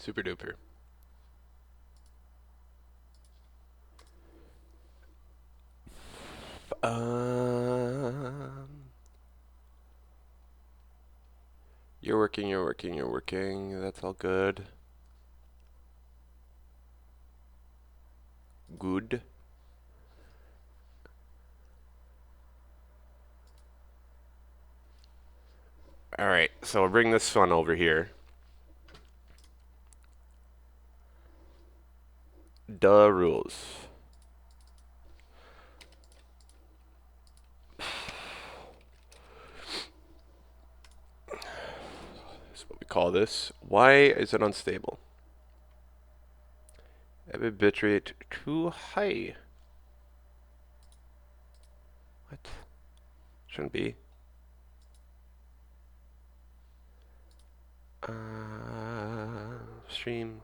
Super duper. Um, you're working, you're working, you're working. That's all good. Good. Alright, so we'll bring this one over here. Duh rules. That's what we call this. Why is it unstable? Every bitrate too high. What? Shouldn't be. Stream.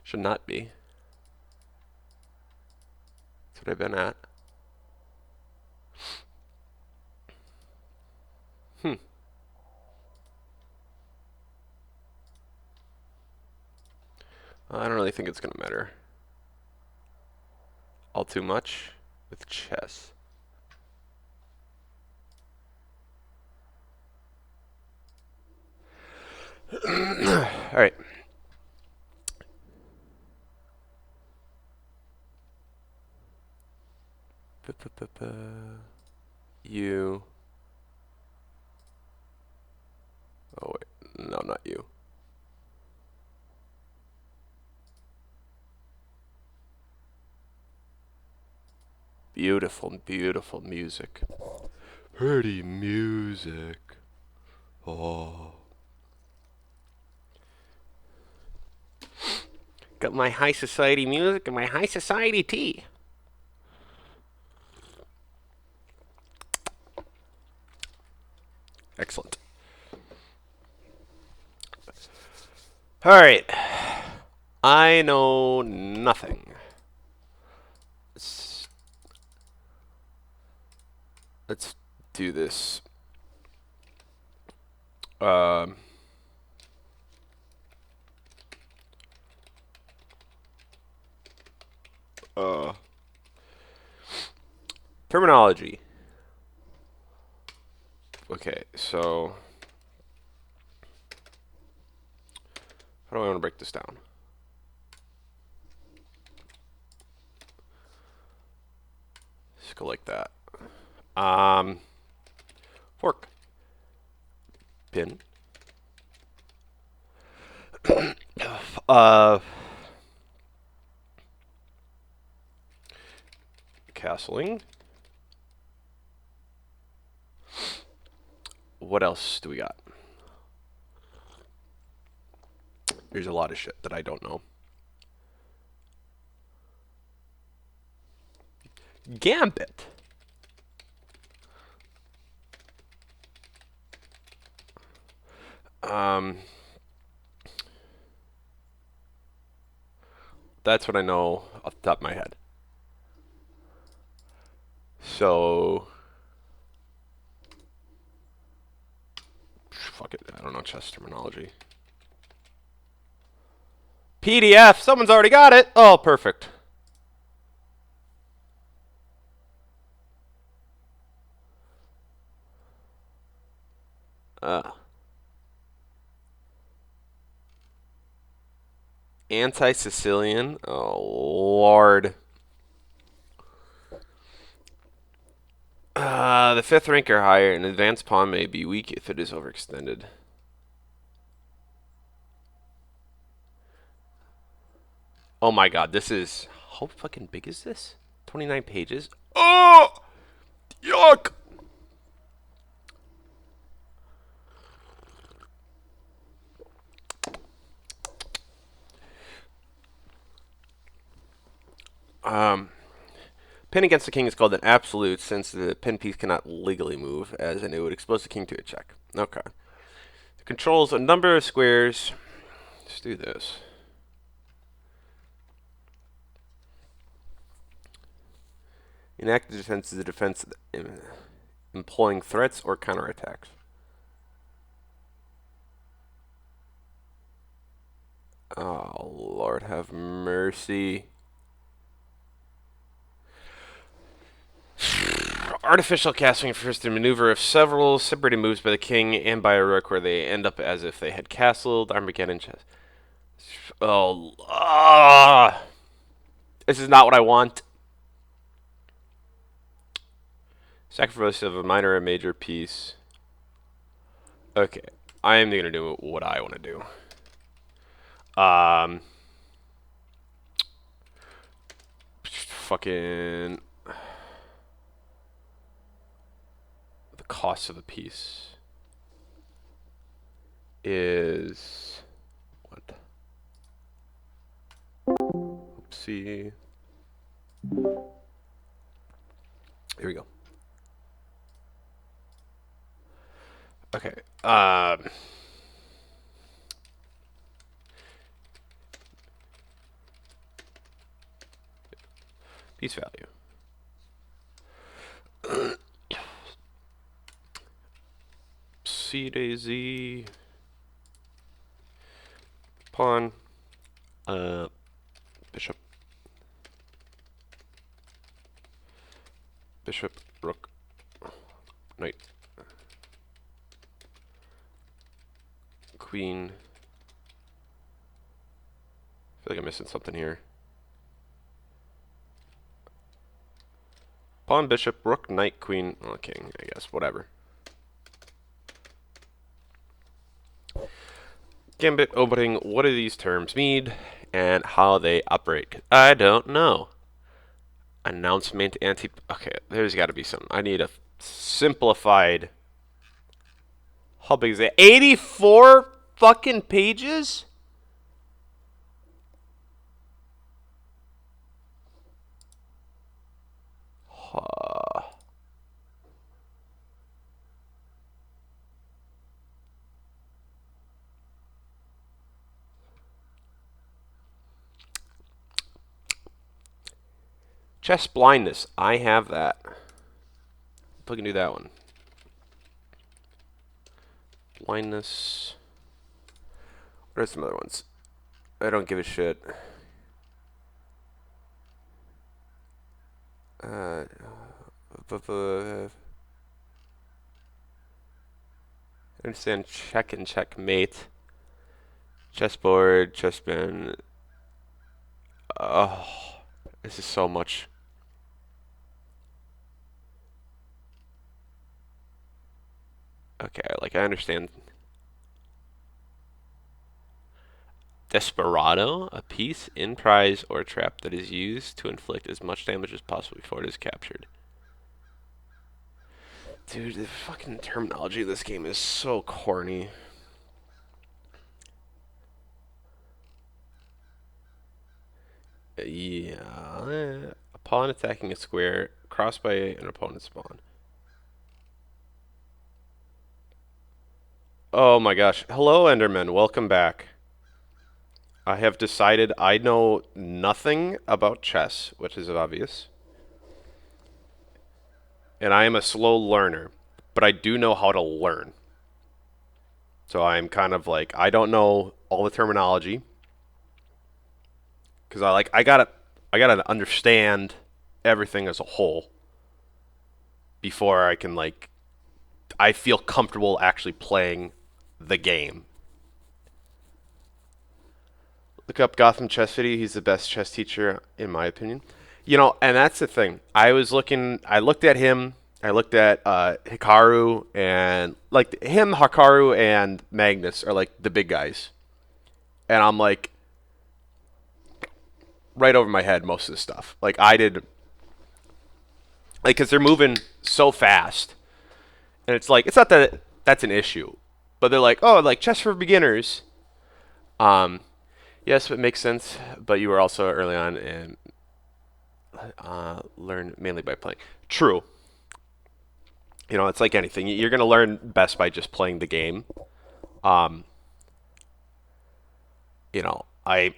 Should not be. That's what I've been at. Hmm. I don't really think it's gonna matter all too much with chess. Alright. You. Oh, wait. No, not you. Beautiful, beautiful music. Pretty music. Oh. Got my high society music and my high society tea. Excellent. Alright. I know nothing. Let's do this. Um. Uh. Terminology. Okay, so how do I want to break this down? Just go like that. Fork. Pin. Castling. What else do we got? There's a lot of shit that I don't know. Gambit. That's what I know off the top of my head. So, fuck it. I don't know chess terminology. PDF. Someone's already got it. Oh, perfect. Anti-Sicilian. Oh, Lord. The fifth rank or higher, an advanced pawn may be weak if it is overextended. Oh my god, this is... How fucking big is this? 29 pages? Oh! Yuck! Pin against the king is called an absolute since the pin piece cannot legally move, as and it would expose the king to a check. Okay. It controls a number of squares. Let's do this. In active defense is the defense employing threats or counterattacks. Oh, Lord have mercy. Artificial casting refers to a maneuver of several separated moves by the king and by a rook where they end up as if they had castled. Armageddon chess. Oh, this is not what I want. Sacrifice of a minor or major piece. Okay, I am gonna do what I want to do. Fucking the cost of the piece is what? Oopsie. Here we go. Okay. Piece value. C daisy. Pawn. Bishop. Bishop. Rook. Knight. Queen. I feel like I'm missing something here. Pawn, bishop, rook, knight, queen, oh, king, I guess, whatever. Gambit opening, what do these terms mean and how they operate? I don't know. Announcement, okay, there's got to be something. I need a simplified. How big is it? 84 fucking pages? Chess blindness. I have that. If I can do that one. Blindness. What are some other ones? I don't give a shit. Understand check and checkmate. Chessboard, chessman. Oh, this is so much. Okay, like I understand. Desperado, a piece in prize or trap that is used to inflict as much damage as possible before it is captured. Dude, the fucking terminology of this game is so corny. Yeah. A pawn attacking a square, crossed by an opponent's pawn. Oh my gosh. Hello, Enderman. Welcome back. I have decided I know nothing about chess, which is obvious. And I am a slow learner, but I do know how to learn. So I'm kind of like, I don't know all the terminology. Because I gotta understand everything as a whole before I can I feel comfortable actually playing the game. Look up Gotham Chess Video. He's the best chess teacher in my opinion. You know, and that's the thing. I looked at him. I looked at Hikaru, and like him, Hikaru, and Magnus are like the big guys. And I'm like right over my head most of the stuff. Like I did, like because they're moving so fast, and it's like it's not that that's an issue, but they're like, oh, like chess for beginners. Um, yes, it makes sense. But you were also early on and learn mainly by playing. True. You know, it's like anything. You're gonna learn best by just playing the game. Um, you know, I'm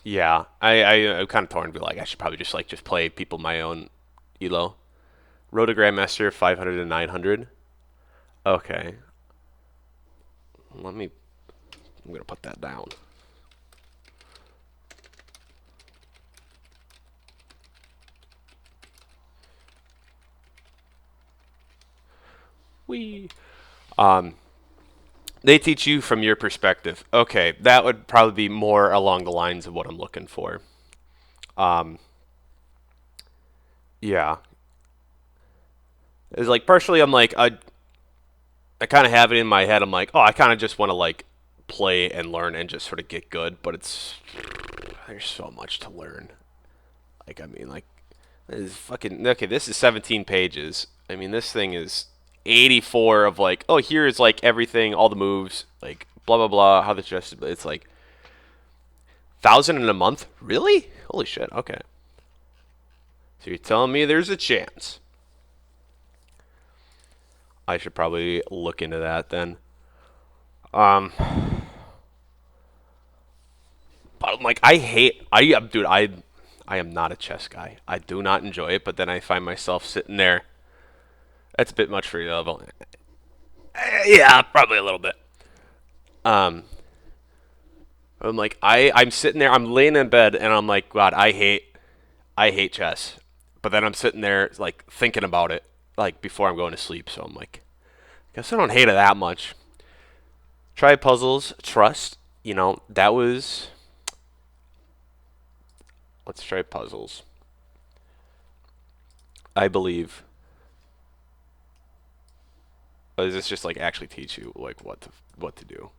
kind of torn. Be like, I should probably just play people my own elo Road to Grandmaster 500 to 900. Okay. Let me. I'm gonna put that down. Wee. Um, they teach you from your perspective. Okay, that would probably be more along the lines of what I'm looking for. Um, yeah, it's like partially I'm like I kind of have it in my head. I'm like, oh, I kind of just want to like play and learn and just sort of get good. But it's there's so much to learn. Like I mean, like this is fucking okay. This is 17 pages. I mean, this thing is 84 of like, oh, here's like everything, all the moves, like blah blah blah. How the dress. It's like 1,000 in a month. Really? Holy shit. Okay. So you're telling me there's a chance? I should probably look into that then. Um, but I'm like, dude, I am not a chess guy. I do not enjoy it, but then I find myself sitting there. That's a bit much for you, level. Yeah, probably a little bit. Um, I'm like, I'm sitting there, I'm laying in bed, and I'm like, God, I hate chess. But then I'm sitting there, like, thinking about it, like, before I'm going to sleep. So I'm like, guess I don't hate it that much. Try puzzles, trust. That was. Let's try puzzles. I believe. Does this just like actually teach you like what to do?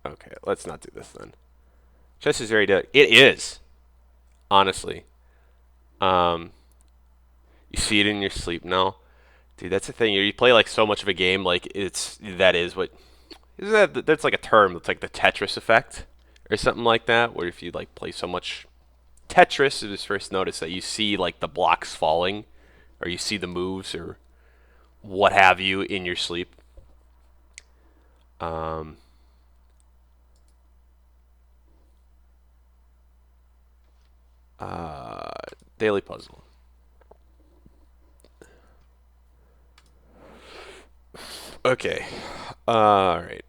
Okay, let's not do this then. Chess is very dead. It is, honestly. Um, you see it in your sleep now, dude. That's the thing. You play like so much of a game, like that is what isn't that's like a term. It's like the Tetris effect or something like that. Where if you like play so much Tetris, it was first noticed that you see like the blocks falling, or you see the moves or what have you in your sleep. Um, uh, daily puzzle. Okay. All right.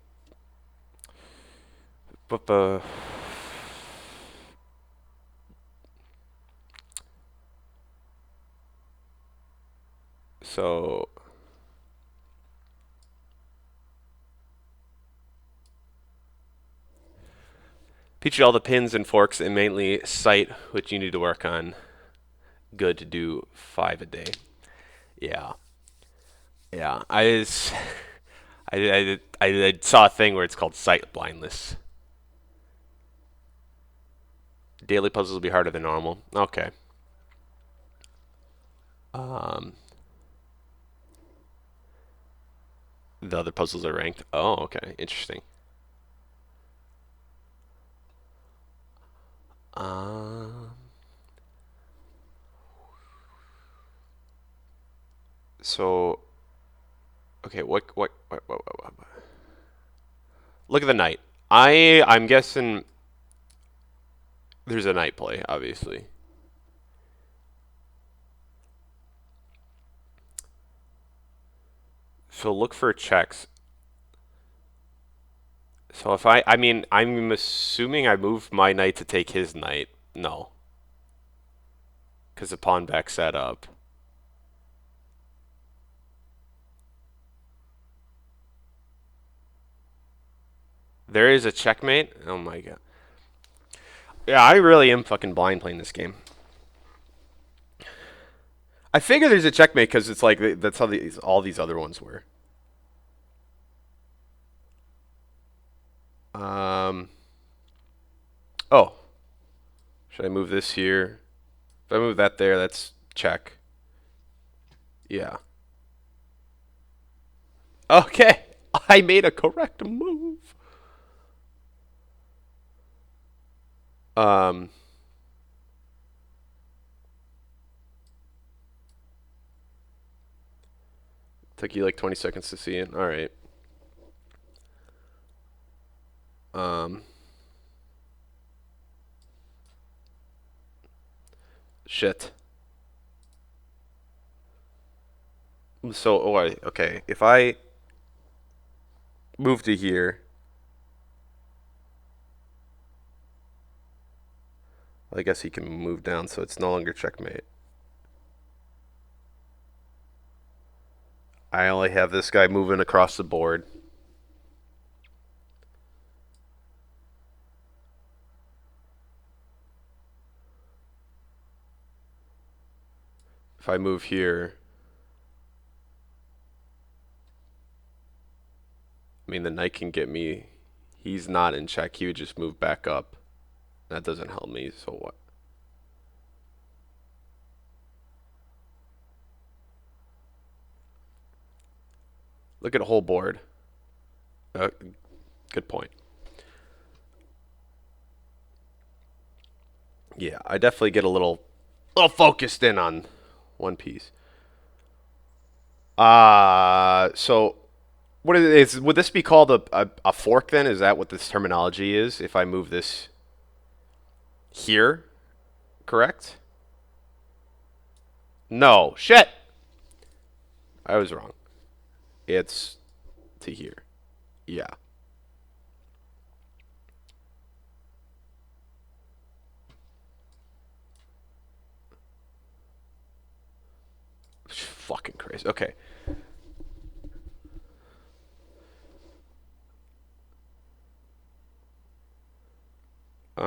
So teach you all the pins and forks and mainly sight, which you need to work on. Good to do 5 a day. Yeah. Yeah. I saw a thing where it's called sight blindness. Daily puzzles will be harder than normal. Okay. Um, the other puzzles are ranked. Oh, okay. Interesting. Um, so okay, what? Look at the night. I'm guessing there's a night play, obviously. So look for checks. So if I mean, I'm assuming I moved my knight to take his knight. No, because the pawn back set up. There is a checkmate. Oh my god. Yeah, I really am fucking blind playing this game. I figure there's a checkmate because it's like that's how all these other ones were. Um. Oh, should I move this here? If I move that there, that's check. Yeah. Okay. I made a correct move. Um. Took you like 20 seconds to see it. All right. Um. Shit. So, okay. If I move to here, I guess he can move down, so it's no longer checkmate. I only have this guy moving across the board. If I move here, I mean, the knight can get me. He's not in check. He would just move back up. That doesn't help me, so what? Look at the whole board. Good point. Yeah, I definitely get a little focused in on one piece. So what is would this be called a fork then? Is that what this terminology is? If I move this here, correct? No, shit. I was wrong. It's to here. Yeah. Fucking crazy. Okay. Uh,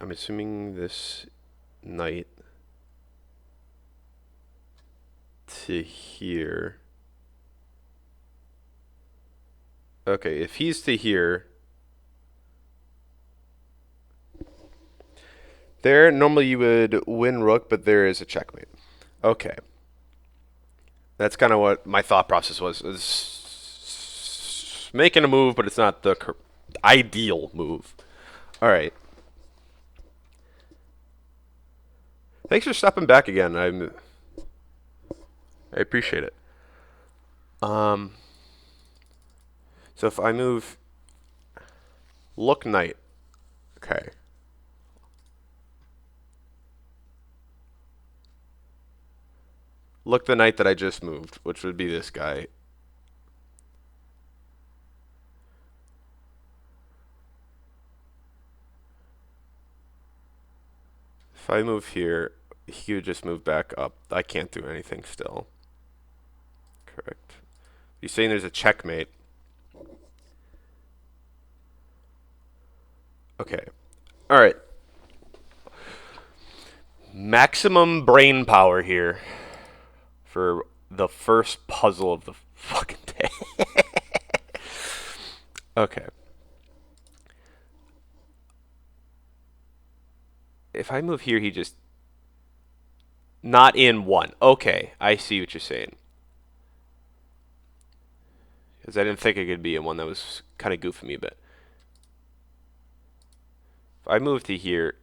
I'm assuming this knight to here. Okay, if he's to here, there normally you would win rook, but there is a checkmate. Okay, that's kind of what my thought process was. Is making a move, but it's not the ideal move. All right. Thanks for stepping back again. I appreciate it. Um, so if I move, look knight. Okay. Look the knight that I just moved, which would be this guy. If I move here, he would just move back up. I can't do anything still. Correct. You're saying there's a checkmate. Okay. All right. Maximum brain power here for the first puzzle of the fucking day. Okay. If I move here, he just not in one. Okay, I see what you're saying. Because I didn't think it could be in one that was kind of goofing me a bit. If I move to here,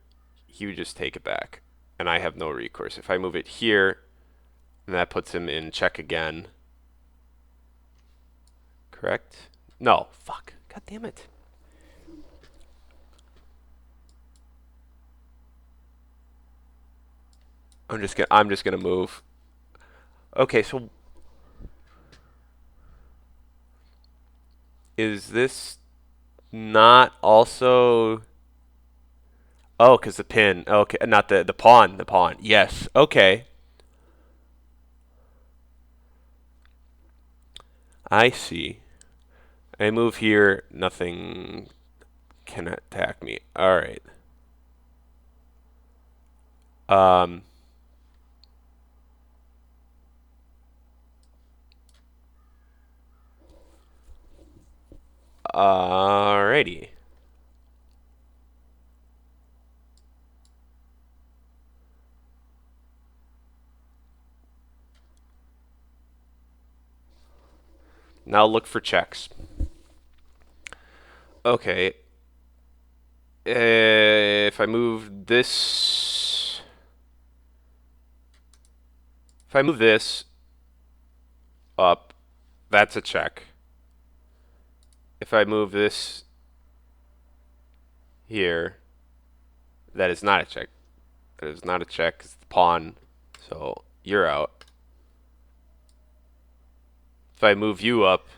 he would just take it back. And I have no recourse. If I move it here, then that puts him in check again. Correct? No. Fuck. God damn it. I'm just gonna move. Okay, so is this not also? Oh, because the pin. Okay, not the pawn. The pawn. Yes. Okay. I see. I move here. Nothing can attack me. All right. Um. Alrighty. Now look for checks. Okay. If I move this, if I move this up, that's a check. If I move this here, that is not a check. That is not a check. It's the pawn. So you're out. If I move you up,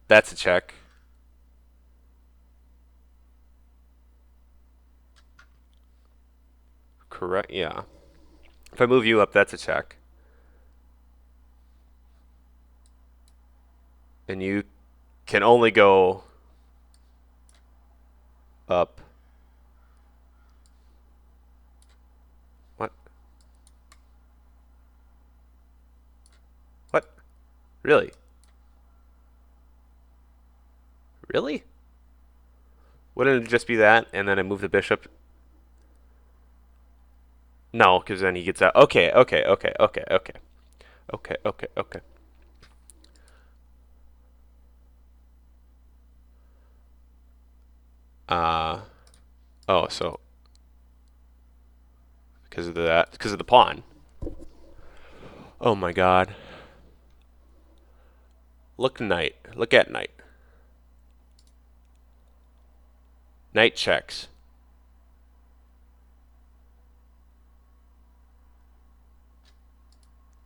that's a check. Correct? Yeah. If I move you up, that's a check. And you can only go up. What? What? Really? Really? Wouldn't it just be that, and then I move the bishop? No, because then he gets out. Okay, okay, okay, okay, okay. Okay, okay, okay. Uh, oh, so because of that, because of the pawn. Oh my god. Look knight. Look at knight. Knight checks.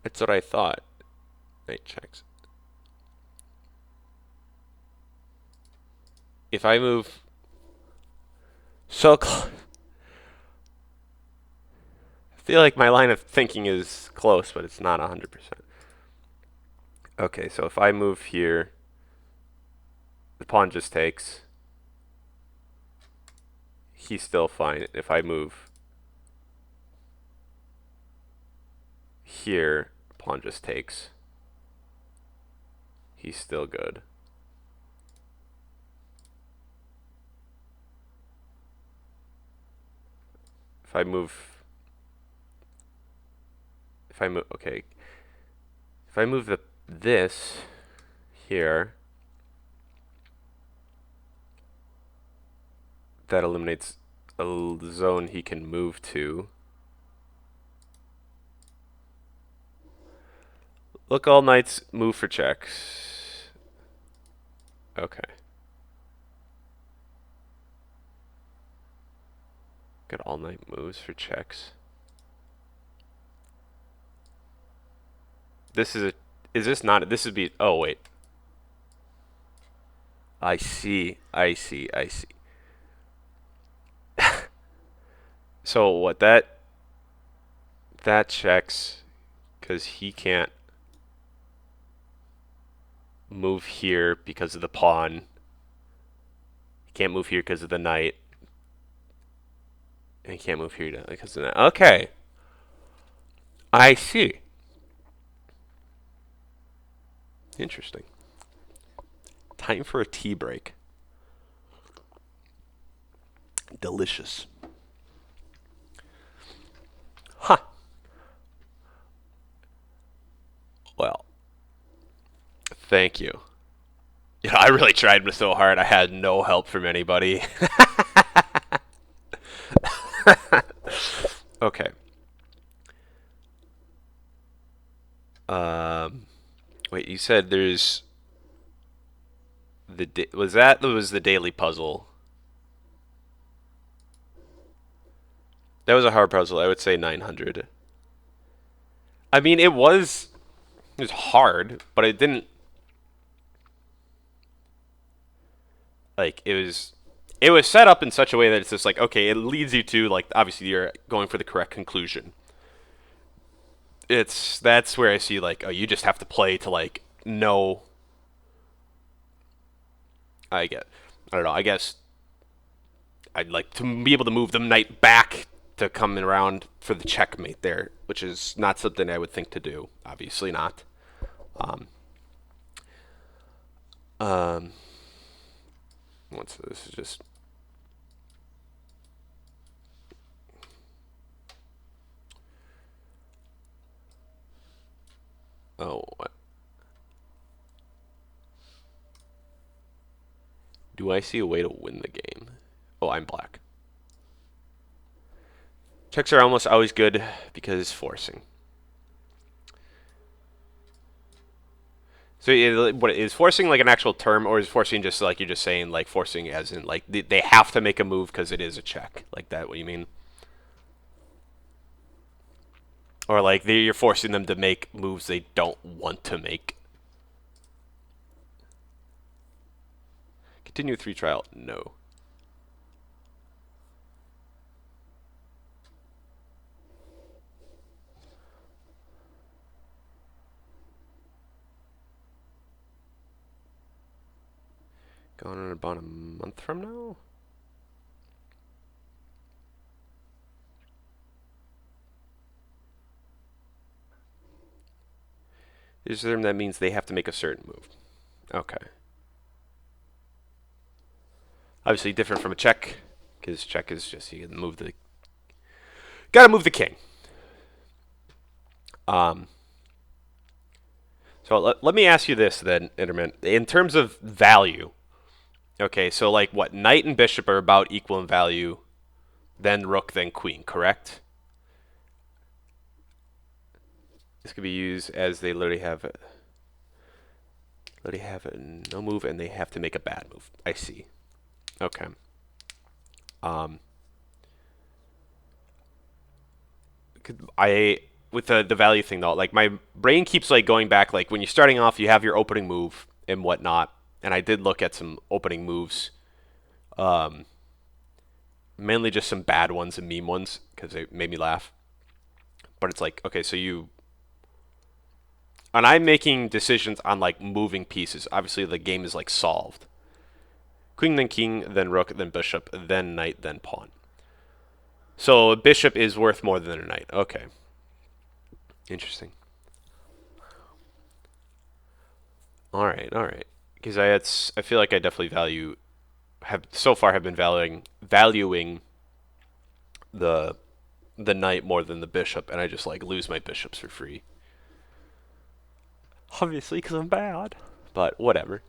That's what I thought. Knight checks. If I move so close, I feel like my line of thinking is close, but it's not 100%. Okay, so if I move here, the pawn just takes. He's still fine. If I move here, pawn just takes. He's still good. If I move, okay. If I move this here, that eliminates a zone he can move to. Look, all knights move for checks. Okay. Got all knight moves for checks. This is a. Is this not? This would be. Oh wait. I see. I see. I see. So what that checks because he can't move here because of the pawn. He can't move here because of the knight. And he can't move here because of that. Okay. I see. Interesting. Time for a tea break. Delicious. Huh. Well, thank you. Yeah, I really tried so hard. I had no help from anybody. Okay. Wait, you said there's was the daily puzzle? That was a hard puzzle. I would say 900. I mean, it was hard, but it didn't like it was set up in such a way that it's just like okay, it leads you to like obviously you're going for the correct conclusion. That's where I see like oh you just have to play to like know. I don't know. I guess I'd like to be able to move the knight back to come around for the checkmate there, which is not something I would think to do. Obviously not. Um, um, this is just. Oh, what? Do I see a way to win the game? Oh, I'm black. Checks are almost always good because it's forcing. So what is forcing like an actual term, or is forcing just like you're just saying like forcing as in like they have to make a move because it is a check, like that? What you mean? Or like you're forcing them to make moves they don't want to make? Continue 3 trial? No. Going on about a month from now? Is there that means they have to make a certain move? Okay. Obviously different from a check, because check is just you gotta move the king. Um, so let me ask you this then, Intermin. In terms of value, okay, so like what, knight and bishop are about equal in value, then rook, then queen, correct? This could be used as they literally have no move and they have to make a bad move. I see. Okay. Um, I with the value thing though, like my brain keeps like going back. Like when you're starting off, you have your opening move and whatnot. And I did look at some opening moves, um, mainly just some bad ones and meme ones because they made me laugh. But it's like, okay, so you and I'm making decisions on like moving pieces. Obviously, the game is like solved. Queen, then king, then rook, then bishop, then knight, then pawn. So a bishop is worth more than a knight. Okay, interesting. All right, all right. Because I feel like I definitely have so far have been valuing the the knight more than the bishop, and I just like lose my bishops for free. Obviously, because I'm bad. But whatever.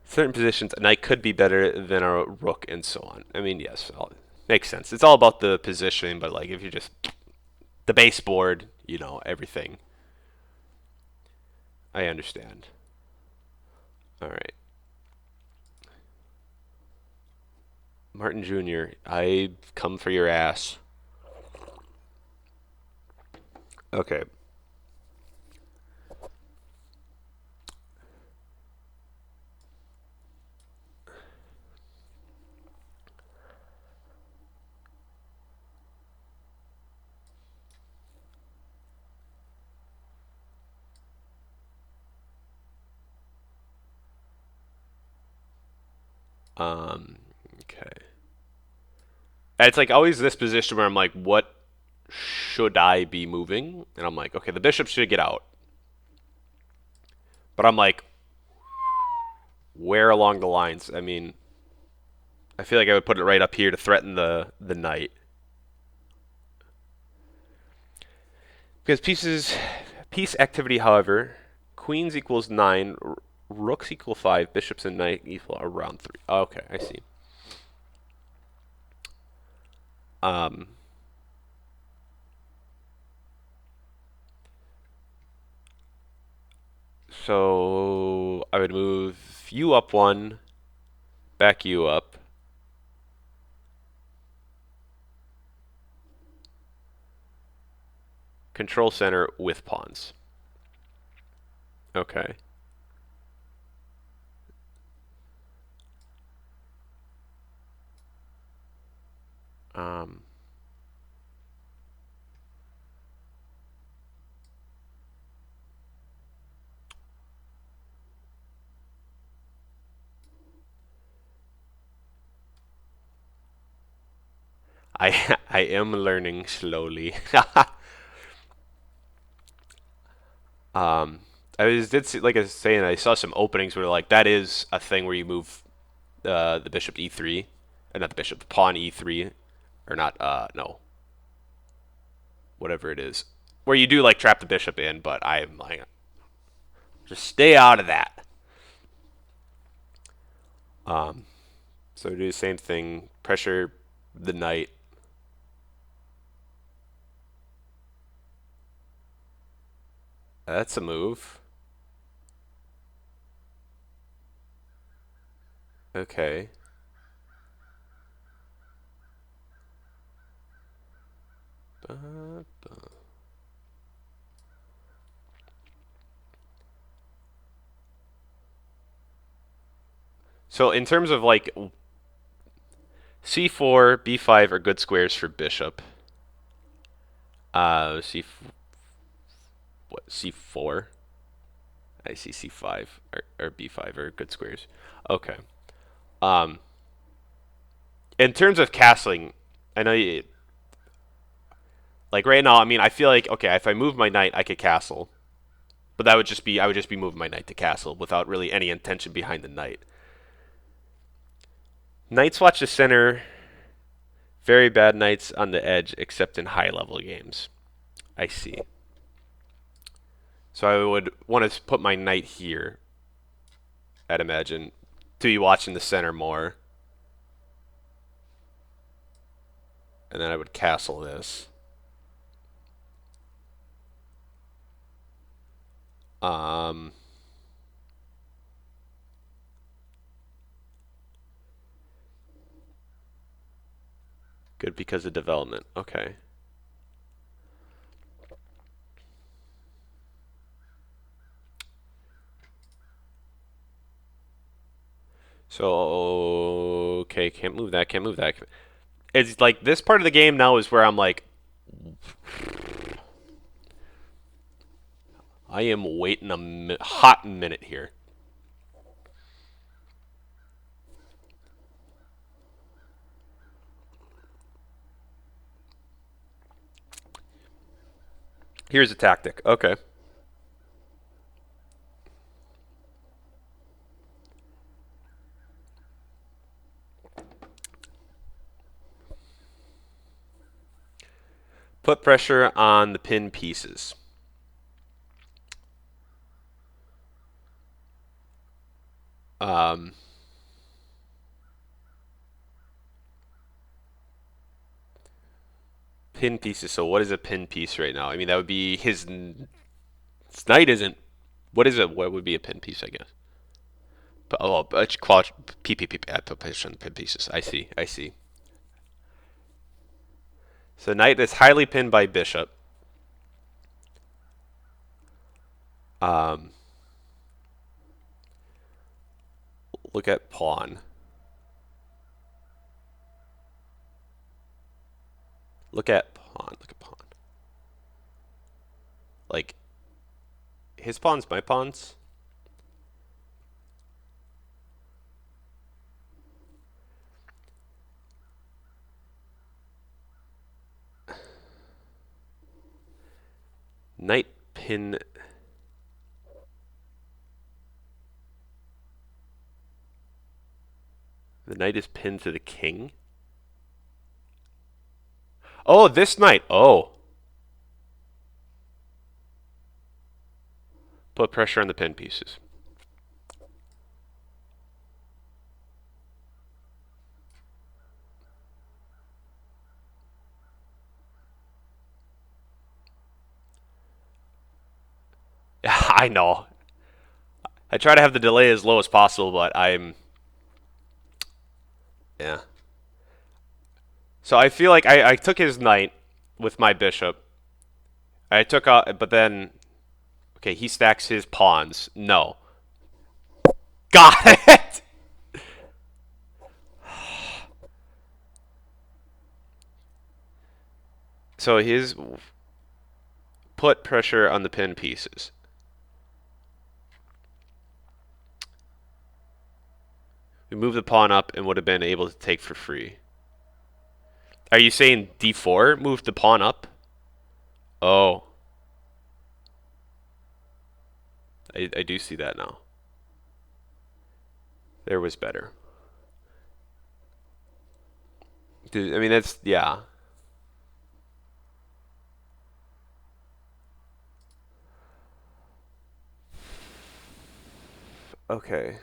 Certain positions, a knight could be better than a rook, and so on. I mean, yes, makes sense. It's all about the positioning, but like if you're just the baseboard, everything. I understand. All right. Martin Jr., I come for your ass. Okay. Okay. It's like always this position where I'm like, what should I be moving? And I'm like, okay, the bishop should get out. But I'm like, where along the lines? I mean, I feel like I would put it right up here to threaten the knight. Because piece activity, however, queens equals 9, rooks equal 5, bishops and knight equal around 3. Okay, I see. Um, so I would move you up 1, back you up. Control center with pawns. Okay. Um, I am learning slowly. um, I did see, like I was saying, I saw some openings where like that is a thing where you move the bishop e3, not the bishop, the pawn e3, or not. No, whatever it is, where you do like trap the bishop in, but I'm like, just stay out of that. Um, so do the same thing, pressure the knight. That's a move. Okay. So in terms of like c4, b5 are good squares for bishop. C what c4? I see c5 or b5 are good squares. Okay. Um, in terms of castling, I know you like right now. I mean, I feel like okay, if I move my knight, I could castle, but that would just be I would just be moving my knight to castle without really any intention behind the knight. Knights watch the center. Very bad knights on the edge, except in high level games. I see. So I would want to put my knight here. I'd imagine to be watching the center more, and then I would castle this. Um, good because of development. Okay. So okay, can't move that. Can't move that. It's like this part of the game now is where I'm like, I am waiting a hot minute here. Here's a tactic. Okay. Put pressure on the pin pieces. Um, pin pieces. So what is a pin piece right now? I mean, that would be his knight isn't. What is it? What would be a pin piece? I guess. Oh, quad position pin pieces. I see. I see. So knight is highly pinned by bishop. Um, look at pawn. Look at pawn. Look at pawn. Like his pawns, my pawns. Knight pin. The knight is pinned to the king. Oh, this knight. Oh. Put pressure on the pin pieces. I know. I try to have the delay as low as possible, but I'm. Yeah. So I feel like I took his knight with my bishop. I took out, but then. Okay, he stacks his pawns. No. Got it! So his. Put pressure on the pin pieces. We moved the pawn up and would have been able to take for free. Are you saying d4 moved the pawn up? Oh. I do see that now. There was better. I mean, that's, yeah. Okay.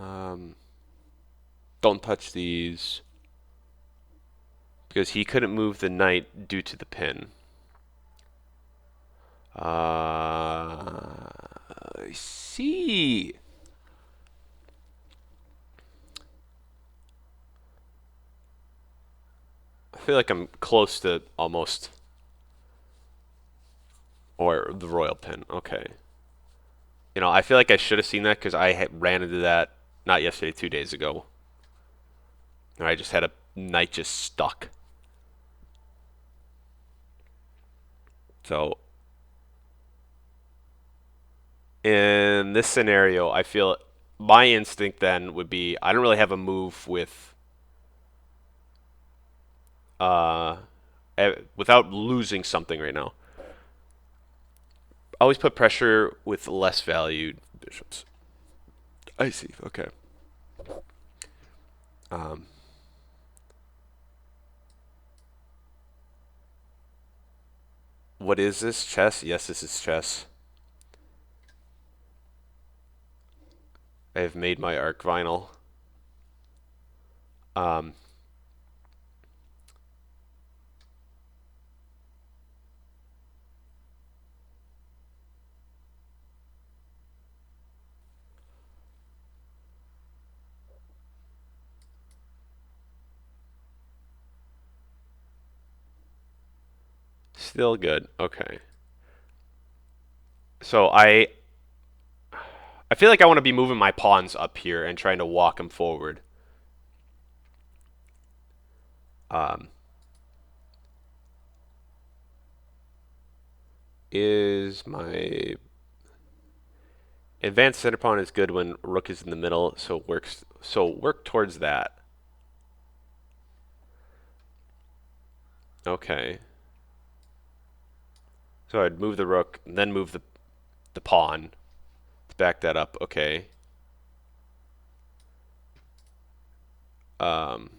Um, Don't touch these. Because he couldn't move the knight due to the pin. I see. I feel like I'm close to almost. Or the royal pin. Okay. You know, I feel like I should have seen that because I ran into that not yesterday, 2 days ago. And I just had a knight just stuck. So in this scenario, I feel my instinct then would be I don't really have a move with uh without losing something right now. Always put pressure with less valued bishops. I see. Okay. Um, what is this? Chess? Yes, this is chess. I have made my arc vinyl. Um, Still good. Okay. So I feel like I want to be moving my pawns up here and trying to walk them forward. Um, is my advanced center pawn is good when rook is in the middle, so it works. So work towards that. Okay. So I'd move the rook, and then move the pawn to back that up. Okay. Um,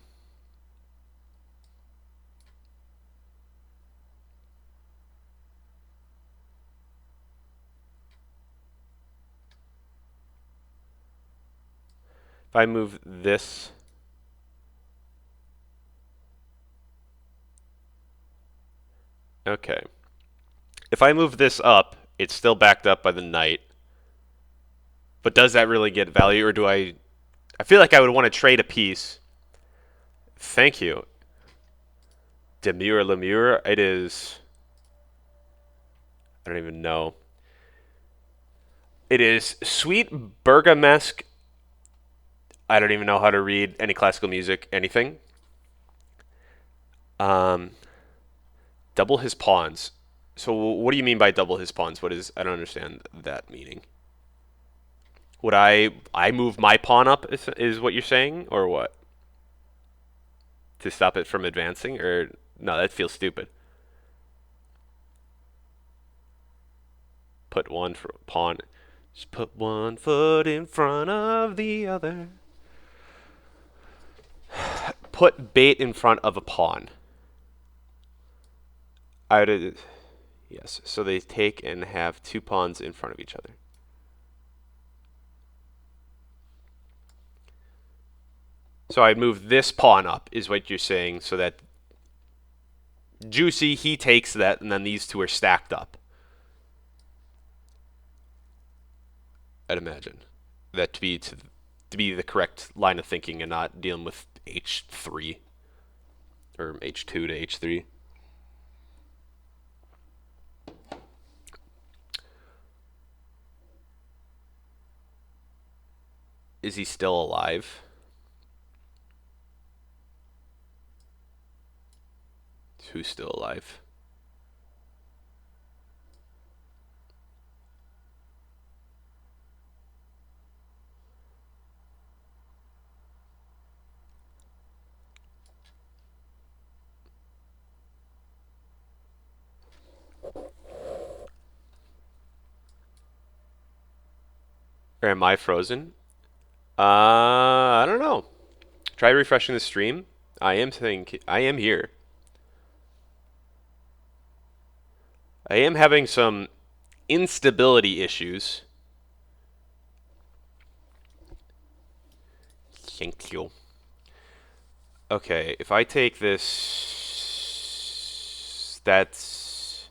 if I move this, okay. If I move this up, it's still backed up by the knight. But does that really get value, or do I? I feel like I would want to trade a piece. Thank you. Demure Lemure. It is. I don't even know. It is Sweet Bergamesque. I don't even know how to read any classical music, anything. Um, double his pawns. So what do you mean by double his pawns? What is? I don't understand that meaning. Would I move my pawn up? Is what you're saying, or what? To stop it from advancing, or no? That feels stupid. Put one for pawn. Just put one foot in front of the other. Put bait in front of a pawn. I would. Yes. So they take and have two pawns in front of each other. So I move this pawn up, is what you're saying, so that Juicy, he takes that, and then these two are stacked up. I'd imagine that to be the correct line of thinking and not dealing with H3 or H2 to H3. Is he still alive? Who's still alive? Or am I frozen? I don't know. Try refreshing the stream. I am here. I am having some instability issues. Thank you. Okay, if I take this, that's...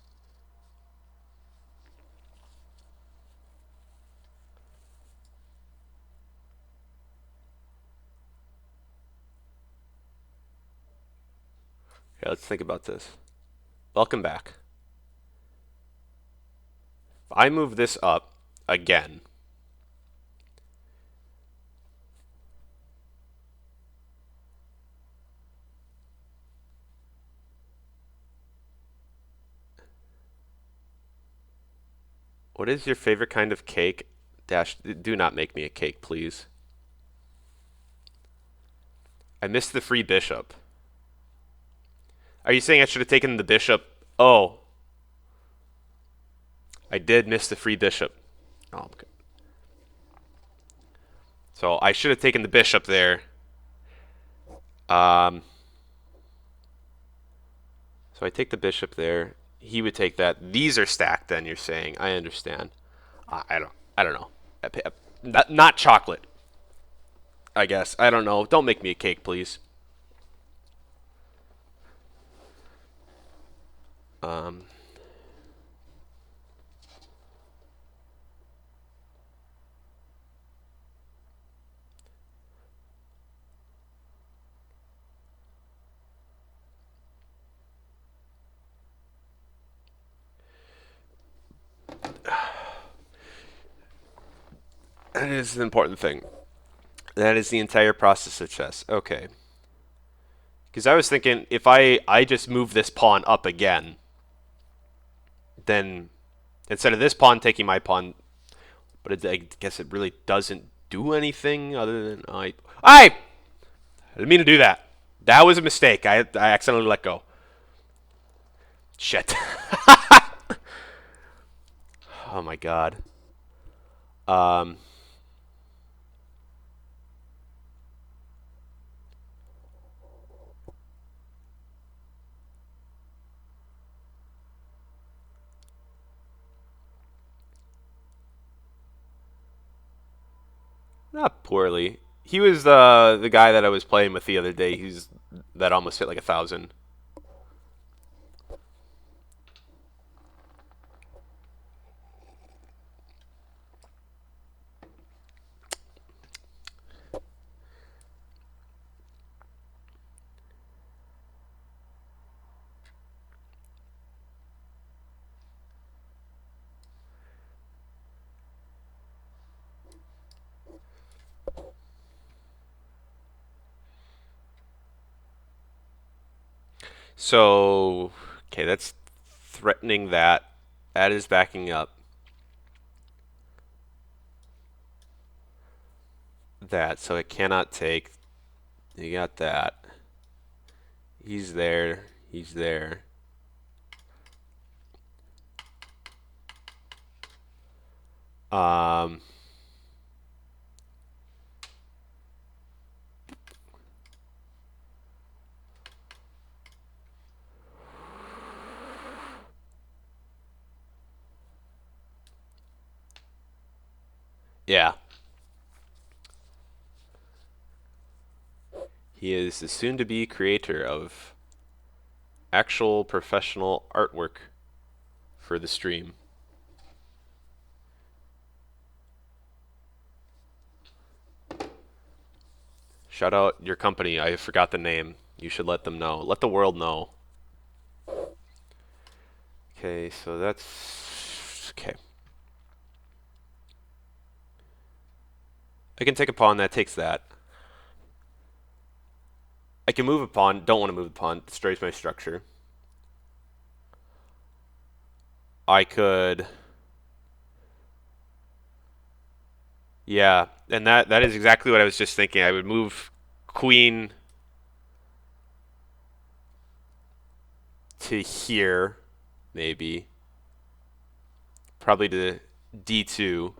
Okay, let's think about this. Welcome back. If I move this up again, what is your favorite kind of cake? Dash, do not make me a cake, please. I missed the free bishop. Are you saying I should have taken the bishop? Oh, I did miss the free bishop. Oh, okay. So I should have taken the bishop there. Um, so I take the bishop there. He would take that. These are stacked. Then you're saying I understand. I don't. I don't know. Not chocolate. I guess. I don't know. Don't make me a cake, please. Um, that is an important thing. That is the entire process of chess. Okay. Because I was thinking if I just move this pawn up again, then instead of this pawn taking my pawn, but I guess it really doesn't do anything other than I didn't mean to do that. That was a mistake. I accidentally let go. Shit. Oh my god. Um, Not poorly. He was the guy that I was playing with the other day. He's that almost hit like 1,000. So, okay, that's threatening that. That is backing up that. So it cannot take. You got that. He's there. He's there. Um, yeah. He is the soon-to-be creator of actual professional artwork for the stream. Shout out your company. I forgot the name. You should let them know. Let the world know. Okay, so that's okay. I can take a pawn that takes that. I can move a pawn. Don't want to move the pawn. Destroys my structure. I could. Yeah, and that is exactly what I was just thinking. I would move queen to here, maybe. Probably to d2.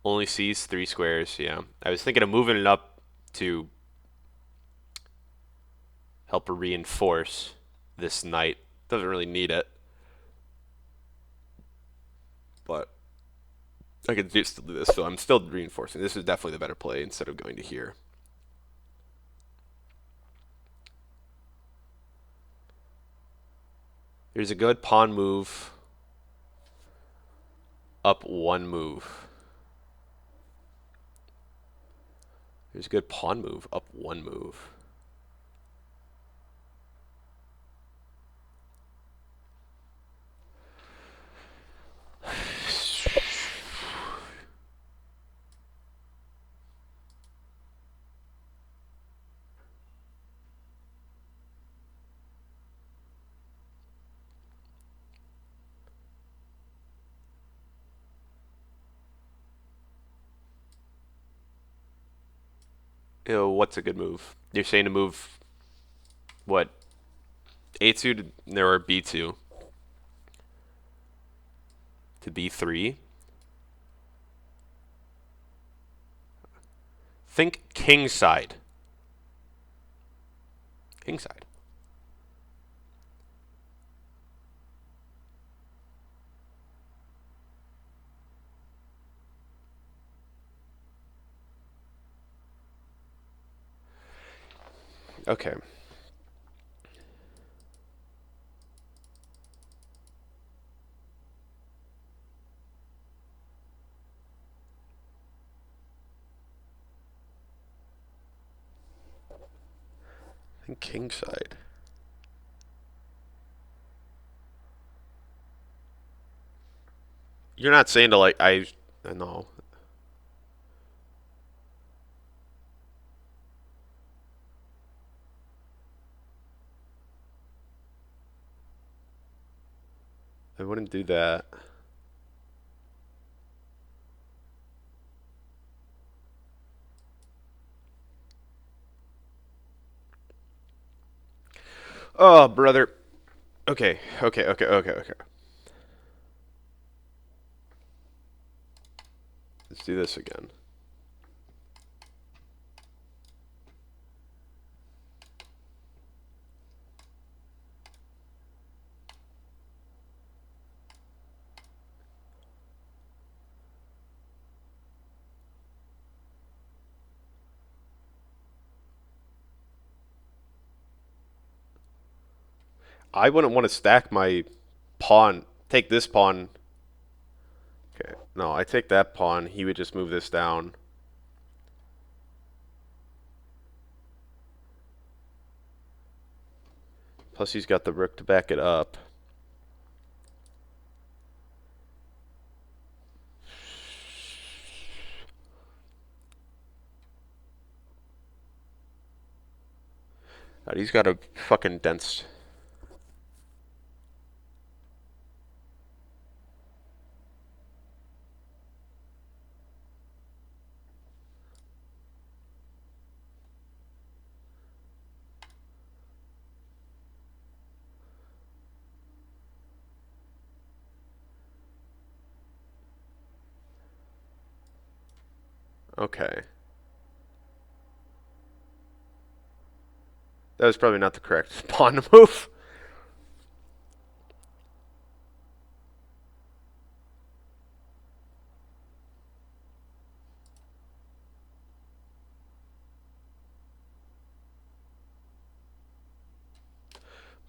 Only sees 3 squares, yeah. I was thinking of moving it up to help reinforce this knight. Doesn't really need it. But I could still do this, so I'm still reinforcing. This is definitely the better play instead of going to here. Here's a good pawn move. Up one move. Here's a good pawn move. Up one move. What's a good move? You're saying to move what? A2 to or B2 to B3. Think king side. King side. Okay. Think king side. You're not saying to like I know. I wouldn't do that. Oh, brother. Okay. Let's do this again. I wouldn't want to stack my pawn. Take this pawn. Okay. No, I take that pawn. He would just move this down. Plus he's got the rook to back it up. God, he's got a fucking dense. Okay. That was probably not the correct pawn move.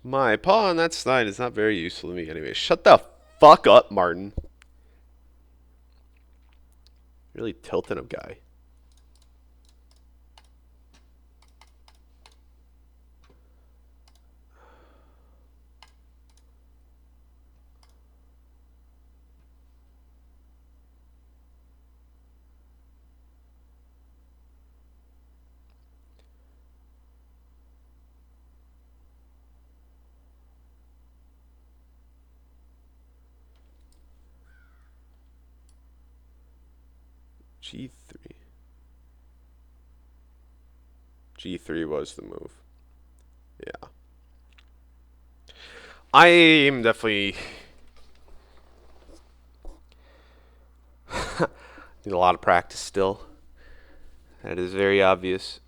My pawn, that side is not very useful to me anyway. Shut the fuck up, Martin. Really tilting him, guy. G3. G3 was the move. Yeah. I am definitely need a lot of practice still. That is very obvious.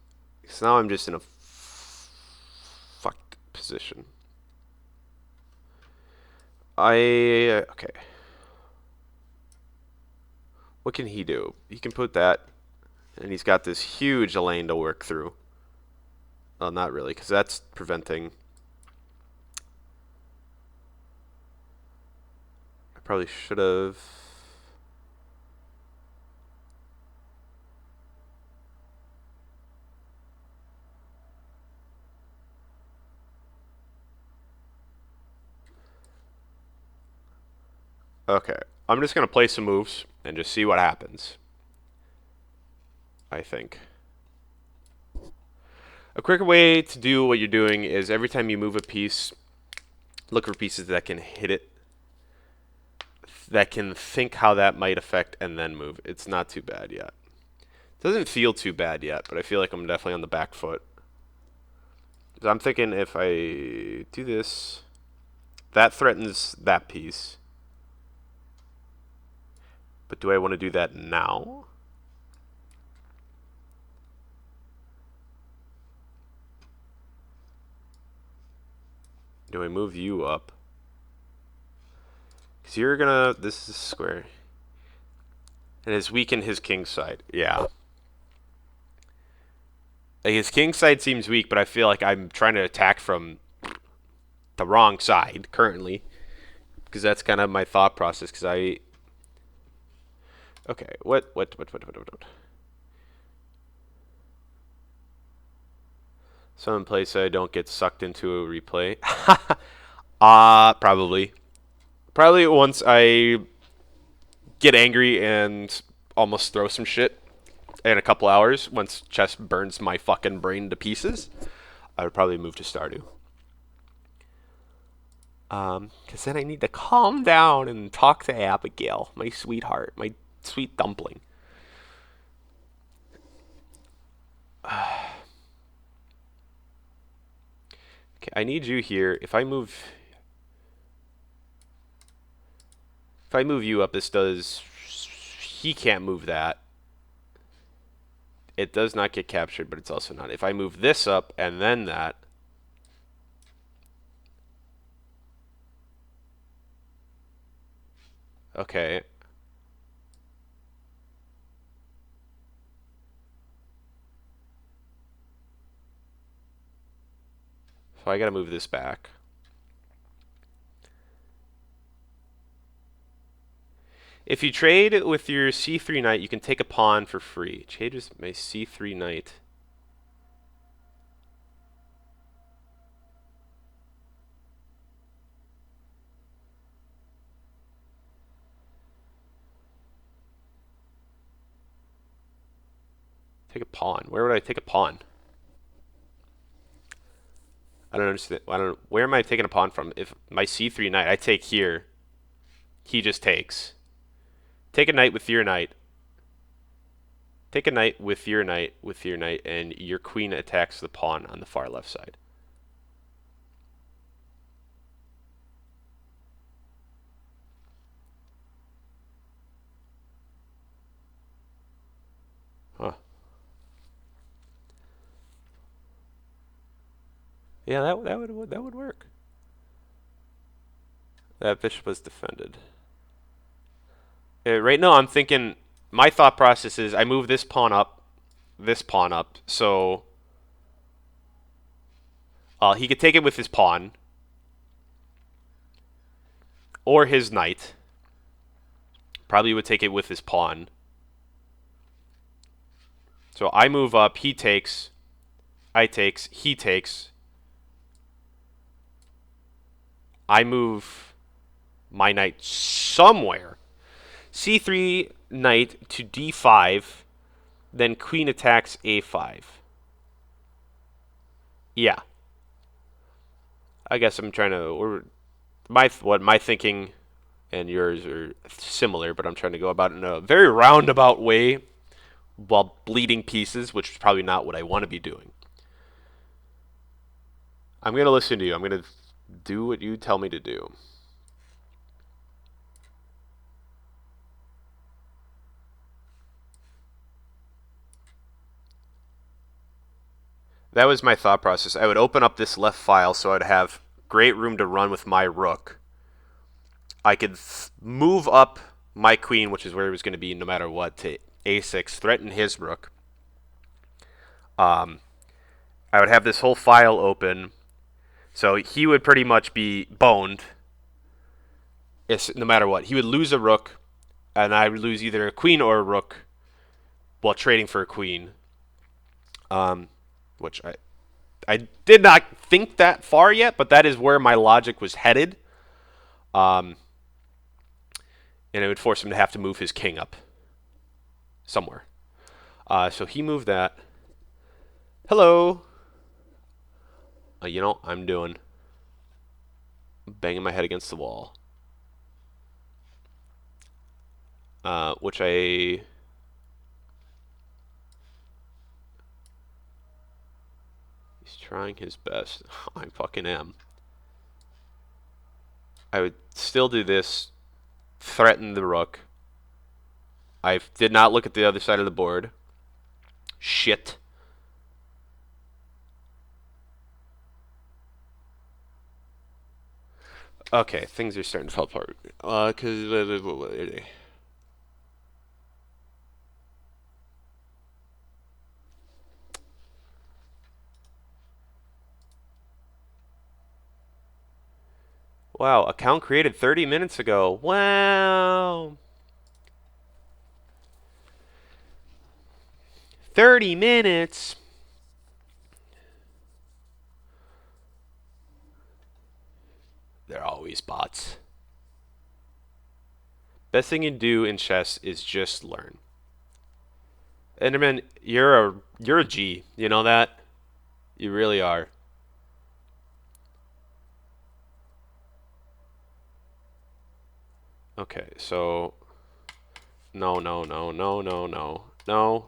Because now I'm just in a fucked position. Okay. What can he do? He can put that, and he's got this huge lane to work through. Well, not really, because that's preventing. probably should have. Okay, I'm just gonna play some moves and just see what happens. I think. A quicker way to do what you're doing is every time you move a piece, look for pieces that can hit it, that can think how that might affect, and then move. It's not too bad yet. Doesn't feel too bad yet, but I feel like I'm definitely on the back foot. I'm thinking if I do this, that threatens that piece. But do I want to do that now? Do I move you up? Because you're gonna... This is square. And it's weakened his king side. Yeah. Like his king side seems weak, but I feel like I'm trying to attack from the wrong side currently. Because that's kind of my thought process. Because I... Okay, what? So in place so I don't get sucked into a replay. Probably. Probably once I get angry and almost throw some shit in a couple hours, once chess burns my fucking brain to pieces, I would probably move to Stardew. Because then I need to calm down and talk to Abigail, my sweetheart, my sweet dumpling. Okay, I need you here. If I move you up, this does... He can't move that. It does not get captured, but it's also not. If I move this up and then that... Okay. So I gotta move this back. If you trade with your C3 knight, you can take a pawn for free. Trade with my C3 knight. Take a pawn. Where would I take a pawn? I don't understand. I don't. Where am I taking a pawn from? If my C3 knight, I take here. He just takes. Take a knight with your knight. Take a knight with your knight, and your queen attacks the pawn on the far left side. Huh. Yeah, that would work. That bishop was defended. Right now, I'm thinking. My thought process is I move this pawn up, so he could take it with his pawn or his knight. Probably would take it with his pawn. So I move up, he takes, I takes, he takes. I move my knight somewhere. C3 knight to D5, then queen attacks A5. Yeah. I guess I'm trying to... my thinking and yours are similar, but I'm trying to go about it in a very roundabout way while bleeding pieces, which is probably not what I want to be doing. I'm going to listen to you. I'm going to do what you tell me to do. That was my thought process. I would open up this left file so I'd have great room to run with my rook. I could move up my queen, which is where it was going to be no matter what, to A6, threaten his rook. I would have this whole file open, so he would pretty much be boned It's, no matter what, he would lose a rook, and I would lose either a queen or a rook while trading for a queen. Which I did not think that far yet, but that is where my logic was headed. And it would force him to have to move his king up somewhere. So he moved that. Hello. You know, I'm doing banging my head against the wall. Which he's trying his best. I fucking am. I would still do this, threaten the rook. I did not look at the other side of the board. Shit. Okay, things are starting to fall apart. Wow, account created 30 minutes ago. Wow. 30 minutes. They're always bots. Best thing you do in chess is just learn. Enderman, you're a G. You know that? You really are. Okay, so no, no, no, no, no, no, no,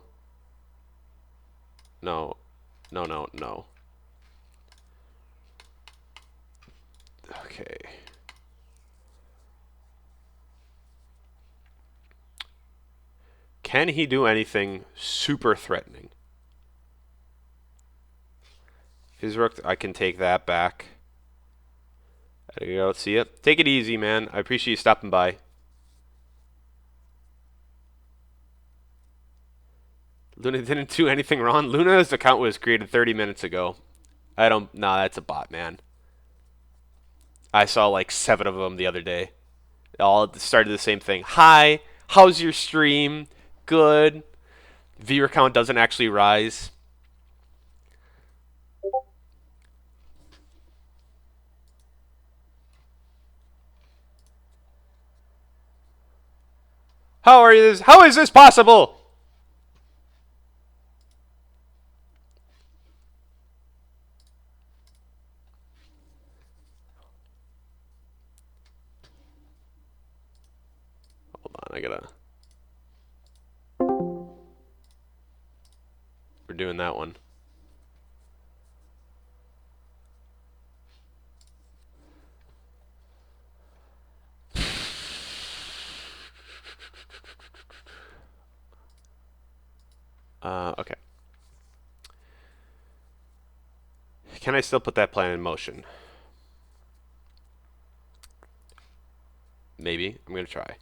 no, no, no, no. Okay. Can he do anything super threatening? His rook, I can take that back. There you go. See it. Take it easy, man. I appreciate you stopping by. Luna didn't do anything wrong. Luna's account was created 30 minutes ago. I don't. Nah, that's a bot, man. I saw like 7 of them the other day. All started the same thing. Hi, how's your stream? Good. Viewer count doesn't actually rise. How are you? How is this possible? Hold on, I gotta. We're doing that one. Okay. Can I still put that plan in motion? Maybe. I'm gonna try.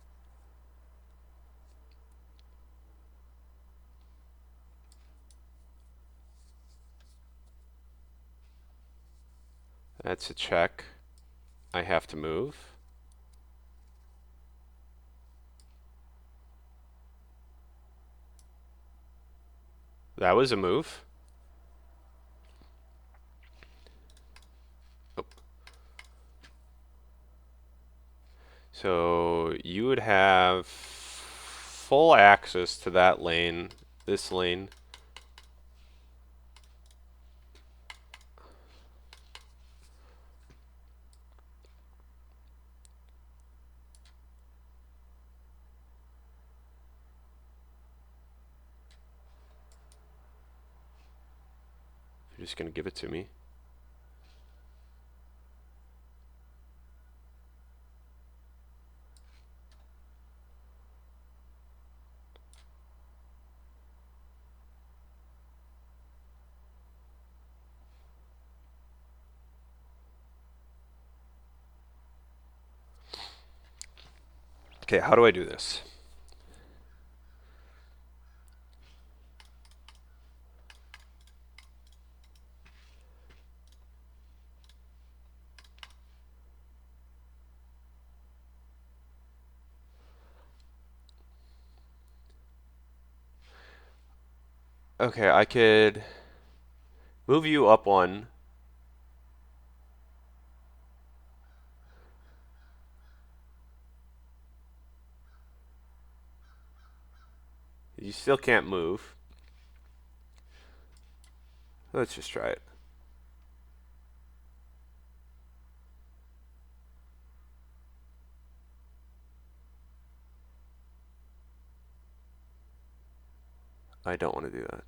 That's a check. I have to move. That was a move. Oh. So you would have full access to that lane, this lane. You're just gonna give it to me. Okay, how do I do this? Okay, I could move you up one. You still can't move. Let's just try it. I don't want to do that.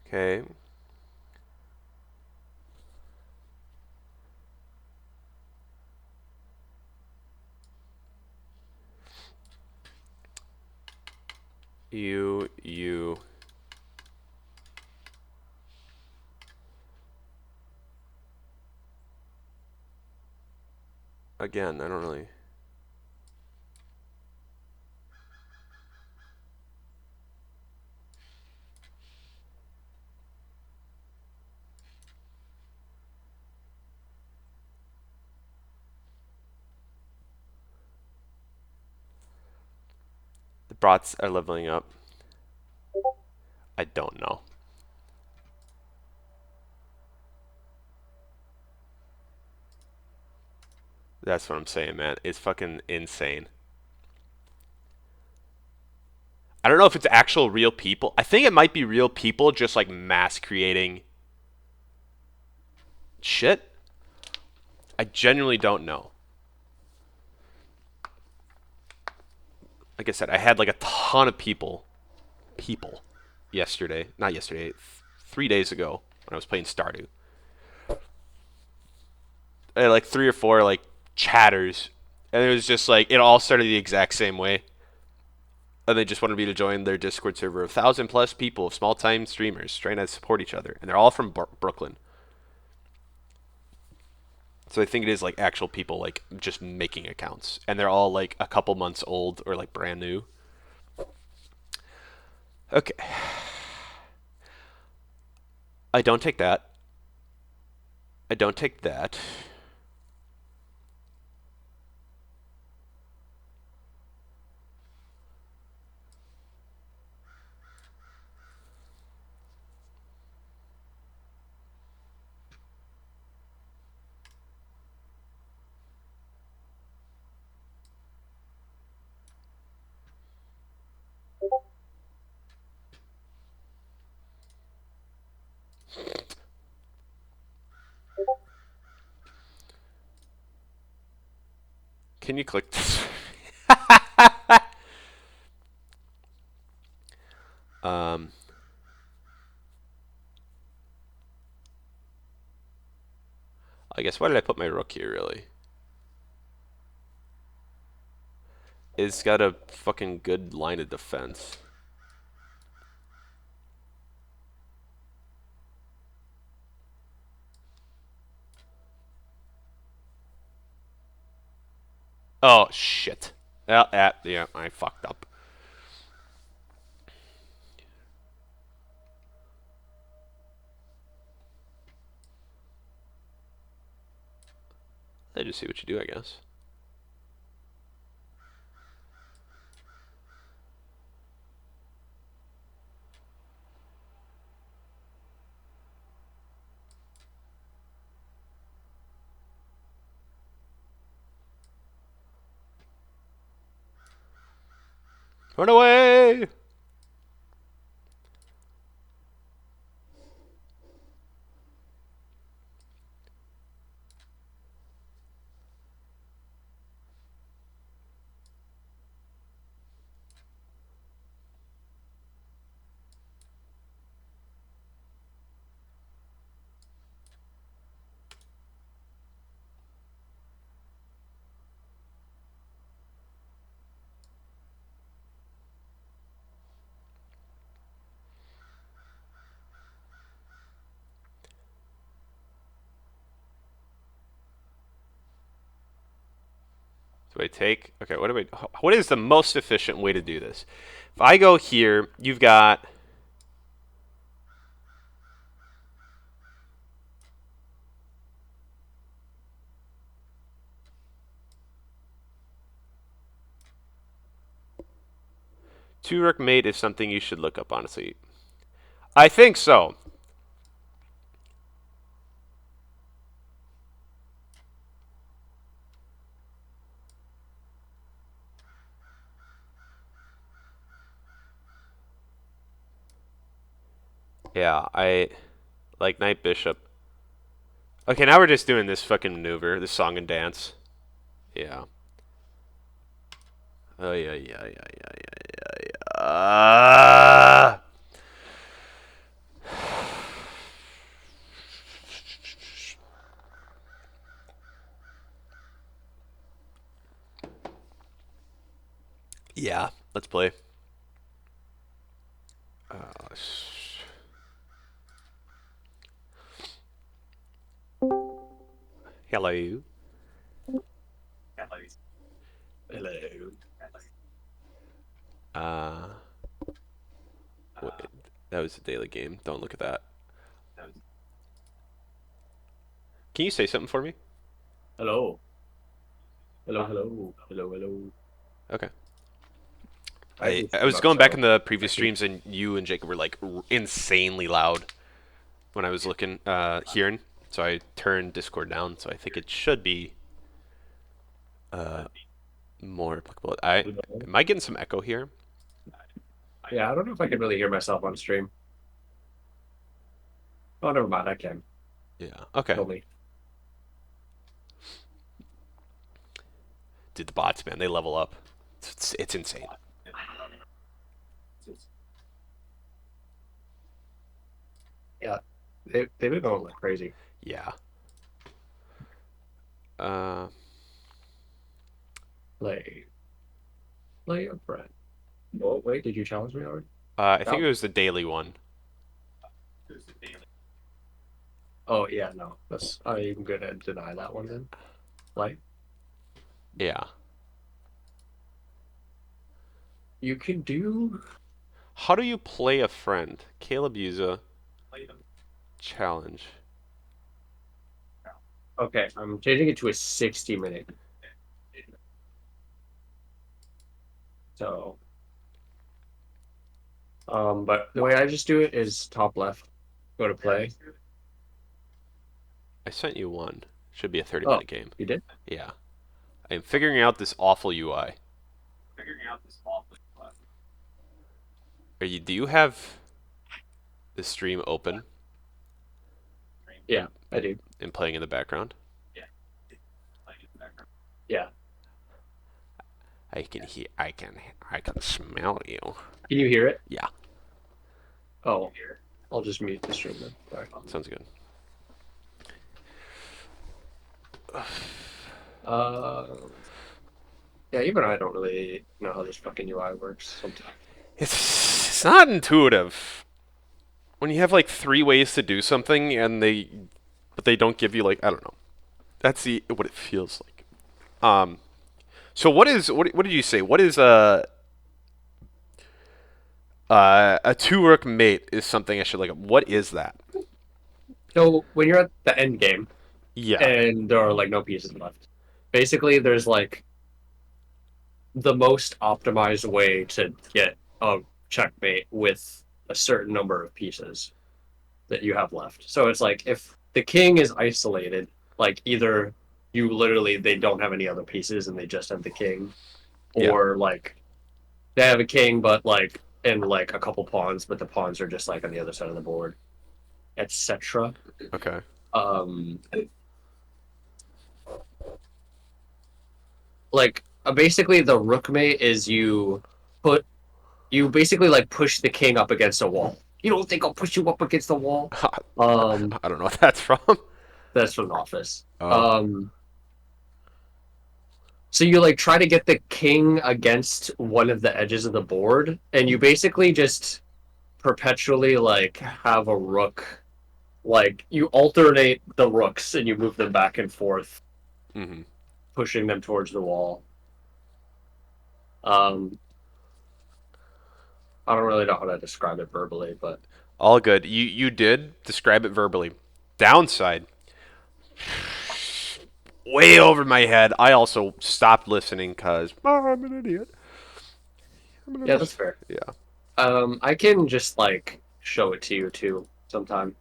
Okay. You. Again, I don't really. The bots are leveling up. I don't know. That's what I'm saying, man. It's fucking insane. I don't know if it's actual real people. I think it might be real people just like mass creating shit. I genuinely don't know. Like I said, I had like a ton of people yesterday. Not yesterday, 3 days ago when I was playing Stardew. I had like three or four like chatters, and it was just like it all started the exact same way. And they just wanted me to join their Discord server of 1,000+ people of small time streamers trying to support each other, and they're all from Brooklyn. So I think it is like actual people like just making accounts, and they're all like a couple months old or like brand new. Okay, I don't take that. I don't take that. Can you click this? um, I guess why did I put my rook here really? It's got a fucking good line of defense. Oh shit. Yeah, I fucked up. I just see what you do, I guess. Run away! Do I take? Okay, what do I? What is the most efficient way to do this? If I go here, you've got Two rook mate is something you should look up, honestly. I think so. Yeah, I like knight bishop. Okay, now we're just doing this fucking maneuver, this song and dance. Yeah. Oh yeah, yeah, yeah, yeah, yeah, yeah. Yeah, let's play. Uh, Hello. Hello. Uh, that was a daily game. Don't look at that. Can you say something for me? Hello. Hello. Hello. Hello. Hello. Okay. I I just was about going back in so the previous I can. streams, and you and Jacob were like insanely loud when I was looking, hearing. So I turned Discord down. So I think it should be uh, more applicable. Am I getting some echo here? Yeah, I don't know if I can really hear myself on stream. Oh, never mind. I can. Yeah. Okay. Tell me. Dude, the bots, man, they level up. It's insane. Yeah, they've been going like crazy. Yeah. Uh, Play, play your friend. Oh wait, did you challenge me already? I think Oh, it was the daily one. oh yeah, no. That's I'm gonna deny that one then. Like Yeah. you can do. How do you play a friend? Caleb Yuza challenge. Okay, I'm changing it to a 60-minute. So, but the way I just do it is top left, go to play. I sent you one. Should be a 30 Oh, minute game. you did? Yeah. I am figuring out this awful UI. Do you have the stream open Yeah, and, I do. and playing in the background? Yeah. I can smell you. Can you hear it? Yeah, Oh, I'll just mute the stream then. Sorry. sounds good. Uh, yeah, even I don't really know how this fucking UI works sometimes. It's not intuitive. When you have like three ways to do something and but they don't give you like, I don't know. That's what it feels like. So what did you say? What is a two rook mate is something I should look up. What is that? So when you're at the end game Yeah. and there are like no pieces left, basically there's like the most optimized way to get a checkmate with a certain number of pieces that you have left. So it's like if the king is isolated, like either you literally they don't have any other pieces and they just have the king, Yeah. or like they have a king but like and like a couple pawns, but the pawns are just like on the other side of the board, etc. Okay. Um, like basically the rookmate is put you basically like push the king up against a wall. You don't think I'll push you up against the wall? Um, I don't know what that's from. that's from Office. Oh. So you like try to get the king against one of the edges of the board, and you basically just perpetually like have a rook. Like you alternate the rooks and you move them back and forth, Mm-hmm. pushing them towards the wall. Um, I don't really know how to describe it verbally, but All good. You did describe it verbally. Downside, way over my head. I also stopped listening because I'm an idiot. I'm gonna Yeah, that's just fair. yeah. I can just like show it to you too sometime.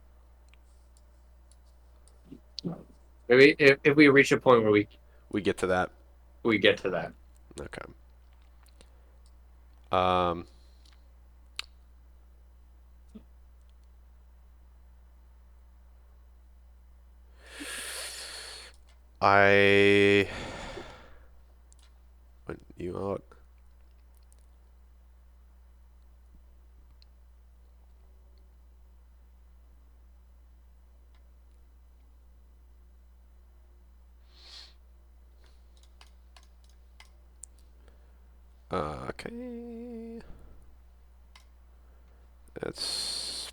Maybe if we reach a point where We get to that. we get to that. Okay. Um, I went you out. Okay. That's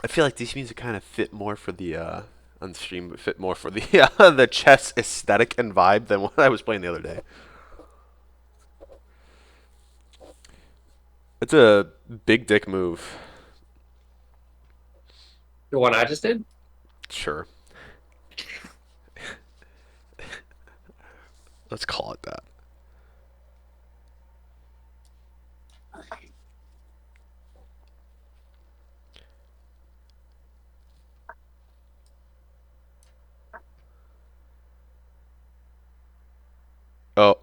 I feel like these music kind of fit more for the on stream, but fit more for the the chess aesthetic and vibe than what I was playing the other day. It's a big dick move. The one I just did? Sure. Let's call it that. Oh,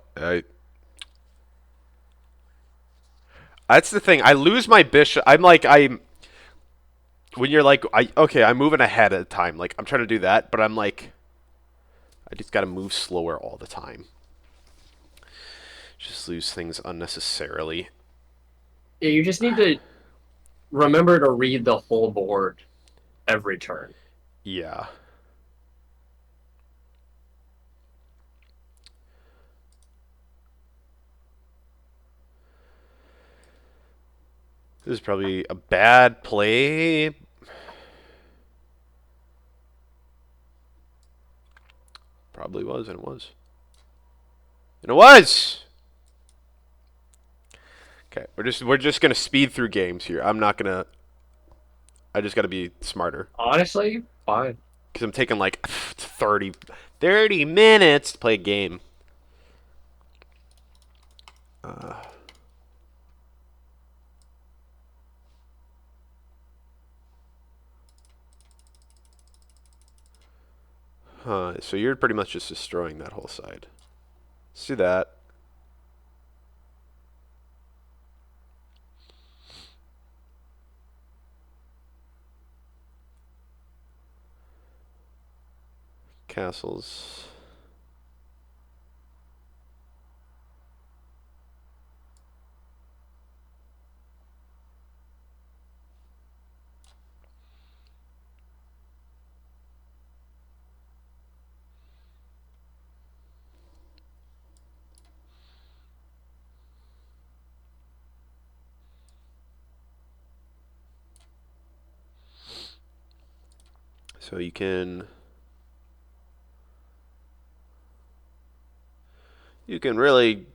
that's the thing. I lose my bishop. I'm like I'm when you're like I'm moving ahead at a time. Like I'm trying to do that, but I'm like I just got to move slower all the time. Just lose things unnecessarily. Yeah, you just need to remember to read the whole board every turn. Yeah. This is probably a bad play. Probably was, and it was. And it was. Okay, we're just gonna speed through games here. I'm not gonna. I just got to be smarter Honestly, fine. because I'm taking like 30 minutes to play a game. Uh, so you're pretty much just destroying that whole side. Let's do that. Castles. So you can really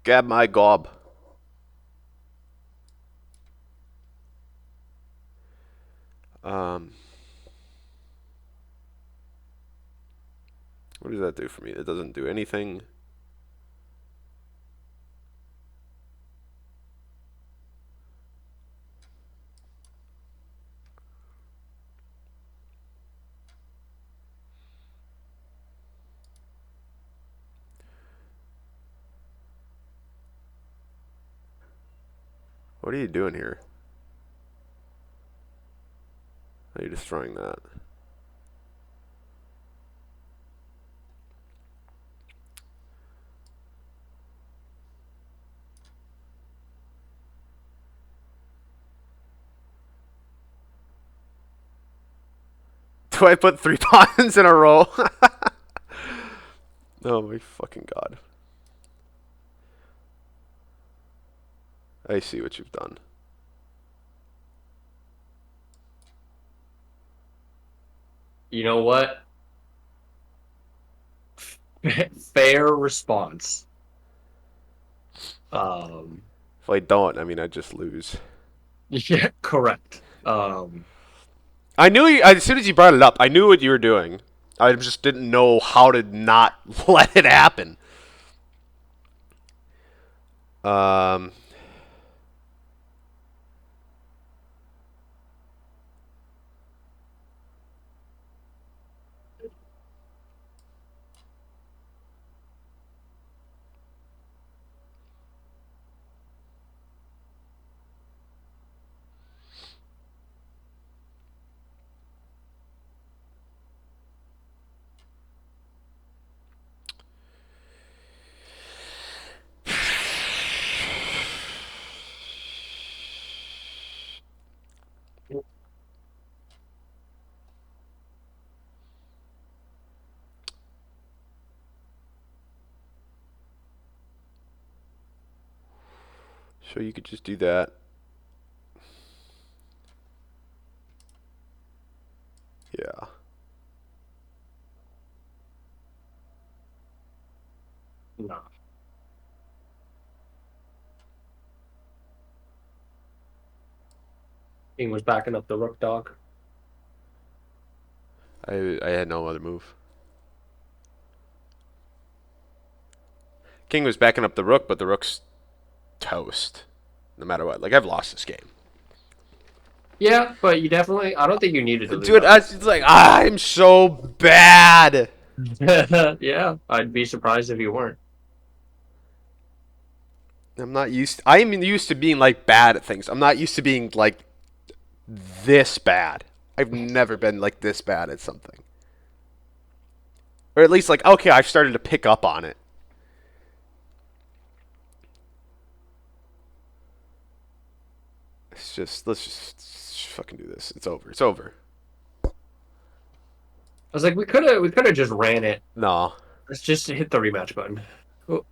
grab my gob. Um, what does that do for me? It doesn't do anything. What are you doing here? Are you destroying that? Do I put 3 pawns in a row? Oh my fucking god. I see what you've done. You know what? Fair response. Um, If I don't, I mean, I just lose. Yeah, correct. I knew you, as soon as you brought it up, I knew what you were doing. I just didn't know how to not let it happen. Um, so you could just do that. Yeah. no. King was backing up the rook dog. I had no other move. King was backing up the rook, but the rook's toast. No matter what. Like, I've lost this game. Yeah, but you definitely. I don't think you needed to lose Dude, that I much. was like, I'm so bad. Yeah, I'd be surprised if you weren't. I'm not used. I'm used to being like bad at things. I'm not used to being like this bad. I've never been like this bad at something, or at least like okay, I've started to pick up on it. It's just let's just fucking do this. It's over. It's over. I was like, we could have just ran it. No, Let's just hit the rematch button. Cool.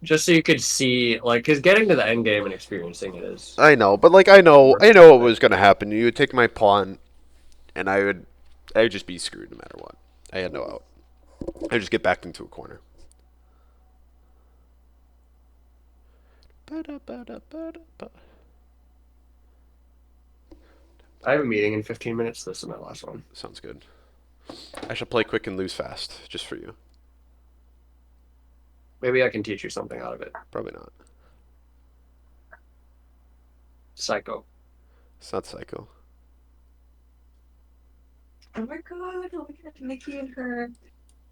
Just so you could see, like, because getting to the end game and experiencing it is I know, but like worth I know what it. was gonna happen. You would take my pawn, and I would just be screwed no matter what. I had no out. I would just get backed into a corner. I have a meeting in 15 minutes. This is my last one. Sounds good. I shall play quick and lose fast, just for you. Maybe I can teach you something out of it. Probably not. Psycho. It's not psycho. Oh my god, look at Nikki in her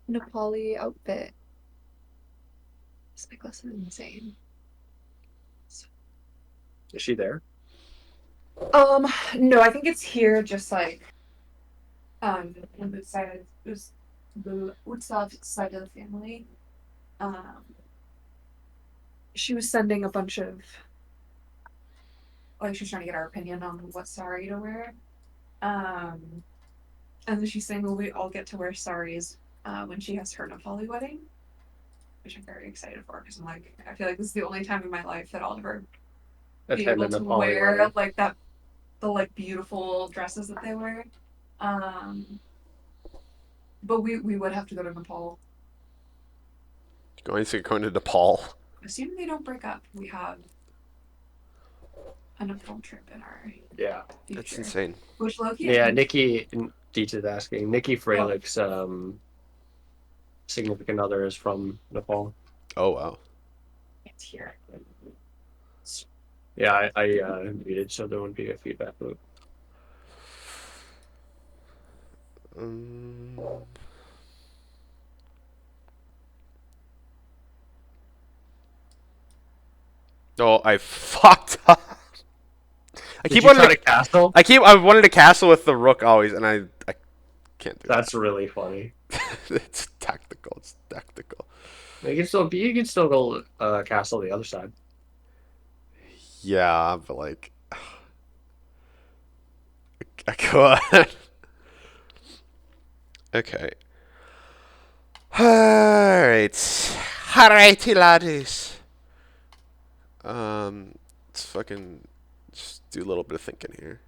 Nepali outfit. This necklace is insane. Is she there? Um, no, I think it's here just like on the side of the Utsav side of the family. Um she was sending a bunch of like she was trying to get our opinion on what sari to wear. Um and then she's saying well we all get to wear saris when she has her Nepali wedding, which I'm very excited for because I'm like I feel like this is the only time in my life that I'll ever be Attend a able to Nepali wear wedding. like that the like beautiful dresses that they wear. Um, but we would have to go to Nepal. Going to Nepal. Assuming they don't break up, we have a Nepal trip in our Yeah. That's future. insane. Which Loki, I Yeah, think. Nikki, Deets is asking. Nikki Oh, Freilich's significant other is from Nepal. Oh wow. it's here. Yeah, I muted so there wouldn't be a feedback loop. Um, oh, I fucked up. I Did keep you wanting try to. to castle? I wanted to castle with the rook always, and I can't do That's really funny. that. It's tactical. It's tactical. You can still go castle the other side. Yeah, but like I could. Okay. Alright. Alrighty, laddies. Let's fucking just do a little bit of thinking here.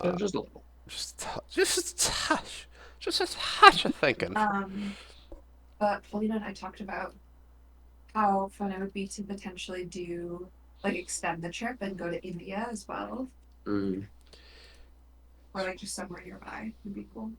Yeah, Uh, just a little. just a touch, just a touch of thinking. But Paulina and I talked about how fun it would be to potentially do like extend the trip and go to India as well, Mm. or like just somewhere nearby would be cool.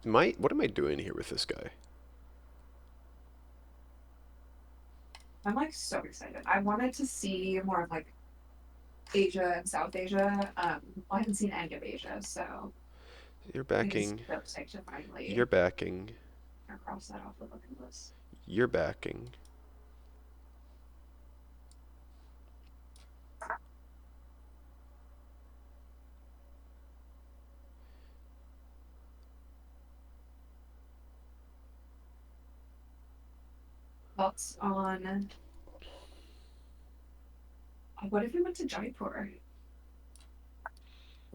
What am I doing here with this guy? I'm like so excited. I wanted to see more of like Asia and South Asia. I haven't seen any of Asia, so You're I think it's backing. so exciting to finally You're backing. cross that off the bucket list. You're backing. Thoughts on what if we went to Jaipur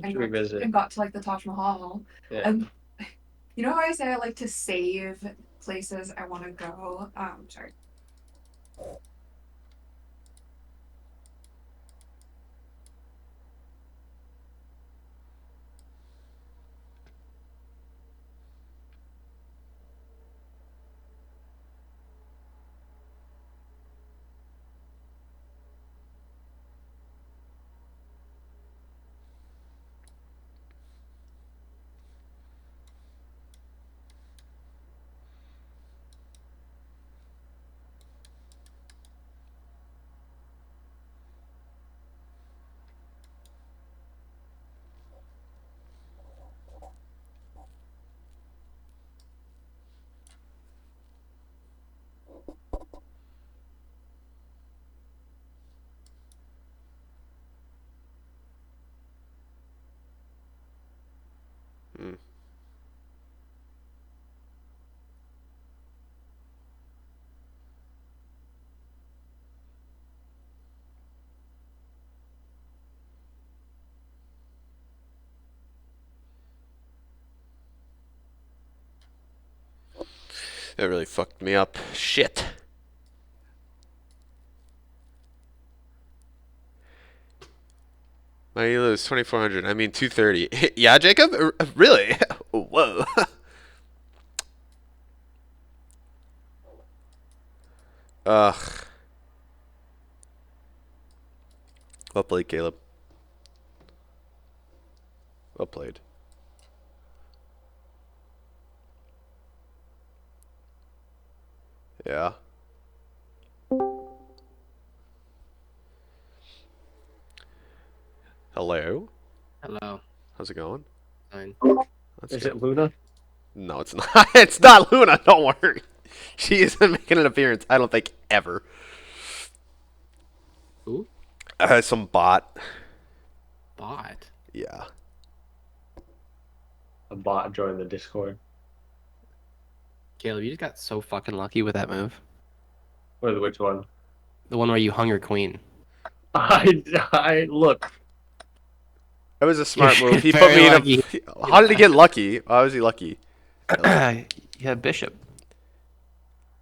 Should we visit? and got to like the Taj Mahal? Yeah. And you know how I say I like to save places I want to go? Sorry. Hmm. That really fucked me up. Shit. My elo is 2400. I mean 230. Yeah, Jacob? Really? Whoa. Ugh. Well played, Caleb. Well played. Yeah. Hello. Hello. How's it going? Fine. That's Is good. it Luna? No, it's not. It's not Luna. Don't worry. She isn't making an appearance. I don't think ever. Who? Some bot. Bot. Yeah. A bot joined the Discord. Caleb, you just got so fucking lucky with that move. Which one? The one where you hung your queen. I look. That was a smart You're move. He put very me in lucky. a. How did he get lucky? How was he lucky? You had bishop.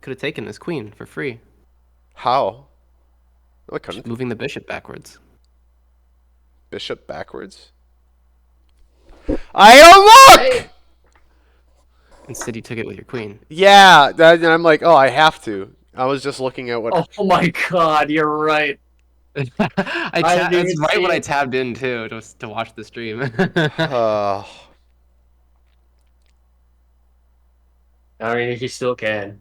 Could have taken this queen for free. How? No, I Just couldn't. moving the bishop backwards. Bishop backwards. I don't look. Instead, you took it with your queen. Yeah, and I'm like, oh, I have to. I was just looking at what. Oh my god, you're right. That's didn't right see when I it. tabbed in too, just to watch the stream. Uh, I mean, he still can.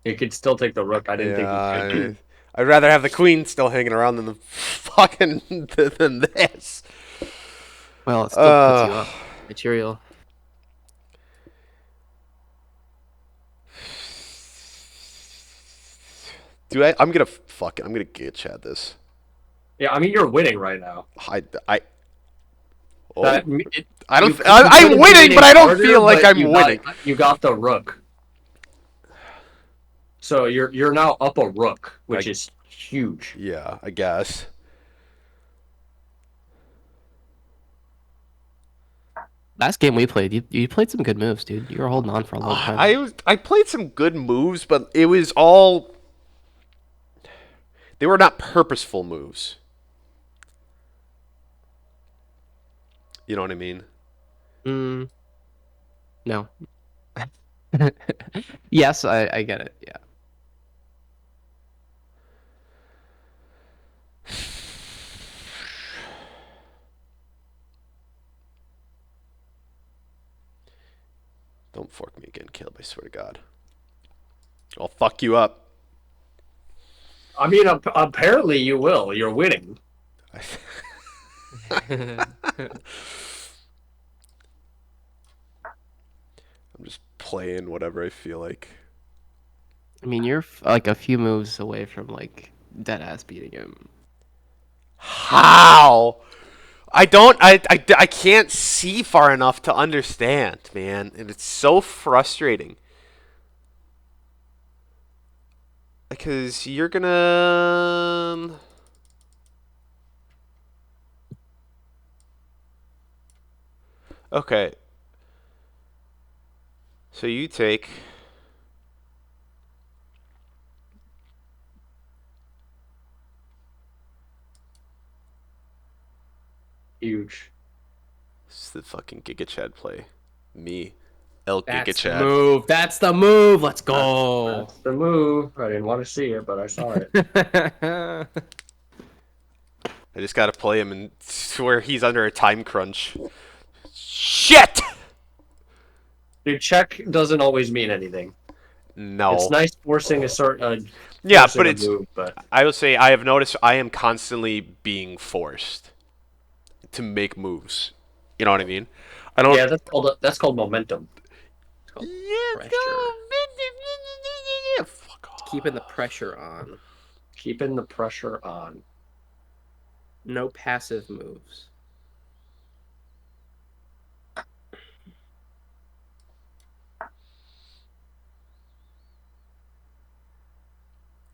He could still take the rook. I didn't think he could. I'd rather have the queen still hanging around than the fucking than this. Well, it still puts you up. Material. I'm gonna fuck it. I'm gonna get chat this. Yeah, I mean, you're winning right now. I. Oh, That, I don't. you could I'm be winning, but I don't harder, feel like but I'm winning. You got the rook. So you're now up a rook, which is huge. Yeah, I guess. Last game we played, you played some good moves, dude. You were holding on for a long time. I played some good moves, but it was all they were not purposeful moves. You know what I mean? Mm, no. Yes, I get it. Yeah. Don't fork me again, Caleb. I swear to God. I'll fuck you up. I mean, apparently you will. You're winning. I'm just playing whatever I feel like. I mean, you're like a few moves away from like dead ass beating him. How? I can't see far enough to understand, man. And it's so frustrating. Because you're gonna. Okay. So you take. Huge. This is the fucking Giga Chad play. Me. El Giga That's the Chad. move. That's the move. Let's go. That's the move. I didn't want to see it, but I saw it. I just gotta play him and swear he's under a time crunch. Shit! Dude, check doesn't always mean anything. No. It's nice forcing a sort Yeah, forcing but a it's. move, but I will say I have noticed I am constantly being forced to make moves. You know what I mean? I don't. yeah, that's called momentum. It's called Yeah, pressure. fuck off. Keeping the pressure on. Keeping the pressure on. No passive moves.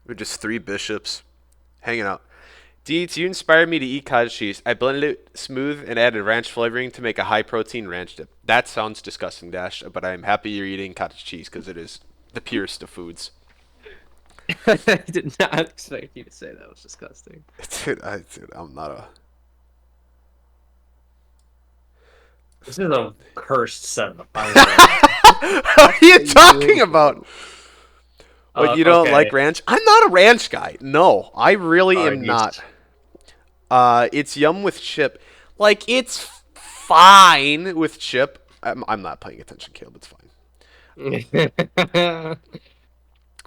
We're just three bishops hanging out. Deeds, you inspired me to eat cottage cheese. I blended it smooth and added ranch flavoring to make a high protein ranch dip. That sounds disgusting, Dash, but I am happy you're eating cottage cheese because it is the purest of foods. I did not expect you to say that was disgusting. Dude, I'm not a. This is a cursed setup. What are you talking about? What, you don't Okay. like ranch? I'm not a ranch guy. No, I really am Nice. not. It's yum with chip. Like, it's fine with chip. I'm not paying attention, Caleb. It's fine.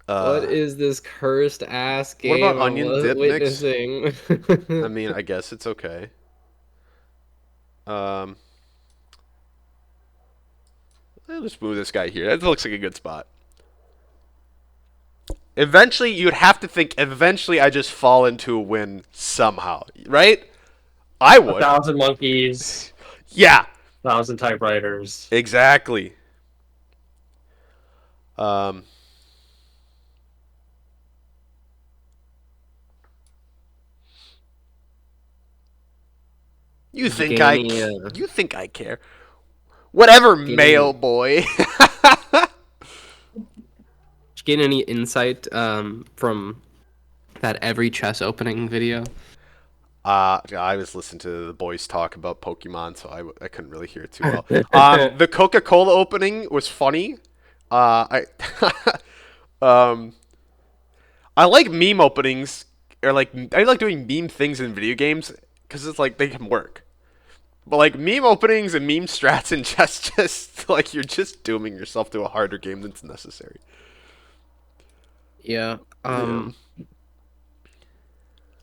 What is this cursed ass What about game I'm onion dip mix? witnessing? I mean, I guess it's okay. Um, let's move this guy here. That looks like a good spot. Eventually, you'd have to think. Eventually, I just fall into a win somehow, right? I A would. 1,000 monkeys, Yeah, 1,000 typewriters. exactly. Um, you Did you think gain I? any, You think I care? Whatever, gain mail any, boy. did you gain any insight from that every chess opening video? I was listening to the boys talk about Pokemon, so I couldn't really hear it too well. The Coca-Cola opening was funny. I um, I like meme openings, or like I like doing meme things in video games because it's like they can work. But like meme openings and meme strats and just like you're just dooming yourself to a harder game than's necessary. Yeah. Yeah.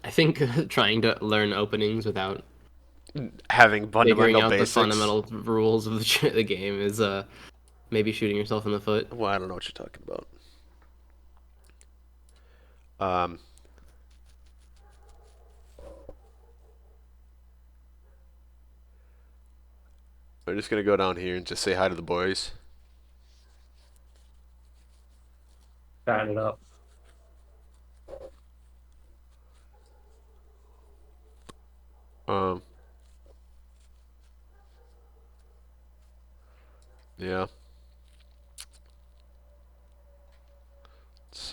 I think trying to learn openings without Having figuring fundamental out the basics. fundamental rules of the game is maybe shooting yourself in the foot. Well, I don't know what you're talking about. Um, we're just gonna go down here and just say hi to the boys. Fatten it up. Um, Yeah. Let's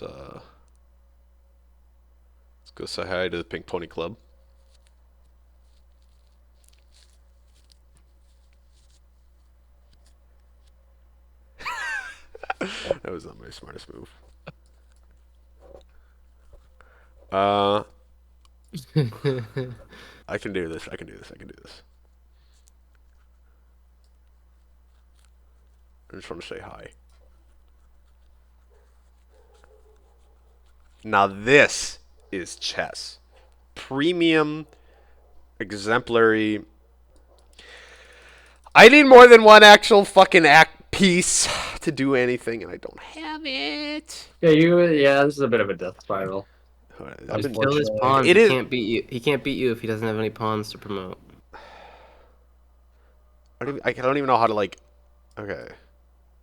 go say hi to the Pink Pony Club. That was not my smartest move. I can do this. I can do this. I can do this. I just want to say hi. Now this is chess. Premium, exemplary. I need more than one actual fucking act piece to do anything, and I don't have it. Yeah, this is a bit of a death spiral. I've Just been, kill his Unfortunately. pawns. It He is- can't beat you. He can't beat you if he doesn't have any pawns to promote. I don't even know how to, like. Okay.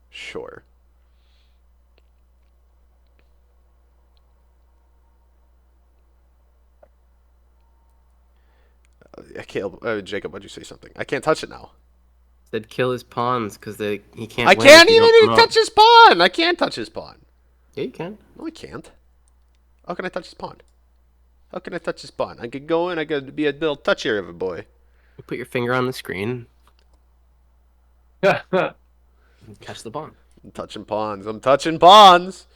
Sure. Caleb, Jacob, why'd you say something? I can't touch it now. Said kill his pawns because he can't. I win can't if you don't even promote. touch his pawn. I can't touch his pawn. Yeah, you can. No, I can't. How can I touch his pawn? How can I touch his pawn? I could go in. I could be a little touchier of a boy. You put your finger on the screen and catch the pawn. I'm touching pawns. I'm touching pawns.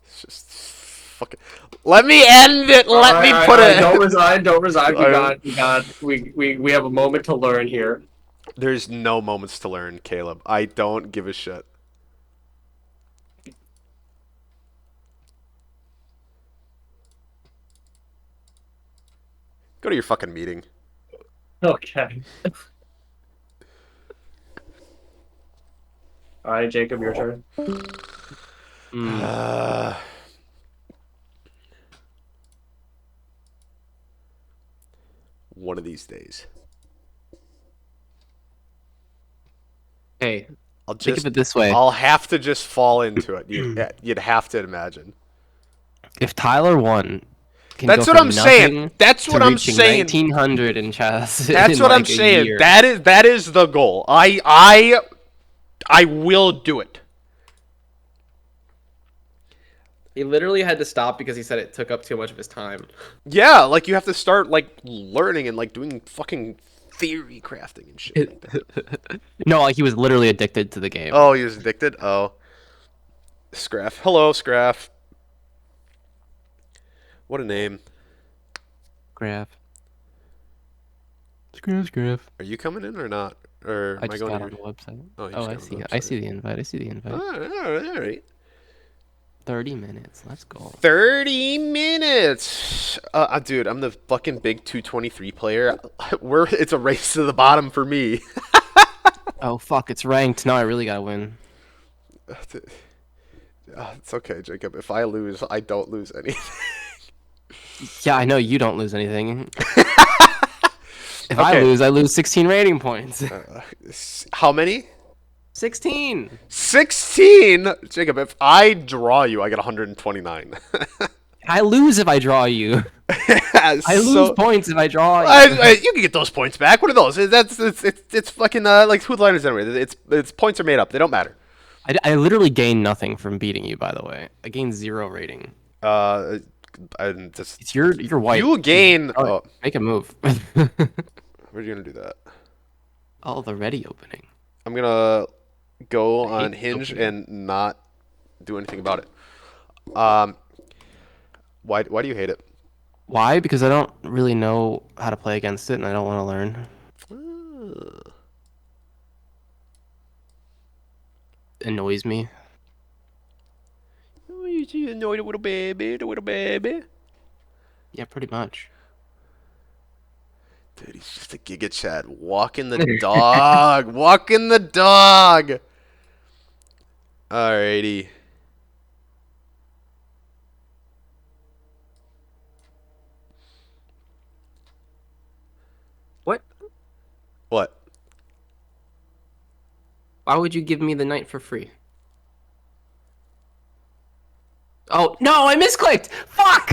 It's just fucking. Let me end it. Let me put it. Don't resign. Don't resign. Alright. We have a moment to learn here. There's no moments to learn, Caleb. I don't give a shit. Go to your fucking meeting. Okay. All right, Jacob, your turn. Uh, one of these days. Hey, I'll think just. of it this way: I'll have to just fall into it. You'd have to imagine. if Tyler won, can That's go what from I'm saying. nothing That's to what I'm reaching saying. 1900 in chess. That's in what I'm like a saying. year. That is the goal. I will do it. He literally had to stop because he said it took up too much of his time. Yeah, like you have to start like learning and like doing fucking theory crafting and shit. Like that. No, like he was literally addicted to the game. Oh, he was addicted. Oh, Scraff. Hello, Scraff. What a name. Graph. Scraff. Are you coming in or not? Or I am I just going got to on the website. Oh, you Oh, just I got on see. the I website. see the invite. I see the invite. All right. 30 minutes. Let's go. 30 minutes. Dude, I'm the fucking big 223 player. It's a race to the bottom for me. Oh fuck! It's ranked. Now I really gotta win. It's okay, Jacob. If I lose, I don't lose anything. Yeah, I know you don't lose anything. If I Okay. lose 16 rating points. How many? 16. 16? Jacob, if I draw you, I get 129. I lose if I draw you. I lose points if I draw you. You can get those points back. What are those? It's fucking like who line is anyway. It's points are made up. They don't matter. I literally gain nothing from beating you. By the way, I gain 0 rating. And just It's you're white. you gain. Oh, Make a move. where are you gonna do that? Oh, the ready opening. I'm gonna go I hate on Hinge opening. and not do anything about it. Why do you hate it? Why? Because I don't really know how to play against it, and I don't want to learn. It annoys me. Oh, you annoyed a little baby. Yeah, pretty much. Dude, he's just a Giga Chad. Walking the dog. Walking the dog. Alrighty. What? What? Why would you give me the knight for free? Oh no, I misclicked. Fuck.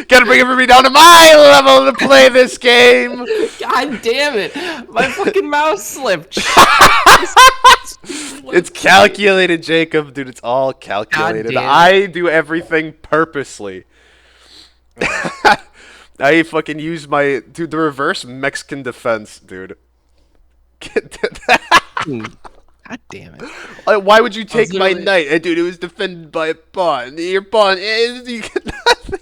Gotta bring everybody down to my level to play this game. God damn it! My fucking mouse slipped. It's calculated, Jacob, dude. It's all calculated. damn it. I do everything purposely. I fucking use my dude the reverse Mexican defense, dude. God damn it! Why would you take my literally- knight? Dude, it was defended by a pawn. Your pawn you get nothing.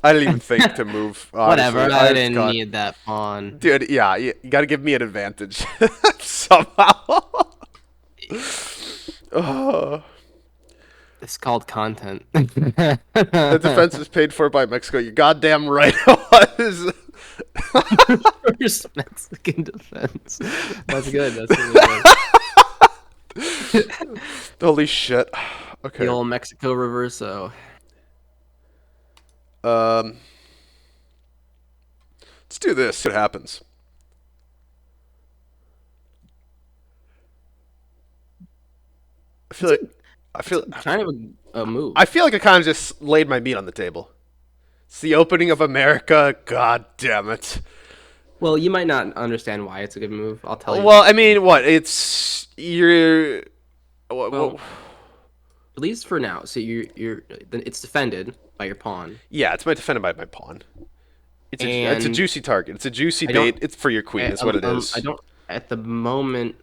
I didn't even think to move. Whatever. honestly. I just didn't got- need that pawn. Dude, yeah, you gotta give me an advantage somehow. Oh. It's called content. The defense is paid for by Mexico. You're goddamn right it was. First Mexican defense. That's good. That's really good. Holy shit. Okay. The old Mexico reverso. Let's do this. See what happens. I feel Kind of a move. I feel like I kind of just laid my meat on the table. It's the opening of America. God damn it. Well, you might not understand why it's a good move. I'll tell you. Well, I mean, what? It's you're. Well, at least for now. So it's defended by your pawn. Yeah, it's defended by my pawn. It's a And juicy target. It's a juicy I don't- bait. It's for your queen. Is what it is. I don't at the moment.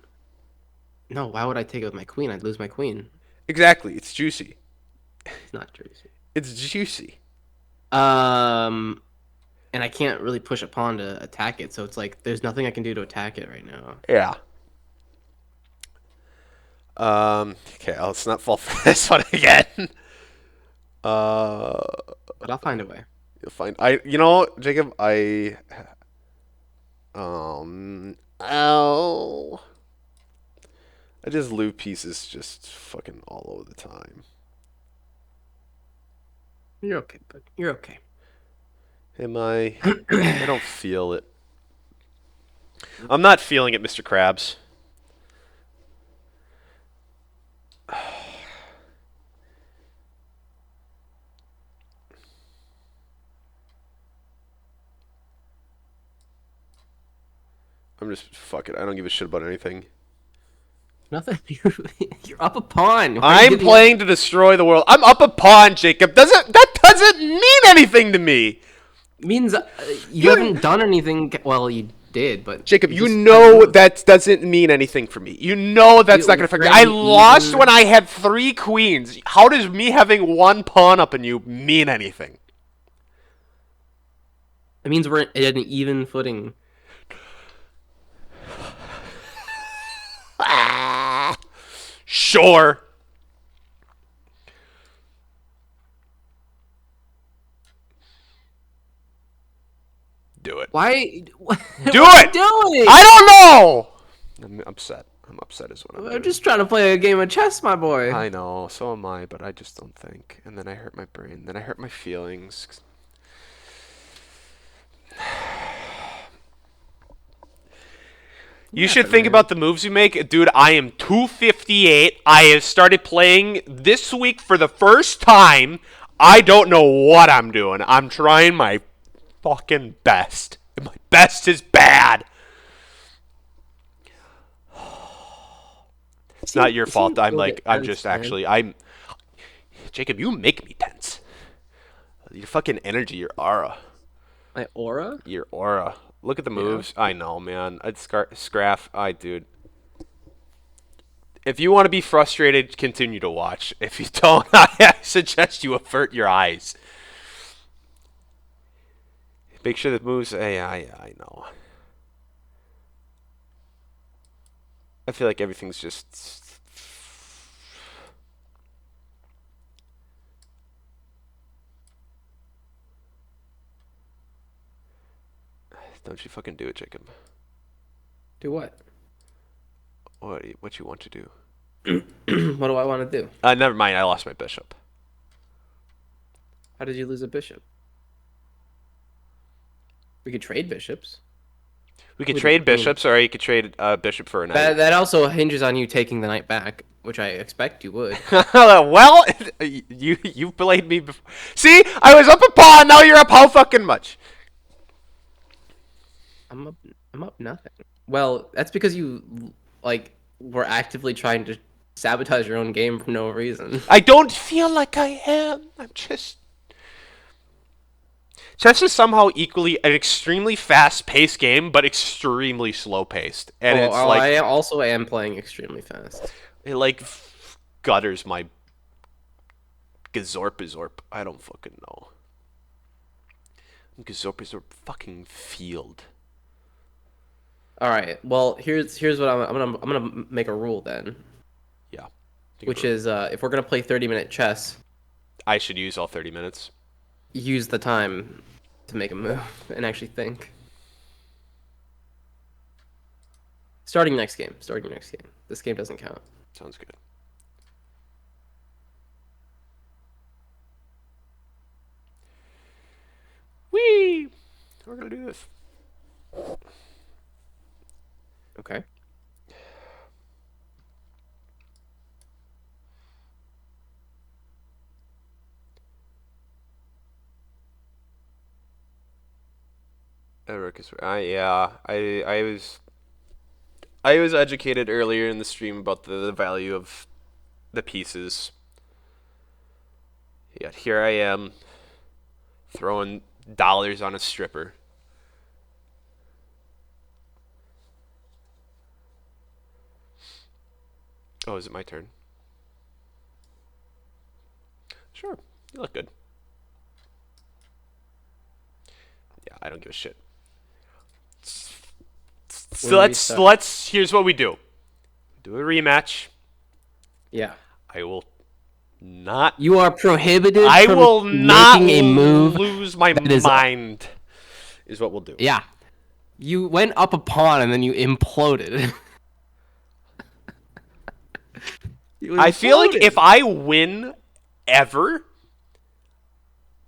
No, why would I take it with my queen? I'd lose my queen. Exactly. It's juicy. It's not juicy. It's juicy. And I can't really push a pawn to attack it, so it's like there's nothing I can do to attack it right now. Yeah. Okay, let's not fall for this one again. But I'll find a way. You'll find you know, Jacob, ow. I just loot pieces just fucking all over the time. You're okay, bud. You're okay. Am I? I don't feel it. I'm not feeling it, Mr. Krabs. I'm just fuck it. I don't give a shit about anything. Nothing. You're up a pawn. Why are you I'm giving- playing to destroy the world. I'm up a pawn, Jacob. That doesn't mean anything to me. Means you haven't done anything. Well, you did, but Jacob, you just- know that doesn't mean anything for me. You know that's not going to affect me. I already lost even- when I had 3 queens. How does me having 1 pawn up in you mean anything? It means we're at an even footing. Sure. Do it. Why? What Do are you it! doing? I don't know! I'm upset. I'm upset is what I'm I'm doing. just trying to play a game of chess, my boy. I know, so am I, but I just don't think. And then I hurt my brain. Then I hurt my feelings. You should think about the moves you make. Dude, I am 258. I have started playing this week for the first time. I don't know what I'm doing. I'm trying my fucking best. And my best is bad. It's not your fault. I'm like, I'm just actually, Jacob, you make me tense. Your fucking energy, your aura. My aura? Your aura. Look at the moves. I know, man. I'd Scraff. Dude. If you want to be frustrated, continue to watch. If you don't, I suggest you avert your eyes. Make sure the moves. Yeah, I know. I feel like everything's just. Don't you fucking do it, Jacob. Do what? What you want to do? What do I want to do? Never mind. I lost my bishop. How did you lose a bishop? We could trade bishops. We could We trade don't- bishops, or you could trade a bishop for a knight. That also hinges on you taking the knight back. which I expect you would. Well, you've played me before. See, I was up a pawn. Now you're up how fucking much? I'm up. I'm up nothing. Well, that's because you like were actively trying to sabotage your own game for no reason. I don't feel like I am. I'm just. Chess is somehow equally an extremely fast-paced game, but extremely slow-paced, and it's like I also am playing extremely fast. it like gutters my Gazorpazorp. I don't fucking know. Gazorpazorp fucking field. All right. Well, here's what I'm gonna make a rule then, Yeah. which is if we're gonna play 30-minute chess, I should use all 30 minutes. use the time to make a move and actually think. Starting next game. Starting next game. This game doesn't count. Sounds good. Whee! We're gonna do this. Okay. Eric is yeah. I was educated earlier in the stream about the value of the pieces. Yet here I am throwing dollars on a stripper. Oh, is it my turn? Sure. You look good. Yeah, I don't give a shit. So let's here's what we do. Do a rematch. Yeah. I will not You are prohibited I from will not making a move. lose my that is- mind is what we'll do. Yeah. You went up a pawn and then you imploded. You I feel like imploded. if I win ever,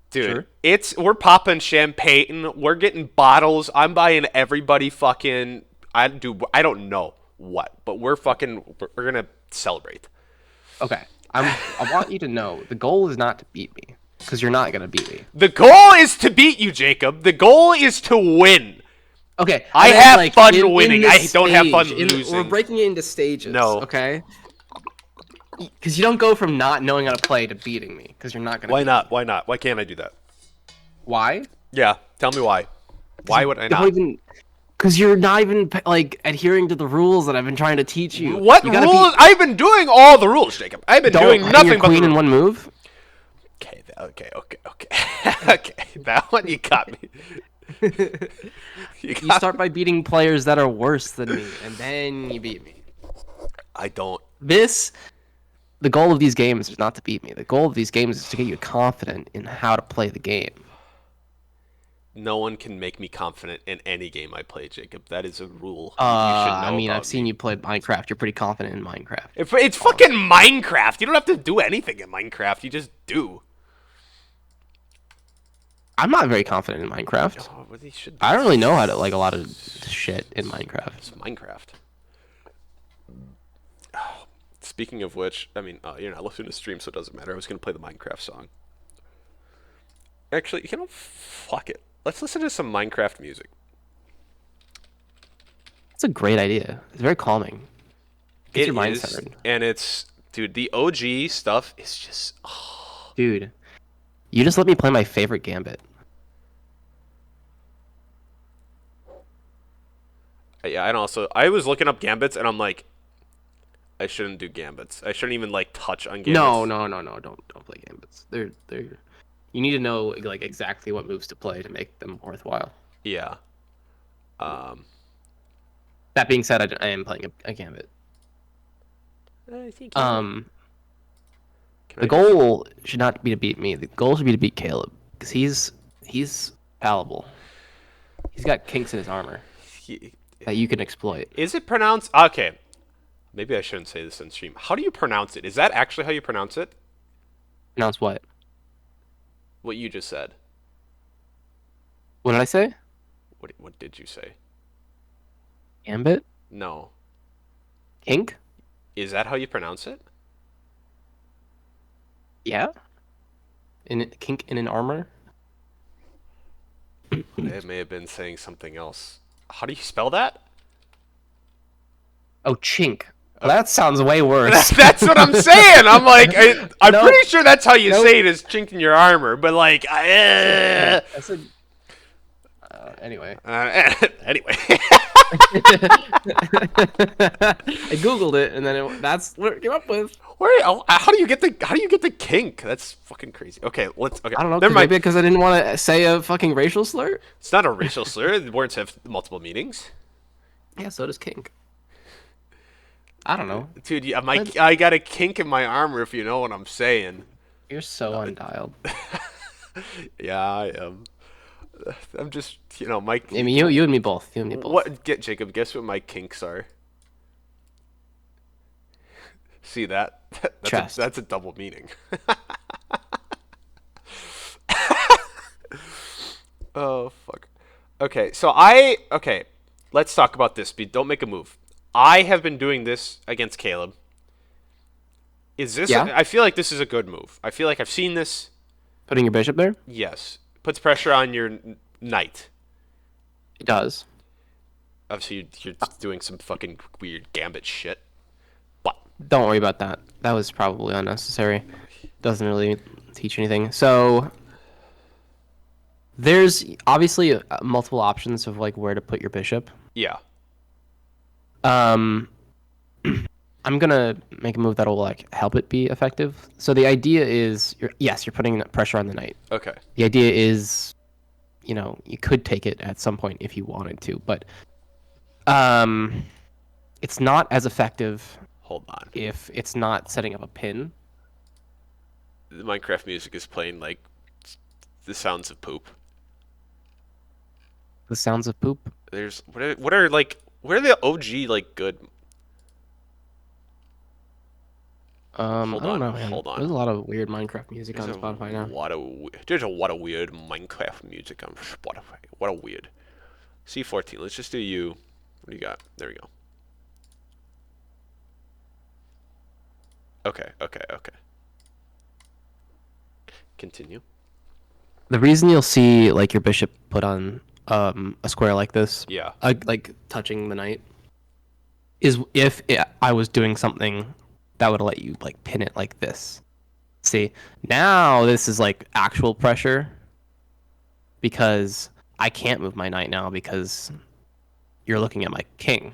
dude, Sure. we're popping champagne, we're getting bottles, I'm buying everybody fucking I don't know what, but we're gonna celebrate. Okay. I want you to know the goal is not to beat me because you're not gonna beat me. The goal is to beat you, Jacob. The goal is to win. Okay. I meant, have like, fun winning. this I don't have fun stage, losing. We're breaking it into stages. No. Okay. Because you don't go from not knowing how to play to beating me because you're not gonna. Why beat not? Me. Why not? Why can't I do that? Why? Yeah, tell me why. Why would I not? Because you're not even like adhering to the rules that I've been trying to teach you. What You gotta rules? I've been doing all the rules, Jacob. I've been doing hang nothing your but queen the in one move. Okay, okay. That one you got me. You start by beating players that are worse than me, and then you beat me. I don't. The goal of these games is not to beat me. The goal of these games is to get you confident in how to play the game. No one can make me confident in any game I play, Jacob. That is a rule. I mean, I've seen you play Minecraft. You're pretty confident in Minecraft. It's fucking Minecraft. You don't have to do anything in Minecraft. You just do. I'm not very confident in Minecraft. Oh, well, they should be. I don't really know how to like a lot of shit in Minecraft. It's Minecraft. Oh, speaking of which, I mean, you're not listening to stream, so it doesn't matter. I was gonna play the Minecraft song. Actually, you know, fuck it. Let's listen to some Minecraft music. It's a great idea. It's very calming. Gets It your mind is, centered. and it's, dude, the OG stuff is just. Dude, you just let me play my favorite gambit. Yeah, and also, I was looking up gambits, and I'm like, I shouldn't do gambits. I shouldn't even like touch on gambits. No. Don't play gambits. They're. You need to know like exactly what moves to play to make them worthwhile. Yeah. That being said, I am playing a gambit. I think. The goal should not be to beat me. The goal should be to beat Caleb because he's fallible. He's got kinks in his armor that you can exploit. Is it pronounced? Okay. Maybe I shouldn't say this in stream. How do you pronounce it? Is that actually how you pronounce it? Pronounce what? What you just said. What did I say? What did you say? Gambit? No. Kink? Is that how you pronounce it? Yeah. In kink in an armor. It may have been saying something else. How do you spell that? Oh, chink. Well, that sounds way worse. That's what I'm saying. I'm like, I'm Nope. pretty sure that's how you Nope. say it is chink in your armor, but like, That's a... anyway. anyway. I googled it, and then that's what I came up with. How do you get the kink? That's fucking crazy. Okay, let's. Okay, I don't know. never mind. Maybe because I didn't want to say a fucking racial slur. It's not a racial slur. The words have multiple meanings. Yeah, so does kink. I don't know. Dude, I got a kink in my armor, if you know what I'm saying. You're so undialed. Yeah, I am. I'm just, Mike. I mean, you and me both. You and me both. Jacob? Guess what my kinks are. See that? Chest. That's a double meaning. Oh fuck. Okay, let's talk about this. Don't make a move. I have been doing this against Caleb. Is this? Yeah. I feel like this is a good move. I feel like I've seen this. Putting your bishop there? Yes, puts pressure on your knight. It does. Obviously, you're doing some fucking weird gambit shit. But Don't worry about that. That was probably unnecessary. Doesn't really teach anything. So there's obviously multiple options of like where to put your bishop. yeah, I'm gonna make a move that'll like help it be effective. So the idea is, you're putting pressure on the knight. okay. The idea is, you could take it at some point if you wanted to, but it's not as effective Hold on. if it's not setting up a pin. The Minecraft music is playing like the sounds of poop. The sounds of poop. There's what are the OG like good? I don't know, man. hold on. There's a lot of weird Minecraft music on There's Spotify now. There's a lot of weird Minecraft music on Spotify. What a weird. C14. Let's just do you. What do you got? There we go. Okay. Continue. The reason you'll see like your bishop put on a square like this, Yeah. like touching the knight, is if I was doing something that would let you like pin it like this. See, now this is like actual pressure because I can't move my knight now because you're looking at my king.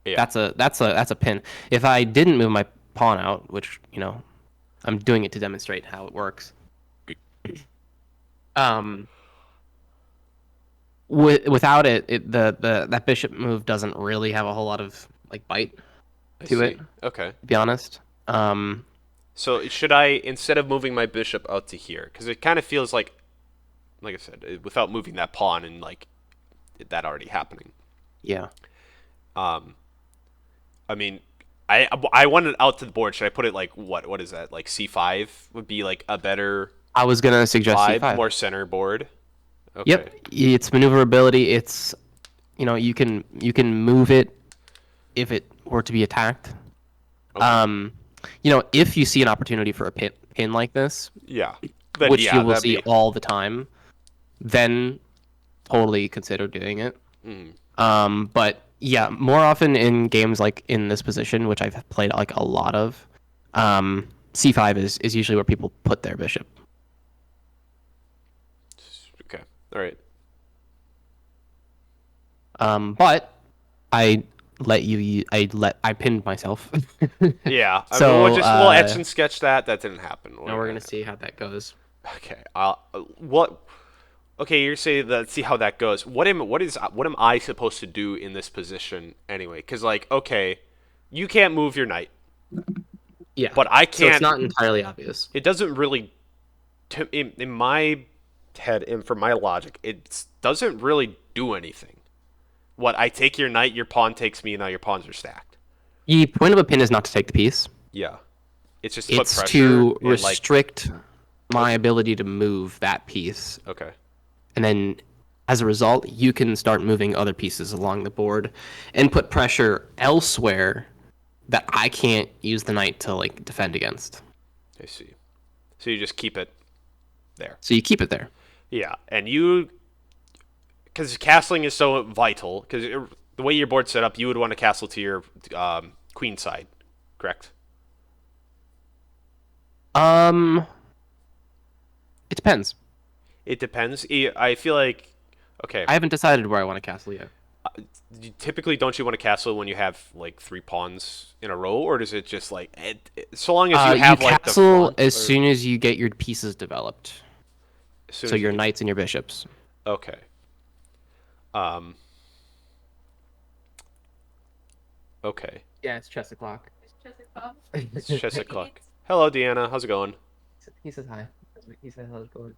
Yeah. That's a pin. If I didn't move my pawn out, which I'm doing it to demonstrate how it works. Without it, that bishop move doesn't really have a whole lot of like bite to it. Okay. To be honest. So should I, instead of moving my bishop out to here, because it kind of feels like I said, without moving that pawn and like that already happening. Yeah. I mean, I want it out to the board. Should I put it like what is that? Like C5 would be like a better I was gonna suggest vibe, C5. more center board. Okay. Yep. It's maneuverability. It's you can move it if it were to be attacked. Okay. If you see an opportunity for a pin like this, Yeah. which you will that'd see be- all the time, then totally consider doing it. Mhm. But yeah, more often in games like in this position, which I've played like a lot of, C5 is usually where people put their bishop. Okay. All right. But I pinned myself. Yeah. I So, mean, we'll etch and sketch that. That didn't happen. Now we're gonna see how that goes. Okay. What? Okay, you're saying that. See how that goes. What am I supposed to do in this position anyway? Because okay, you can't move your knight, Yeah, but I so can't. it's not entirely obvious. It doesn't really, in my head and for my logic, it doesn't really do anything. What, I take your knight, your pawn takes me, and now your pawns are stacked. The point of a pin is not to take the piece. Yeah. It's just to put It's pressure to and, restrict my ability to move that piece. Okay. And then as a result, you can start moving other pieces along the board and put pressure elsewhere that I can't use the night to like defend against. I see. So you just keep it there. So you keep it there. Yeah, and because castling is so vital, because the way your board's set up, you would want to castle to your queen side, correct? It depends. It depends. I feel like, okay, I haven't decided where I want to castle yet. typically don't you want to castle when you have like 3 pawns in a row, or does it just like so long as you have like the castle front, as or- soon as you get your pieces developed. as soon So as your you- knights and your bishops. Okay. Um. Okay. Yeah, it's chess o'clock. It's chess o'clock. Hello, Deanna. How's it going? He says hi. He said how's it going.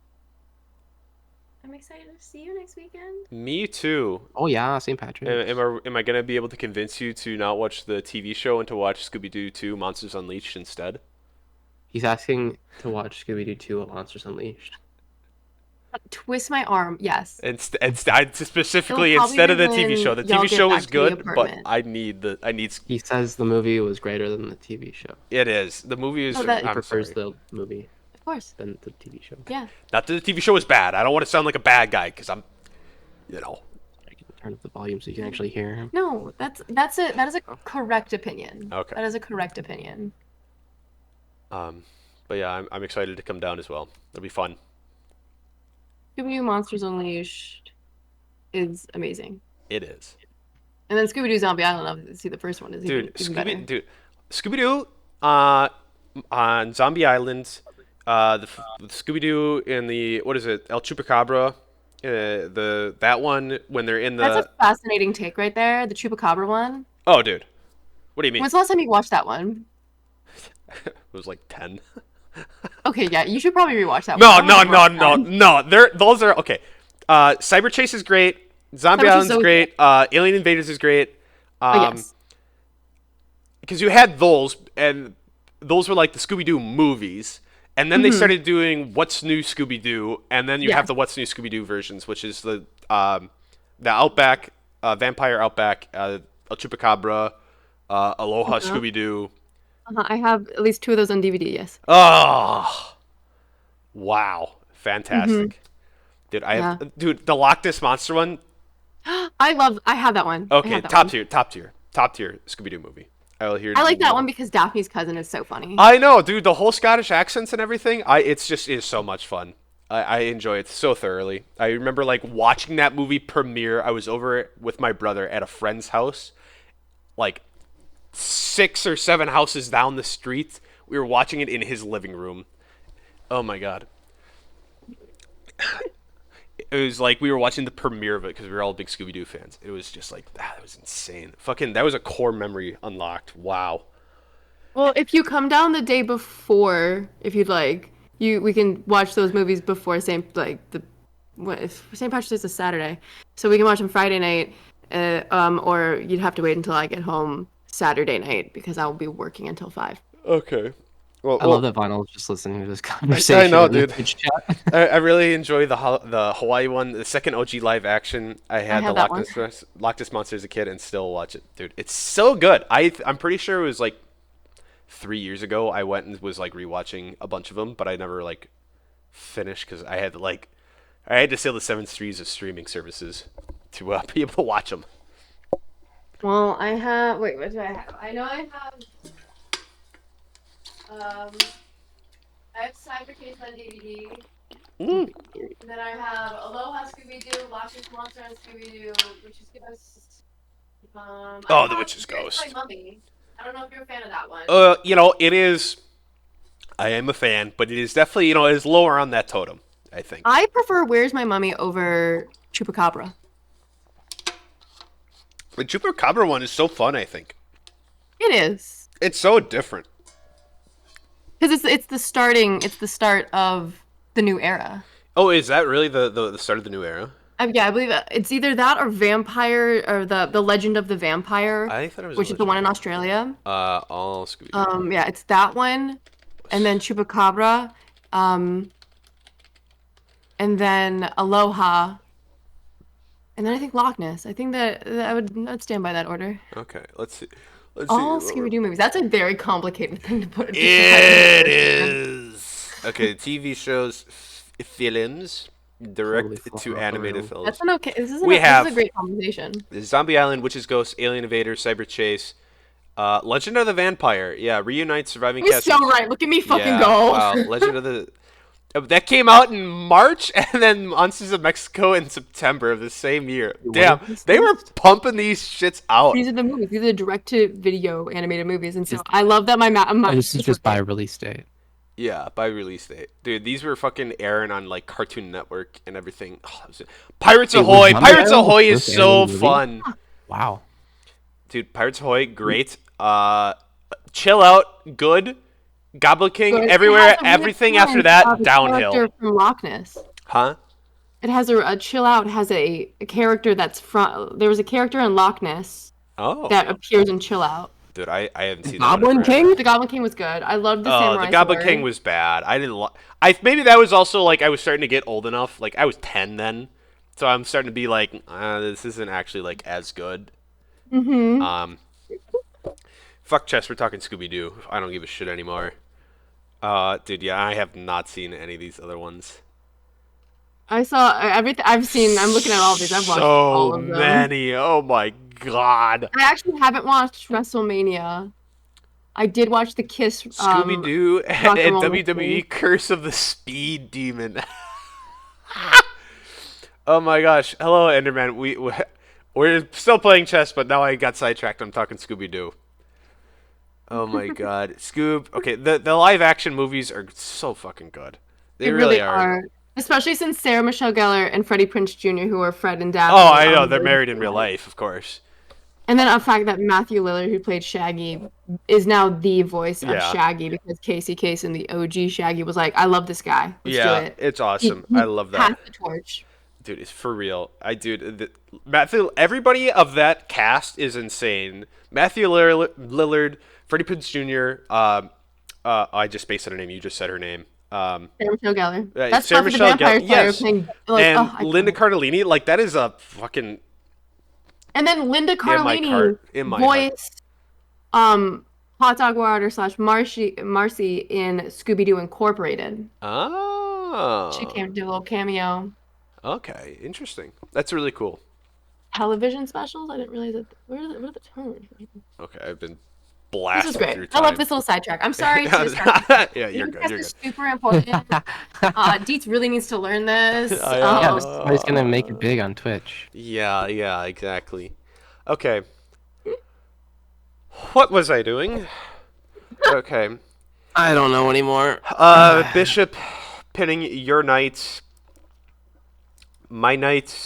I'm excited to see you next weekend. Me too. Oh yeah, St. Patrick. Am I gonna be able to convince you to not watch the TV show and to watch Scooby Doo 2: Monsters Unleashed instead? He's asking to watch Scooby Doo 2: Monsters Unleashed. Twist my arm, yes. Specifically It'll probably instead of be the TV when show. The y'all TV get show back is to the good, but apartment. I need He says the movie was greater than the TV show. it is. The movie is Oh, that- He I'm prefers sorry. the movie Of course. than the TV show. Yeah. Not that the TV show is bad. I don't want to sound like a bad guy because I'm, you know. I can turn up the volume so you can actually hear him. No, that is a correct opinion. Okay. That is a correct opinion. But yeah, I'm excited to come down as well. It'll be fun. Scooby-Doo Monsters Unleashed is amazing. It is. And then Scooby-Doo Zombie Island, obviously the first one is Dude, even better. Scooby Doo, on Zombie Island, the Scooby Doo in the what is it, El Chupacabra, that one when they're in That's the a fascinating take right there, the Chupacabra one. oh dude, what do you mean? When's the last time you watched that one? It was like 10. Okay, yeah, you should probably rewatch that No, one. no, I wanna no, rewatch no, no. Those are okay. Cyber Chase is great. Zombie Cyber Chase Island's is great. Alien Invaders is great. that. Oh, yes. Because you had those, and those were like the Scooby Doo movies, and then they started doing What's New Scooby Doo, and then you Yeah. have the What's New Scooby Doo versions, which is the Outback, Vampire Outback, El Chupacabra, Aloha Scooby Doo. I have at least 2 of those on DVD, yes. Oh, wow, fantastic, dude! I have, dude, the Loch Ness Monster one. I have that one. I Okay, have that top one. tier Scooby Doo movie. I will hear. I like that one because Daphne's cousin is so funny. I know, dude. The whole Scottish accents and everything. It's just is so much fun. I enjoy it so thoroughly. I remember like watching that movie premiere. I was over with my brother at a friend's house, like 6 or 7 houses down the street. We were watching it in his living room. Oh my god. It was like we were watching the premiere of it because we were all big Scooby Doo fans. It was just like that was insane. Fucking that was a core memory unlocked. Wow. Well, if you come down the day before, if you'd like, we can watch those movies before St. If St. Patrick's Day is a Saturday, so we can watch them Friday night, or you'd have to wait until I get home Saturday night because I will be working until 5. Okay. Well, I love that Vinyl's just listening to this conversation. I know, in the dude. Twitch chat. I really enjoy the Hawaii one, the second OG live action. I had the have that Loch Ness Monster as a kid and still watch it, dude. It's so good. I'm pretty sure it was like 3 years ago. I went and was like rewatching a bunch of them, but I never like finished because I had to sail the 7 seas of streaming services to be able to watch them. Well, I have. Wait, what do I have? I know I have. I have Cyber Case on DVD. Then I have Aloha Scooby Doo, Loch Ness Monster on Scooby Doo, Witch's Ghost. Oh, The Witch's Ghost. My Mummy. I don't know if you're a fan of that one. It is. I am a fan, but it is definitely it is lower on that totem. I think. I prefer Where's My Mummy over Chupacabra. The Chupacabra one is so fun. I think It is. it's so different. Because it's the start of the new era. Oh, is that really the start of the new era? Yeah, I believe it's either that or Vampire or the Legend of the Vampire, I thought it was which is the one in Australia. All Scooby. Yeah, it's that one, and then Chupacabra, and then Aloha, and then I think Loch Ness. I think that I'd stand by that order. Okay, let's see. Let's see. All Scooby Doo movies. That's a very complicated thing to put into It is. Okay, TV shows, films, Totally direct to flying off the animated rails. That's films. an okay. This is We this is a have great conversation. Zombie Island, Witches, Ghosts, Alien Invader, Cyber Chase, Legend of the Vampire. Yeah, reunite surviving You're cast. so right. Look at me fucking Yeah, go. wow. Legend of the that came out in March, and then Monsters of Mexico in September of the same year. What Damn, is this they were list? pumping these shits out. These are the movies. These are the direct-to-video animated movies, and so I love that my This is just by release date. Yeah, by release date. Dude, these were fucking airing on like Cartoon Network and everything. Oh, Pirates Wait, was Ahoy! Zombie Pirates Island the Ahoy is first so animated movie? fun. Wow. Dude, Pirates Ahoy, great. Chill Out, good. Goblin King, Good. It everywhere. has a really Everything fun, after that, the downhill. character from Loch Ness. Huh? It has a chill out has a character that's from. There was a character in Loch Ness Oh. that appears in Chill Out. Dude, I haven't seen Goblin that one in forever. King? The Goblin King was good. I loved the Oh, Samurai the Goblin Sword. King was bad. I didn't. Maybe that was also like I was starting to get old enough. Like I was 10 then, so I'm starting to be like, this isn't actually like as good. Mm-hmm. Fuck chess. We're talking Scooby Doo. I don't give a shit anymore. Dude, yeah, I have not seen any of these other ones. I saw everything I've seen. I'm looking at all of these. I've watched all So of them. many. Oh my god. I actually haven't watched WrestleMania. I did watch the Kiss. Scooby Doo Rock and and Roll WWE Curse of the Speed Demon. Oh my gosh. Hello, Enderman. We're still playing chess, but now I got sidetracked. I'm talking Scooby Doo. Oh my god. Scoob. Okay, the live action movies are so fucking good. They really are. Especially since Sarah Michelle Gellar and Freddie Prinze Jr., who are Fred and Daphne. Oh, I know. They're married in real life, of course. And then a fact that Matthew Lillard, who played Shaggy, is now the voice of Yeah. Shaggy because Casey Kasem, the OG Shaggy, was like, I love this guy. Let's do Yeah, it. it's awesome. He I love that. passed the torch. Dude, it's for real. Matthew, everybody of that cast is insane. Matthew Lillard, Freddie Prinze Jr. I just spaced on her name. You just said her name. Sarah Michelle Gellar. Right, That's Sarah Buffy the Michelle Vampire Gellar. Slayer Yes. playing, like, And oh, Linda Cardellini, like that is a fucking And then Linda Cardellini in my heart. voiced Hot Dog Water / Marcy in Scooby Doo Incorporated. Oh. She came to do a little cameo. Okay, interesting. That's really cool. Television specials? I didn't realize that. What are the terms? Okay, I've been This blasting is great. through I time. love this little sidetrack. I'm sorry to distract you. Yeah, you're good. This You're is good. super important. Dietz really needs to learn this. I Yeah, know. but somebody's gonna make it big on Twitch. Yeah, exactly. Okay. What was I doing? Okay. I don't know anymore. Bishop pinning your knight. My knight.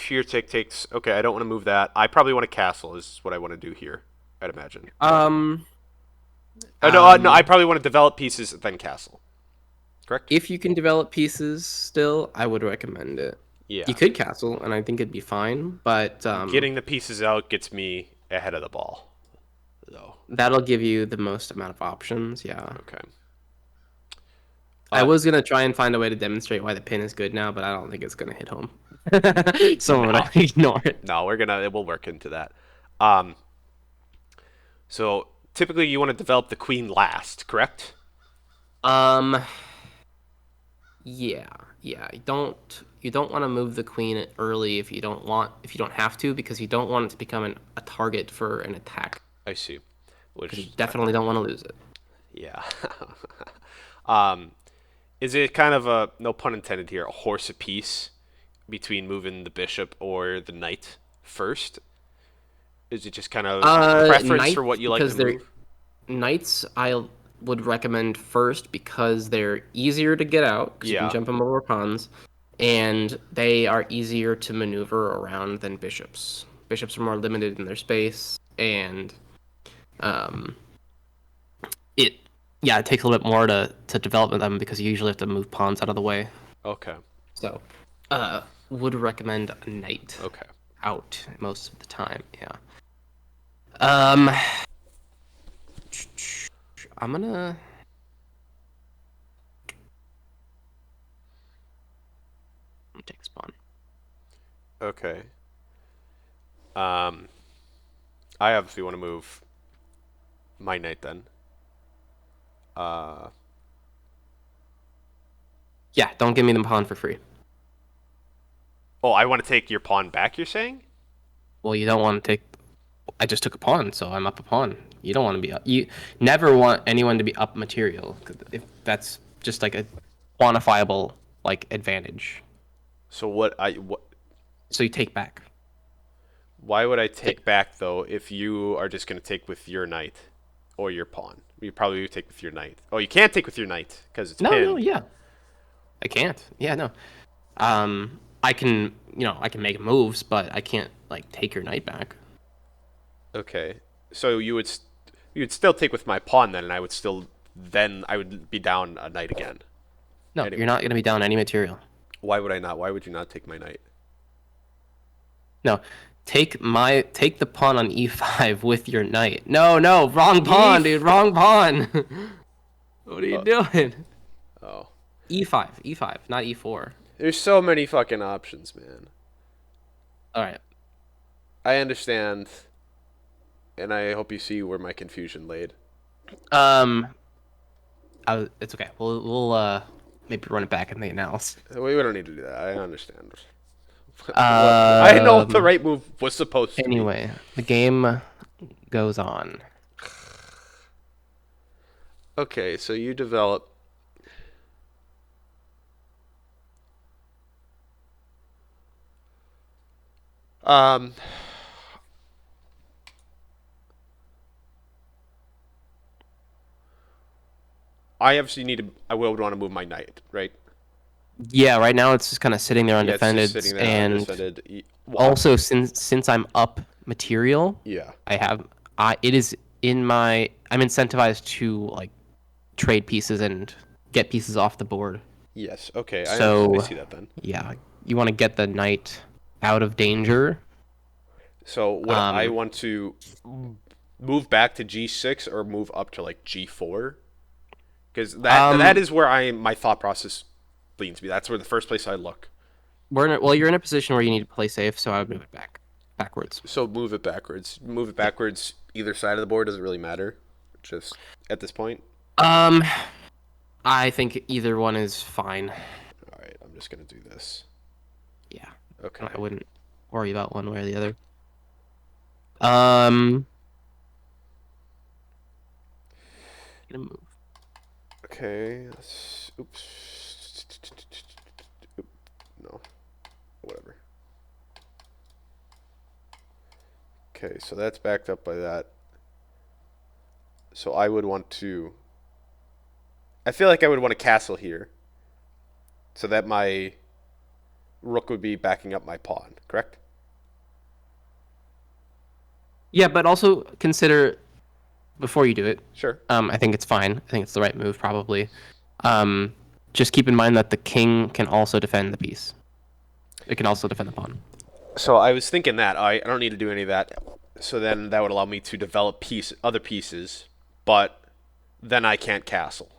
Your takes. Okay, I don't want to move that. I probably want a castle. Is what I want to do here. I'd imagine. No, I probably want to develop pieces then castle. Correct? If you can develop pieces still, I would recommend it. Yeah. You could castle, and I think it'd be fine, but Getting the pieces out gets me ahead of the ball, though. that'll give you the most amount of options, yeah. Okay. I was going to try and find a way to demonstrate why the pin is good now, but I don't think it's going to hit home. So I'm going to ignore it. No, we'll work into that. So typically you want to develop the queen last, correct? Yeah. You don't want to move the queen early if you don't have to, because you don't want it to become a target for an attack. I see. You Which definitely don't want to lose it. yeah. Is it kind of a, no pun intended here, a horse apiece between moving the bishop or the knight first? Is it just kind of preference for what you like to move? Knights I would recommend first because they're easier to get out, because you Yeah. can jump them over pawns, and they are easier to maneuver around than bishops. Bishops are more limited in their space, and it takes a little bit more to develop them because you usually have to move pawns out of the way. Okay. So, would recommend a knight Okay. out most of the time. Yeah. I'm gonna. Take spawn. Okay. I obviously want to move my knight then. Yeah, don't give me the pawn for free. Oh, I want to take your pawn back, you're saying? Well, you don't want to take. I just took a pawn, so I'm up a pawn. You don't want to be up. You never want anyone to be up material, 'cause if that's just like a quantifiable like advantage. So what So you take back. why would I take back though if you are just going to take with your knight or your pawn? You probably would take with your knight. Oh, you can't take with your knight because it's No, pinned. no, yeah. I can't. Yeah, no. I can, I can make moves, but I can't like take your knight back. Okay. So you would still take with my pawn then, and I would be down a knight again. No, Anyway. you're not going to be down any material. Why would I not? Why would you not take my knight? No, take the pawn on e5 with your knight. No, wrong pawn, dude, wrong pawn. What are you doing? Oh. E5, not e4. There's so many fucking options, man. All right. I understand, and I hope you see where my confusion laid. It's okay. We'll maybe run it back in the analysis. We don't need to do that. I understand. I know what the right move was supposed to be. Anyway, the game goes on. Okay, so you develop. Um, I obviously need to. I would want to move my knight, right? Yeah, right now it's just kind of sitting there Yeah, it's undefended, just sitting there and undefended. Well, also since I'm up material, yeah. it is in my I'm incentivized to like trade pieces and get pieces off the board. Yes. Okay. So I see that then. yeah, you want to get the knight out of danger. So would I want to move back to G6 or move up to like G4? Because that is where my thought process leans me. That's where the first place I look. You're in a position where you need to play safe, so I would move it backwards. So move it backwards. Move it backwards. Either side of the board doesn't really matter. Just at this point. I think either one is fine. All right. I'm just gonna do this. Yeah. Okay. I wouldn't worry about one way or the other. Gonna move. Okay. Oops. No. Whatever. Okay, so that's backed up by that. So I would want to. I feel like I would want to castle here. So that my rook would be backing up my pawn, correct? Yeah, but also consider before you do it. Sure. I think it's fine. I think it's the right move, probably. Just keep in mind that the king can also defend the piece. It can also defend the pawn. So I was thinking that I don't need to do any of that. So then that would allow me to develop other pieces, but then I can't castle.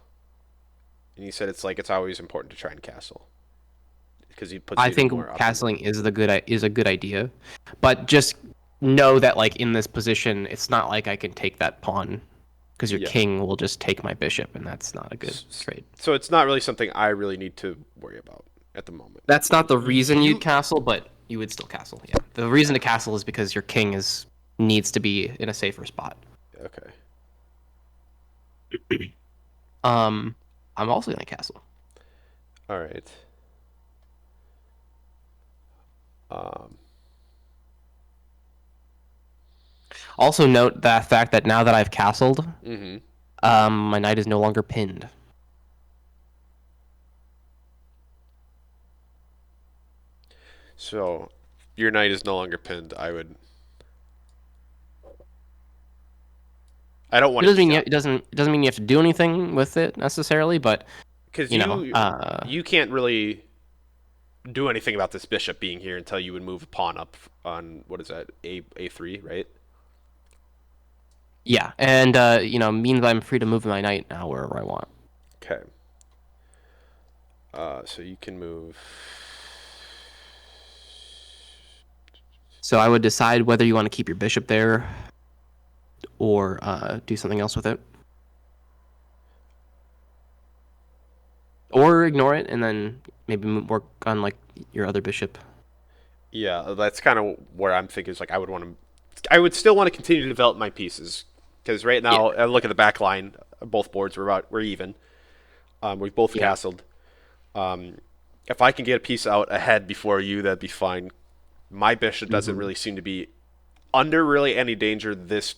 And you said it's always important to try and castle because he puts. I think castling is a good idea, but just know that like in this position, it's not like I can take that pawn because your king will just take my bishop, and that's not a good trade. So it's not really something I really need to worry about at the moment. That's not the reason you'd castle, but you would still castle. Yeah, the reason to castle is because your king needs to be in a safer spot. Okay. I'm also gonna castle. All right. Also note the fact that now that I've castled, Mm-hmm. My knight is no longer pinned. So your knight is no longer pinned. I don't want. It doesn't mean you have to do anything with it necessarily, but because you can't really do anything about this bishop being here until you would move a pawn up on what is that A3, right? Yeah, and means I'm free to move my knight now wherever I want. Okay. So you can move. So I would decide whether you want to keep your bishop there, or do something else with it. Or ignore it and then maybe work on like your other bishop. Yeah, that's kind of where I'm thinking. Is like I would still want to continue to develop my pieces because right now I look at the back line. Both boards we're even. We've both castled. If I can get a piece out ahead before you, that'd be fine. My bishop doesn't really seem to be under really any danger this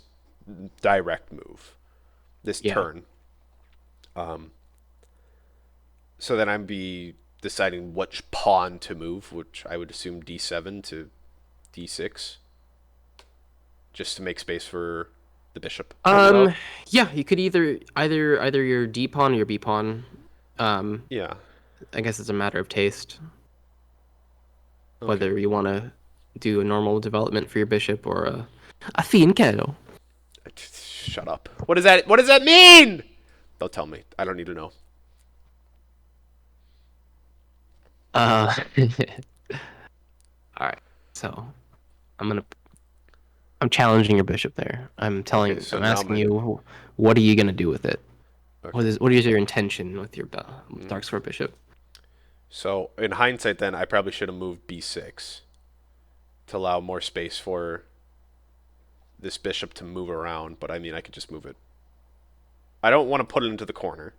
direct move, this turn. So then I'd be deciding which pawn to move, which I would assume d7 to d6, just to make space for the bishop. Yeah, you could either your D pawn or your B pawn. Yeah. I guess it's a matter of taste. Whether you want to do a normal development for your bishop or a fianchetto. Shut up. What does that mean? Don't tell me. I don't need to know. All right. So, I'm challenging your bishop there. I'm asking you, what are you gonna do with it? Okay. What is your intention with your dark square bishop? So, in hindsight, then I probably should have moved b6 to allow more space for this bishop to move around. But I mean, I could just move it. I don't want to put it into the corner.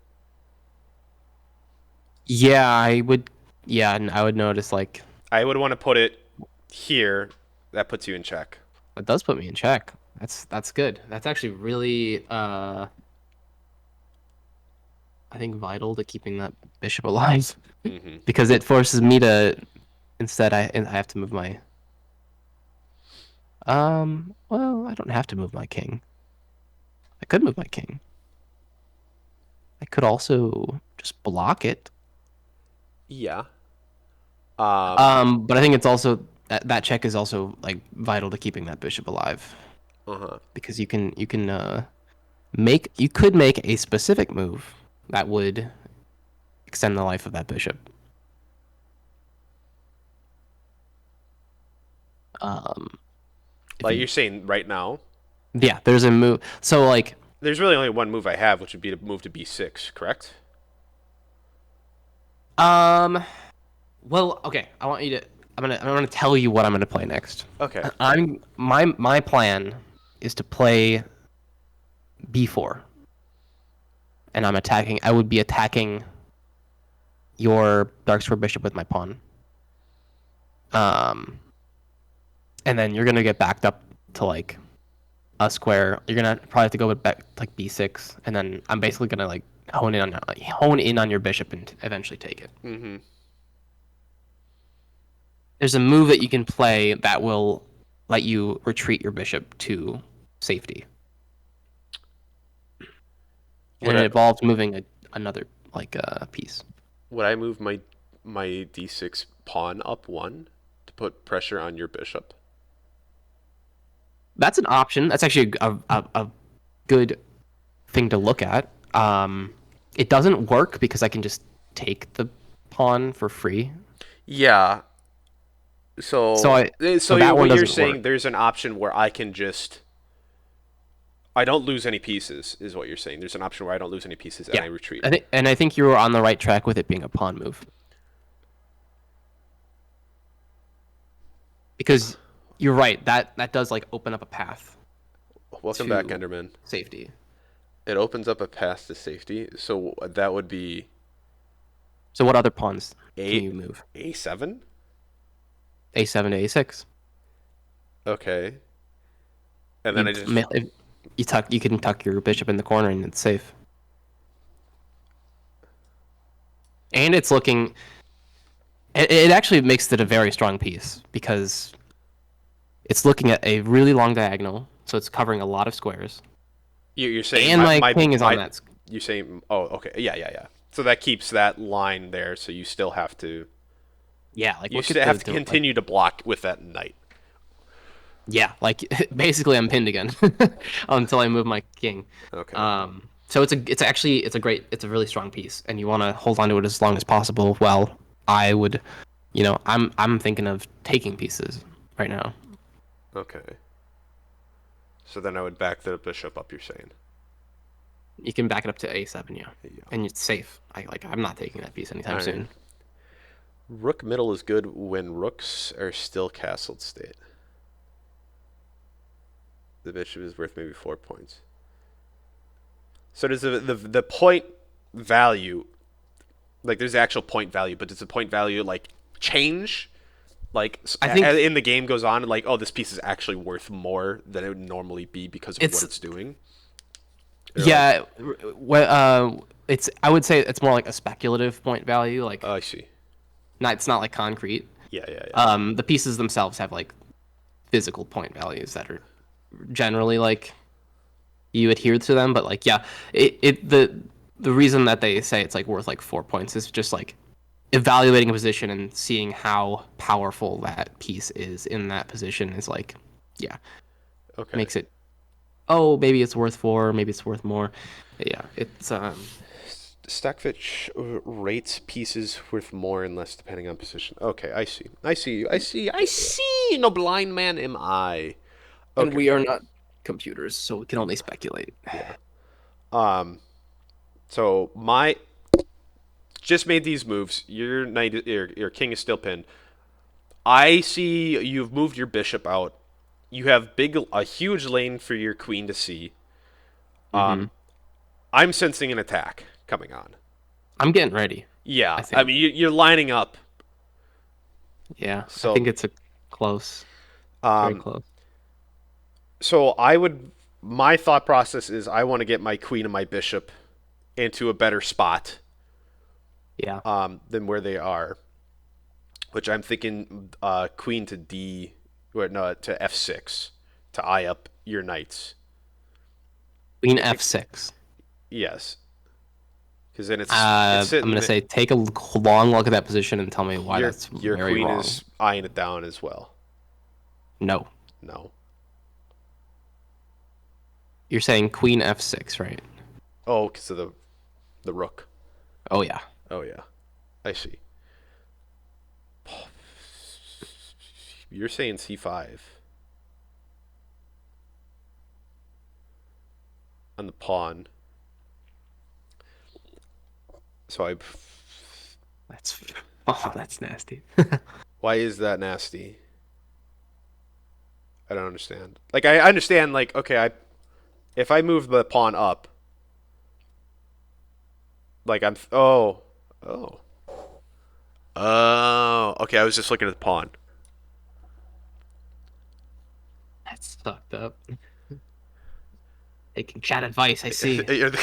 Yeah, I would. Yeah, and I would notice like I would want to put it here. That puts you in check. It does put me in check. That's good. That's actually really I think vital to keeping that bishop alive because it forces me to instead I have to move my well, I don't have to move my king. I could move my king. I could also just block it. Yeah. But I think it's also that check is also like vital to keeping that bishop alive. Because you could make a specific move that would extend the life of that bishop. Like you're saying right now? Yeah, there's a move. So like there's really only one move I have, which would be to move to b6, correct? Well, okay. I want you to. I'm gonna tell you what I'm gonna play next. Okay. My plan is to play b4, and I would be attacking your dark square bishop with my pawn. And then you're gonna get backed up to like a square. You're gonna probably have to go back like b6, and then I'm basically gonna like hone in on your bishop and eventually take it. There's a move that you can play that will let you retreat your bishop to safety, and it involves moving another like piece. Would I move my d6 pawn up one to put pressure on your bishop? That's an option. That's actually a good thing to look at. It doesn't work because I can just take the pawn for free. Yeah. So what you're saying, work. There's an option where I don't lose any pieces, is what you're saying. There's an option where I don't lose any pieces and I retreat. I think you were on the right track with it being a pawn move. Because you're right, that does like open up a path. Welcome back, Enderman. Safety. It opens up a path to safety, so that would be. So what other pawns can you move? A7. A7 to A6. Okay. And then you can tuck your bishop in the corner and it's safe. And it's looking. It actually makes it a very strong piece because it's looking at a really long diagonal, so it's covering a lot of squares. You're saying and my king is on that. You're saying, oh, okay, yeah. So that keeps that line there. So you still have to. Yeah, like you should have to continue to block with that knight. Yeah, like basically I'm pinned again until I move my king. Okay. So it's a really strong piece, and you want to hold on to it as long as possible. Well, I would, I'm thinking of taking pieces right now. Okay. So then I would back the bishop up, you're saying. You can back it up to a7, yeah, Yeah. and it's safe. I'm not taking that piece anytime Alright. soon. Rook middle is good when rooks are still castled state. The bishop is worth maybe 4 points. So does the point value, like there's the actual point value, but does the point value like change? Like I think in the game goes on, like, oh, this piece is actually worth more than it would normally be because of what it's doing. Or yeah, it's I would say it's more like a speculative point value. Like, I see. it's not like concrete. Yeah, yeah, yeah. The pieces themselves have like physical point values that are generally like you adhere to them, but like yeah, the reason that they say it's like worth like 4 points is just like evaluating a position and seeing how powerful that piece is in that position is like, yeah, Okay. makes it, oh, maybe it's worth 4, maybe it's worth more. Yeah, it's Stockfish rates pieces worth more and less depending on position. Okay, I see. I see. I see. I see. No blind man am I. and Okay. we are not computers, so we can only speculate. So my just made these moves. Your knight, your king is still pinned. I see you've moved your bishop out. You have a huge lane for your queen to see. Mm-hmm. I'm sensing an attack coming on. I'm getting ready. Yeah, I think. I mean you're lining up. Yeah, So I think it's a close, very close. So my thought process is I want to get my queen and my bishop into a better spot Yeah. than where they are, which I'm thinking queen to D, or no, to F6 to eye up your knights. Queen F6. Yes, because then it's I'm sitting. gonna say take a long look at that position and tell me why your that's your very queen wrong. is eyeing it down as well. No, No. you're saying Queen F6, right? Oh, because of the rook. Oh yeah. Oh yeah, I see. You're saying C5 on the pawn. So That's nasty. why is that nasty? I don't understand. Like I understand. Like okay, if I move the pawn up, like oh. Okay, I was just looking at the pawn. That's fucked up. Taking chat advice, I see. Dude,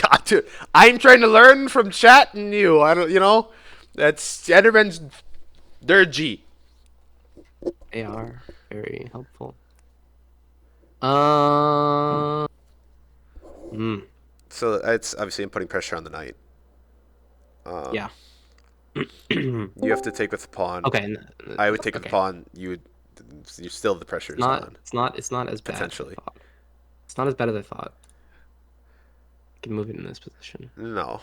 I'm trying to learn from chat and you. I don't, that's Enderman's. They're a G. They are very helpful. Uh, So it's obviously I'm putting pressure on the knight. Yeah. You have to take with the pawn. Okay. I would take with the okay. pawn. You still the pressure is on. It's not as bad. Potentially. As I thought. It's not as bad as I thought. I can move it in this position. No.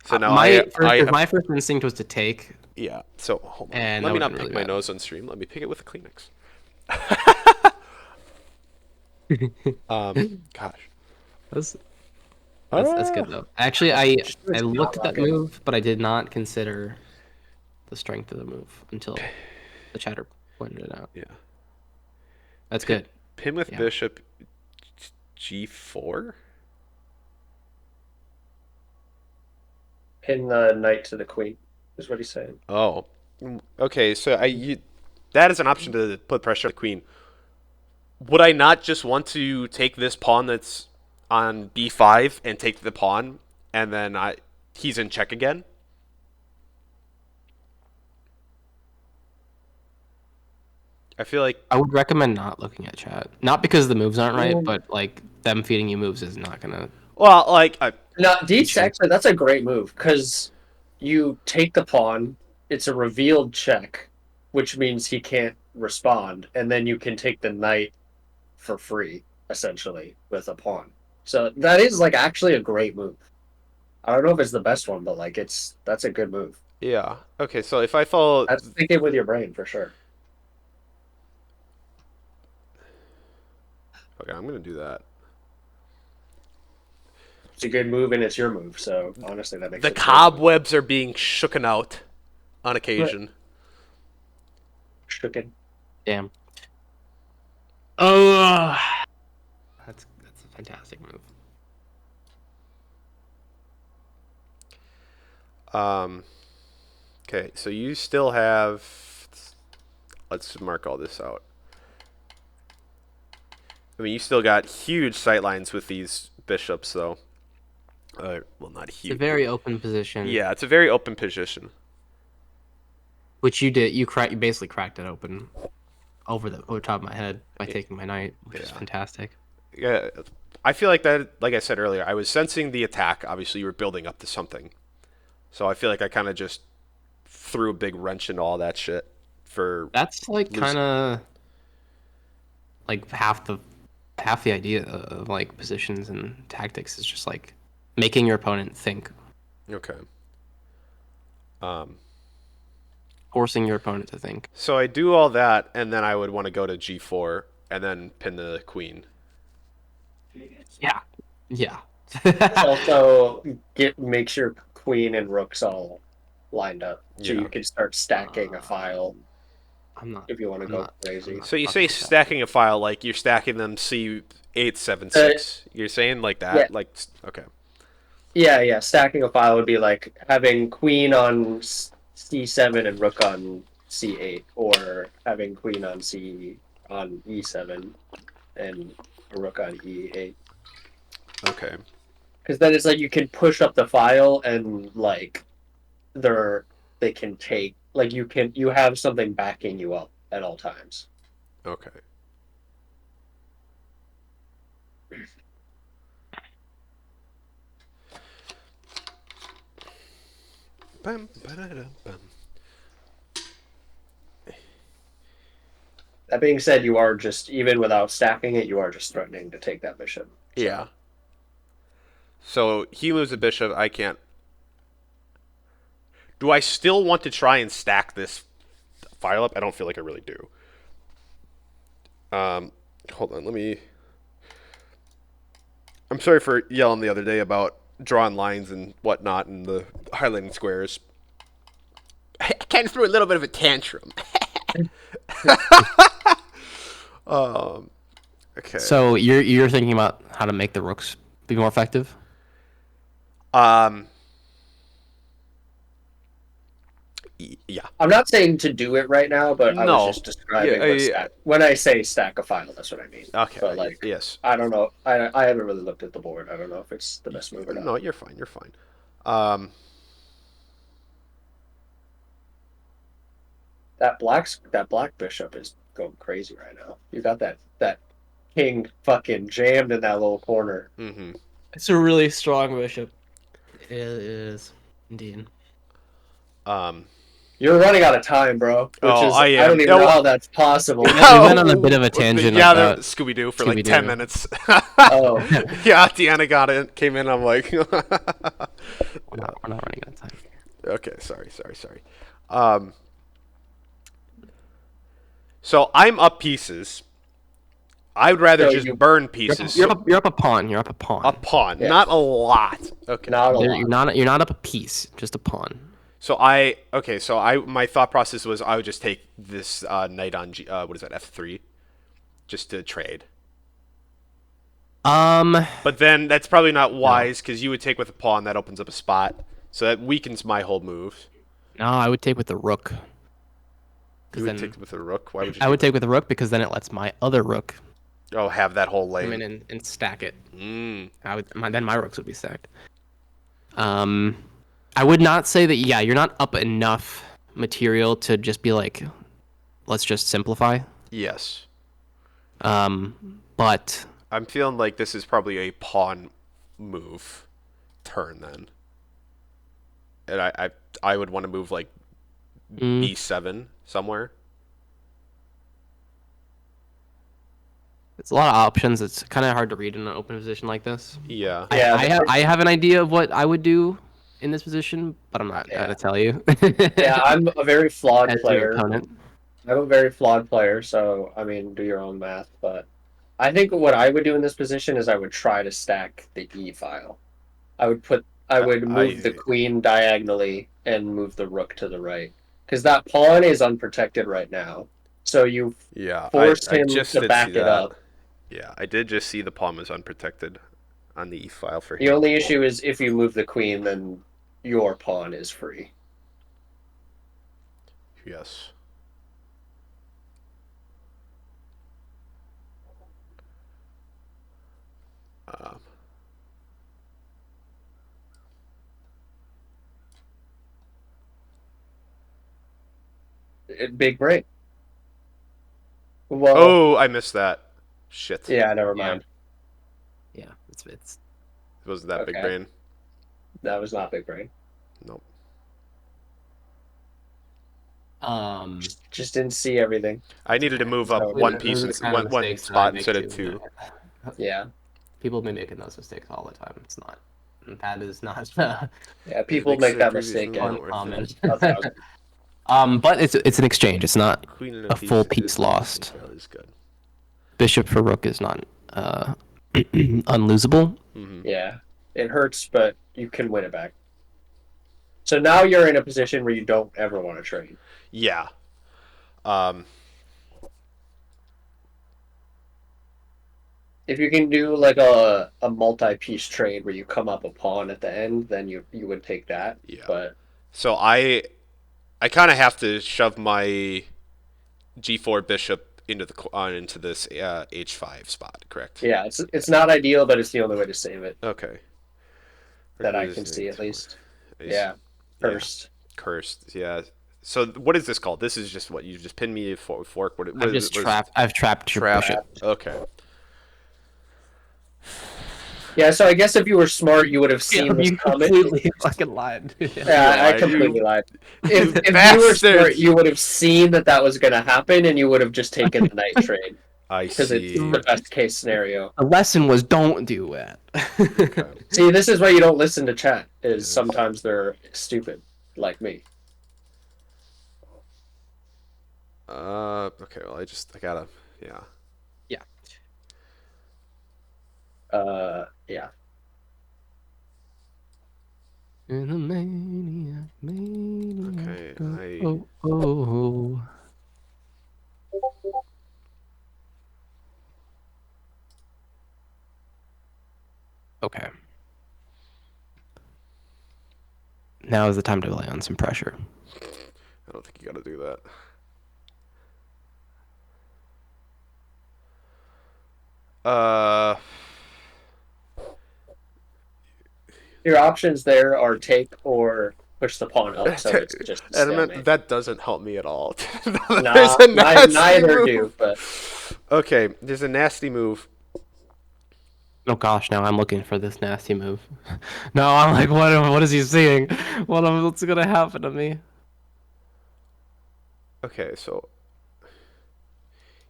So now my first instinct was to take. Yeah. So hold on. And Let me not really pick my bad. nose on stream. Let me pick it with a Kleenex. Gosh. That's good though. Actually, I looked at that move, but I did not consider the strength of the move until the chatter pointed it out. Yeah. That's good. Pin with Yeah. bishop G4. Pin the knight to the queen, is what he's saying. Oh. Okay, so that is an option to put pressure on the queen. Would I not just want to take this pawn that's on B5 and take the pawn, and then he's in check again? I feel like I would recommend not looking at chat. Not because the moves aren't right, but like them feeding you moves is not gonna. well, like No, Deets actually, that's a great move because you take the pawn. It's a revealed check, which means he can't respond, and then you can take the knight for free, essentially, with a pawn. So that is like actually a great move. I don't know if it's the best one, but like that's a good move. yeah. Okay, so if I follow, That's thinking with your brain for sure. Okay, I'm gonna do that. It's a good move, and it's your move. So honestly, that makes The it cobwebs are being shooken out on occasion. shooken. Damn. Oh, that's a fantastic move. Okay, so you still have. Let's mark all this out. I mean, you still got huge sightlines with these bishops, though. Well, not It's huge. a very open position. Yeah, it's a very open position. Which you did. You basically cracked it open over the top of my head by taking my knight, which is fantastic. Yeah, I feel like that. Like I said earlier, I was sensing the attack. Obviously, you were building up to something, so I feel like I kind of just threw a big wrench into all that shit. That's like kind of like half the idea of like positions and tactics is just like making your opponent think, Okay. forcing your opponent to think. So I do all that, and then I would want to go to G4 and then pin the queen. Yeah. Yeah. Also, make sure queen and rooks all lined up, so Yeah. you can start stacking a file I'm not. if you want to I'm go not- crazy. I'm not So you fucking say with that. stacking a file like you're stacking them C8, 7, 6. You're saying like that? Yeah. Like, okay. Yeah. Stacking a file would be like having queen on C7 and rook on C8, or having queen on E7 and a rook on E8. Okay. Because then it's like you can push up the file and like they can take like you have something backing you up at all times. Okay. Bum, ba-da-da, bum. That being said, you are just even without stacking it, you are just threatening to take that bishop. So, Yeah. So he moves a bishop. I can't. Do I still want to try and stack this file up? I don't feel like I really do. Hold on. Let me. I'm sorry for yelling the other day about drawing lines and whatnot and the highlighting squares. I kind of threw a little bit of a tantrum. Okay. So you're thinking about how to make the rooks be more effective? Yeah. I'm not saying to do it right now, but I was No. just describing Yeah, what stack. When I say stack a file, that's what I mean. Okay. But like, yes. I don't know. I haven't really looked at the board. I don't know if it's the best move or not. No, you're fine. You're fine. That black bishop is going crazy right now. You got that king fucking jammed in that little corner. Mm-hmm. It's a really strong bishop. It is indeed. You're running out of time, bro. Which Oh, is I am. don't even know how that's possible. We went on a bit of a tangent Yeah, about Scooby Doo for like Scooby-Doo. 10 minutes. Oh. Yeah, Deanna got in, came in. I'm like, We're not running out of time. okay, sorry. So I'm up pieces. I would rather So just you- burn pieces. You're up a pawn. You're up a pawn. A pawn, Yeah. not a lot. Okay. Not a lot. You're not up a piece, just a pawn. So my thought process was I would just take this knight on what is that, F3, just to trade. But then that's probably not wise because you would take with a pawn that opens up a spot, so that weakens my whole move. No, I would take with the rook. You would take with a rook. Why would you? I would take with the rook because then it lets my other rook have that whole come lane. in and stack it. Mm. Then my rooks would be stacked. I would not say that. Yeah, you're not up enough material to just be like, let's just simplify. Yes. But I'm feeling like this is probably a pawn move turn then, and I would want to move like B7 somewhere. it's a lot of options. It's kind of hard to read in an open position like this. Yeah. Yeah, I have an idea of what I would do in this position, but I'm not gonna tell you. Yeah, I'm a very flawed As your player. opponent. I'm a very flawed player, so I mean, do your own math. But I think what I would do in this position is I would try to stack the E file. I would move the queen diagonally and move the rook to the right. Because that pawn is unprotected right now. So you Yeah, force I him just to did see back it that. up. Yeah, I did just see the pawn was unprotected on the e file for The him. only issue is if you move the queen, then your pawn is free. Yes. Um, Big break. Well, oh, I missed that. Shit. yeah, never Yeah. mind. Yeah, it's It wasn't that big Okay. brain. That was not big brain. Nope. Just didn't see everything. I needed to move up So- one piece, Those are the kind of one mistakes that I spot make instead of too. two. Yeah. People be making those mistakes all the time. It's not. That is not Yeah, people Makes make the that previous mistake. move not And worth uncommon. it. that's how it's- But it's an exchange. It's not Queen and a full piece piece lost. is good. Bishop for rook is not unlosable. Mm-hmm. yeah, it hurts, but you can win it back. So now you're in a position where you don't ever want to trade. Yeah. If you can do like a multi-piece trade where you come up a pawn at the end, then you would take that. Yeah. But So I kind of have to shove my g4 bishop into this h5 spot, correct? yeah, it's not ideal, but it's the only way to save it Okay. that I can see at least. Yeah, first. Cursed. Yeah. So what is this called? This is just what you just pinned me fork. What I've is just it? trapped. I've trapped your Trap. bishop. Okay. Yeah, so I guess if you were smart, you would have seen this You coming. completely fucking lied. Yeah, I lied. completely lied. If you were bastard. smart, you would have seen that was going to happen, and you would have just taken the knight trade I because it's see. the best case scenario. The lesson was don't do that. Okay. See, this is why you don't listen to chat. Is sometimes they're stupid, like me. Okay. Well, I gotta. Yeah. Yeah. In the maniac. Okay. Oh. Okay. Now is the time to lay on some pressure. I don't think you gotta do that. Your options there are take or push the pawn up, so it's just a stalemate. That doesn't help me at all. Nah, There's a nasty neither move. do, but Okay, there's a nasty move. Oh gosh, now I'm looking for this nasty move. No, I'm like, what is he seeing? What's gonna happen to me? Okay, so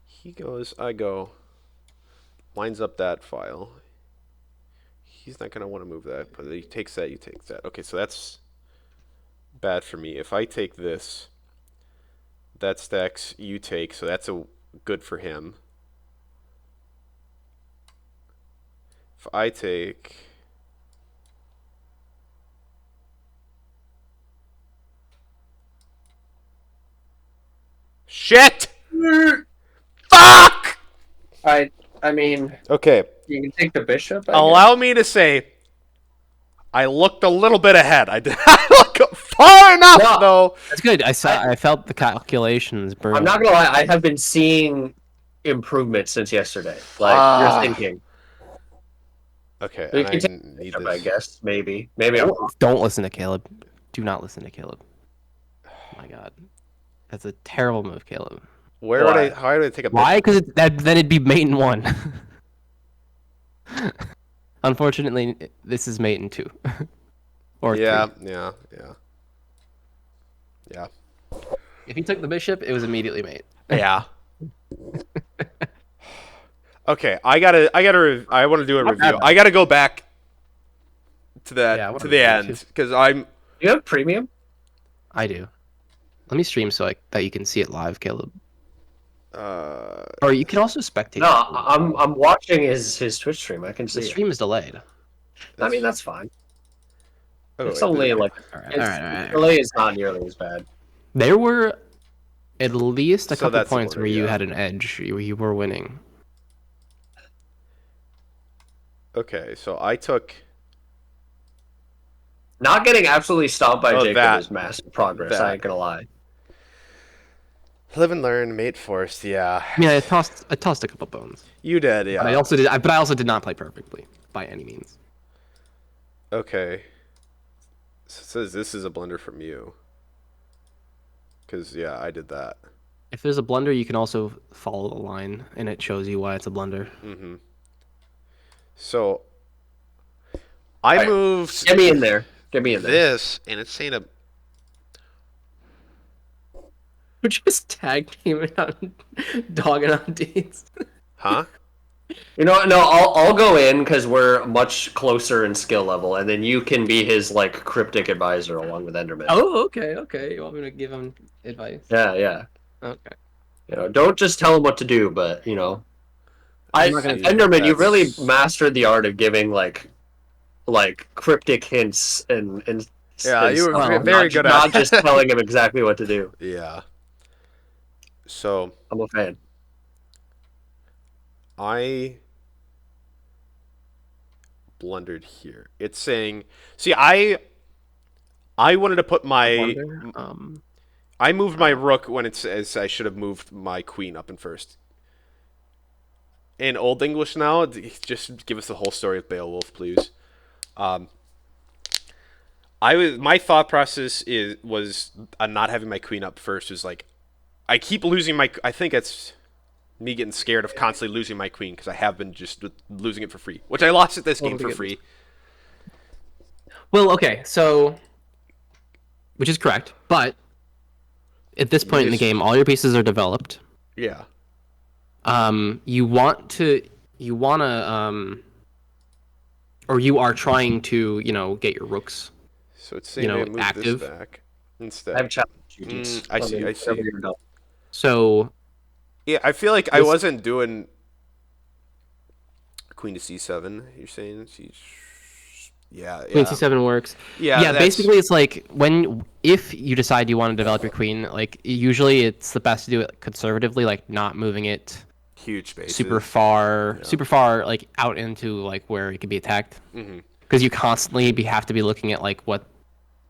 he goes, I go, lines up that file. He's not gonna want to move that, but he takes that, you take that. Okay, so that's bad for me. If I take this, that stacks you take, so that's a good for him. If I take shit! Fuck! I mean, Okay, you can take the bishop. I guess. allow me to say I looked a little bit ahead. I did not look far enough, No. though. That's good. I felt the calculations burn. I'm not gonna lie. I have been seeing improvement since yesterday. Like Ah. you're thinking. Okay, You and can I take need bishop, I this. guess maybe I'm wrong. Don't listen to Caleb. Do not listen to Caleb. Oh my god, that's a terrible move, Caleb. Where would Why? how would I take a Why? bishop? Because then it'd be mate in 1. Unfortunately, this is mate in 2. Or Yeah, 3. yeah. If he took the bishop, it was immediately mate. Yeah. Okay, I want to do a Not bad, review. though. I gotta go back to Yeah, I that wanna to the do that end too. because I'm You have premium. I do. Let me stream so that you can see it live, Caleb. Or you can also spectate. No, I'm watching his Twitch stream. I can The see it. stream is delayed. I mean, that's fine. Oh, It's wait, only like All right, it's, all right, all right. delay is not nearly as bad. There were at least a So couple that's the points order, where you yeah. had an edge. You were winning. Okay, so I took Not getting absolutely stomped by Oh, Jacob that. is massive progress. That. I ain't gonna lie. live and learn, mate forced. Yeah, I mean, I tossed a couple bones. you did. Yeah. But I also did not play perfectly by any means. Okay. So it says this is a blunder from you. Cause yeah, I did that. If there's a blunder, you can also follow the line, and it shows you why it's a blunder. Mm-hmm. So I Alright, moved Get me in there. Get me in there. this, and it's saying a. We're just tag teaming on dogging on dates. Huh? You know, no, I'll go in because we're much closer in skill level, and then you can be his like cryptic advisor along with Enderman. Oh, okay. You want me to give him advice? Yeah. Okay. You know, don't just tell him what to do, but you know, I'm not gonna- Enderman, you really That's- mastered the art of giving like cryptic hints and Yeah, and you were stuff, very not, good at not it. just telling him exactly what to do. Yeah. So I'm a fan. I blundered here. It's saying, see, I wanted to put my. Blunder. I moved my rook when it says I should have moved my queen up in first. In Old English now, just give us the whole story of Beowulf, please. My thought process was not having my queen up first was like, I keep losing my. I think it's me getting scared of constantly losing my queen because I have been just losing it for free, which I lost at this game for free. Well, okay, so which is correct, but at this point in the Yes. game, all your pieces are developed. Yeah. You want to, or you are trying to, get your rooks. So it's saying I move active. this back instead. I have challenged you. I see. Whenever you're done. So Yeah, I feel like I This- wasn't doing queen to c7. You're saying yeah. Queen C7 works. Yeah, Yeah, that's basically it's like if you decide you want to develop your queen, like usually it's the best to do it conservatively, like not moving it huge spaces. super far, like out into like where it could be attacked. Mm-hmm. Because you constantly have to be looking at like what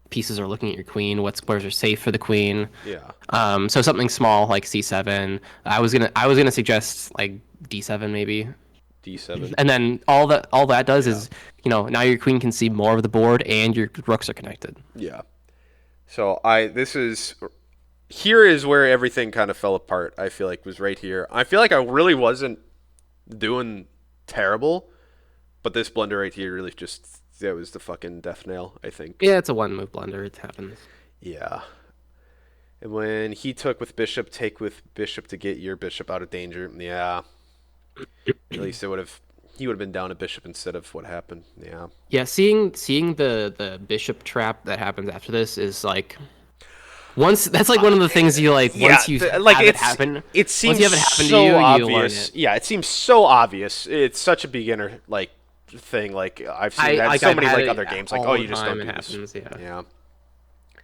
pieces are looking at your queen, where's are safe for the queen. Yeah. So something small like C7. I was gonna suggest like D7 maybe. d7. And then all that does is, now your queen can see more of the board and your rooks are connected. Yeah. So here is where everything kind of fell apart. I feel like was right here. I feel like I really wasn't doing terrible, but this blunder right here really that was the fucking death nail, I think. Yeah, it's a one move blunder. It happens. Yeah. And when he took with bishop, take with bishop to get your bishop out of danger. Yeah. At least he would have been down a bishop instead of what happened. Yeah. Yeah, seeing the bishop trap that happens after this is like that's like one of the things you like once you have it happen. It seems once you have it happen so to you, obvious. you learn it. Yeah, it seems so obvious. It's such a beginner thing. Like I've seen that in so many other games. Like, oh, you just don't do this. Happens, Yeah.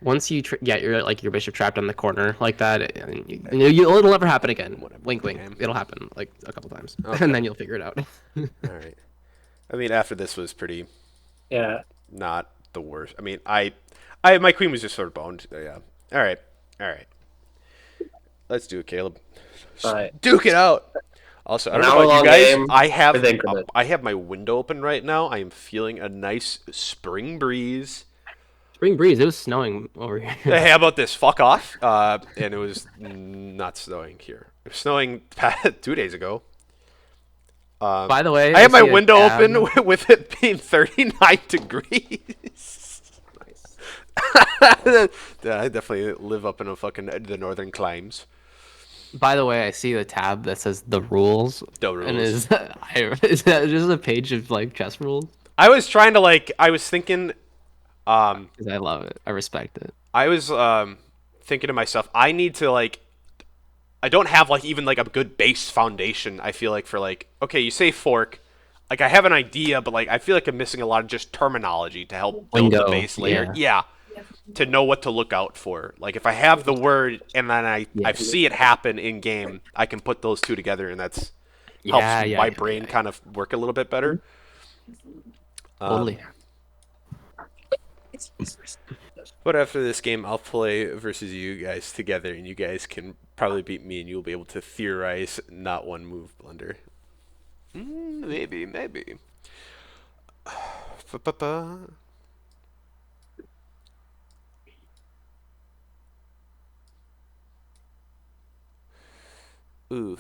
Once you get your bishop trapped on the corner like that, it'll never happen again. Wink, wink. It'll happen like a couple times, and then you'll figure it out. All right. I mean, after this was pretty Yeah. not the worst. I mean, my queen was just sort of boned. Yeah. All right. Let's do it, Caleb. All right. Duke it out. Also, I don't An know about you hour-long guys. game I have my window open right now. I am feeling a nice spring breeze. Spring breeze. It was snowing over here. Hey, how about this? Fuck off. And it was not snowing here. It was snowing 2 days ago. By the way, I have my see a window tab. open with it being 39 degrees. Nice. I definitely live up in the northern climes. By the way, I see the tab that says the rules. The rules. And is that just a page of like chess rules? I was trying to I was thinking, Because I love it. I respect it. I was thinking to myself, I need to I don't have like even like a good base foundation. I feel like for like, okay, you say fork, like I have an idea, but like I feel like I'm missing a lot of just terminology to help build the Window, base layer. yeah. Yeah, to know what to look out for. Like if I have the word and then I see it happen in game, I can put those two together, and that's helps my brain kind of work a little bit better. Totally. But after this game, I'll play versus you guys together, and you guys can probably beat me, and you'll be able to theorize not one move blunder. Maybe. Ba-ba-ba. Ooh.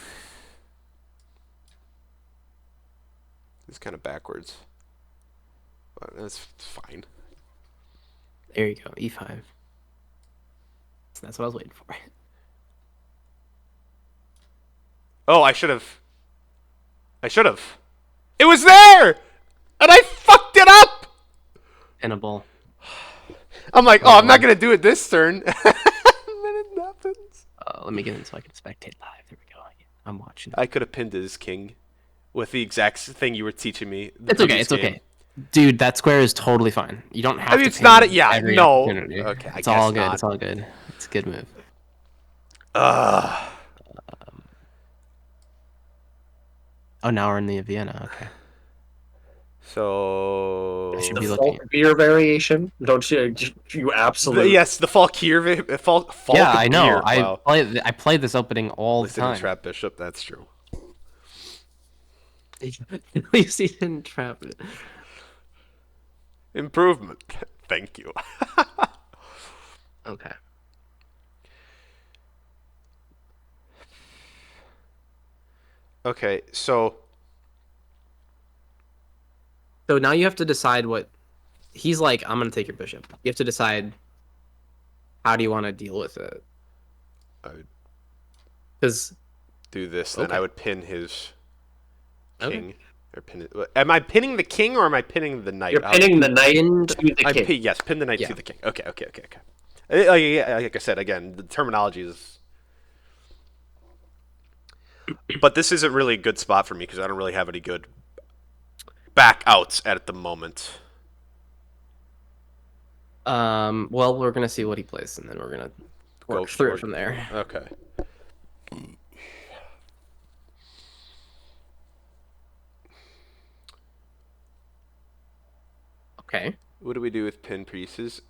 It's kind of backwards. But that's fine. There you go, e5. So that's what I was waiting for. Oh, I should have. It was there! And I fucked it up! Pinnable. I'm like, oh, I'm not going to do it this turn. And then it happens. Let me get in so I can spectate live. There we go. I'm watching. I could have pinned his king with the exact thing you were teaching me. It's okay. It's okay. Dude, that square is totally fine. You don't have to. It's not. Okay, I it's guess all good. not. It's all good. It's a good move. Ugh. Oh, now we're in the Vienna. Okay. So Should be The looking. Falkbeer variation, don't you absolutely? yes, the Falkir. Yeah, I know. Wow. I played this opening all the At least it didn't time. trap bishop. That's true. At least he didn't trap it. Improvement. Thank you. Okay. Okay, so So now you have to decide what he's like. I'm gonna take your bishop. You have to decide how do you want to deal with it. I would Because do this, then Okay. I would pin his Okay. king. Or pin it. Am I pinning the king or am I pinning the knight? You're pinning the knight to the king. Yes, pin the knight Yeah. to the king. Okay. Like I said, again, the terminology is. But this isn't really a good spot for me because I don't really have any good back outs at the moment. well, we're gonna see what he plays, and then we're gonna work through it from there. Okay. Okay. What do we do with pin pieces?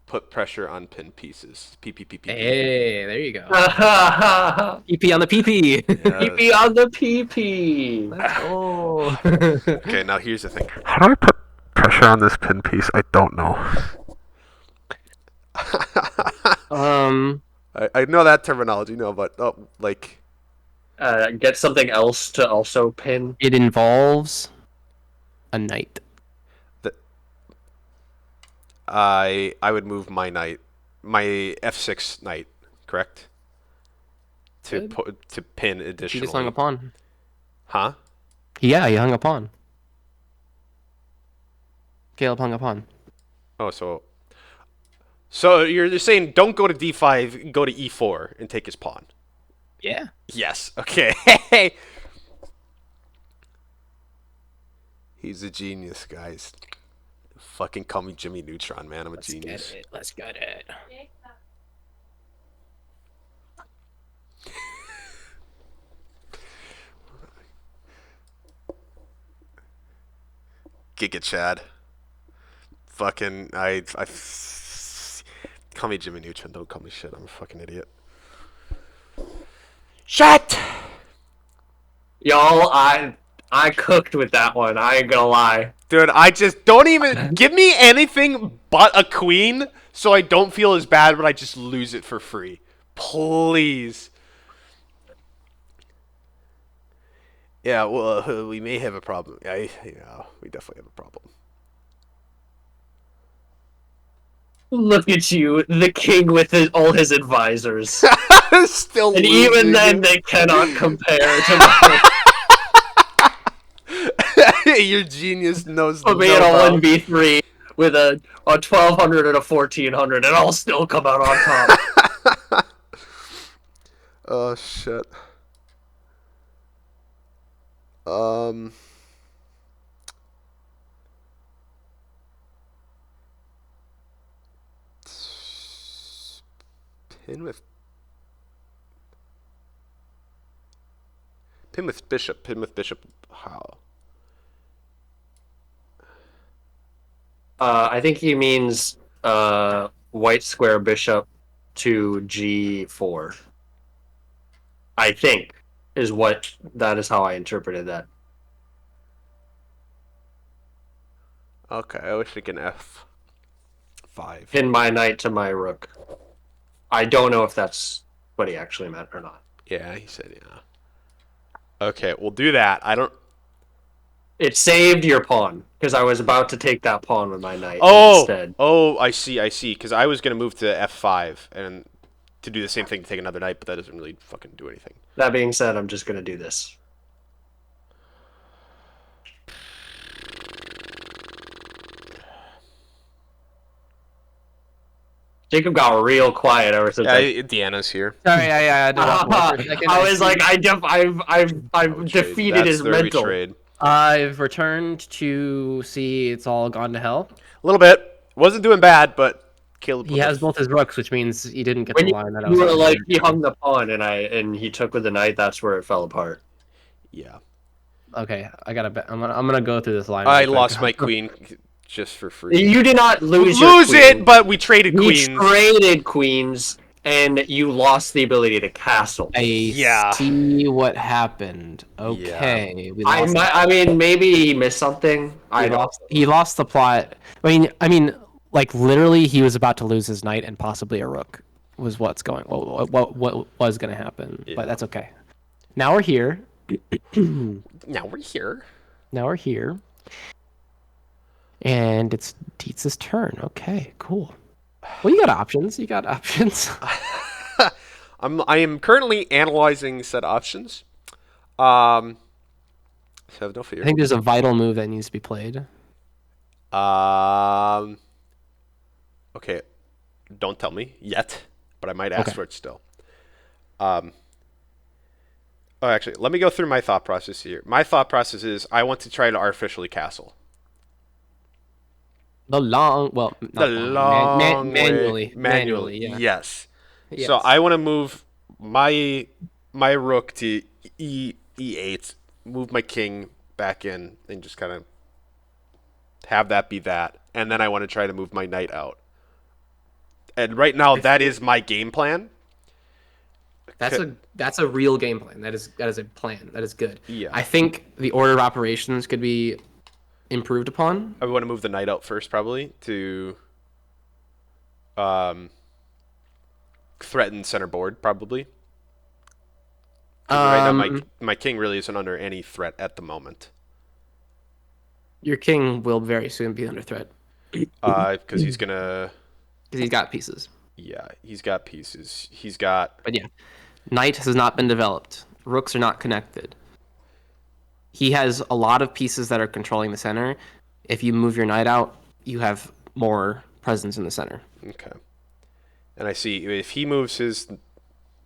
Put pressure on pin pieces. PPPP. Hey, there you go. PP PP on the PP. on the PP. Oh. Okay, now here's the thing. How do I put pressure on this pin piece? I don't know. I know that terminology, but like Get something else to also pin. It involves a knight. I would move my knight, my f6 knight, correct? To pin He additionally. just hung a pawn. Huh? Yeah, he hung a pawn. Caleb hung a pawn. Oh, so you're saying don't go to d5, go to e4 and take his pawn. Yeah. Yes. Okay. He's a genius, guys. Fucking call me Jimmy Neutron, man. I'm a genius. Let's get it. Giga Chad. Fucking I call me Jimmy Neutron. Don't call me shit. I'm a fucking idiot. Shut. Y'all, I cooked with that one. I ain't gonna lie. Dude, I just don't even give me anything but a queen so I don't feel as bad when I just lose it for free. Please. Yeah, well, we may have a problem. We definitely have a problem. Look at you, the king with all his advisors. Still And losing. even then, they cannot compare to my Your genius knows put me in a 1v3 with a 1200 and a 1400, and I'll still come out on top. Oh shit. Um. Pin with pin with bishop. Pin with bishop. How? I think he means white square bishop to g4. I think that is how I interpreted that. Okay, I was thinking f5. Pin my knight to my rook. I don't know if that's what he actually meant or not. Yeah, he said yeah. Okay, we'll do that. I don't. It saved your pawn because I was about to take that pawn with my knight Oh, instead. oh, I see, I see. Because I was gonna move to f5 and to do the same thing to take another knight, but that doesn't really fucking do anything. That being said, I'm just gonna do this. Jacob got real quiet ever since Yeah, Deanna's here. Sorry, I had to walk away for a second. I was like, I've Trade. defeated That's his their mental. Trade. I've returned to see it's all gone to hell. A little bit. Wasn't doing bad, but Caleb. He has both his rooks, which means he didn't get When the line that I you was were on. like, he hung the pawn and he took with the knight. That's where it fell apart. Yeah. Okay, I gotta bet. I'm gonna go through this line. I real quick. lost my queen just for free. You did not lose your Lose queen. it, but we traded We queens. traded queens, and you lost the ability to castle. Yeah. See what happened. Okay, we lost. I mean, maybe he missed something. He lost the plot. I mean, like literally, he was about to lose his knight and possibly a rook. Was what was going to happen? Yeah. But that's okay. Now we're here. Now we're here. Now we're here. And it's Dietz's turn. Okay, cool. Well, you got options. You got options. I am currently analyzing said options. So have no fear. I think there's a vital move that needs to be played. Okay. Don't tell me yet, but I might ask Okay. for it still. Oh, actually, let me go through my thought process here. My thought process is I want to try to artificially castle. The long, well, not The long, long way. manually, yeah. Yes. Yes. So I want to move my rook to e8, move my king back in, and just kind of have that be that. And then I want to try to move my knight out. And right now, that is my game plan. That's a real game plan. That is a plan. That is good. Yeah. I think the order of operations could be improved upon. I want to move the knight out first, probably, to threaten center board, probably. 'Cause right now, my king really isn't under any threat at the moment. Your king will very soon be under threat Because he's gonna. because he's got pieces. Yeah, he's got pieces. He's got. But yeah, knight has not been developed. Rooks are not connected. He has a lot of pieces that are controlling the center. If you move your knight out, you have more presence in the center. Okay. And I see if he moves his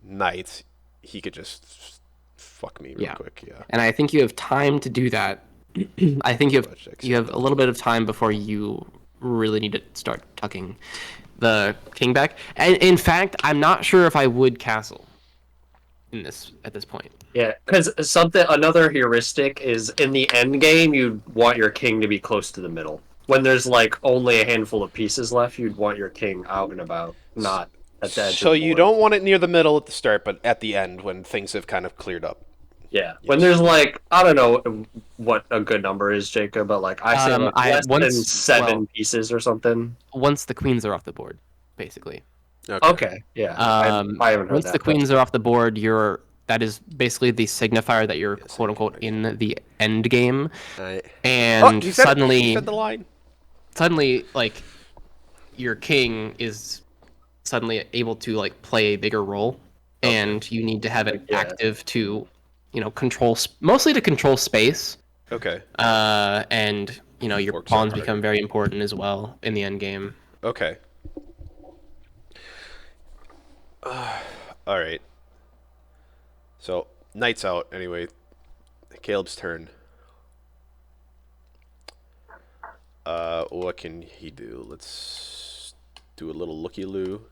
knight, he could just fuck me real quick. Yeah. And I think you have time to do that. I think you have a little bit of time before you really need to start tucking the king back. And in fact, I'm not sure if I would castle at this point. Yeah, because another heuristic is in the end game, you'd want your king to be close to the middle. When there's like only a handful of pieces left, you'd want your king out and about, not at the edge. So you don't want it near the middle at the start, but at the end when things have kind of cleared up. Yeah, when there's like, I don't know what a good number is, Jacob, but like I say like less than seven pieces or something. Once the queens are off the board, basically. Okay, yeah. I haven't heard once that, the queens are off the board, that is basically the signifier that you're quote unquote in the end game. Right. And he suddenly said the line. Suddenly like your king is suddenly able to like play a bigger role, and you need to have it active to mostly to control space. Okay. And your Works pawns out harder. become very important as well in the end game. Okay. All right. So knight's out anyway. Caleb's turn. What can he do? Let's do a little looky-loo.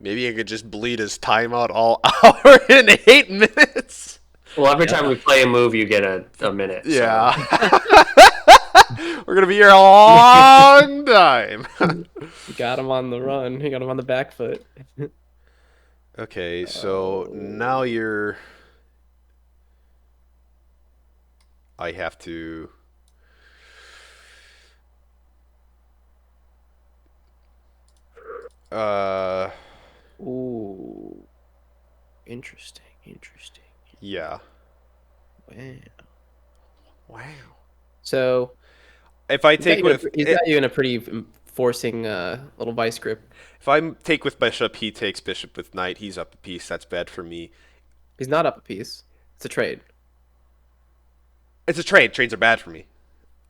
Maybe I could just bleed his time out all hour and 8 minutes. Well, every time we play a move, you get a minute. Yeah. So. We're gonna be here a long time. You got him on the run. You got him on the back foot. Okay, so now you're. I have to. Ooh. Interesting. Yeah. Wow. Wow. So If I take with he's got you in a pretty forcing little vice grip. if I take with bishop, he takes bishop with knight. He's up a piece. That's bad for me. He's not up a piece. It's a trade. It's a trade. Trades are bad for me.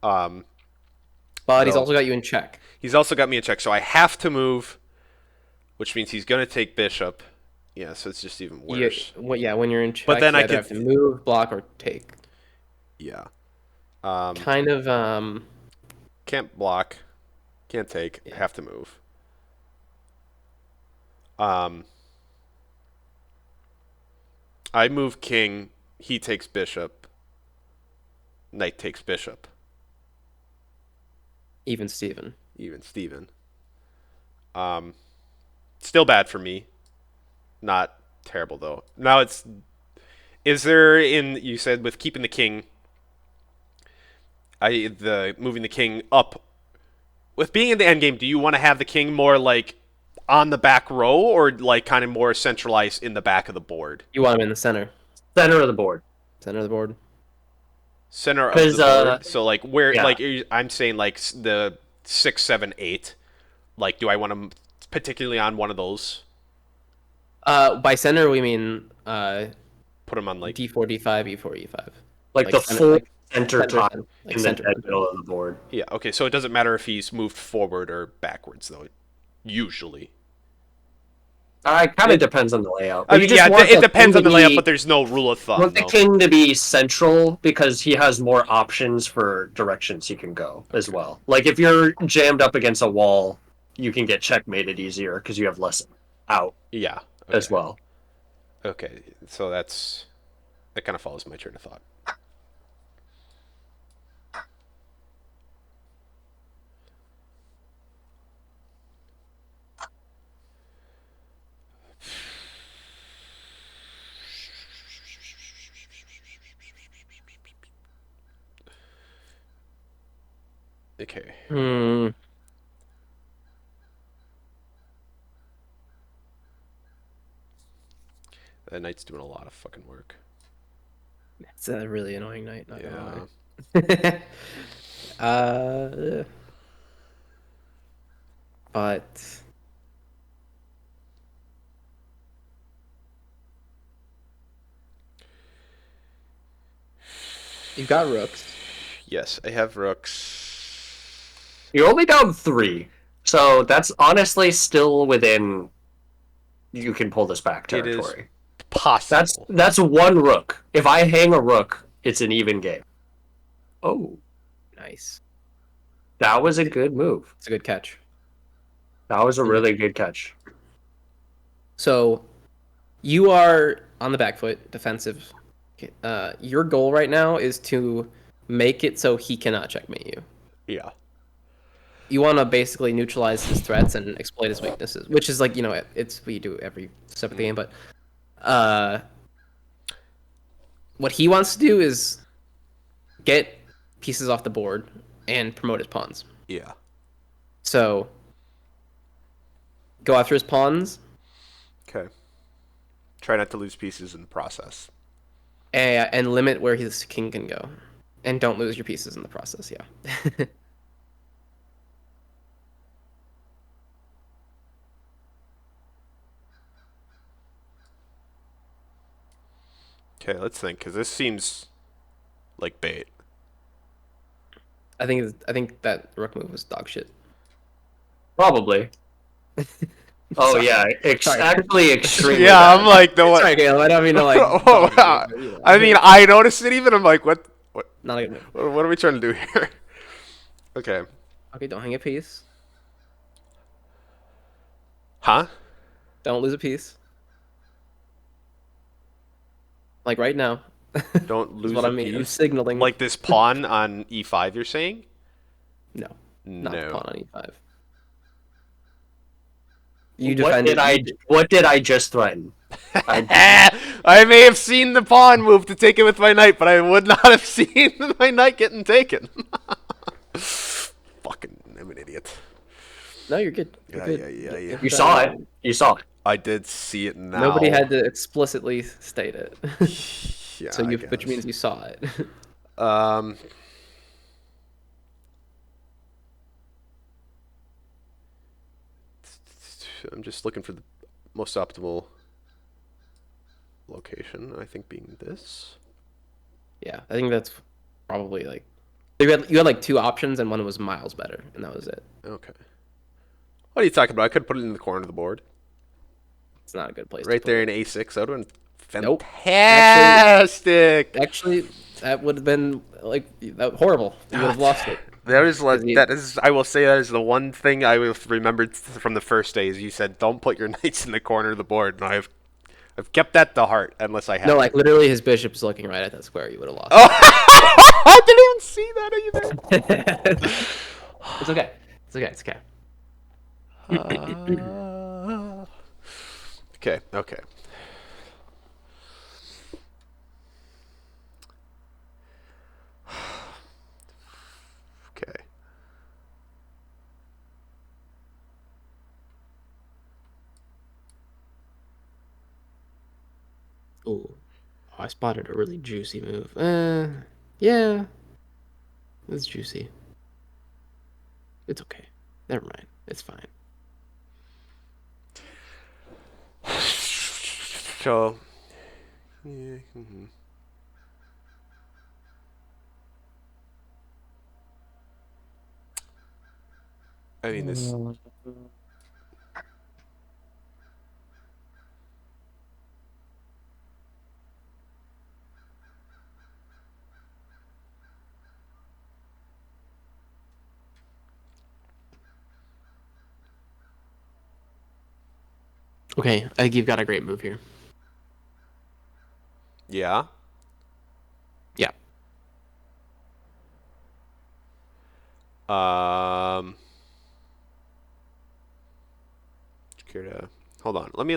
But he's So- also got you in check. He's also got me in check, so I have to move, which means he's gonna take bishop. Yeah, so it's just even worse. When you're in check, But then you I either could- have to move, block, or take. Yeah. Kind of Can't block. Can't take. Yeah. Have to move. I move king. He takes bishop. Knight takes bishop. even Steven. Even Steven. Still bad for me. Not terrible though. Now it's. Is there you said with keeping the king? Moving the king up. With being in the end game, do you want to have the king more like on the back row or like kind of more centralized in the back of the board? You want him in the center. Center of the board. Center of the board. Center of 'Cause, the board. So like where yeah. like I'm saying like the 6, 7, 8. Like do I want him particularly on one of those? By center we mean Put him on like D4, D5, E4, E5. Like, Like the center- full like center center- top like in the center. dead middle of the board. yeah, okay, so it doesn't matter if he's moved forward or backwards though. Usually. It kind of depends on the layout. I But mean, you just yeah, want it the depends king on the to layout, be- but there's no rule of You thumb. want the though. king to be central because he has more options for directions he can go as well. Like if you're jammed up against a wall, you can get checkmated easier because you have less out Yeah. as okay. well. Okay, so that kind of follows my train of thought. Okay. Hmm. That knight's doing a lot of fucking work. It's a really annoying night. Not Yeah. gonna lie. But you've got rooks. Yes, I have rooks. You're only down 3, so that's honestly still within. You can pull this back It is territory. possible. That's one rook. If I hang a rook, it's an even game. Oh, Nice. that was a good move. It's a good catch. That was a really good catch. So you are on the back foot, defensive. Your goal right now is to make it so he cannot checkmate you. Yeah. You want to basically neutralize his threats and exploit his weaknesses, which is like, it's what you do every step of the game. But what he wants to do is get pieces off the board and promote his pawns. Yeah. So go after his pawns Okay. Try not to lose pieces in the process. and limit where his king can go. And don't lose your pieces in the process, yeah. Okay, let's think, because this seems like bait. I think that rook move was dog shit. Probably. Oh Sorry. yeah, Sorry. actually extremely Yeah, bad. I'm like the one. Sorry, Caleb. I don't mean to like. Oh, dog you, wow. but, you know. I mean, I noticed it even. I'm like, what? Not a good move. What are we trying to do here? Okay. Okay, don't hang a piece. Huh? Don't lose a piece. Like right now. Don't Is lose what a I mean. I'm piece. signaling. Like this pawn on e5, you're saying? no, not the No. pawn on e5. You What defended. did I? What did I just threaten? I may have seen the pawn move to take it with my knight, but I would not have seen my knight getting taken. Fucking, I'm an idiot. No, you're good. You're Yeah, good. yeah. You saw it. You saw it. I did see it now. Nobody had to explicitly state it. Yeah, So I which guess. means you saw it. Um. I'm just looking for the most optimal location. I think being this. Yeah, I think that's probably like you had like two options and one was miles better, and that was it. Okay. What are you talking about? I could put it in the corner of the board, It's not a good place. right to put there it. in A6. That would have been Nope. fantastic. Actually, that would have been like horrible. You would have lost it. That is like Because that is. I will say that is the one thing I will remember from the first days. You said don't put your knights in the corner of the board, and I've kept that to heart. Unless I have. No, like literally, his bishop's looking right at that square. You would have lost. Oh, I didn't even see that either. It's okay. It's okay. It's okay. Okay. Okay. Okay. Ooh, I spotted a really juicy move. Yeah, it's juicy. It's okay. Never mind. It's fine. So. Yeah. Mhm. I mean this. Okay, I think you've got a great move here. Yeah. Yeah. Um. Care to hold on? Let me.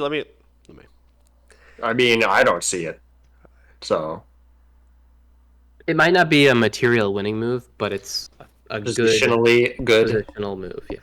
I mean, I don't see it. So It might not be a material winning move, but it's a good positionally good. positional move. Yeah.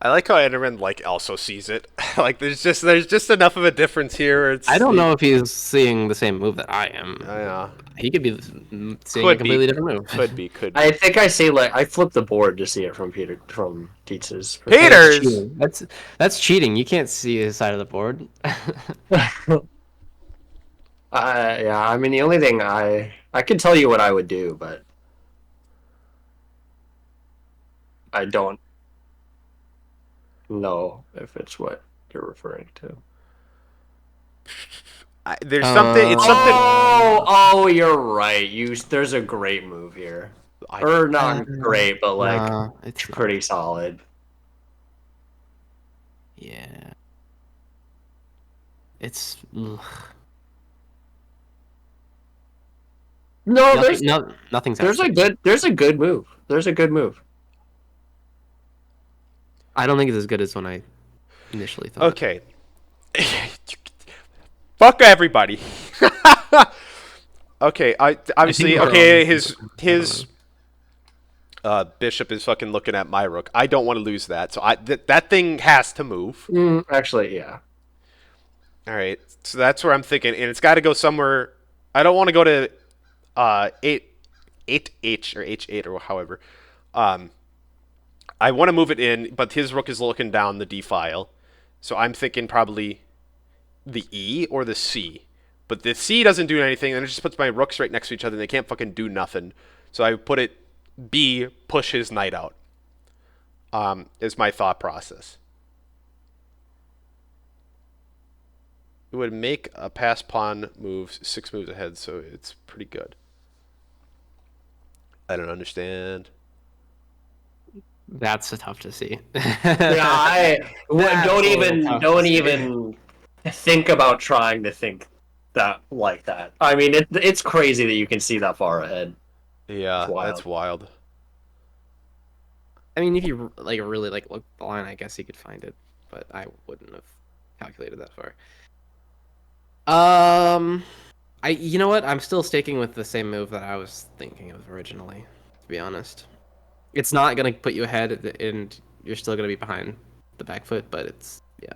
I like how Enderman like also sees it. Like there's just enough of a difference here. Where it's I don't know if he's seeing the same move that I am. Yeah. He could be seeing Could a completely be. different move. Could be. I think I see like I flipped the board to see it from Dietz's. Peters. Cheating. That's cheating. You can't see his side of the board. Yeah, I mean the only thing I can tell you what I would do, but I don't know if it's what you're referring to. There's something. It's something. Oh, you're right. There's a great move here, or not great, but like It's pretty solid. Yeah. It's ugh. No, Nothing's there's a actually- good move. There's a good move. I don't think it's as good as when I initially thought. Okay. Fuck everybody. Okay, obviously we're okay. on- His bishop is fucking looking at my rook. I don't want to lose that, so that thing has to move. Actually, yeah. All right, so that's where I'm thinking, and it's got to go somewhere. I don't want to go to 8H or H8 or however. I want to move it in, but his rook is looking down the D file. So I'm thinking probably the E or the C. But the C doesn't do anything, and it just puts my rooks right next to each other, and they can't fucking do nothing. So I put it B, push his knight out. Is my thought process. It would make a pass pawn move 6 moves ahead, so it's pretty good. I don't understand. That's tough to see. Yeah, That's don't a little tough to don't see. even think about trying to think that like that. I mean, it's crazy that you can see that far ahead. Yeah, It's wild. that's wild. I mean, if you like really like look at the line, I guess you could find it, but I wouldn't have calculated that far. You know what? I'm still sticking with the same move that I was thinking of originally. To be honest, it's not gonna put you ahead, and you're still gonna be behind the back foot, but it's yeah.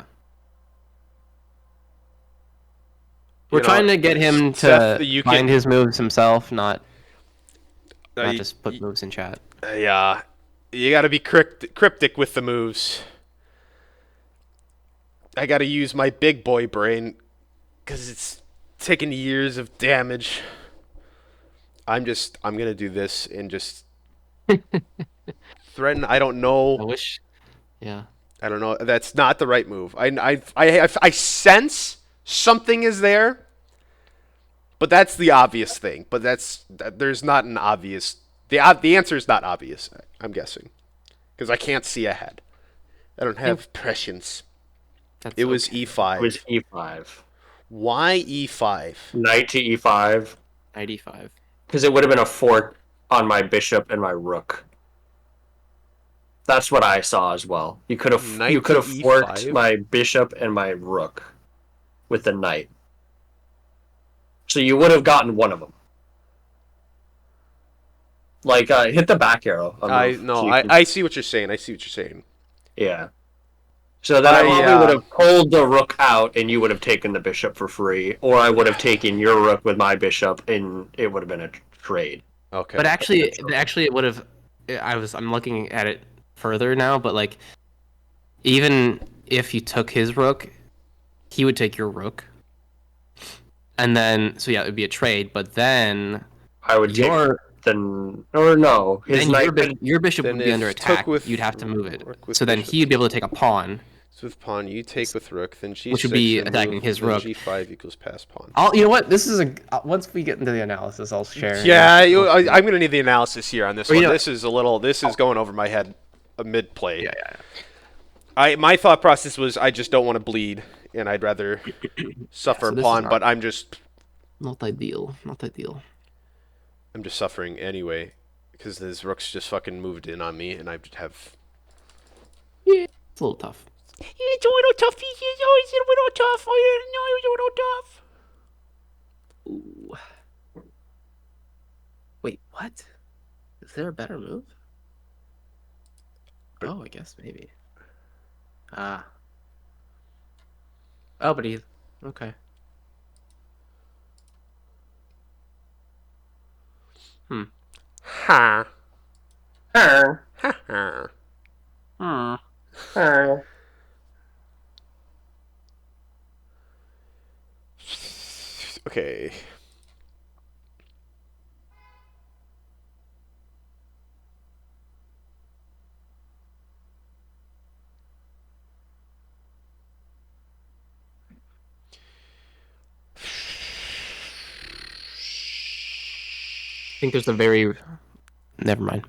We're You know, trying to get him Seth, to you find can- his moves himself, not Uh, just put moves in chat. Yeah, you gotta be cryptic with the moves. I gotta use my big boy brain, because it's taking years of damage. I'm gonna do this and just threaten. I don't I know. wish, yeah. I don't know. That's not the right move. I sense something is there, but that's the obvious thing. But there's not an obvious. The answer is not obvious. I'm guessing, because I can't see ahead. I don't have prescience. That's It was okay. E5. It was E5. Why E5? Knight to E5, 95. because it would have been a fork on my bishop and my rook. That's what I saw as well. You could have Knight to forked E5? my bishop and my rook with the knight. So you would have gotten one of them. Like hit the back arrow. I see what you're saying. I see what you're saying. Yeah. So then I probably yeah. would have pulled the rook out, and you would have taken the bishop for free, or I would have taken your rook with my bishop, and it would have been a trade. Okay. But actually, it would have. I'm looking at it further now, but like, even if you took his rook, he would take your rook, and then so yeah, it would be a trade. But then I would take his knight. your bishop Then would be if under took attack. with You'd have to move it. rook with So then bishop. he'd be able to take a pawn. So with pawn, you take with rook, then G6. Which would be remove, attacking his then rook. G5 equals pass pawn. You know what? This is once we get into the analysis, I'll share. Yeah, I'm gonna need the analysis here on this Or, one. you know- This is going over my head mid play. Yeah. My thought process was I just don't want to bleed, and I'd rather suffer so a this is pawn. not- But I'm just Not ideal. Not ideal. suffering anyway because his rook's just fucking moved in on me, and I have. Yeah, it's a little tough. It's a little tough. It's always a little tough. I know it's a little tough. Ooh. Wait, what? Is there a better move? Oh, I guess maybe. Ah. Oh, but he's okay. Ha. Her, Ha ha. Hmm. her. Okay. I think there's a very. Never mind.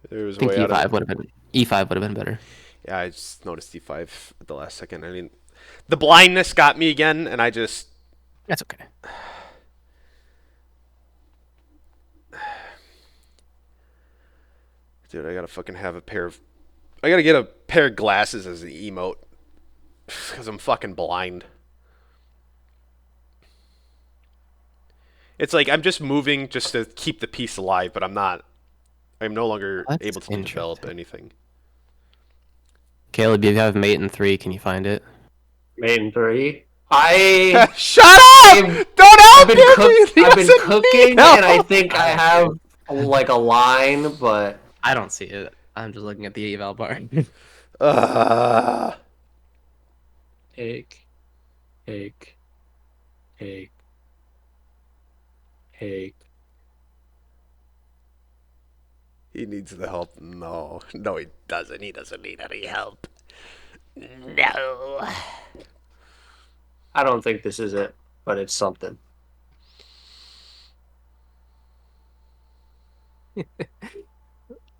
There was I a think way out of E5 would have been E5 would have been better. Yeah, I just noticed D5 at the last second. I mean, the blindness got me again, and I just. That's okay. Dude, I gotta fucking have a pair of. I gotta get a pair of glasses as the emote. Because I'm fucking blind. It's like I'm just moving just to keep the piece alive, but I'm not. I'm no longer That's able to develop interesting. anything. Caleb, you have mate in 3. Can you find it? Main 3. I've Shut up! Don't help been, him! I've been He doesn't cooking, need and I help! think I have like a line, but I don't see it. I'm just looking at the eval bar. take, take, take, take. He needs the help. No, no, he doesn't. He doesn't need any help. No. I don't think this is it, but it's something.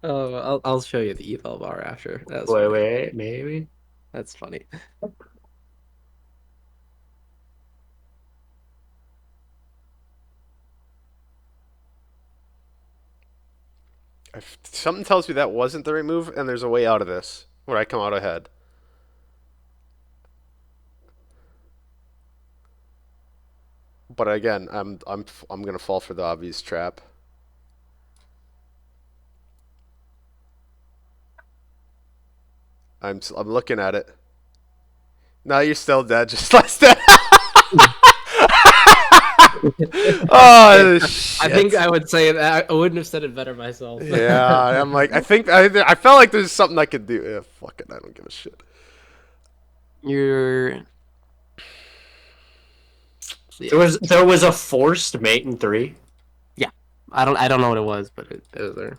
Oh, I'll show you the eval bar after. That's Wait, funny. wait, maybe. That's funny. Something tells me that wasn't the right move, and there's a way out of this where I come out ahead. But again, I'm gonna fall for the obvious trap. I'm looking at it. No, you're still dead. Just less dead. Oh shit! I think I would say that. I wouldn't have said it better myself. Yeah, I'm like, I felt like there's something I could do. Yeah, fuck it, I don't give a shit. You're. There was a forced mate in 3. I don't know what it was, but it was there.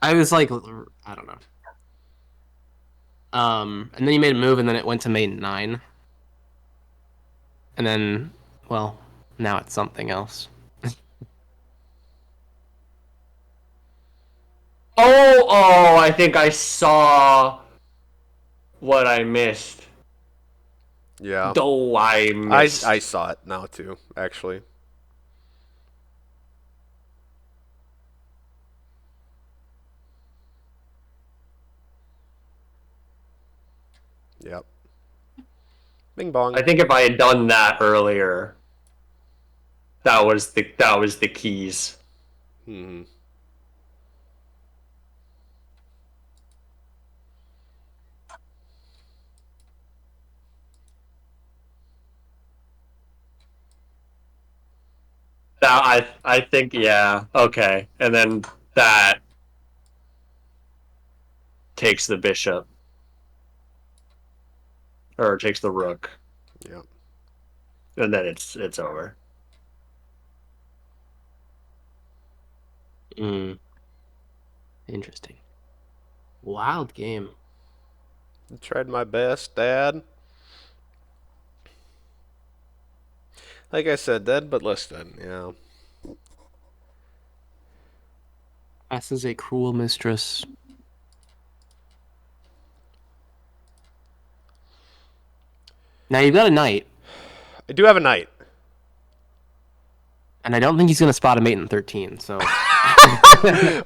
I was like, I don't know. And then you made a move, and then it went to mate 9. And then, well, now it's something else. Oh, I think I saw what I missed. Yeah, Oh, I missed. I saw it now too, actually. Yep. Bing bong. I think if I had done that earlier, that was the keys. Hmm. That I think yeah, okay. And then that takes the bishop. Or takes the rook. Yep. And then it's over. Interesting. Wild game. I tried my best, Dad. Like I said, dead but less than. Yeah. This is a cruel mistress. Now you've got a knight, I do have a knight. and I don't think he's gonna spot a mate in 13. So That'd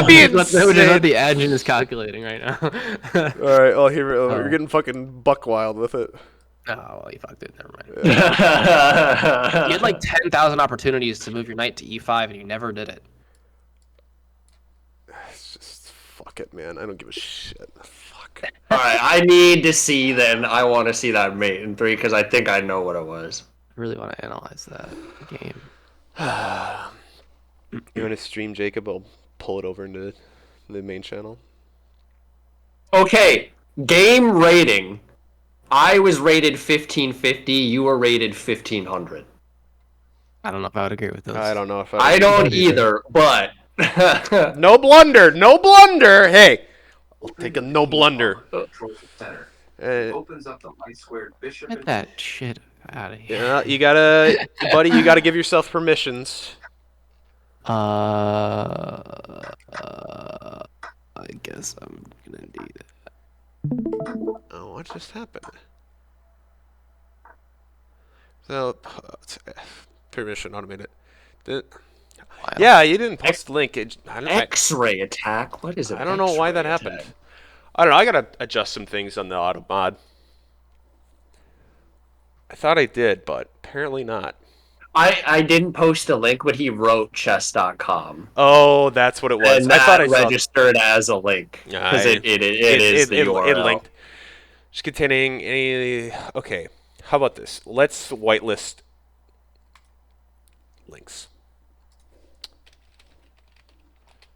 be which is what insane. the engine is calculating right now. All right. Oh, here we're getting fucking buck wild with it. Oh, well, you fucked it. Never mind. You had like 10,000 opportunities to move your knight to e5, and you never did it. It's just fuck it, man. I don't give a shit. Fuck. Alright, I need to see then. I want to see that mate in 3 because I think I know what it was. I really want to analyze that game. You want to stream, Jacob? I'll pull it over into the main channel. Okay, game rating. I was rated 1550, you were rated 1500. I don't know if I would agree with those. I don't know if I don't either, but No blunder. No blunder. Hey, I'll take a no blunder. Opens up the light squared bishop. Get that shit out of here. Yeah, you gotta, buddy. You gotta give yourself permissions. I guess I'm gonna need it. Oh, what just happened? So, permission automated. Yeah, you didn't post the link. X-ray attack. What is it? I don't know why that happened. Attack? I don't know. I gotta adjust some things on the auto mod. I thought I did, but apparently not. I didn't post a link, but he wrote chess.com. Oh, that's what it was. And I that thought I saw registered as a link because it is the URL. It linked. Just containing any. Okay, how about this? Let's whitelist links.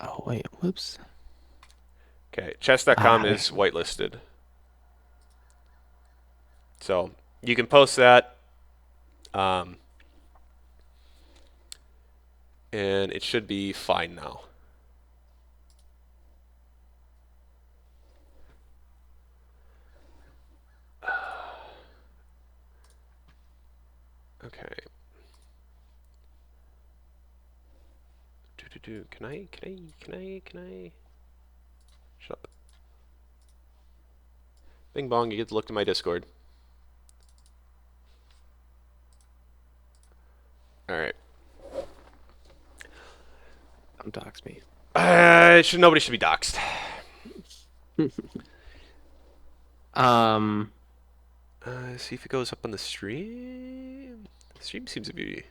Oh wait, whoops. Okay, chess.com there. is whitelisted. So you can post that, and it should be fine now. Okay. Can I? Shut up. Bing bong, you get to look to my Discord. Alright. Don't dox me. Nobody should be doxxed. See if it goes up on the stream. The stream seems to be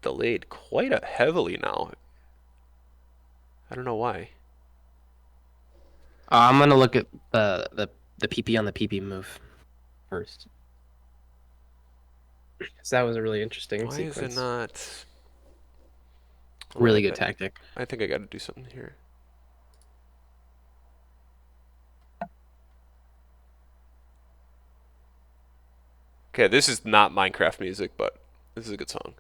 delayed quite heavily now. I don't know why. I'm gonna look at the PP on the PP move first. So that was a really interesting Why sequence. is it not? Really good tactic. I think I got to do something here. Okay, this is not Minecraft music, but this is a good song.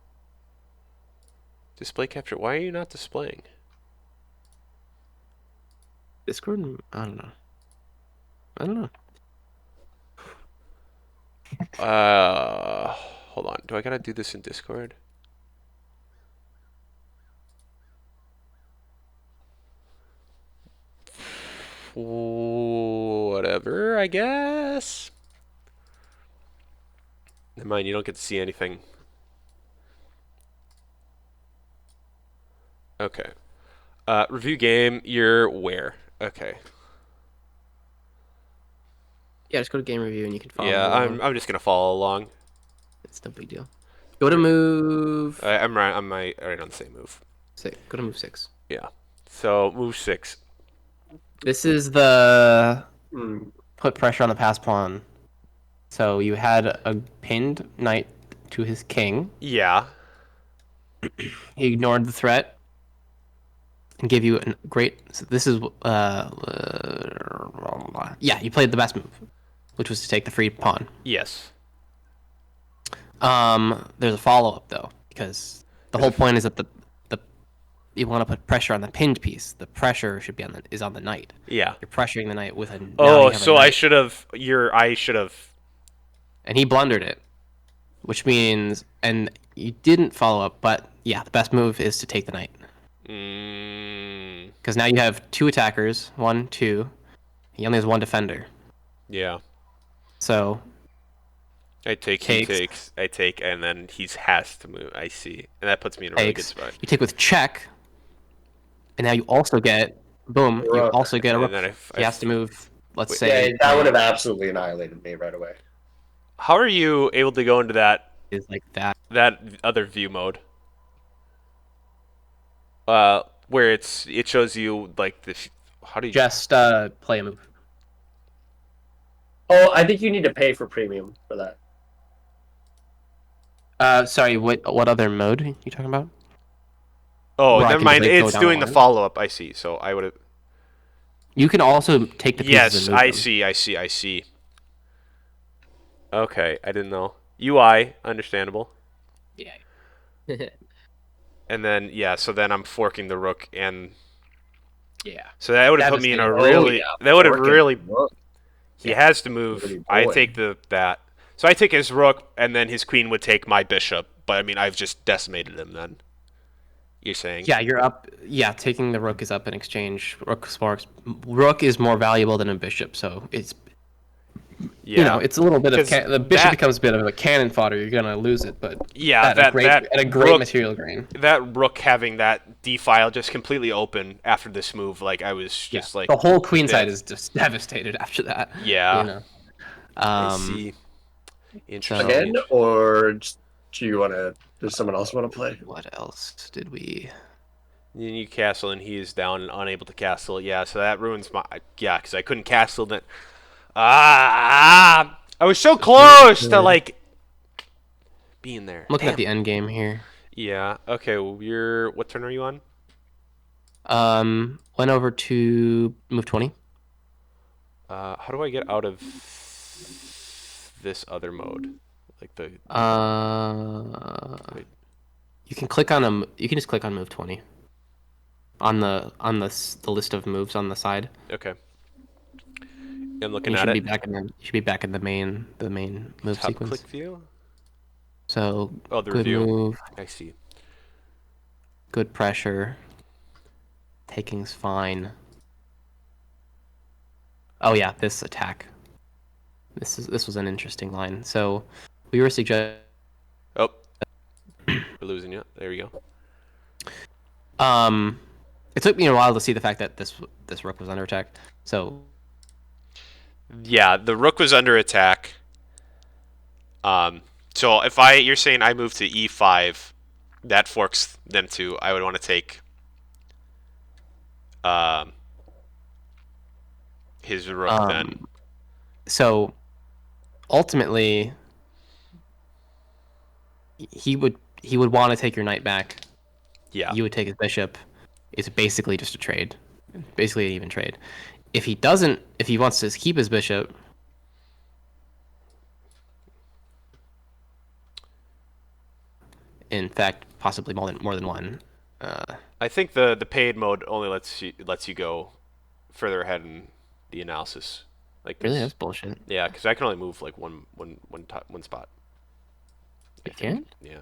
Display capture. Why are you not displaying? Discord? I don't know. I don't know. Hold on. Do I gotta do this in Discord? Whatever, I guess. Never mind, you don't get to see anything. Okay. Review game, you're where? Okay. Yeah, just go to game review and you can follow. Yeah, along. I'm just gonna follow along. It's no big deal. Go to move. I'm right on the same move. Go to move 6. Yeah. So move 6. This is the Mm. put pressure on the pass pawn. So you had a pinned knight to his king. Yeah. He ignored the threat and gave you a great. So this is yeah. You played the best move, which was to take the free pawn. Yes. There's a follow up though, because the whole point is that the you want to put pressure on the pinned piece. The pressure should be on the knight. Yeah. You're pressuring the knight with a. Oh, so I should have. I should have. And he blundered it, which means, and you didn't follow up. But yeah, the best move is to take the knight. Because now you have 2 attackers, 1, 2. He only has 1 defender. Yeah. So I take, he takes, I take, and then he has to move. I see. And that puts me in a really good spot. You take with check, and now you also get, boom, you Rook. also get a rook. And then He has to move, let's Wait, say. Yeah, that would have absolutely annihilated me right away. How are you able to go into that Is like that. other view mode? Where it shows you like the how do you Just play a move. Oh, I think you need to pay for premium for that. Sorry, what other mode are you talking about? Oh, Where I never can mind. just, like, go It's down doing the line? follow up. I see. So I would have. You can also take the pieces Yes, and move I them. see. I see. I see. Okay, I didn't know. UI, understandable. Yeah. And then yeah, so then I'm forking the rook, and Yeah. so that would have put me in a Devastating. really. yeah, That would have forking really. rook. He has to move. Really I boy. take that. So I take his rook, and then his queen would take my bishop. But I mean, I've just decimated him. Then you're saying? Yeah, you're up. Yeah, taking the rook is up in exchange. Rook is more valuable than a bishop, so it's Yeah. it's a little bit of 'Cause the bishop that- becomes a bit of a cannon fodder. You're gonna lose it, but Yeah, at a great rook, material gain. that rook having that d file just completely open after this move, like I was just like The whole queen dead. side is just devastated after that. Yeah. I Um, see. Interesting. Again, or do you want to? Does someone else want to play? What else did we? You castle and he is down and unable to castle. Yeah, so that ruins my because I couldn't castle that. I was so close to like being there. Looking Damn. at the end game here. Yeah. Okay. Well, what turn are you on? Went over to move 20. How do I get out of this other mode? Like the wait. You can click on you can just click on move 20 on the list of moves on the side. Okay. I'm And looking you at should be it. back in you should be back in the main move Top sequence. click view. So Oh, the good review. move, I see. good pressure, taking's fine. Oh yeah, this attack. This was an interesting line. So we were suggesting. Oh, we're losing you. There we go. It took me a while to see the fact that this rook was under attack. So Yeah, the rook was under attack. So if you're saying I move to e5, that forks them to. I would want to take um, his rook then. so ultimately he would want to take your knight back. Yeah. You would take his bishop. It's basically just a trade, basically an even trade. If he doesn't, if he wants to keep his bishop, in fact, possibly more than one. I think the paid mode only lets you go further ahead in the analysis. Like Really, this. that's bullshit. Yeah, because I can only move like one spot. You I think. can? Yeah.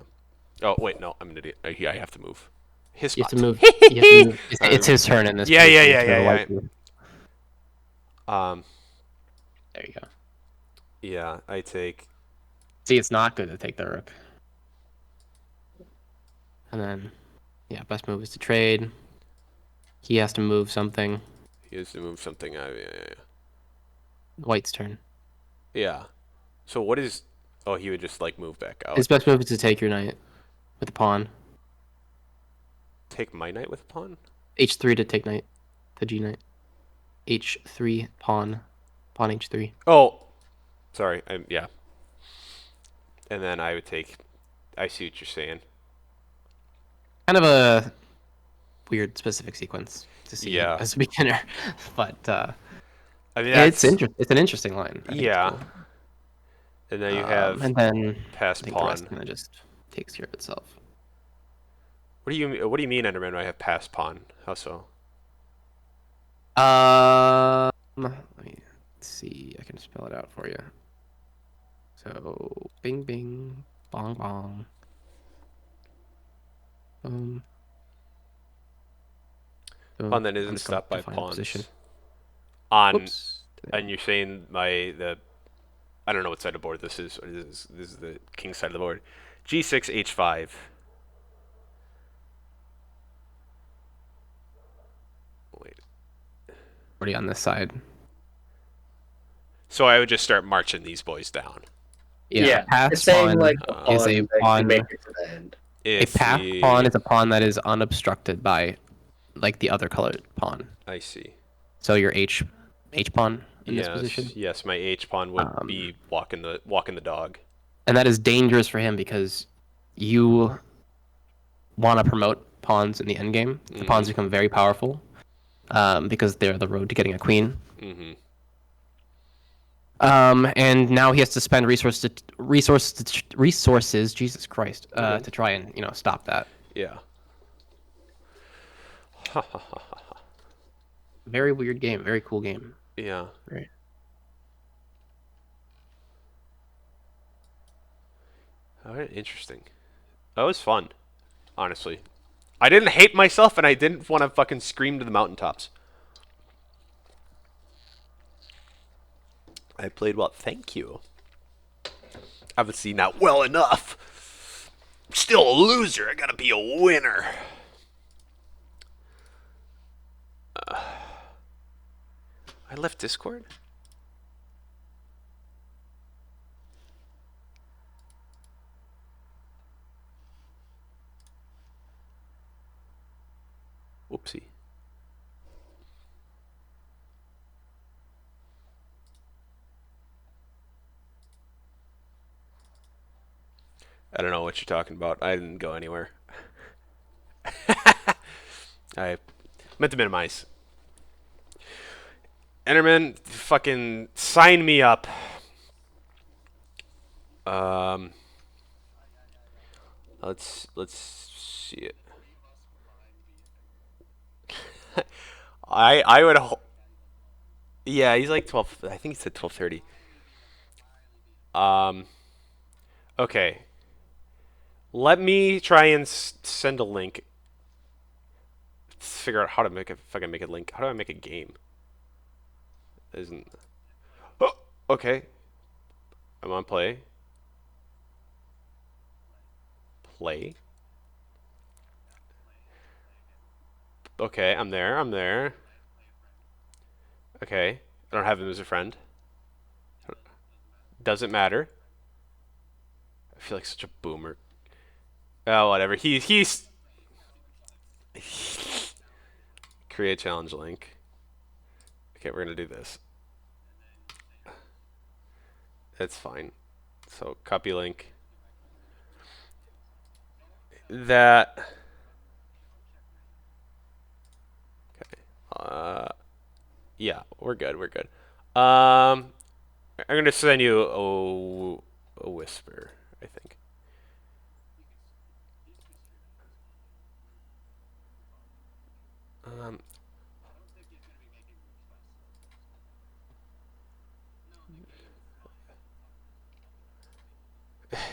Oh wait, no, I'm an idiot. I have to move his You spot. have to move. You have to move. It's his turn in this. Yeah, yeah, position yeah, to yeah, wipe yeah. you. There you go. Yeah, I take. See, it's not good to take the rook. And then, yeah, best move is to trade. He has to move something. He has to move something. Yeah. White's turn. Yeah. So what is? Oh, he would just like move back out. His best move is to take your knight with the pawn. Take my knight with a pawn. H3 to take knight. To G knight. H3 pawn. Pawn H3. Oh, sorry. Yeah. And then I would take. I see what you're saying. Kind of a weird specific sequence to see Yeah. as a beginner, but I mean, it's an interesting line. I think it's Yeah. cool. And then you have and then I pass think the rest pawn. kind of just takes care of itself. What do you mean, Enderman? When I have pass pawn? How so? Let me see. I can spell it out for you. So, bing, bing, bong, bong. Boom. Pawn then I'm isn't just gonna stopped by define pawns. position. On Whoops. and you're saying I don't know what side of the board this is. This is the king side of the board. G6 H5. Wait. Already on this side. So I would just start marching these boys down. Yeah, pass it's saying pawn like a is pawn a that pawn. can make it to the end. A If path he- pawn is a pawn that is unobstructed by, like, the other colored pawn. I see. So your H pawn in Yes, this position, yes, my H pawn would be walking the dog. and that is dangerous for him because you want to promote pawns in the endgame. The pawns become very powerful because they're the road to getting a queen. Mm-hmm. And now he has to spend resources. Jesus Christ, to try and stop that. Yeah. Very weird game. Very cool game. Yeah. Right. All right, interesting. That was fun, honestly. I didn't hate myself, and I didn't want to fucking scream to the mountaintops. I played well. Thank you. Obviously not well enough. I'm still a loser. I gotta be a winner. I left Discord? Whoopsie. I don't know what you're talking about. I didn't go anywhere. I Meant to minimize. Enderman, fucking sign me up. Um, let's see it. I would. Yeah, he's like 12. I think he said 12:30. Um. Okay. Let me try and send a link. Let's figure out how to make a fucking make a link. How do I make a game? Isn't. Oh, okay. I'm on play. Play. Okay, I'm there. I'm there. Okay. I don't have him as a friend. Doesn't matter. I feel like such a boomer. Oh, whatever. He's create challenge link. Okay, we're gonna do this. That's fine. So copy link. That. Okay. Yeah, we're good. We're good. I'm gonna send you a whisper, I think. Um,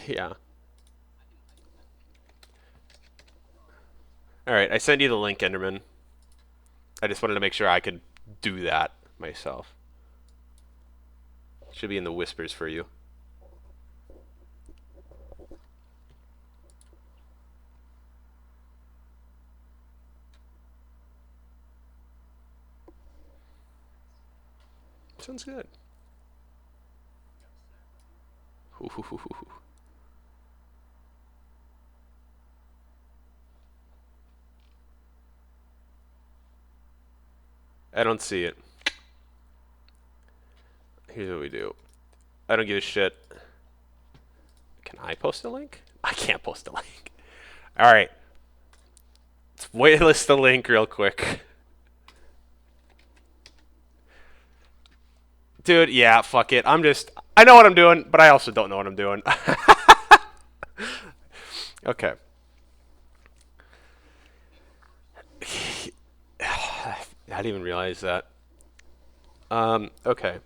yeah. All right, I sent you the link, Enderman. I just wanted to make sure I could do that myself. Should be in the whispers for you. Sounds good. I don't see it. Here's what we do. I don't give a shit. Can I post a link? I can't post a link. All right. Let's waitlist the link real quick. Dude, yeah, fuck it. I know what I'm doing, but I also don't know what I'm doing. Okay. I didn't even realize that. Okay.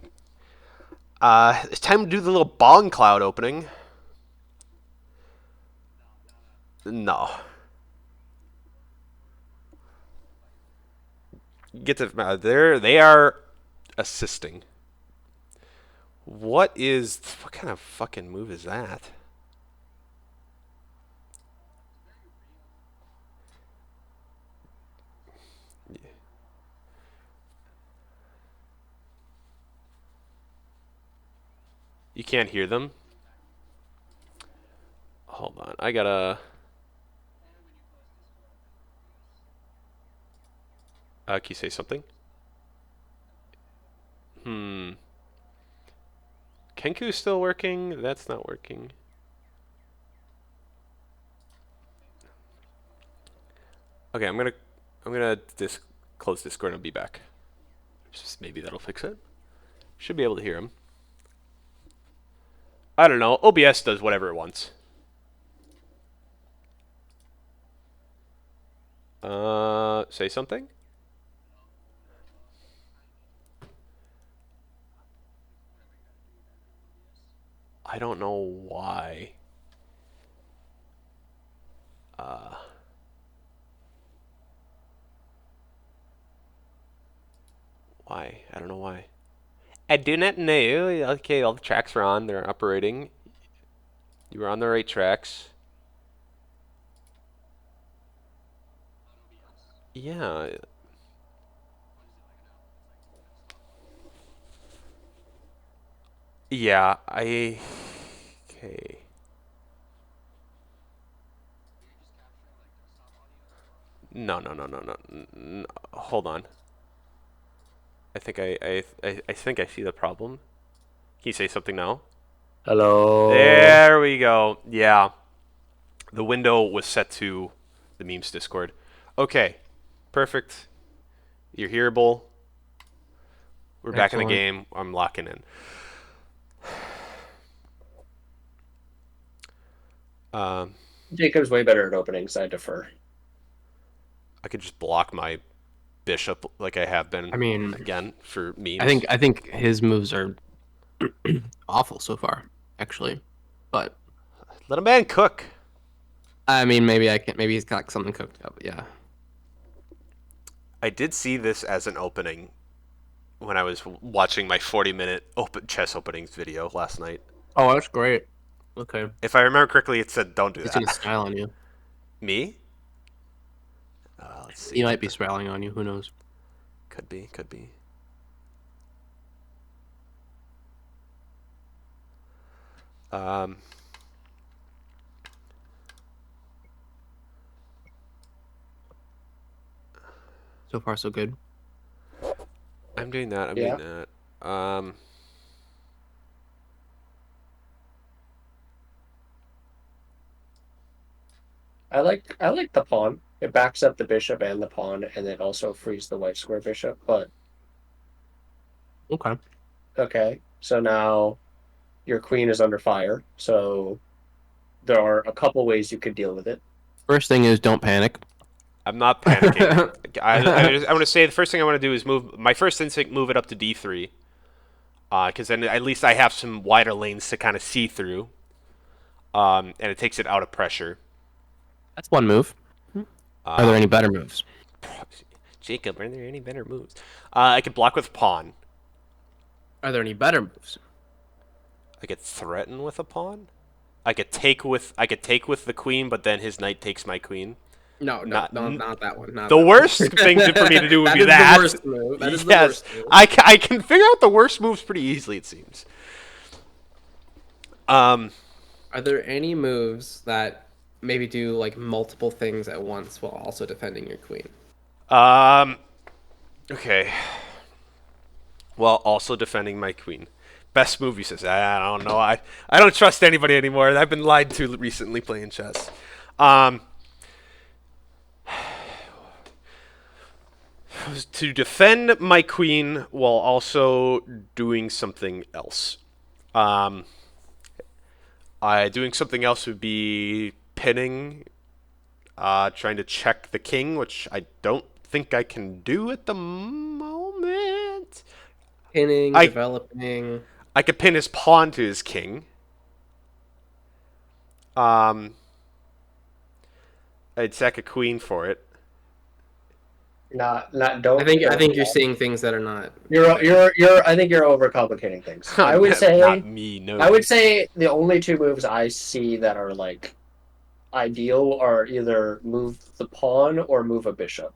It's time to do the little bong cloud opening. No. Get to they are assisting. What kind of fucking move is that? You can't hear them? Hold on. I gotta... can you say something? Kenku's still working? That's not working. Okay, I'm gonna close Discord and I'll be back. Just maybe that'll fix it. Should be able to hear him. I don't know. OBS does whatever it wants. Say something? I don't know why. Why? I don't know why. I do not know. Okay, all the tracks are on. They're operating. You were on the right tracks. Yeah. Yeah, okay. No, no, no, no, no. Hold on. I think I think I see the problem. Can you say something now? Hello. There we go. Yeah. The window was set to the memes Discord. Okay. Perfect. You're here, Bull. We're back in the Excellent. game. I'm locking in. Jacob's way better at openings. I defer. I could just block my bishop like I have been. I mean, again for memes. I think his moves are awful so far, actually. But Let a man cook. I mean, maybe I can. Maybe he's got something cooked up. Yeah. I did see this as an opening when I was watching my 40-minute chess openings video last night. Oh, that's great. Okay. If I remember correctly, it said don't do He's that. gonna style on you. Me? Let's see. He might be spiraling on you. Who knows? Could be. Could be. Um. So far, so good. I'm doing that. I'm Yeah. doing that. I like the pawn. It backs up the bishop and the pawn, and it also frees the white square bishop. But Okay. okay, so now your queen is under fire. So there are a couple ways you could deal with it. First thing is don't panic. I'm not panicking. I want to say the first thing I want to do is move. My first instinct, move it up to d3, because then at least I have some wider lanes to kind of see through, and it takes it out of pressure. That's one move. Are there any better moves? Jacob, are there any better moves? I could block with pawn. Are there any better moves? I could threaten with a pawn. I could take with the queen, but then his knight takes my queen. No, Not- not that one. Not The that worst one. thing for me to do would be is that. the worst move. That is the Yes, worst move. I can figure out the worst moves pretty easily. It seems. Are there any moves that maybe do like multiple things at once while also defending your queen? Okay. While also defending my queen. Best move, he says. I don't know. I don't trust anybody anymore. I've been lied to recently playing chess. To defend my queen while also doing something else. Doing something else would be pinning, trying to check the king, which I don't think I can do at the moment. Pinning, I- developing. I could pin his pawn to his king. I'd sack a queen for it. Not don't. I think don't- you're seeing things that are not. You're I think you're overcomplicating things. I would say Not me, no. I would say the only two moves I see that are like ideal are either move the pawn or move a bishop.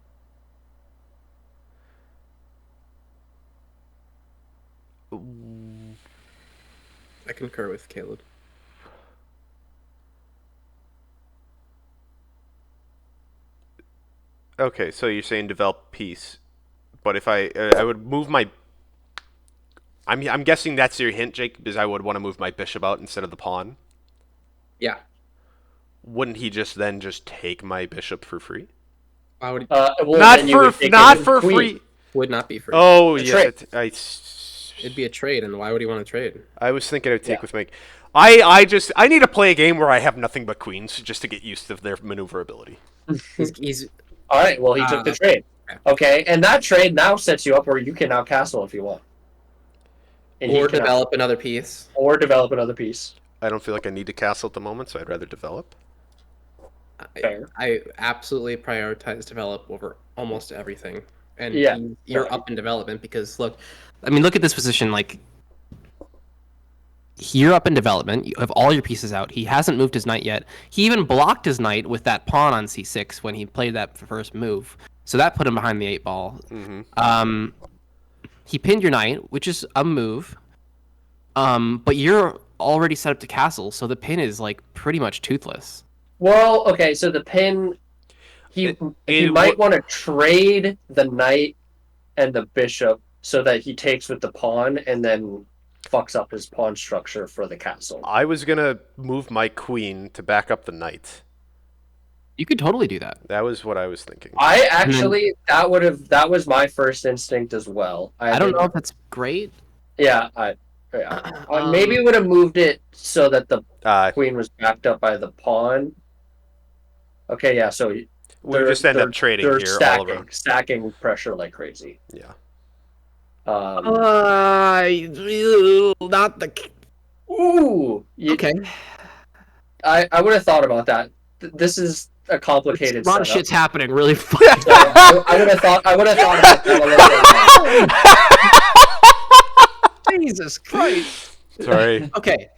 I concur with Caleb. Okay, so you're saying develop peace, but if I would move my. I'm guessing that's your hint, Jake, because I would want to move my bishop out instead of the pawn. Yeah. Wouldn't he just take my bishop for free? Why would Well, not then you would for take not his for queen. free. would not be free? Oh A yes, trade. It'd be a trade, and why would he want to trade? I was thinking I would take Yeah. with my. I need to play a game where I have nothing but queens just to get used to their maneuverability. He's All right. Well, he took the trade. Okay, and that trade now sets you up where you can now castle if you want, and he or can develop another piece. or develop another piece. I don't feel like I need to castle at the moment, so I'd rather develop. Fair. I absolutely prioritize develop over almost everything. And Yeah, you're right. up in development because look at this position. Like you're up in development. You have all your pieces out. He hasn't moved his knight yet. He even blocked his knight with that pawn on c6 when he played that first move. So that put him behind the 8 ball. Mm-hmm. He pinned your knight, which is a move. But you're already set up to castle, so the pin is like pretty much toothless. Well, okay, so the pin, he might want to trade the knight and the bishop so that he takes with the pawn and then fucks up his pawn structure for the castle. I was gonna move my queen to back up the knight. You could totally do that. That was what I was thinking. I actually that was my first instinct as well. I don't know if that's great. Yeah, maybe would have moved it so that the queen was backed up by the pawn. Okay, yeah. So we just end up trading they're here all around. stacking pressure like crazy. Yeah. Not the. Ooh. Okay. I would have thought about that. This is a complicated A lot of setup. shit's happening really fast. So I would have thought about that a little bit. Jesus Christ. Sorry. Okay.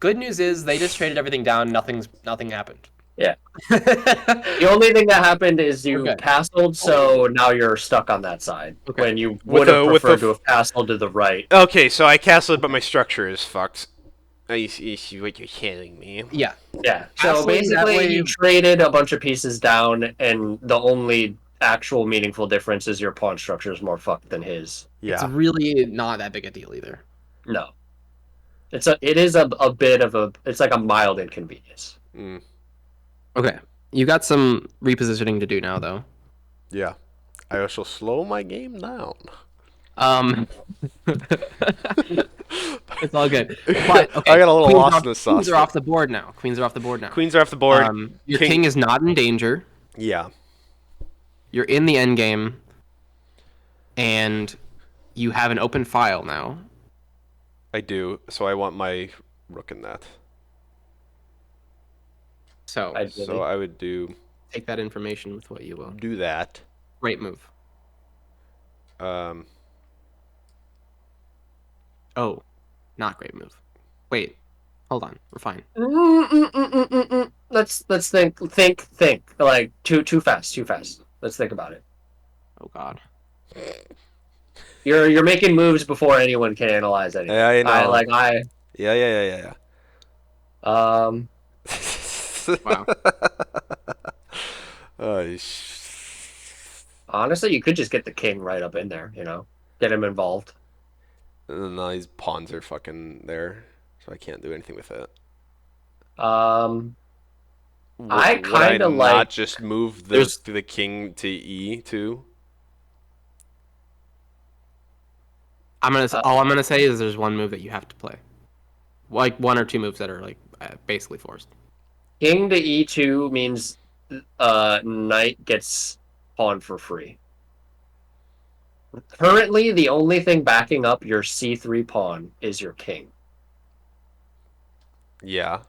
Good news is they just traded everything down. Nothing happened. Yeah. The only thing that happened is you castled, so now you're stuck on that side. Okay. When you would have preferred to have castled to the right. Okay, so I castled, but my structure is fucked. You see what you're telling me? Yeah. Yeah. So Castling, that basically, way- you traded a bunch of pieces down, and the only actual meaningful difference is your pawn structure is more fucked than his. Yeah. It's really not that big a deal either. No. It is a bit of it's like a mild inconvenience. Mm. Okay. You got some repositioning to do now, though. Yeah. I shall slow my game down. It's all good. But, okay, I got a little queens lost off, in the sauce. Queens are off the board now. Queens are off the board now. Queens are off the board. Your king is not in danger. Yeah. You're in the end game, and you have an open file now. I do. So I want my rook in that. So I would take that information with what you will. do that. Great move. Oh, not great move. Wait, hold on. We're fine. Let's think. Like too fast. Let's think about it. Oh God. You're making moves before anyone can analyze anything. Yeah, I know. Yeah. Wow. Honestly, you could just get the king right up in there. Get him involved. No, these pawns are fucking there, so I can't do anything with it. I kind of like not just move the king to E too. All I'm gonna say is there's one move that you have to play, like one or two moves that are like basically forced. king to E2 means knight gets pawn for free. Currently, the only thing backing up your C3 pawn is your king. Yeah.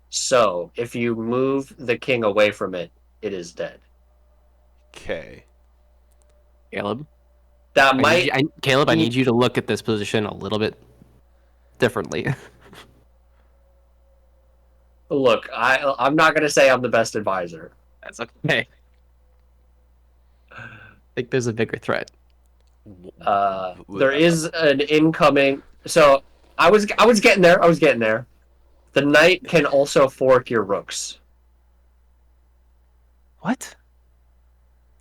So, if you move the king away from it, it is dead. Okay. Caleb. That might. Caleb, I need you to look at this position a little bit differently. Look, I'm not gonna say I'm the best advisor. That's okay. I think there's a bigger threat. There is an incoming. So I was getting there. The knight can also fork your rooks. What?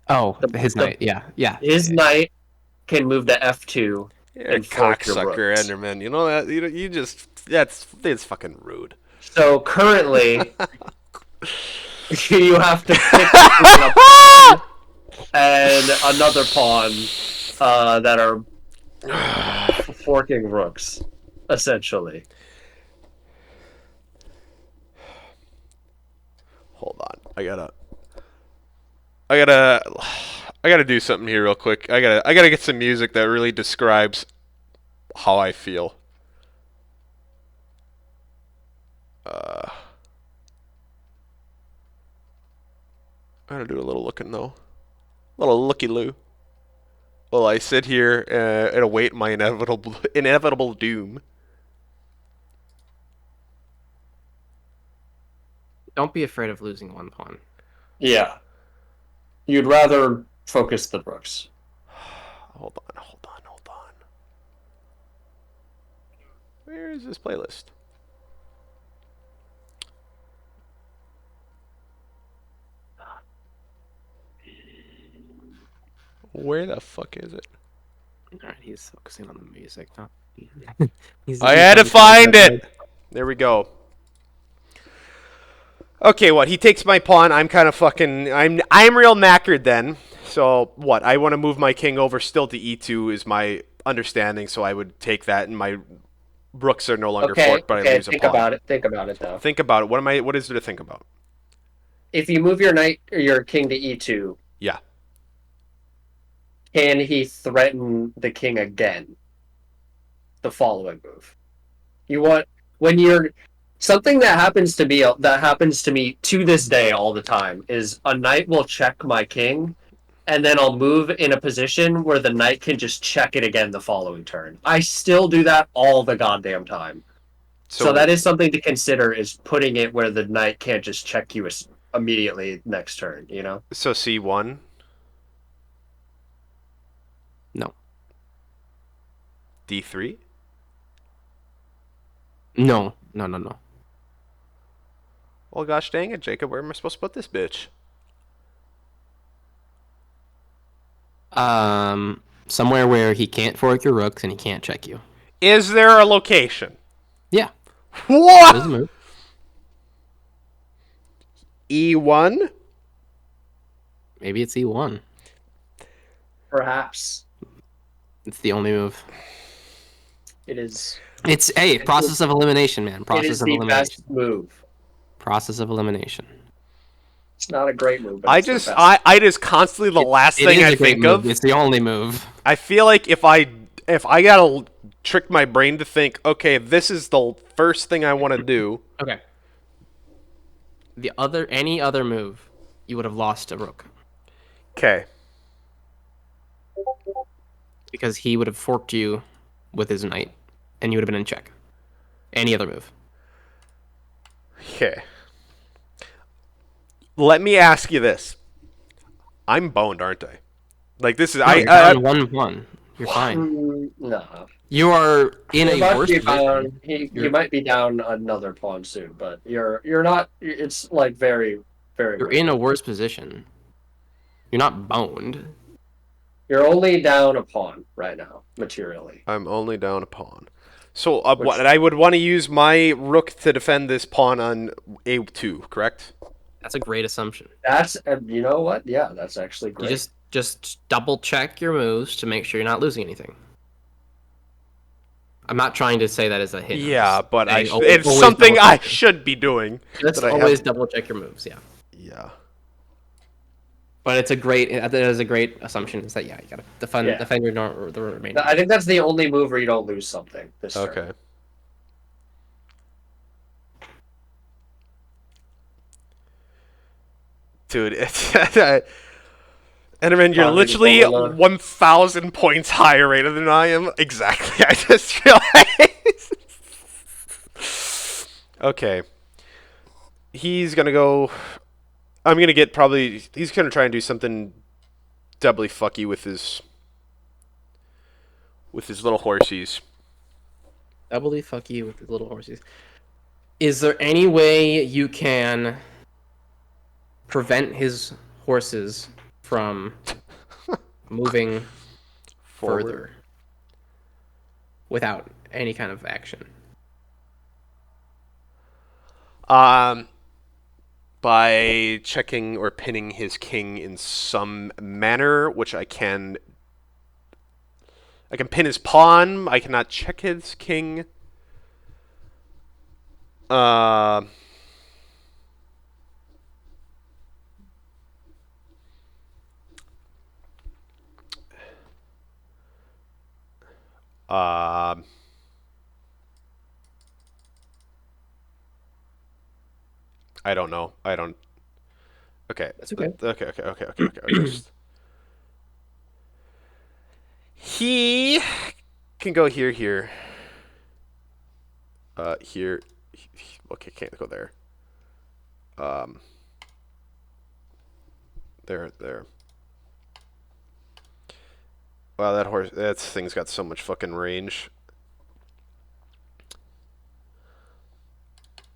Oh, his knight. Yeah. His knight can move to F2 and fork your cocksucker, rooks. Enderman. You know that you just that's fucking rude. So currently, you have to pick between a pawn and another pawn that are forking rooks, essentially. Hold on. I gotta do something here real quick. I gotta get some music that really describes how I feel. I gotta do a little looking though. A little looky-loo. While I sit here and await my inevitable doom. Don't be afraid of losing one pawn. Yeah. You'd rather focus the rooks. Hold on. Where is this playlist? Where the fuck is it? Alright, he's focusing on the music. Huh? I had to find it! There we go. Okay, what? He takes my pawn. I'm kind of fucking. I'm real knackered then. So what? I want to move my king over still to e2 is my understanding. So I would take that, and my rooks are no longer Okay, forked, but I okay. lose a Think pawn. about it. Think about it though. Think about it. What am I? What is there to think about? If you move your knight or your king to e2, Yeah. can he threaten the king again? The following move. You want when you're something that happens to me to this day all the time is a knight will check my king, and then I'll move in a position where the knight can just check it again the following turn. I still do that all the goddamn time. So that is something to consider, is putting it where the knight can't just check you immediately next turn, you know? So c1. No. d3. No. No. No. No. Well, gosh dang it, Jacob. Where am I supposed to put this bitch? Somewhere where he can't fork your rooks and he can't check you. Is there a location? Yeah. What? There's a move. e1. Maybe it's E1. Perhaps It's the only move. it is. It's process of elimination, man. It Process is of the elimination. best move. Process of elimination. It's not a great move, but I it's the just, best. I just constantly the last It thing is I a great think move. of. It's the only move. I feel like if I gotta trick my brain to think, okay, this is the first thing I want to do. Okay. Any other move, you would have lost a rook Okay. because he would have forked you with his knight, and you would have been in check. Any other move. Okay. Let me ask you this. I'm boned, aren't I? Like this is No, I you're down 1-1. You're fine. No. You are in You a might worse be position. down. You might be down another pawn soon, but you're not. It's like very, very. You're in a worse position. You're not boned. You're only down a pawn right now, materially. I'm only down a pawn. So Which- what I would want to use my rook to defend this pawn on a2, correct? That's a great assumption. That's you know what? Yeah, that's actually You great. just double check your moves to make sure you're not losing anything. I'm not trying to say that as a hit. Yeah, but saying it's always something double I check. should be doing. Let's that I always have- double check your moves. Yeah, Yeah. but it's a great. That is a great assumption. Is that you gotta defend Yeah. defend your the remaining. I think that's the only move where you don't lose something this turn. Okay. Dude, it's Enderman, you're Probably literally Bola. 1,000 points higher rated than I am. Exactly. I just realized. Okay. He's gonna go. I'm gonna get probably. He's gonna try and do something doubly fucky with his little horsies. Doubly fuck you with the little horses. Is there any way you can prevent his horses from moving Forward. further without any kind of action? By checking or pinning his king in some manner, which I can. I can pin his pawn. I cannot check his king. Uh. Uh. I don't know. I don't. Okay. That's okay. Okay. He can go here. Here. Okay, can't go there. There. Wow, that thing's got so much fucking range.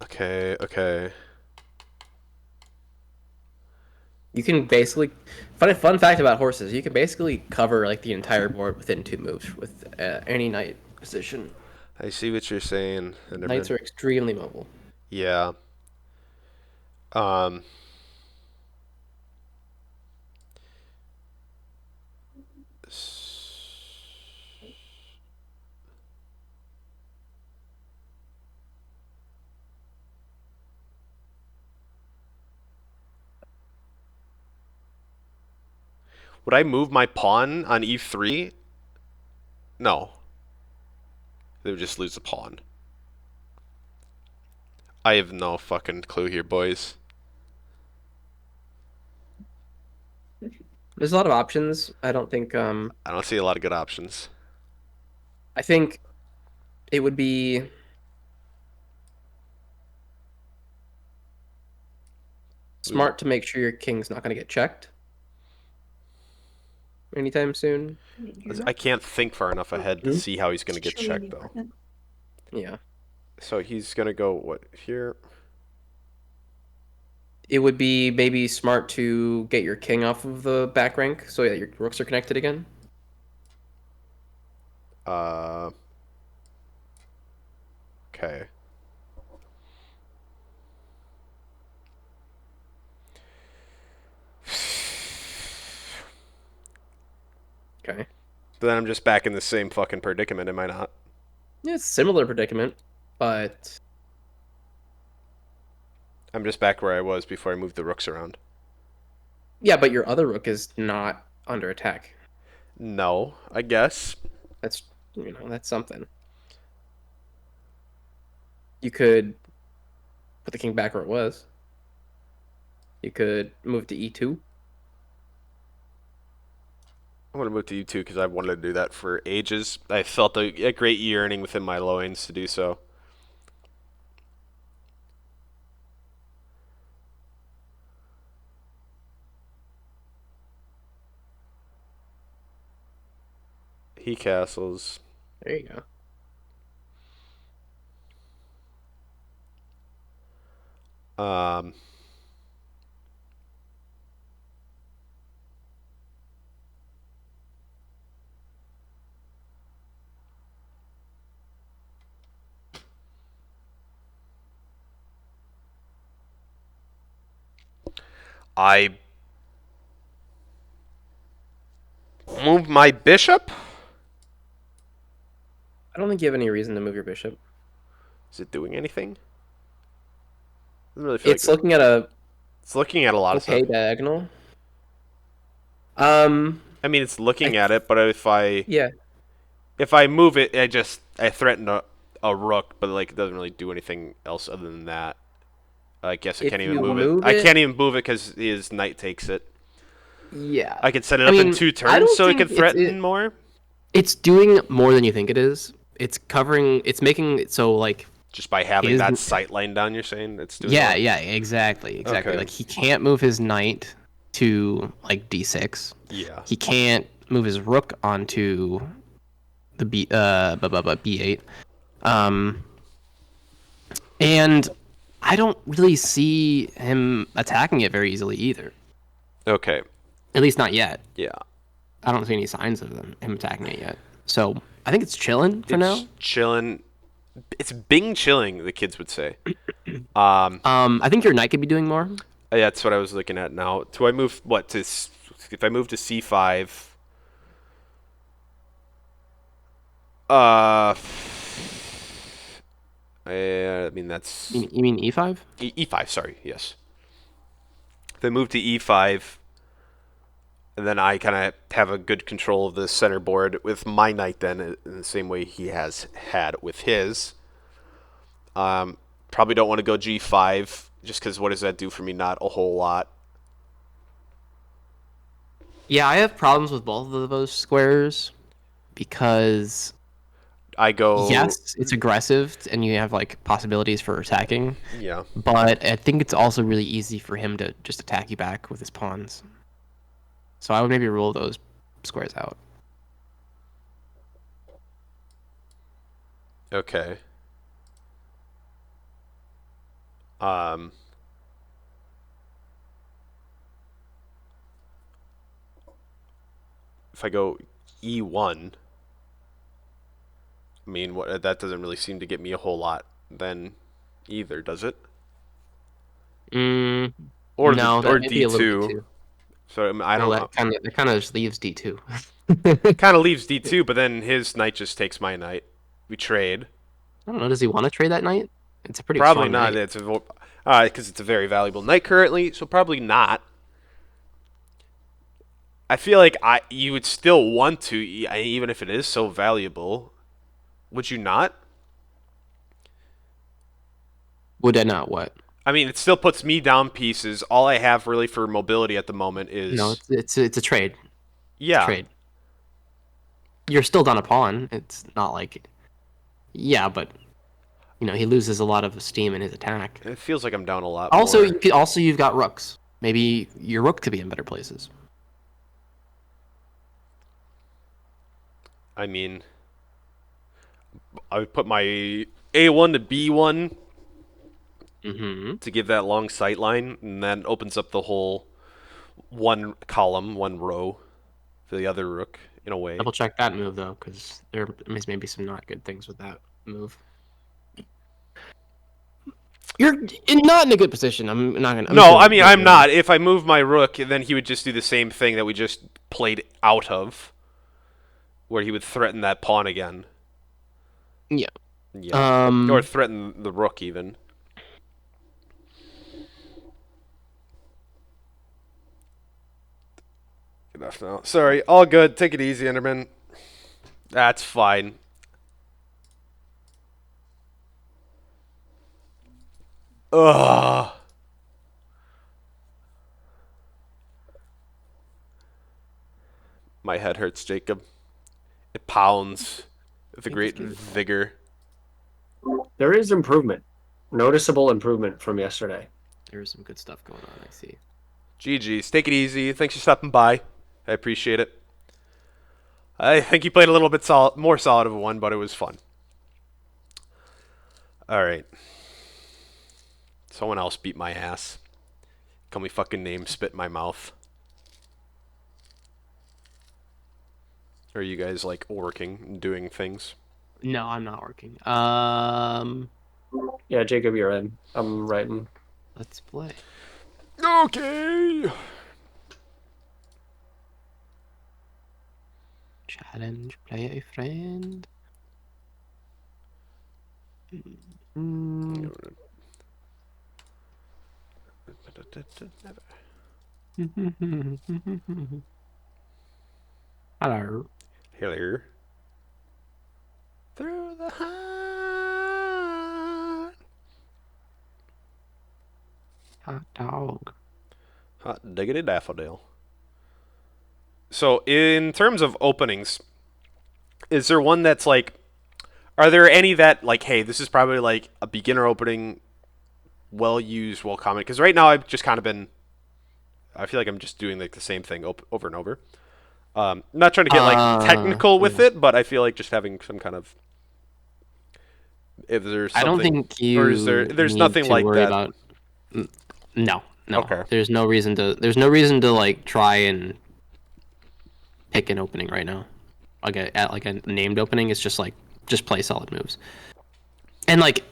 Okay. You can basically fun fact about horses. You can basically cover like the entire board within 2 moves with any knight position. I see what you're saying. Enderman. Knights are extremely mobile. Yeah. Um, would I move my pawn on e3? No. They would just lose a pawn. I have no fucking clue here, boys. There's a lot of options. I don't think. I don't see a lot of good options. I think it would be smart to make sure your king's not going to get checked anytime soon. I can't think far enough ahead to Hmm? see how he's going to get checked, though. Yeah. So he's going to go, what, here? It would be maybe smart to get your king off of the back rank so that your rooks are connected again. Okay. Okay. But then I'm just back in the same fucking predicament, am I not? Yeah, it's a similar predicament, but I'm just back where I was before I moved the rooks around. yeah, but your other rook is not under attack. No, I guess. That's that's something. You could put the king back where it was. You could move to e2. I want to move to U2 because I've wanted to do that for ages. I felt a great yearning within my loins to do so. He castles. There you go. I move my bishop. I don't think you have any reason to move your bishop. Is it doing anything? Doesn't really feel It's like looking at a it's looking at a lot of okay stuff. diagonal. I mean, it's looking at it, but if I Yeah. move it, I threaten a rook, but like it doesn't really do anything else other than that. I guess I If can't even you move it. move I it- can't even move it because his knight takes it. Yeah. I could set it I up in mean, 2 I turns don't so it think could threaten more. It's doing more than you think it is. It's covering. It's making it so like. Just by having his- that sight line down, you're saying it's doing. Yeah, all- yeah, exactly. Okay. Like he can't move his knight to like d6. Yeah. He can't move his rook onto the b8. And I don't really see him attacking it very easily either. Okay. At least not yet. Yeah. I don't see any signs of him attacking it yet. So I think it's chilling for now. Chilling. It's Bing chilling, the kids would say. I think your knight could be doing more. That's what I was looking at now. Do I move what to? If I move to c5. I mean that's You mean e5? E5. Sorry, yes. If I move to e5, and then I kind of have a good control of the center board with my knight. Then in the same way he has had with his. Probably don't want to go g5 just because what does that do for me? Not a whole lot. Yeah, I have problems with both of those squares because I go. yes, it's aggressive and you have like possibilities for attacking, Yeah. but I think it's also really easy for him to just attack you back with his pawns. So I would maybe rule those squares out. Okay. If I go e1, I mean, what that doesn't really seem to get me a whole lot then either, does it? or No, or that might be a little bit D2. too. So I don't know. That kind of just leaves D2. Kind of leaves D2, but then his knight just takes my knight. We trade. I don't know. Does he want to trade that knight? It's a pretty Probably strong not. knight. It's because it's a very valuable knight currently, so probably not. I feel like you would still want to, even if it is so valuable. Would you not? Would I not? What? I mean, it still puts me down pieces. All I have really for mobility at the moment is No, it's a trade. yeah. Trade. You're still down a pawn. It's not like, yeah, but he loses a lot of steam in his attack. It feels like I'm down a lot Also, more. you've got rooks. Maybe your rook could be in better places. I mean, I would put my A1 to B1 Mm-hmm. to give that long sight line, and then opens up the whole one column, one row for the other rook in a way. Double check that move though, because there is maybe some not good things with that move. You're not in a good position. I'm not gonna. No, I mean I'm not. If I move my rook, then he would just do the same thing that we just played out of, where he would threaten that pawn again. Yeah. Yeah. Or threaten the rook even. Enough now. Sorry, all good. Take it easy, Enderman. That's fine. Ugh. My head hurts, Jacob. It pounds with a great vigor. There is improvement, noticeable improvement from yesterday. There's some good stuff going on. I see. GG's. Take it easy. Thanks for stopping by. I appreciate it. I think you played a little bit more solid of a one, but it was fun. All right. Someone else beat my ass. Call me fucking name, spit in my mouth. Are you guys like working and doing things? No, I'm not working. Yeah, Jacob, you're in. I'm writing. Let's play. Okay. Challenge, play a friend. Mm. Hello. Hello. Through the heart. Hot dog. Hot diggity daffodil. So, in terms of openings, is there one that's like, are there any that like, hey, this is probably like a beginner opening, well used, well commented? Because right now I've just kind of been, I feel like I'm just doing like the same thing over and over. Not trying to get like technical with it, but I feel like just having some kind of, if there's something, I don't think you. or is there's need nothing to like worry that. About... No. Okay. There's no reason to. There's no reason to like try and pick an opening right now. At a named opening, it's just play solid moves. And like,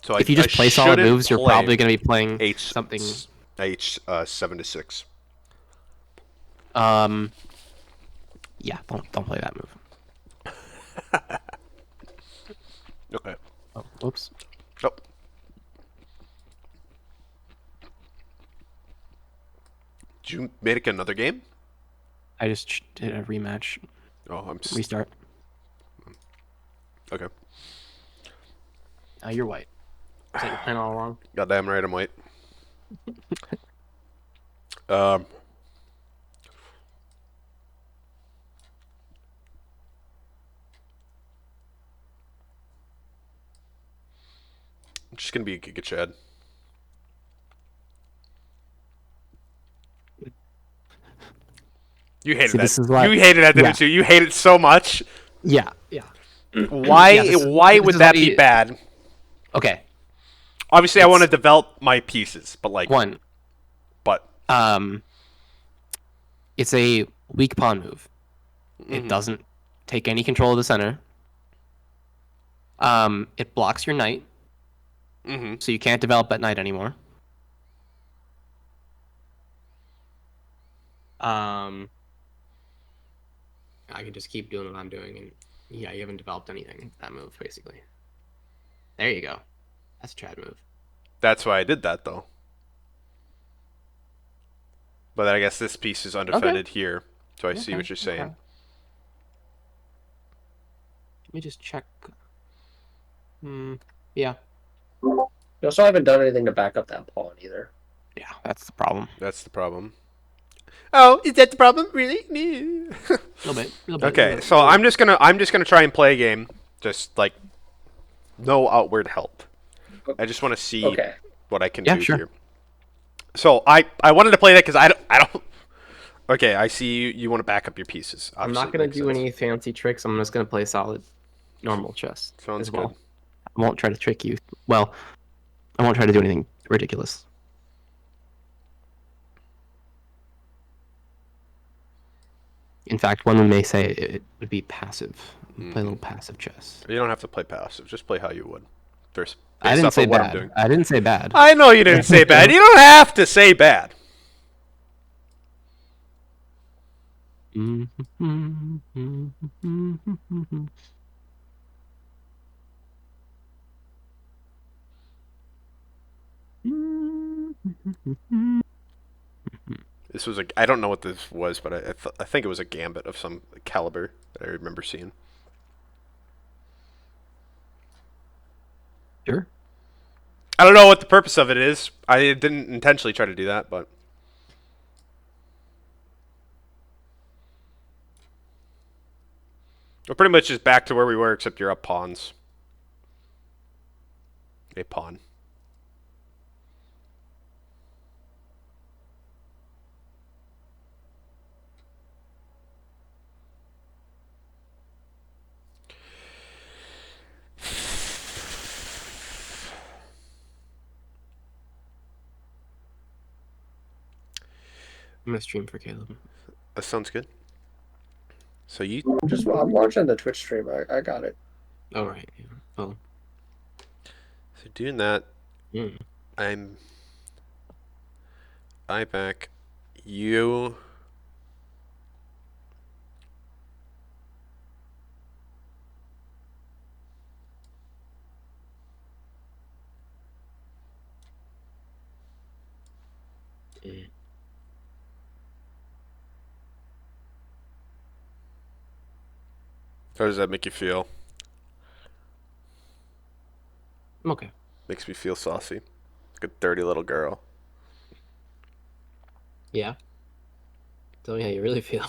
So if you just play solid moves, you're probably going to be playing something. H 7 to 6. Yeah, don't play that move. Okay. Oh, whoops. Oh. Did you make another game? I just did a rematch. Oh, I'm Restart. Okay. You're white. Is that your plan all along? Goddamn right, I'm white. I'm just gonna be a Giga Chad. You hated See, that. this is why- You hated that, didn't Yeah. you? You hate it so much. Yeah. Why? Yeah, this would is that why be bad? Okay. Obviously, I want to develop my pieces, but like, One. but It's a weak pawn move. It doesn't take any control of the center. It blocks your knight, so you can't develop that knight anymore. I could just keep doing what I'm doing, and yeah, you haven't developed anything. That move, basically. There you go. That's a Chad move. That's why I did that, though. But I guess this piece is undefended here, so I see what you're saying. Okay. Let me just check. Yeah. You also haven't done anything to back up that pawn either. Yeah, that's the problem. That's the problem. Oh, is that the problem? Really? A little bit. Okay, so I'm just gonna try and play a game, just like no outward help. I just want to see what I can do here. So I wanted to play that because I don't. Okay, I see you want to back up your pieces. I'm Obviously, not gonna makes do sense. any fancy tricks. I'm just gonna play solid, normal chess Sounds as well. good. I won't try to trick you. Well, I won't try to do anything ridiculous. In fact, one may say it would be passive. Play a little passive chess. You don't have to play passive. Just play how you would. Based I didn't off say of what bad. I'm doing. I didn't say bad. I know you didn't say bad. You don't have to say bad. This was I don't know what this was, but I think it was a gambit of some caliber that I remember seeing. Sure. I don't know what the purpose of it is. I didn't intentionally try to do that, but we're pretty much just back to where we were, except you're up pawns. A pawn. I'm gonna stream for Caleb. That sounds good. So I'm watching the Twitch stream. I got it. Oh right. Yeah. Oh. So doing that, Mm. I back you. Mm. How does that make you feel? I'm okay. Makes me feel saucy. Like a dirty little girl. Yeah. Tell me how you really feel.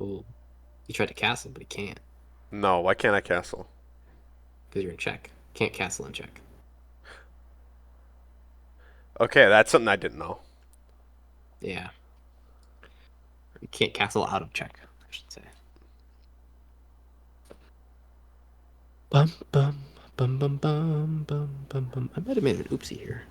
Ooh. He tried to castle, but he can't. No, why can't I castle? Because you're in check. Can't castle in check. Okay, that's something I didn't know. Yeah. You can't castle out of check, I should say. Bum bum bum bum bum bum bum bum. I might have made an oopsie here.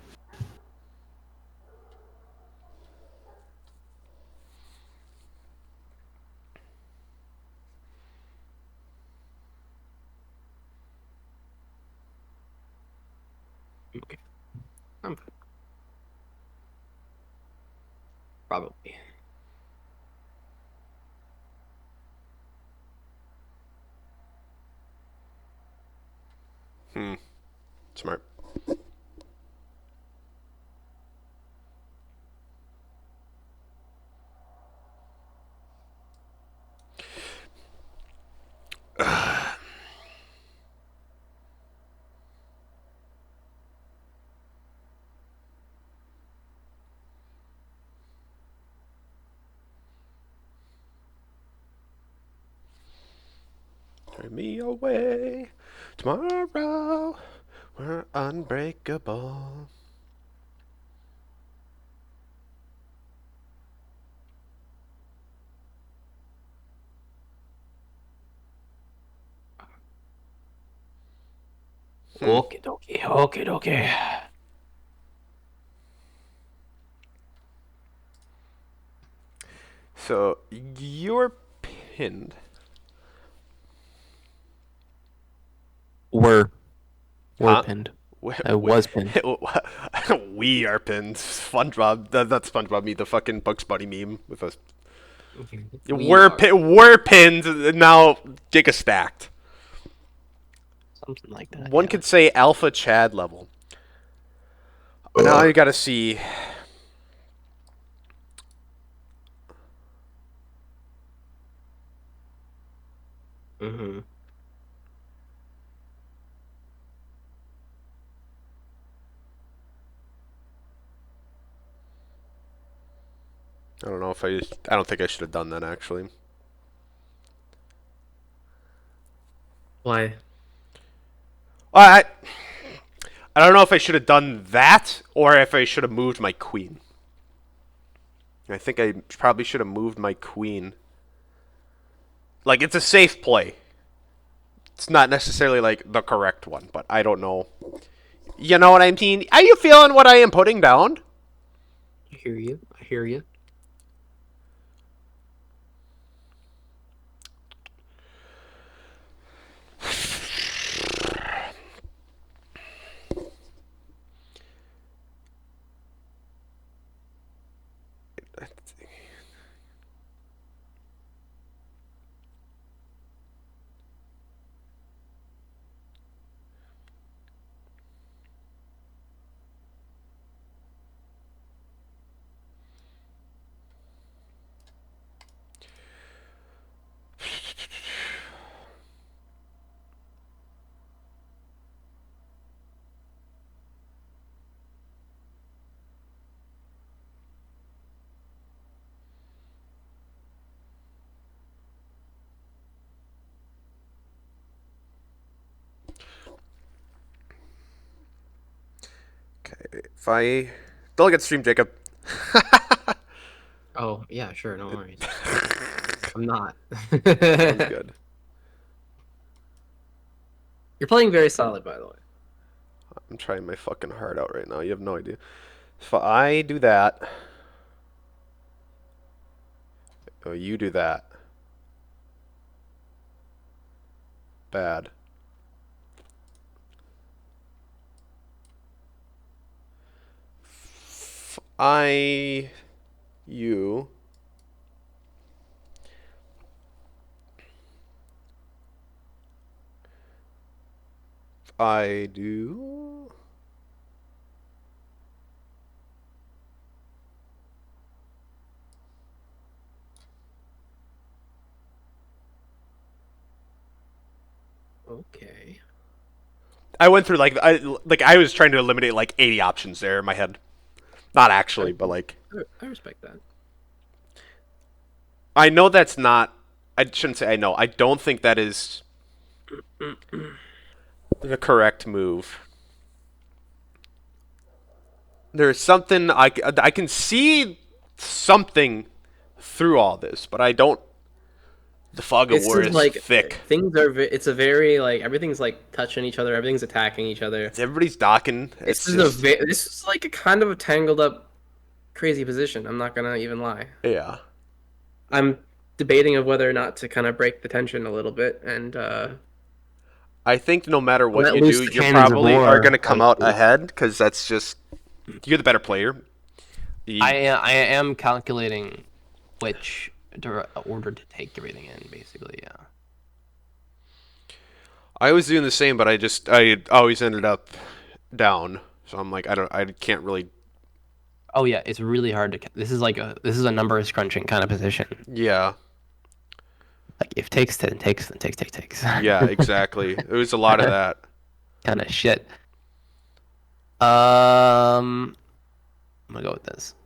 Okay. I'm fine. Probably. Smart. Carry me away. Tomorrow, we're unbreakable. Okay, dokie. Okay, dokie. So you're pinned. We're Huh? pinned. I was pinned. We are pinned. SpongeBob. That's SpongeBob. Me, the fucking Bugs Bunny meme with us. We're pinned. And now Giga stacked. Something like that. One could say Alpha Chad level. Now you gotta see. Mm-hmm. I don't know if I don't think I should have done that actually. Why? Well, I don't know if I should have done that or if I should have moved my queen. I think I probably should have moved my queen. Like, it's a safe play. It's not necessarily like the correct one, but I don't know. You know what I mean? Are you feeling what I am putting down? I hear you. I hear you. Okay, if I don't get stream, Jacob. Oh, yeah, sure, no worries. I'm not. Sounds good. You're playing very solid, by the way. I'm trying my fucking heart out right now. You have no idea. If I do that, oh, you do that. Bad. You. I do. Okay. I went through I was trying to eliminate like 80 options there in my head. Not actually, but like I respect that. I know that's not. I shouldn't say I know. I don't think that is the correct move. There's something I can see something through all this, but I don't. The fog of war is like thick. Things are. It's a very like everything's like touching each other. Everything's attacking each other. Everybody's docking. This is like a kind of a tangled up, crazy position. I'm not gonna even lie. Yeah. I'm debating of whether or not to kind of break the tension a little bit and I think no matter what let you loose do, the you cannons of probably war are going to come on out you. ahead because that's just you're the better player. I am calculating which order to take everything in, basically. Yeah. I was doing the same, but I always ended up down. So I'm like I can't really. Oh yeah, it's really hard to. This is a numbers crunching kind of position. Yeah. Like if takes then takes then takes. Yeah, exactly. It was a lot of that. Kind of shit. I'm gonna go with this.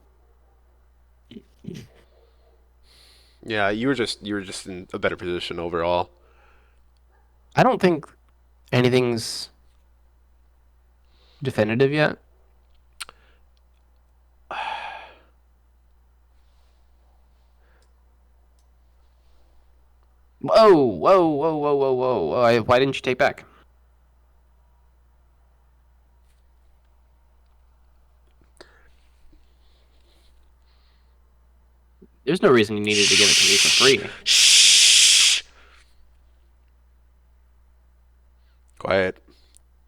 Yeah, you were just in a better position overall. I don't think anything's definitive yet. Whoa. Why didn't you take back? There's no reason you needed to give it to me for free. Shh. Quiet.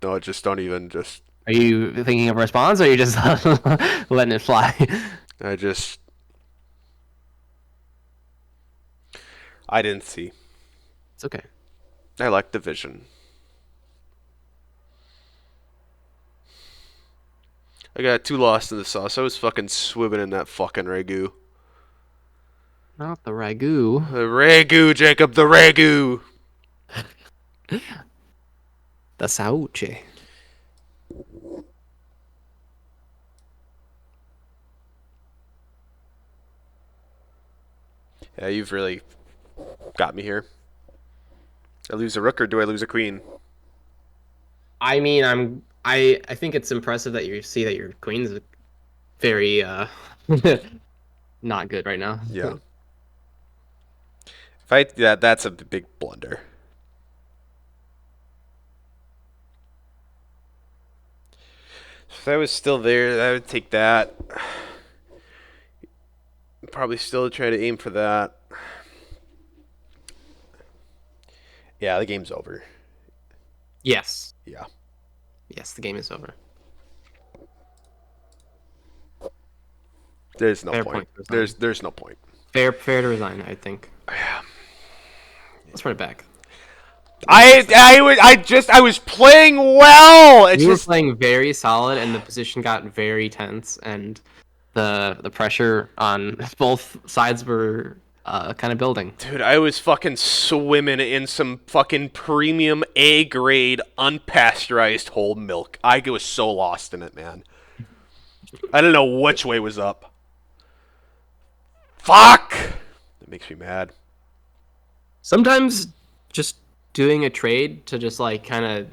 No, just don't even just. Are you thinking of a response, or are you just letting it fly? I didn't see. It's okay. I like the vision. I got too lost in the sauce. I was fucking swimming in that fucking ragu. Not the ragu. The ragu, Jacob, the ragu. The sauce. Yeah, you've really got me here. I lose a rook or do I lose a queen? I mean, I think it's impressive that you see that your queen's very not good right now. Yeah. That's a big blunder. If I was still there, I would take that. Probably still try to aim for that. Yeah, the game's over. Yes. Yeah. Yes, the game is over. There's no Fair point. point to resign. There's no point. Fair to resign, I think. Yeah. Let's run it back. I was playing well. It's You were just playing very solid, and the position got very tense, and the pressure on both sides were kind of building. dude, I was fucking swimming in some fucking premium A grade unpasteurized whole milk. I was so lost in it, man. I don't know which way was up. Fuck! That makes me mad. Sometimes just doing a trade to just like kind of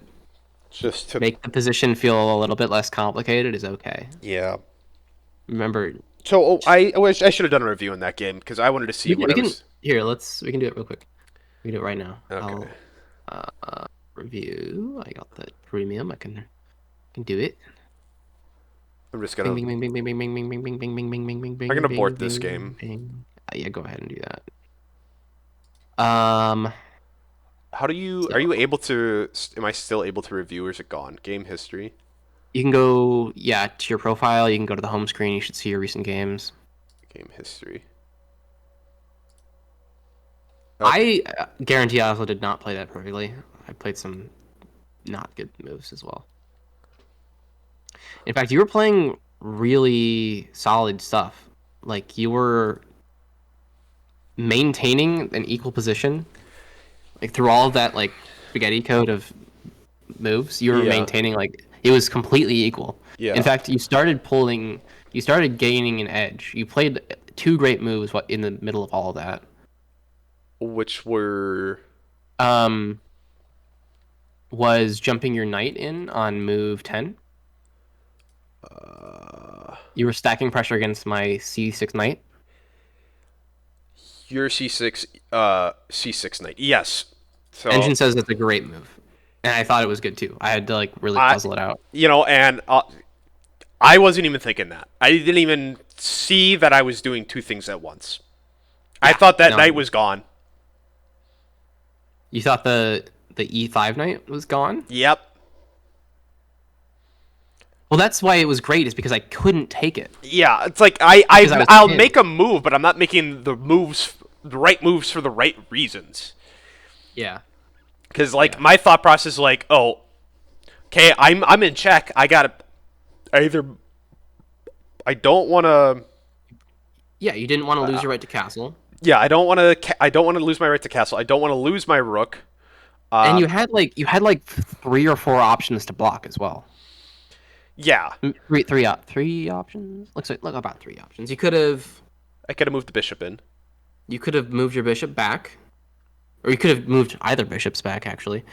Just to make the position feel a little bit less complicated is okay. yeah. Remember, So I wish I should have done a review in that game because I wanted to see what I was. here. We can do it real quick. We can do it right now. Okay. I'll review. I got the premium. I can do it. I'm just gonna. Bing, bing, bing, bing, bing, bing, bing, bing, bing, bing, bing, bing, bing, bing, bing. I'm gonna bing, abort this bing, game. bing. Yeah, go ahead and do that. How do you? Are you able to? Am I still able to review, or is it gone? Game history. You can go, yeah, to your profile. You can go to the home screen. You should see your recent games. Game history. I guarantee I also did not play that perfectly. I played some not good moves as well. In fact, you were playing really solid stuff. Like, you were maintaining an equal position. Like, through all of that, like, spaghetti code of moves, you were Yeah. maintaining, like, it was completely equal. Yeah. In fact, you started gaining an edge. You played two great moves in the middle of all of that. Which were. Was jumping your knight in on move 10. You were stacking pressure against my c6 knight. Your C6 knight. Yes. So Engine says that's a great move, and I thought it was good too. I had to like really puzzle it out. and I wasn't even thinking that. I didn't even see that I was doing two things at once. I thought that knight was gone. You thought the e5 knight was gone? Yep. Well, that's why it was great, is because I couldn't take it. Yeah, it's like I was I'll pinned. make a move, but I'm not making the right moves for the right reasons. Yeah. Because like my thought process is like, oh, okay, I'm in check. I gotta either. I don't want to. Yeah, you didn't want to lose your right to castle. Yeah, I don't want to. I don't want to lose my right to castle. I don't want to lose my rook. And you had like 3 or 4 options to block as well. Yeah, Three options. Looks like about 3 options. You could have I could have moved the bishop in. moved your bishop back, or you could have moved either bishops back. Actually,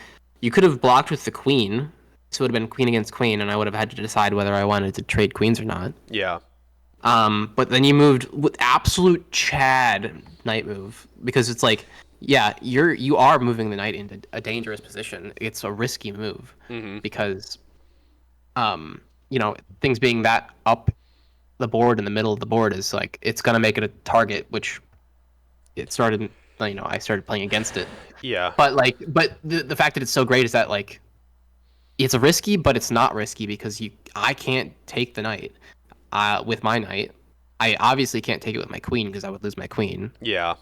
you could have blocked with the queen, so it would have been queen against queen, and I would have had to decide whether I wanted to trade queens or not. Yeah. But then you moved with absolute Chad knight move, because it's like, yeah, you are moving the knight into a dangerous position. It's a risky move because, things being that up the board in the middle of the board is like, it's gonna make it a target, which it started. I started playing against it. Yeah. But the fact that it's so great is that like, It's risky, but it's not risky because I can't take the knight with my knight. I obviously can't take it with my queen because I would lose my queen. Yeah.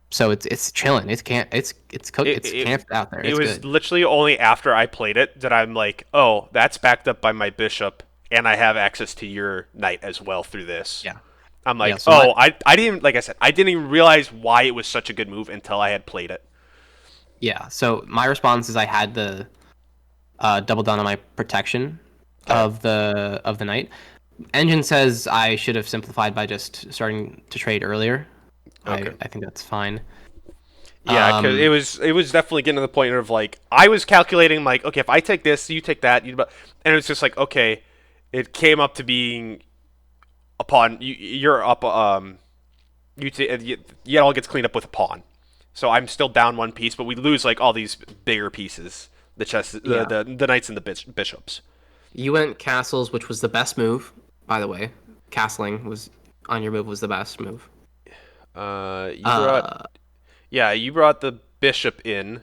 So it's chilling. It's cooked. It's It, camped out there. it It's was good. literally only after I played it that I'm like, oh, that's backed up by my bishop, and I have access to your knight as well through this. Yeah. I'm like, Yeah, so oh, I didn't, like I said, I didn't even realize why it was such a good move until I had played it. Yeah. So my response is I had to double down on my protection Okay. of the knight. Engine says I should have simplified by just starting to trade earlier. Okay. I think that's fine. Yeah, because it was definitely getting to the point of like I was calculating like, okay, if I take this, you take that, and it was just like, okay, it came up to being upon you're up it all gets cleaned up with a pawn, so I'm still down one piece, but we lose like all these bigger pieces, the chess, Yeah. the knights and the bishops. You went castles, which was the best move, by the way. Castling was on your move was the best move. You brought you brought the bishop in.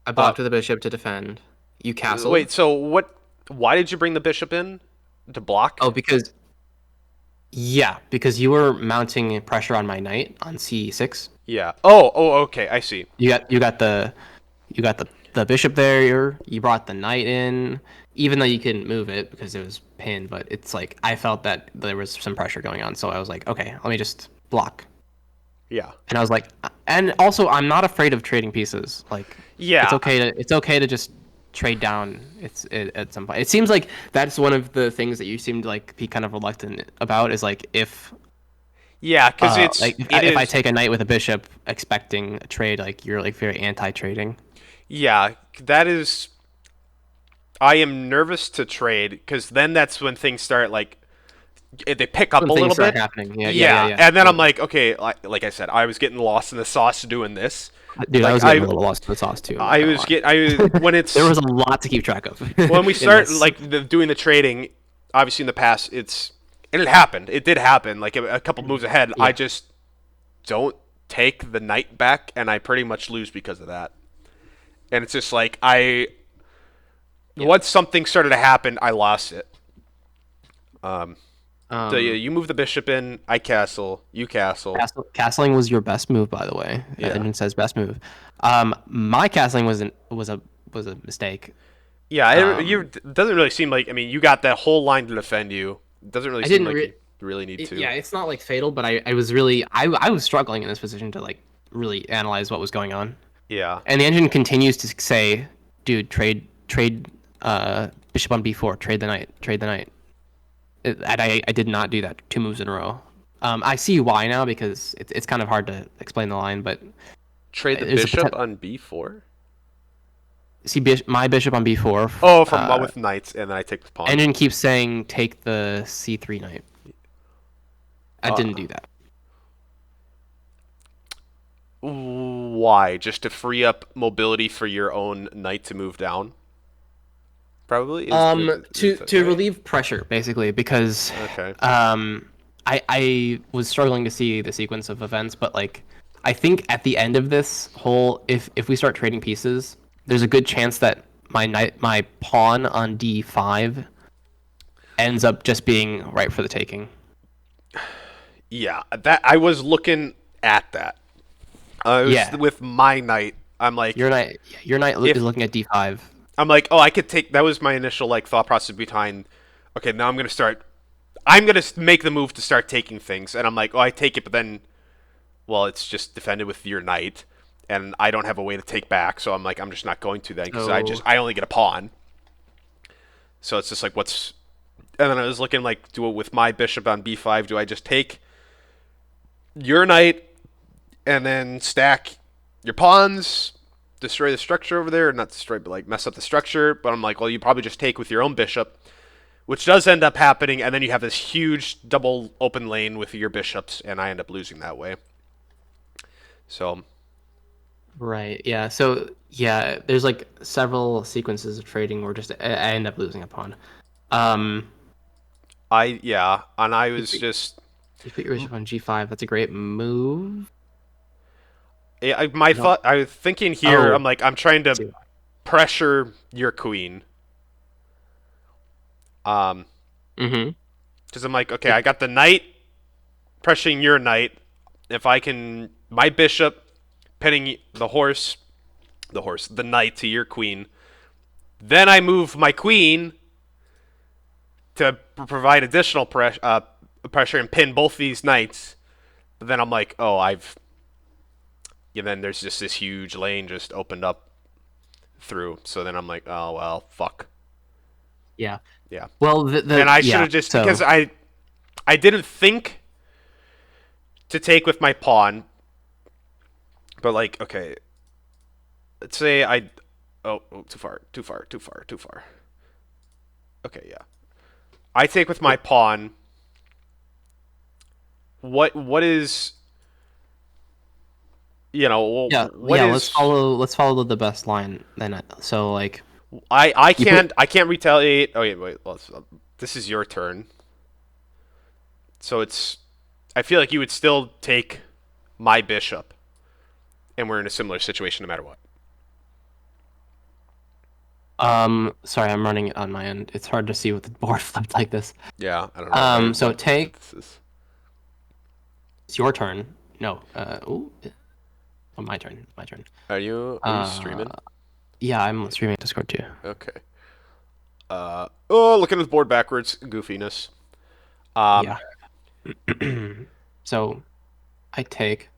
I blocked with the bishop to defend. You castle. Wait, so what? Why did you bring the bishop in to block? Oh, because you were mounting pressure on my knight on c6. Yeah. Oh, okay. I see. You got the bishop there. You brought the knight in, even though you couldn't move it because it was pinned. But it's like I felt that there was some pressure going on, so I was like, okay, let me just block. Yeah. And I was like, and also I'm not afraid of trading pieces. Like, Yeah. it's okay to just trade down. At some point. It seems like that's one of the things that you seem to like be kind of reluctant about is like if Yeah, because it's like if I take a knight with a bishop expecting a trade, like you're like very anti-trading. Yeah, that is. I am nervous to trade because then that's when things start like they pick up When a things little start bit. happening. Yeah. And then I'm like, okay, like I said, I was getting lost in the sauce doing this. Dude, like, I was getting a little lost in the sauce too. I was when it's there was a lot to keep track of. when we in start this. like doing the trading. Obviously, in the past, it happened. It did happen. Like a couple moves ahead, Yeah. I just don't take the knight back, and I pretty much lose because of that. And it's just like once something started to happen, I lost it. So you move the bishop in, I castle, you castle. Castling was your best move, by the way. Yeah. Engine says best move. My castling was a mistake. Yeah, it doesn't really seem like. I mean, you got that whole line to defend you. It doesn't really seem like you really need to. Yeah, it's not like fatal, but I was really I was struggling in this position to like really analyze what was going on. Yeah. And the engine continues to say, "Dude, trade bishop on b4, trade the knight." And I did not do that 2 moves in a row. I see why now because it's kind of hard to explain the line, but Trade the there's a bishop on b4. see my bishop on b4. Oh, from with knights, and then I take the pawn. Engine keeps saying take the c3 knight. I didn't do that. Why? Just to free up mobility for your own knight to move down? Probably. To relieve pressure, basically, because Okay. I was struggling to see the sequence of events, but like I think at the end of this whole, if we start trading pieces, there's a good chance that my pawn on d5 ends up just being right for the taking. Yeah, that I was looking at that. Yeah. With my knight, I'm like, Your knight is looking at d5. I'm like, oh, I could take. That was my initial like thought process behind. Okay, now I'm gonna make the move to start taking things, and I'm like, oh, I take it, but then, well, it's just defended with your knight, and I don't have a way to take back, so I'm like, I'm just not going to then because I only get a pawn. So it's just like, and then I was looking like, do it with my bishop on b5. Do I just take your knight and then stack your pawns? Destroy the structure over there, or not destroy, but like mess up the structure. But I'm like, well, you probably just take with your own bishop, which does end up happening, and then you have this huge double open lane with your bishops, and I end up losing that way. So, Right. Yeah. So yeah, there's like several sequences of trading where just I end up losing a pawn. and I was just You put your bishop on g5. That's a great move. I was thinking here. Oh. I'm like, I'm trying to pressure your queen. Mm-hmm. Because I'm like, okay, I got the knight pressuring your knight. If I can, my bishop pinning the knight to your queen. Then I move my queen to provide additional pressure and pin both these knights. But then I'm like, oh, then there's just this huge lane just opened up through. So then I'm like, oh well, fuck. Yeah. Yeah. Well, And I should have just because I didn't think to take with my pawn, but like, okay, let's say too far. Okay, yeah. I take with my pawn. What is yeah, what yeah. is Let's follow the best line then. So like I you can't retaliate. Oh wait. This is your turn. So I feel like you would still take my bishop, and we're in a similar situation no matter what. sorry, I'm running it on my end. It's hard to see with the board flipped like this. Yeah, I don't know. So take. This is. It's your turn. No. Ooh. Oh, my turn. My turn. Are you streaming? Yeah, I'm streaming Discord too. Okay. Looking at the board backwards, goofiness. Yeah. So, I take.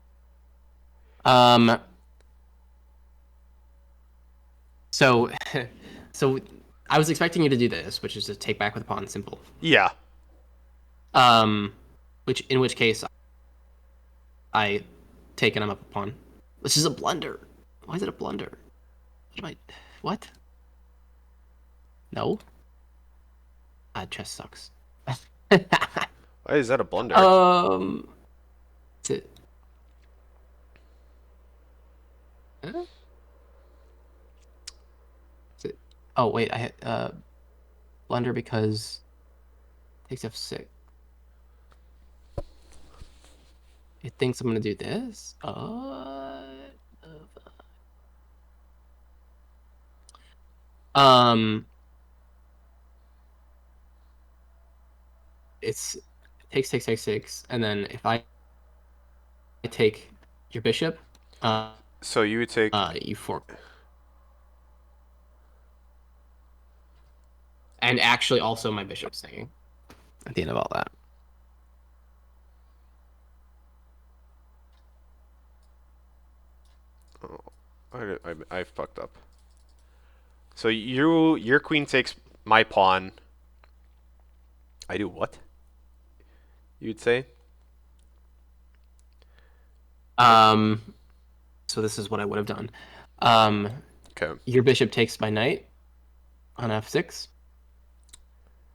So, so I was expecting you to do this, which is to take back with a pawn, simple. Yeah. In which case, I take and I'm up a pawn. This is a blunder. Why is it a blunder? What? No. Chess sucks. Why is that a blunder? Is it? Huh? Is it? Oh wait, I hit blunder because takes F6. It thinks I'm gonna do this. It takes 6, and then if I take your bishop, So you would take. you fork. And actually, also my bishop's thinking at the end of all that. I fucked up. So your queen takes my pawn. I do what? You'd say? So this is what I would have done. Okay. Your bishop takes my knight on F6.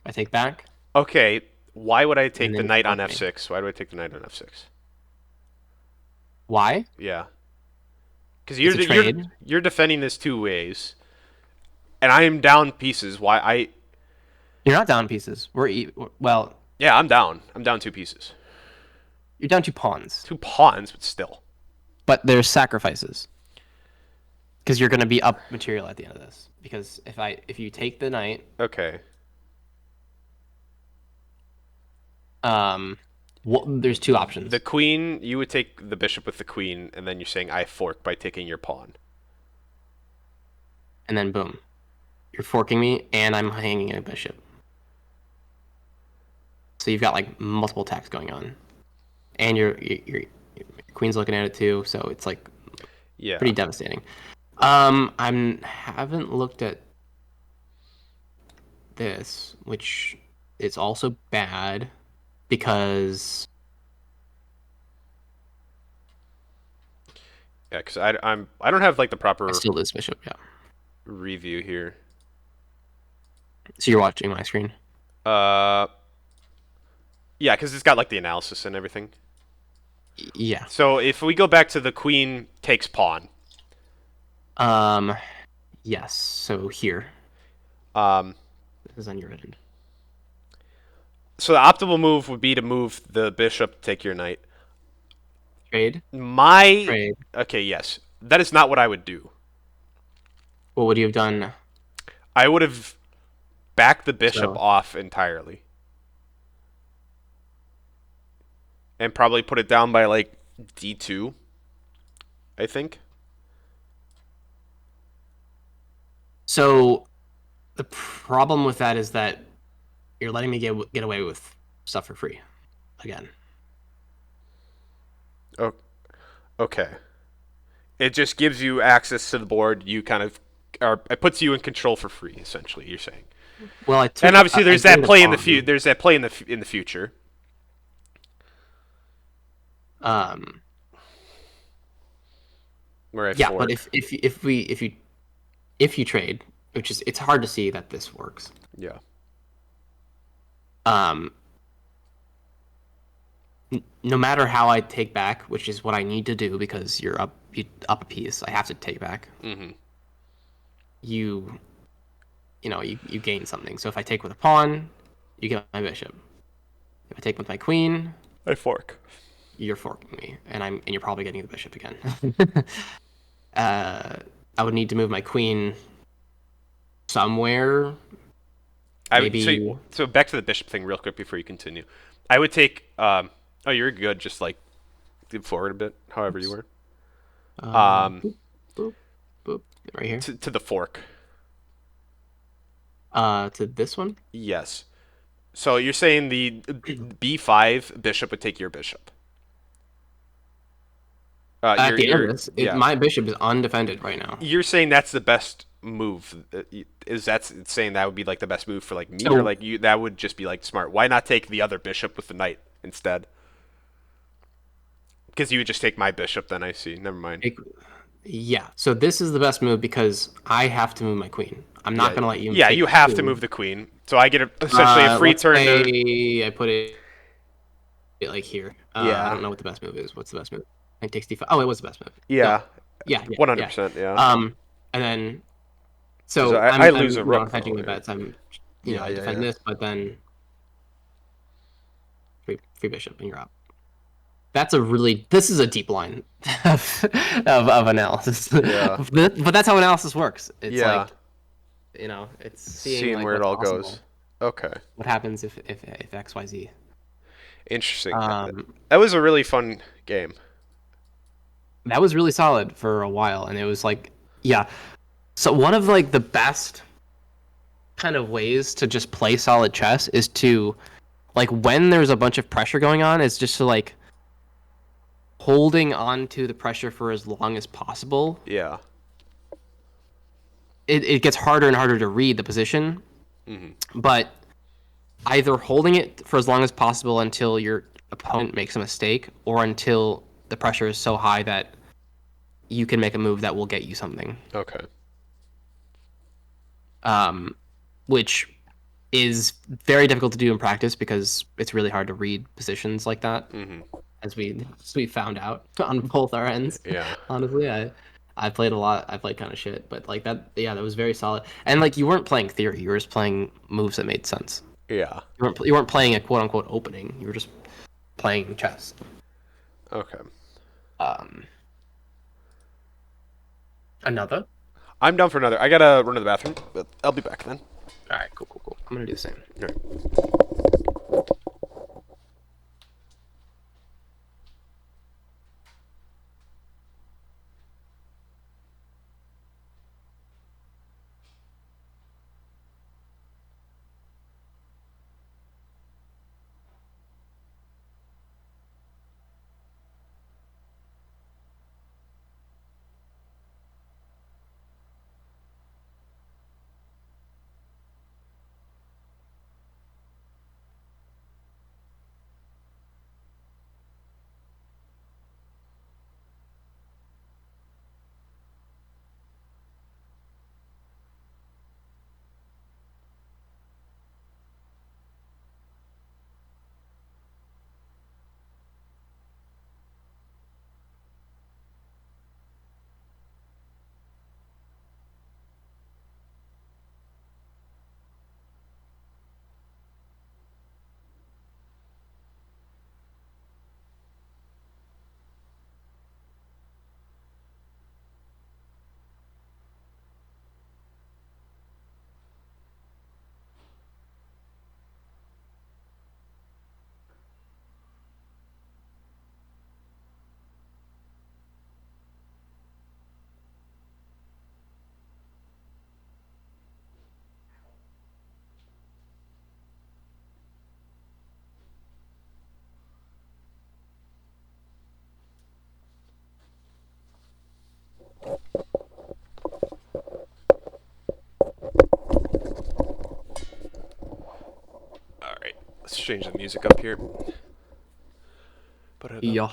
I take back. Okay. Why would I take And the then knight on fork me. F6? Why do I take the knight on F6? Why? Yeah. Because It's a trade. you're defending this two ways, and I am down pieces. You're not down pieces. Well, Yeah, I'm down. I'm down two pieces. you're down 2 pawns, Two pawns, but still. but there's sacrifices because you're going to be up material at the end of this. Because if you take the knight, Okay. there's 2 options. The queen, you would take the bishop with the queen, and then you're saying I fork by taking your pawn. And then boom, you're forking me, and I'm hanging a bishop. So you've got like multiple attacks going on, and your queen's looking at it too. So it's like Yeah. pretty devastating. I haven't looked at this, which is also bad because Yeah, because I don't have like the proper I still lose bishop. Yeah. review here. So you're watching my screen. Yeah, because it's got like the analysis and everything. Yeah. So if we go back to the queen takes pawn. Yes. So here. Um. This is on your end. So the optimal move would be to move the bishop, take your knight. Trade. My Trade. Okay, yes, that is not what I would do. What would you have done? I would have backed the bishop So- off entirely. And probably put it down by like d2, I think. So the problem with that is that you're letting me get away with stuff for free again. Oh, okay. It just gives you access to the board. You kind of are. It puts you in control for free, essentially. You're saying. Well, I took, And obviously, there's I that play in the pawn. There's that play in the future. Um, Where I yeah, fork. but if you trade, which is it's hard to see that this works. Yeah. No matter how I take back, which is what I need to do because you up a piece, I have to take back. Mm-hmm. You gain something. So if I take with a pawn, you get my bishop. If I take with my queen, I fork. you're forking me, and you're probably getting the bishop again. I would need to move my queen somewhere. Maybe. So back to the bishop thing real quick before you continue. I would take. Oh, you're good. Just like move forward a bit, however you were. Boop, boop, boop, right here. To the fork. To this one. Yes. So you're saying the b5 bishop would take your bishop. At the end of this, my bishop is undefended right now. You're saying that's the best move. Is that saying that would be like the best move for like me, So- or like you? That would just be like smart. Why not take the other bishop with the knight instead? Because you would just take my bishop. Then I see. Never mind. Yeah. So this is the best move because I have to move my queen. I'm not going to let you. Yeah, take you have two. to move the queen. So I get essentially a free Let's turn. say I put it like here. Yeah. I don't know what the best move is. What's the best move? I think takes d5. Oh, it was the best move. Yeah. Yeah. 100%. Yeah. And then so I lose a rook. hedging though, the bets. I'm Yeah, I defend yeah. this, but then free bishop and you're up. This is a deep line of analysis. Yeah. But that's how analysis works. It's Yeah. like it's seeing like, where it what's all possible. goes. Okay. What happens if XYZ? Interesting. Um, That was a really fun game. that was really solid for a while, and it was like, yeah. So one of like the best kind of ways to just play solid chess is to, like, when there's a bunch of pressure going on, is just to like holding on to the pressure for as long as possible. Yeah. It gets harder and harder to read the position, but either holding it for as long as possible until your opponent makes a mistake, or until the pressure is so high that you can make a move that will get you something. Okay. Which is very difficult to do in practice because it's really hard to read positions like that, as we found out on both our ends. Yeah. Honestly, I played a lot. I played kind of shit, but like that, yeah, that was very solid. And like you weren't playing theory; you were just playing moves that made sense. Yeah. You weren't playing a quote unquote opening. You were just playing chess. Okay. Another. I'm down for another. I gotta run to the bathroom, but I'll be back then. All right, cool. I'm gonna do the same. All right. change the music up here. Yeah.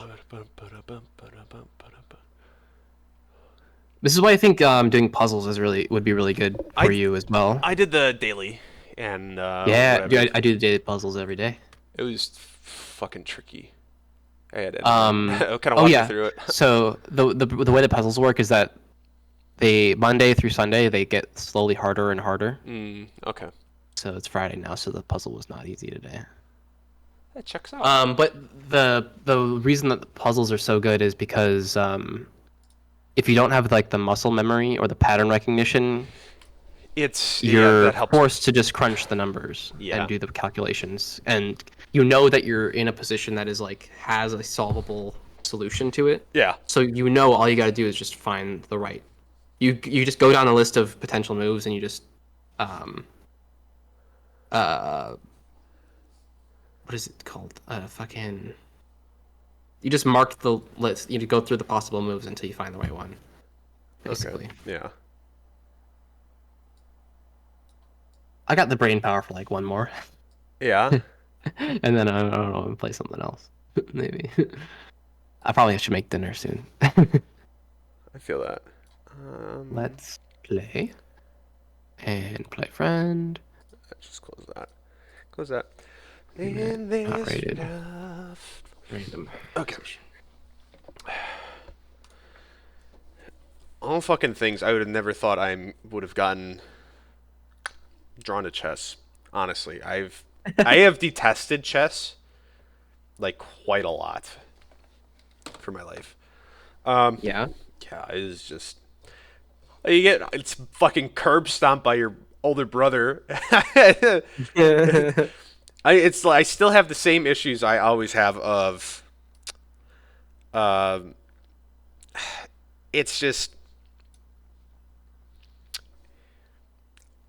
This is why I think doing puzzles would be really good for you as well. I did the daily, and Yeah, whatever. dude, I do the daily puzzles every day. It was fucking tricky. I had to kind of Oh walk you yeah. through it. So the way the puzzles work is that they Monday through Sunday they get slowly harder and harder. Okay. So it's Friday now, so the puzzle was not easy today. That checks out. But the reason that the puzzles are so good is because if you don't have like the muscle memory or the pattern recognition, you're that helps. forced to just crunch the numbers Yeah. and do the calculations, and you know that you're in a position that is like has a solvable solution to it. Yeah. So you know all you got to do is just find the right. You just go down a list of potential moves and you just what is it called? Fucking. You just mark the list. You go through the possible moves until you find the right one. Basically. Okay. Yeah. I got the brain power for like one more, Yeah. and then I don't know, I'm gonna play something else. Maybe. I probably should make dinner soon. I feel that. Let's play. And play friend. Just close that. Close that. And there's Not rated. stuff. Random. Okay. All fucking things I would have never thought I would have gotten drawn to chess. Honestly, I have detested chess like quite a lot for my life. Yeah. Yeah, it's just it's fucking curb stomped by your older brother. I still have the same issues I always have of it's just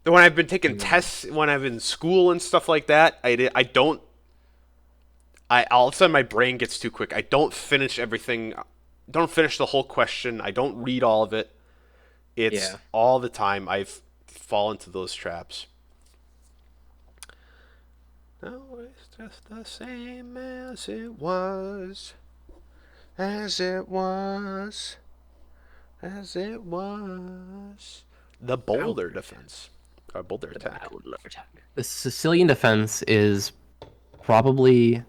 when I've been taking tests when I've been in school and stuff like that, all of a sudden my brain gets too quick. I don't finish everything, don't finish the whole question. I don't read all of it. It's all the time I've fallen into those traps. No, it's just the same as it was. As it was. As it was. The Boulder defense. Or Boulder attack. The Sicilian defense is probably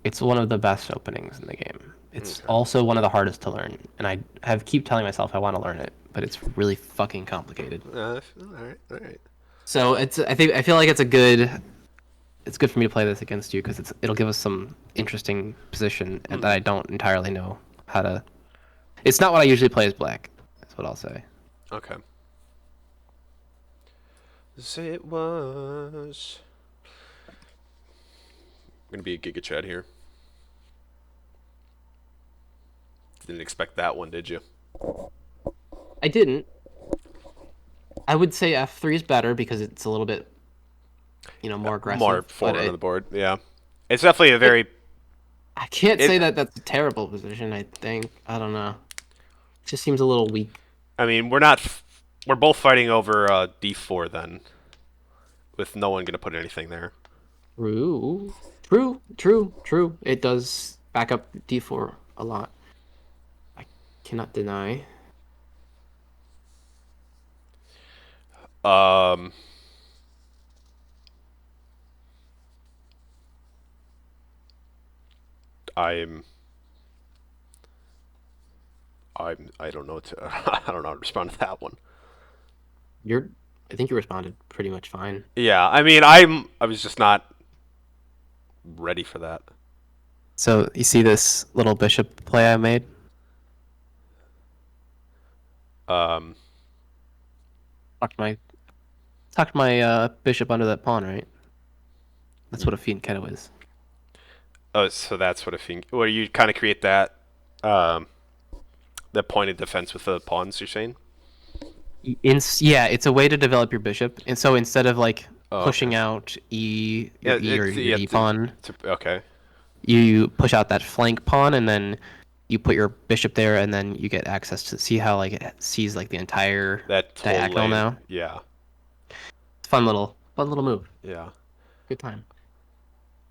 it's one of the best openings in the game. It's also one of the hardest to learn, and I keep telling myself I want to learn it, but it's really fucking complicated. All right. So I feel like it's good for me to play this against you because it'll give us some interesting position and that I don't entirely know how to. It's not what I usually play as black. That's what I'll say. Okay. As it was. I'm gonna be a Giga Chad here. Didn't expect that one, did you? I didn't. I would say F3 is better because it's a little bit, more aggressive. More forward on the board, yeah. It's definitely a very. I can't say that that's a terrible position. I think I don't know. It just seems a little weak. I mean, we're both fighting over D4 then, with no one gonna put anything there. True. It does back up D4 a lot. I cannot deny. I don't know I don't know how to respond to that one. I think you responded pretty much fine. Yeah, I mean, I was just not ready for that. So you see this little bishop play I made? Tucked my bishop under that pawn, right? That's what a fianchetto is. Oh, so that's what a fianchetto. Where you kind of create that, the pointed defense with the pawns. You're saying? It's a way to develop your bishop, and so instead of like pushing okay. out your E pawn, okay. You push out that flank pawn, and then you put your bishop there, and then you get access to see how like it sees like the entire that diagonal lane. now. Yeah. It's fun little move. Yeah. Good time.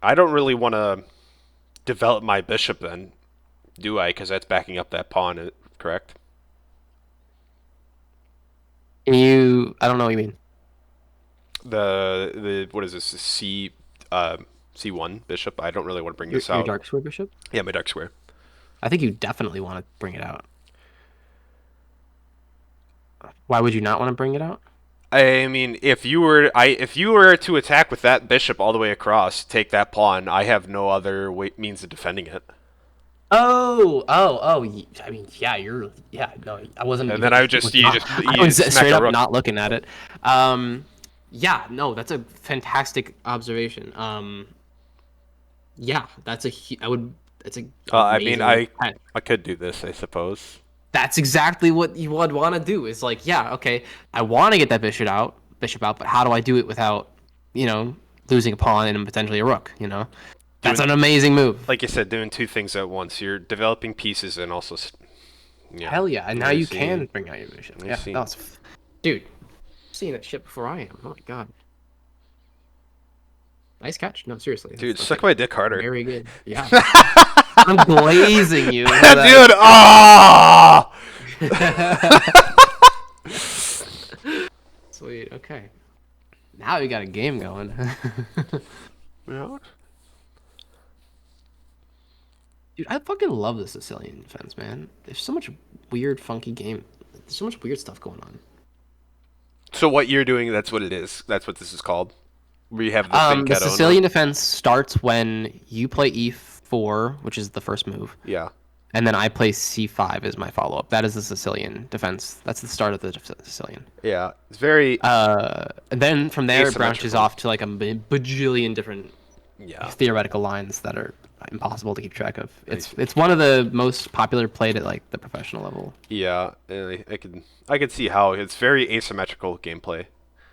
I don't really want to develop my bishop then, do I? Because that's backing up that pawn, correct? I don't know what you mean. The what is this? C1 bishop. I don't really want to bring this Your out. dark square bishop? Yeah, my dark square. I think you definitely want to bring it out. Why would you not want to bring it out? I mean, if you were to attack with that bishop all the way across, take that pawn, I have no other means of defending it. I mean, yeah. No, I wasn't. And even, then I would just I was smack straight a up rook. not looking at it. Yeah, no, that's a fantastic observation. Yeah, that's a. I would. That's a. I mean, amazing I could do this, I suppose. That's exactly what you would want to do. Is like, yeah, okay, I want to get that bishop out, but how do I do it without, losing a pawn and potentially a rook? That's an amazing move. Like you said, doing two things at once. You're developing pieces and also, yeah. Hell yeah, and now you can bring out your bishop. I Yeah, see. dude, I've seen that shit before I am. Oh my god. Nice catch. No, seriously. Dude, That's suck my dick harder. very good. Yeah. I'm glazing you. Dude, ah! Sweet. Okay. Now we got a game going. Yeah. Dude, I fucking love the Sicilian defense, man. There's so much weird, funky game. There's so much weird stuff going on. So what you're doing, that's what it is. That's what this is called. We have the The Finchetto Sicilian defense starts when you play e4, which is the first move, Yeah. and then I play c5 as my follow-up. That is the Sicilian defense. That's the start of the Sicilian. Yeah. It's very And then from there, it branches Asymmetrical. off to like a bajillion different yeah. theoretical lines that are impossible to keep track of. It's one of the most popular played at like the professional level. Yeah, and I could see how it's very asymmetrical gameplay.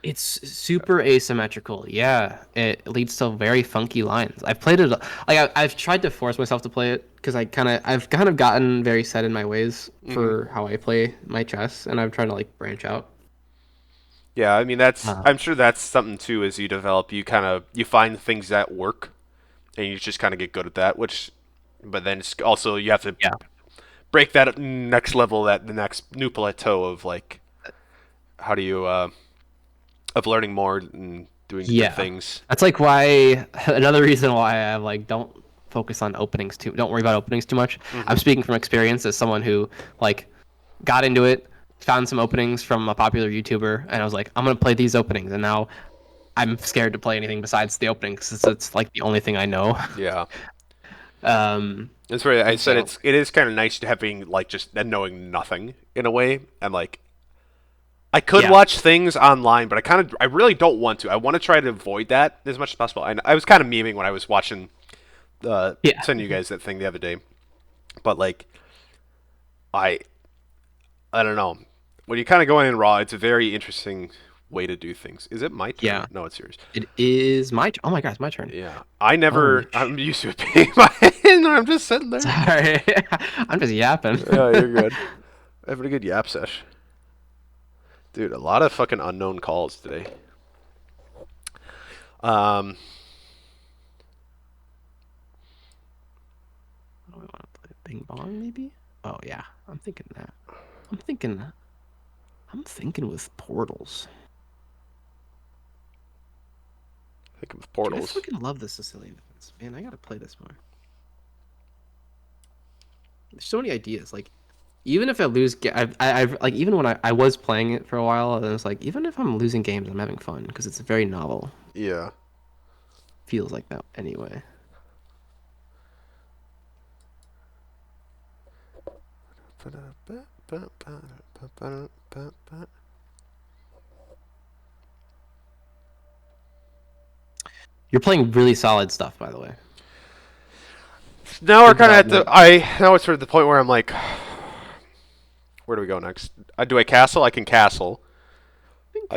It's super asymmetrical. Yeah, it leads to very funky lines. I've played it like I've tried to force myself to play it because I've kind of gotten very set in my ways for how I play my chess, and I'm trying to like branch out. Yeah, I mean I'm sure that's something too as you develop, you find things that work and you just kind of get good at that, but then it's also you have to break that next level, the next new plateau of like how do you of learning more and doing different things. That's like why another reason why I like don't focus on openings don't worry about openings too much. I'm speaking from experience as someone who like got into it, found some openings from a popular YouTuber, and I was like, I'm gonna play these openings, and now I'm scared to play anything besides the openings because it's like the only thing I know. Yeah. Um, That's right. I said it is kind of nice to having like just knowing nothing in a way, and like I could watch things online, but I really don't want to. I want to try to avoid that as much as possible. And I was kind of memeing when I was watching sending you guys that thing the other day, but like I don't know. When you kind of go in raw, it's a very interesting way to do things. Is it my turn? Yeah. No, it's yours. it is my oh my god, it's my turn. Yeah. I'm used to it being my hand. I'm just sitting there. Sorry, I'm just yapping. Yeah, you're good. Having a good yap sesh. Dude, a lot of fucking unknown calls today. What do I want to play? Bing bong, maybe? Oh yeah, I'm thinking that. I'm thinking with portals. I think of Dude, I portals. fucking love the Sicilian defense, man. I gotta play this more. There's so many ideas. Like, even if I lose, I've like even when I was playing it for a while, and it's like even if I'm losing games, I'm having fun because it's very novel. Yeah. Feels like that anyway. You're playing really solid stuff, by the way. Now we're Good kind of at the development. now it's sort of the point where I'm like, where do we go next? Do I castle? I can castle.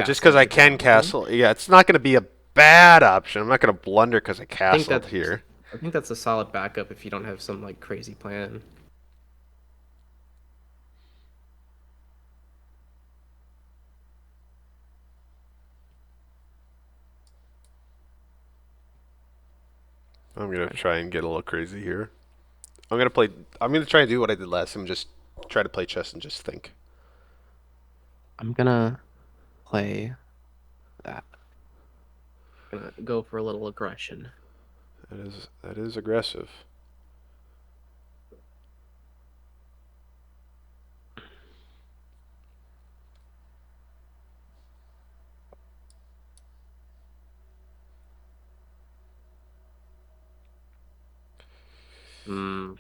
Just because I can castle. Yeah, it's not going to be a bad option. I'm not going to blunder because I castled here. I think that's a solid backup if you don't have some like crazy plan. I'm gonna try and get a little crazy here. I'm gonna play. I'm gonna try and do what I did last time. Just try to play chess and just think. I'm gonna play that. Gonna go for a little aggression. That is aggressive. Hmm.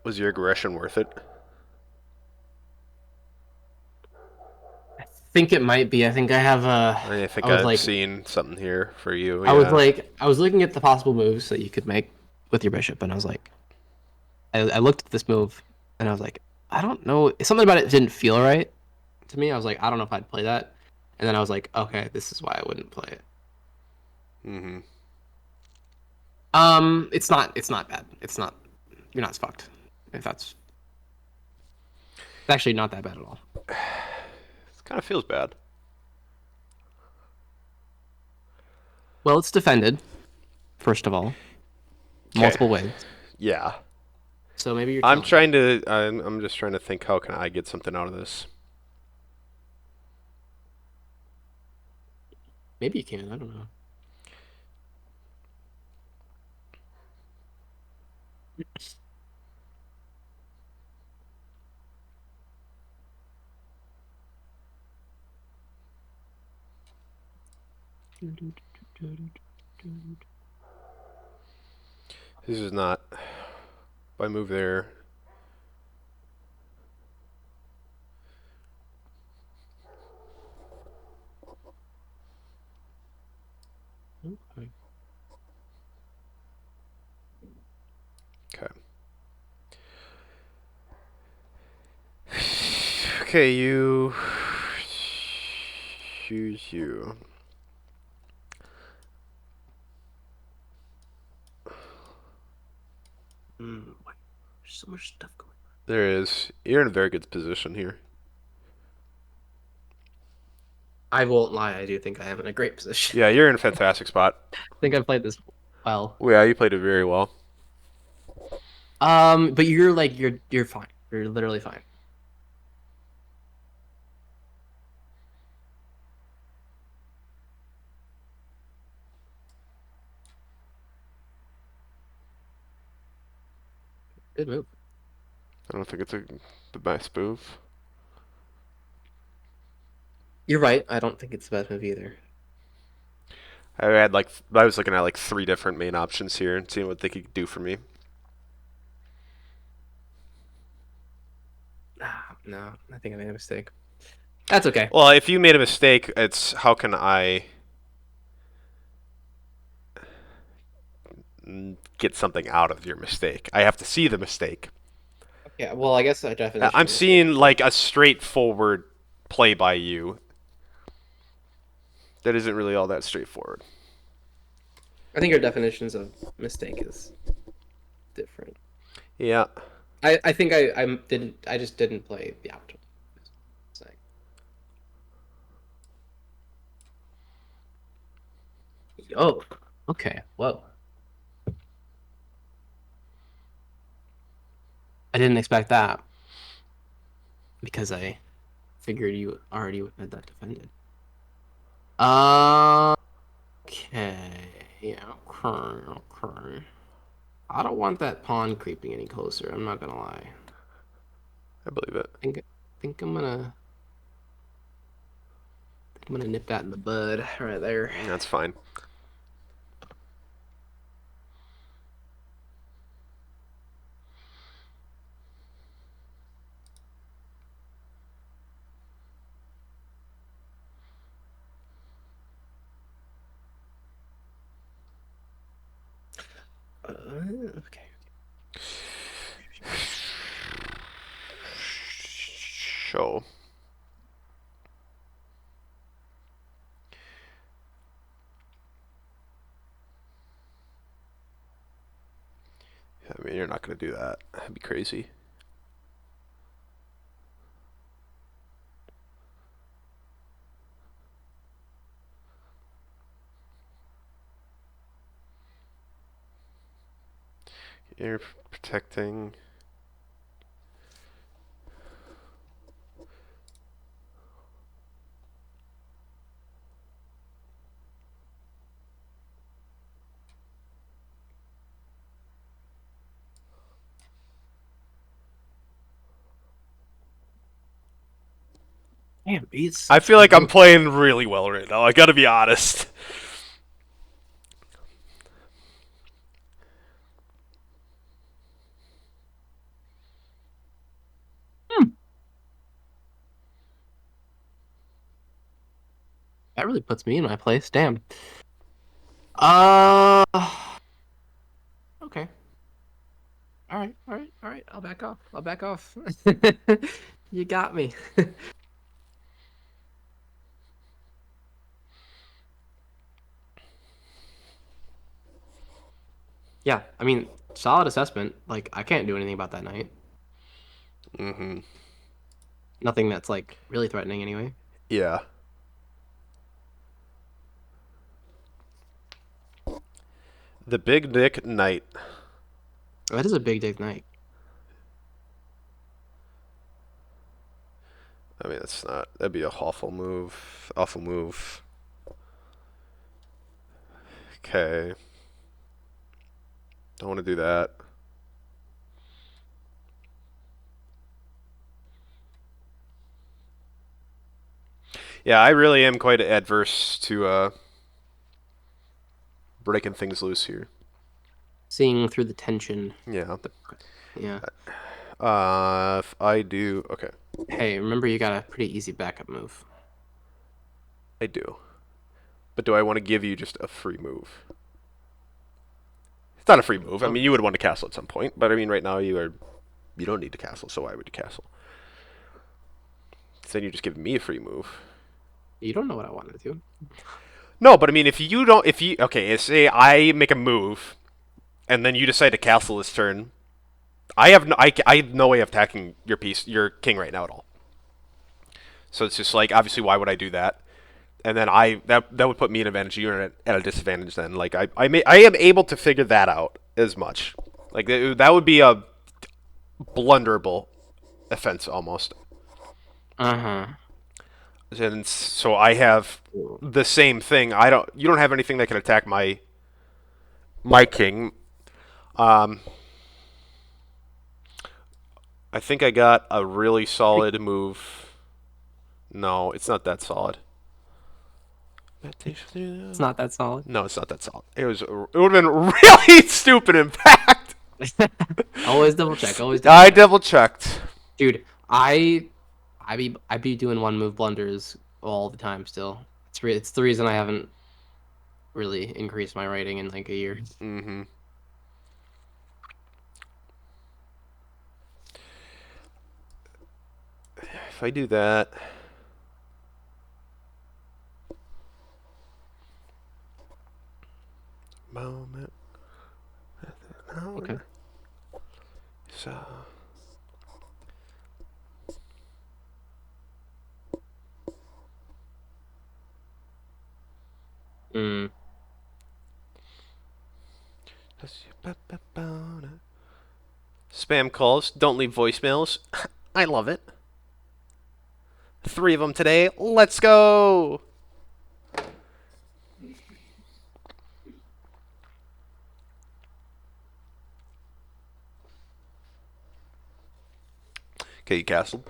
Was your aggression worth it? I think it might be. I think I have a. I think I was I've like, seen something here for you. I was Yeah. like, I was looking at the possible moves that you could make with your bishop, and I was like, I looked at this move, and I was like, I don't know. Something about it didn't feel right to me. I was like, I don't know if I'd play that. And then I was like, okay, this is why I wouldn't play it. Mm-hmm. It's not bad. It's not. You're not fucked. If that's. It's actually not that bad at all. It kind of feels bad. Well, it's defended, first of all, multiple ways. Yeah. So maybe you're. I'm chilling. trying to. I'm just trying to think. How can I get something out of this? Maybe you can. I don't know. This is not. If I move there. Okay. Okay. Okay, you. Choose you. There's so much stuff going. There is. You're in a very good position here. I won't lie. I do think I am in a great position. Yeah, you're in a fantastic spot. I think I've played this well. Well, yeah, you played it very well. But you're like you're fine. You're literally fine. Good move. I don't think it's the best move. You're right. I don't think it's a bad move either. I was looking at like 3 different main options here and seeing what they could do for me. No, I think I made a mistake. That's okay. Well, if you made a mistake, it's how can I get something out of your mistake? I have to see the mistake. Yeah. Well, I guess I definitely. I'm seeing like a straightforward play by you. That isn't really all that straightforward. I think your definitions of mistake is different. Yeah. I think I just didn't play the optimal. Oh, okay. Whoa. I didn't expect that because I figured you already had that defended. Okay. Yeah, okay. I don't want that pawn creeping any closer. I'm not gonna lie. I believe it. Think I'm gonna nip that in the bud right there. That's fine. Okay. Show. I mean, you're not going to do that. That'd be crazy. You're protecting. Damn, beats. I feel like I'm playing really well right now. I gotta be honest. That really puts me in my place. Damn. Uh. Okay. All right. All right. All right. I'll back off. I'll back off. You got me. Yeah. I mean, solid assessment. Like, I can't do anything about that night. Mm-hmm. Nothing that's like really threatening anyway. Yeah. The Big Dick Knight. That is a big dick night. I mean, that's not. That'd be a awful move. Awful move. Okay. Don't want to do that. Yeah, I really am quite adverse to breaking things loose here. Seeing through the tension. Yeah. Yeah. If I do, okay, Hey, remember you got a pretty easy backup move. I do. But do I want to give you just a free move? It's not a free move. I mean, you would want to castle at some point, but I mean, right now you don't need to castle, so why would you castle? So then you're just giving me a free move. You don't know what I wanted to do. No, but I mean, okay, say I make a move, and then you decide to castle this turn. I have no way of attacking your king right now at all. So it's just like, obviously, why would I do that? And then that would put me at an advantage. You're at a disadvantage. Then, like I am able to figure that out as much. Like that would be a blunderable offense almost. Uh-huh. And so I have the same thing. You don't have anything that can attack my king. I think I got a really solid move. No, it's not that solid. It's not that solid. No, it's not that solid. It would have been really stupid impact. Always double check. I double checked. Dude, I be doing one move blunders all the time still. It's the reason I haven't really increased my rating in like a year. Mm-hmm. If I do that, moment. Okay. So. Mm. Spam calls. Don't leave voicemails. I love it. 3 of them today. Let's go. Okay, you castled.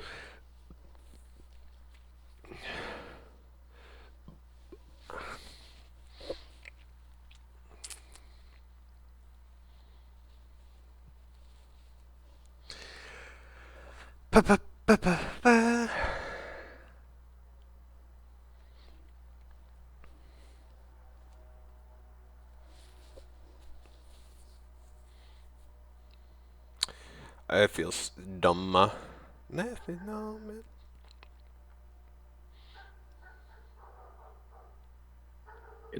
It feels dumb.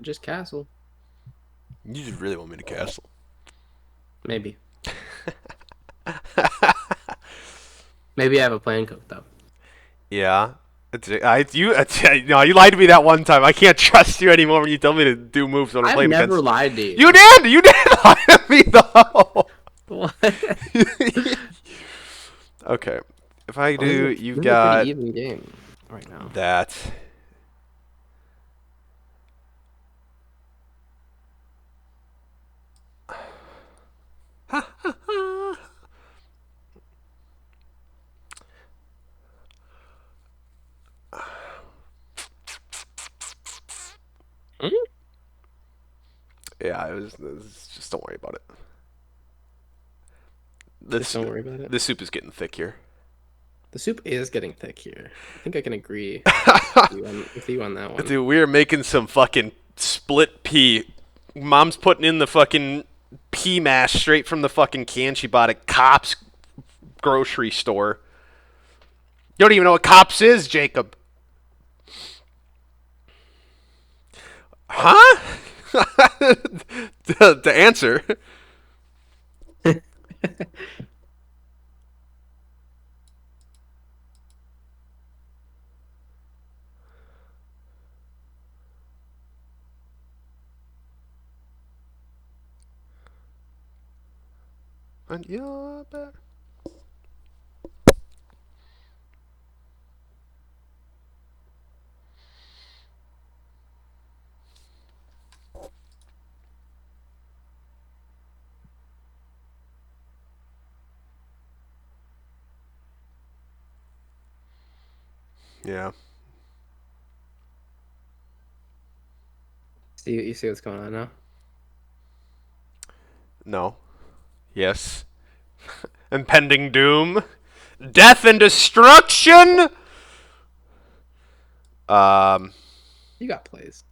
Just castle. You just really want me to castle. Maybe. Maybe I have a plan cooked up. Yeah. You lied to me that one time. I can't trust you anymore when you tell me to do moves when I'm I've playing never against. lied to you. You did lie to me though. What? Okay. If I Oh, do, this is you've a pretty got even game right now. that. Hmm? Yeah, just don't worry about it. Just don't worry about it. The soup is getting thick here. The soup is getting thick here. I think I can agree with you on that one. Dude, we are making some fucking split pea. Mom's putting in the fucking pea mash straight from the fucking can she bought at Cops grocery store. You don't even know what Cops is, Jacob. Huh? The answer. And you're better. Yeah. You see what's going on now? No. Yes. Impending doom. Death and destruction. You got plays.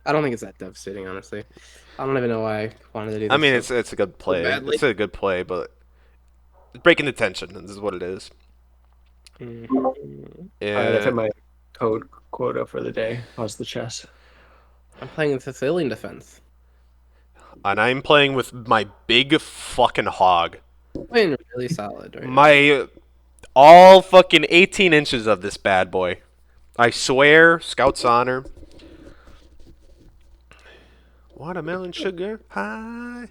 I don't think it's that devastating, honestly. I don't even know why I wanted to do this. I mean, it's a good play. badly. It's a good play, but breaking the tension. This is what it is. Mhm. All right, I've hit my code quota for the day. How's the chess? I'm playing a fulfilling defense. And I'm playing with my big fucking hog. Playing really solid right now. My all fucking 18 inches of this bad boy. I swear, Scout's honor. Watermelon sugar high.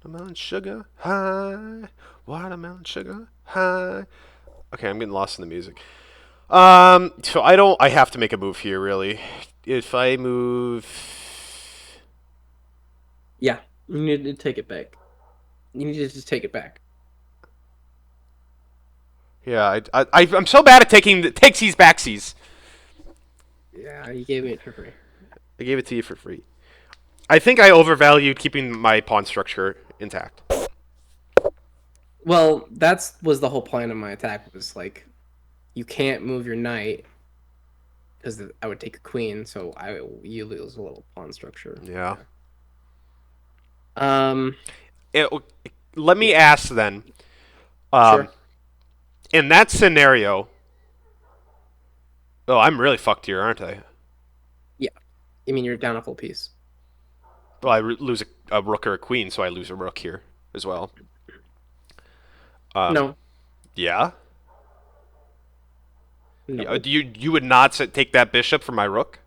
Watermelon sugar high. Watermelon sugar high. Okay, I'm getting lost in the music. So I have to make a move here, really. If I move... Yeah, you need to take it back. You need to just take it back. Yeah, I'm so bad at taking the takesies backsies. Yeah, you gave me it for free. I gave it to you for free. I think I overvalued keeping my pawn structure intact. Well, was the whole plan of my attack. Was like, you can't move your knight because I would take a queen, so you lose a little pawn structure. Yeah. Um. Let me ask then. Sure. In that scenario, oh, I'm really fucked here, aren't I? Yeah. I mean, you're down a full piece. Well, I lose a rook or a queen, so I lose a rook here as well. No. Yeah. No. You would not take that bishop for my rook?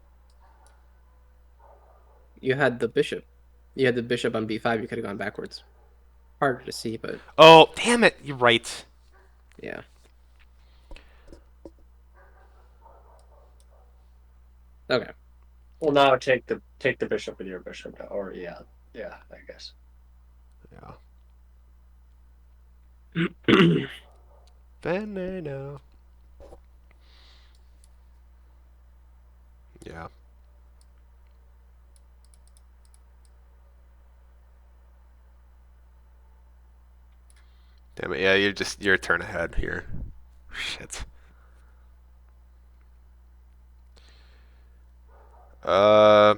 You had the bishop. You had the bishop on b5. You could have gone backwards. Harder to see, but Oh, damn it! You're right. yeah. Okay. Well, now take the bishop with your bishop, or yeah, I guess. Yeah. Veneno. Yeah. Damn it! Yeah, you're a turn ahead here. Shit. Uh.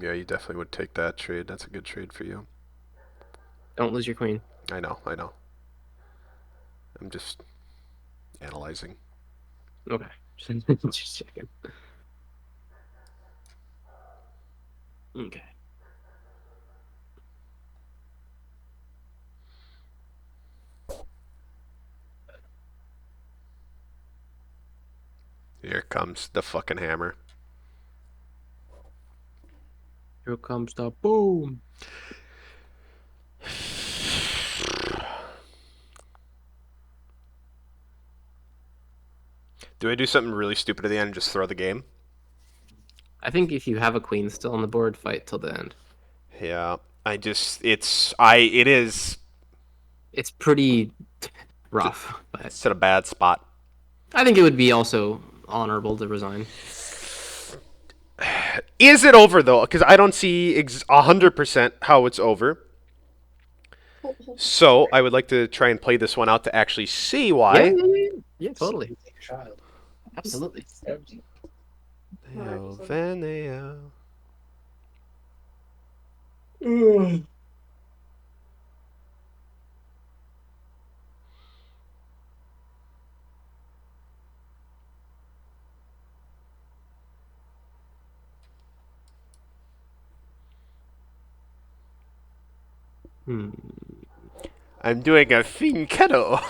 Yeah, you definitely would take that trade. That's a good trade for you. Don't lose your queen. I know. I'm just analyzing. Okay. Just checking. Okay. Here comes the fucking hammer. Here comes the boom. Do I do something really stupid at the end and just throw the game? I think if you have a queen still on the board, fight till the end. Yeah. It is. It's pretty rough, but It's at a bad spot. I think it would be also honorable to resign. Is it over though? Because I don't see 100% how it's over. So I would like to try and play this one out to actually see why. Yeah, totally. Absolutely. I'm doing a finchetto.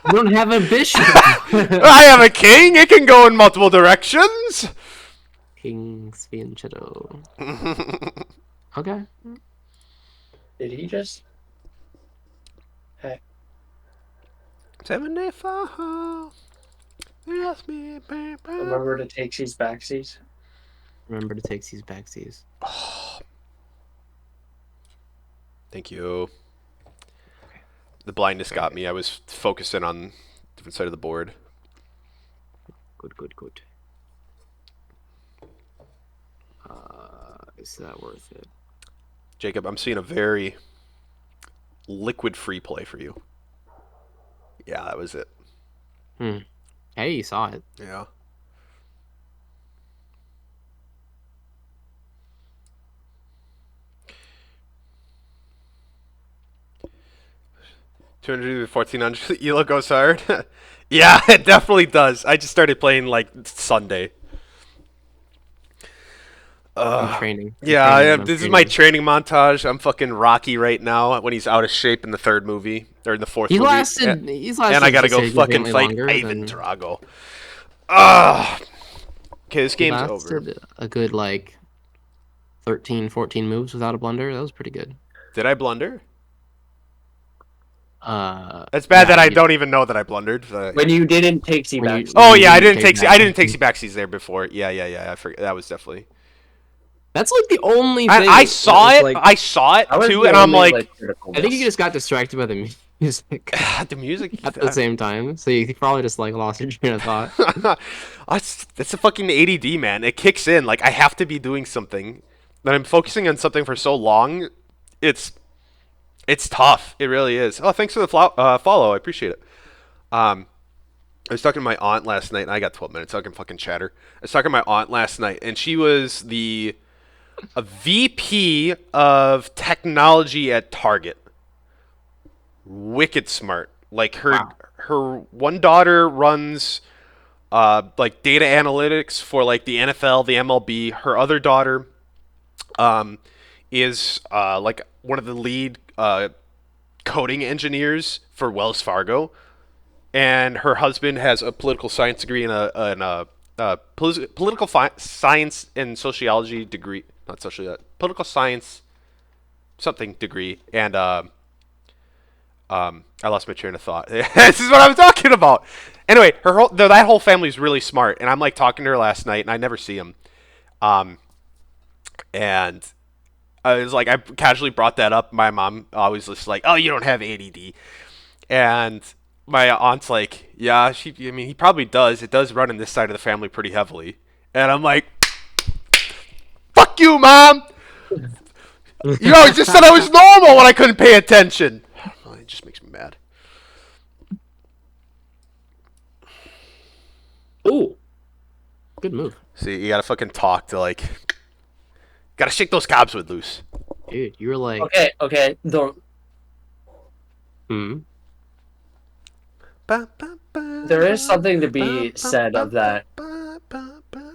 You don't have a bishop. I have a king. It can go in multiple directions. King's fianchetto. Okay. Did he just? Hey. 74. Yes, me, baby. Remember to take these backsies. Remember to take these backsies. Thank you. The blindness got me. I was focusing on different side of the board. Good. Is that worth it? Jacob, I'm seeing a very liquid free play for you. Yeah, that was it. Hey, you saw it. Yeah. $200 to $1,400. Elo goes hard. Yeah, it definitely does. I just started playing like Sunday. I'm training. This is my training montage. I'm fucking Rocky right now when he's out of shape in the third movie or in the fourth movie. He's lasted. And I gotta go fucking fight Ivan Drago. Okay, this game's over. A good like 13, 14 moves without a blunder. That was pretty good. Did I blunder? It's yeah, bad that I don't even know that I blundered. When you didn't take C back. Oh yeah, I didn't take C backsies there before. Yeah. I forget. That was definitely. That's like the only thing. I saw it. Like, I saw it too, and I'm like, I think you just got distracted by the music. The music at the same time, so you probably just like lost your train of thought. That's a fucking ADD, man. It kicks in. Like I have to be doing something. When I'm focusing on something for so long, it's tough. It really is. Oh, thanks for the follow. I appreciate it. I was talking to my aunt last night, and I got 12 minutes, so I can fucking chatter. I was talking to my aunt last night, and she was a VP of technology at Target. Wicked smart. Like her one daughter runs like data analytics for like the NFL, the MLB. Her other daughter is like one of the lead coding engineers for Wells Fargo, and her husband has a political science degree and a political science and sociology degree, not sociology, political science something degree, and I lost my train of thought. This is what I'm talking about. Anyway, that whole family is really smart, and I'm like talking to her last night, and I never see them, and I was like, I casually brought that up. My mom always was like, "Oh, you don't have ADD," and my aunt's like, "Yeah, he probably does. It does run in this side of the family pretty heavily." And I'm like, "Fuck you, Mom! You always just said I was normal when I couldn't pay attention." Oh, it just makes me mad. Ooh, good move. See, you gotta fucking talk to like Gotta shake those cobwebs loose. Dude, you were like, Okay. hmm. There is something to be said of that.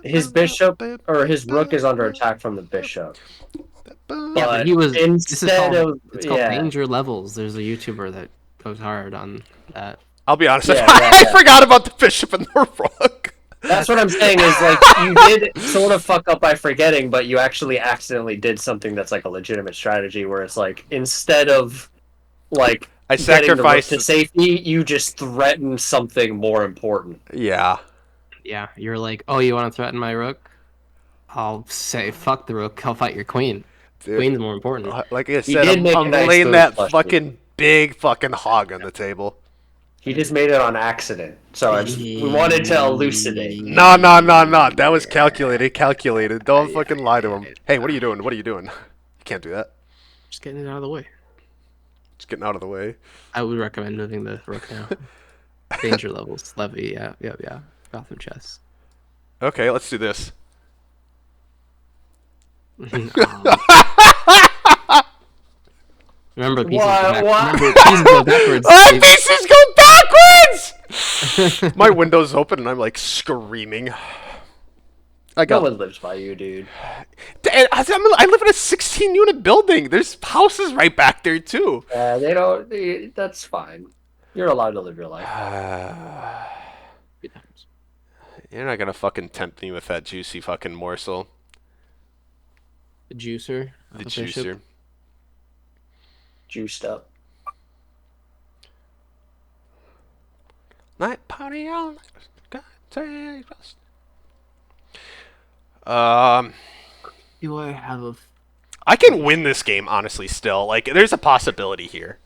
His bishop or his rook is under attack from the bishop. Yeah, but But he was. This is instead called. of It's called yeah. danger levels. There's a YouTuber that goes hard on that. I'll be honest, Yeah, I yeah. forgot about the bishop and the rook. That's what I'm saying is like you did sort of fuck up by forgetting, but you actually accidentally did something that's like a legitimate strategy where it's like instead of like I getting the rook sacrificed. to safety, you just threaten something more important. Yeah. Yeah, you're like, oh, you want to threaten my rook? I'll say, fuck the rook. I'll fight your queen. Dude, Queen's more important. like I said, did make a I'm nice laying move, that Flush. fucking big fucking hog on the table. He just made it on accident, so we wanted to elucidate. No. That was calculated. Don't fucking lie to him. Hey, what are you doing? You can't do that. Just getting it out of the way. Just getting out of the way. I would recommend moving the rook now. Danger levels, levy, yeah. Gotham chess. Okay, let's do this. Remember, pieces What? Remember, pieces go backwards. Oh, Steve. pieces go backwards! My window's open and I'm like screaming. I No got. one lives by you, dude. I live in a 16-unit building. There's houses right back there too. They don't. That's fine. You're allowed to live your life. You're not gonna fucking tempt me with that juicy fucking morsel. The juicer. The bishop. juicer. Juiced up. Night party all night. Do I have a? I can win this game honestly. Still, like, there's a possibility here.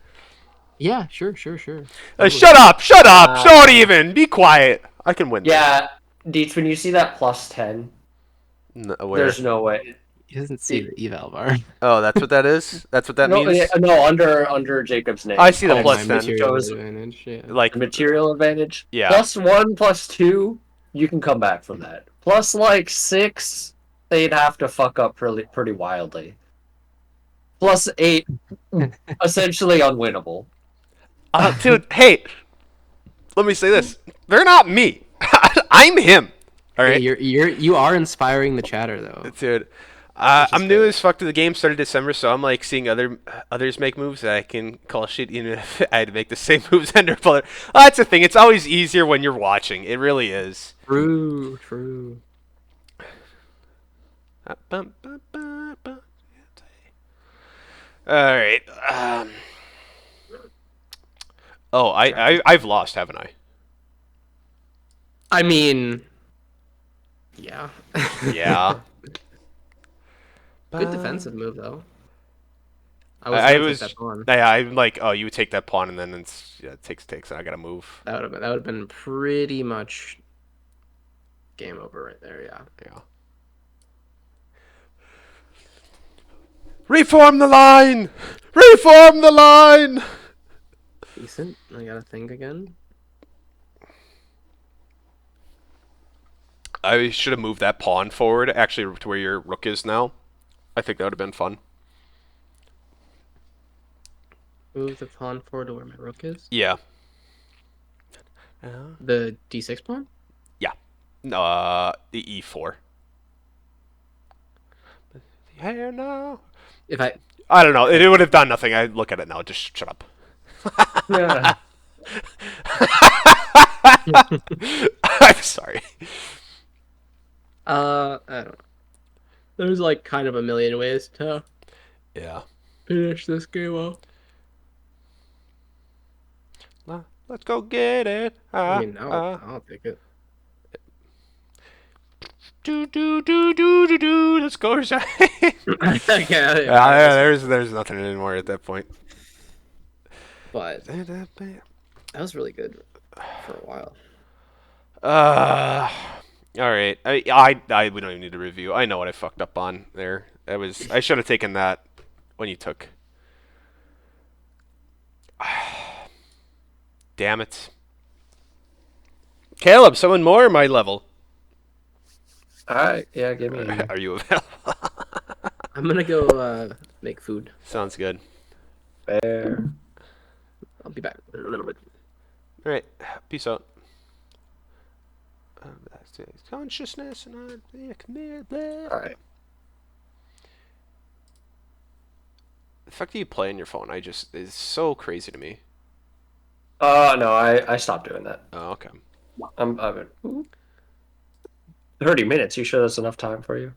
Yeah, sure. Shut up! Don't even be quiet. I can win. Yeah, Deets, when you see that +10, This. Where? there's no way. He doesn't see the eval bar. Oh, that's what that is. That's what that No, means. no, under Jacob's name. I see the Oh, plus my 10. material Shows- advantage, yeah. Like, The material advantage. Yeah. +1, +2, you can come back from that. Plus like 6, they'd have to fuck up pretty wildly. +8, essentially unwinnable. dude, hey, let me say this. They're not me. I'm him. All right, You are inspiring the chatter though. dude. I'm new as fuck to the game. Started December, so I'm like seeing others make moves that I can call shit. Even if I had to make the same moves under player. Oh, that's the thing. It's always easier when you're watching. It really is. True. All right. Oh, I've lost, haven't I? I mean, yeah. Yeah. Good defensive move though. I gonna was. take that pawn. Yeah, I'm like, oh, you would take that pawn, and then it takes, and I gotta move. That would have been pretty much game over right there. Yeah. Yeah. Reform the line. Decent. I gotta think again. I should have moved that pawn forward, actually, to where your rook is now. I think that would have been fun. Move the pawn forward to where my rook is. Yeah. The d6 pawn. The e4. Yeah, no. If I I don't know. It would have done nothing. I look at it now. Just shut up. Yeah. I'm sorry. I don't know. There's like kind of a million ways to Yeah. finish this game off. Let's go get it. I mean, I'll take it. Do. Let's go. There's nothing anymore at that point. But that was really good for a while. All right. We don't even need to review. I know what I fucked up on there. I should have taken that when you took. Damn it. Caleb, someone more my level. Alright, yeah, give me. Are you available? I'm gonna go make food. Sounds good. Fair. I'll be back in a little bit. All right. Peace out. That's consciousness and All right. The fact that you play on your phone, it's so crazy to me. No, I stopped doing that. Oh, okay. I'm 30 minutes. You sure that's enough time for you?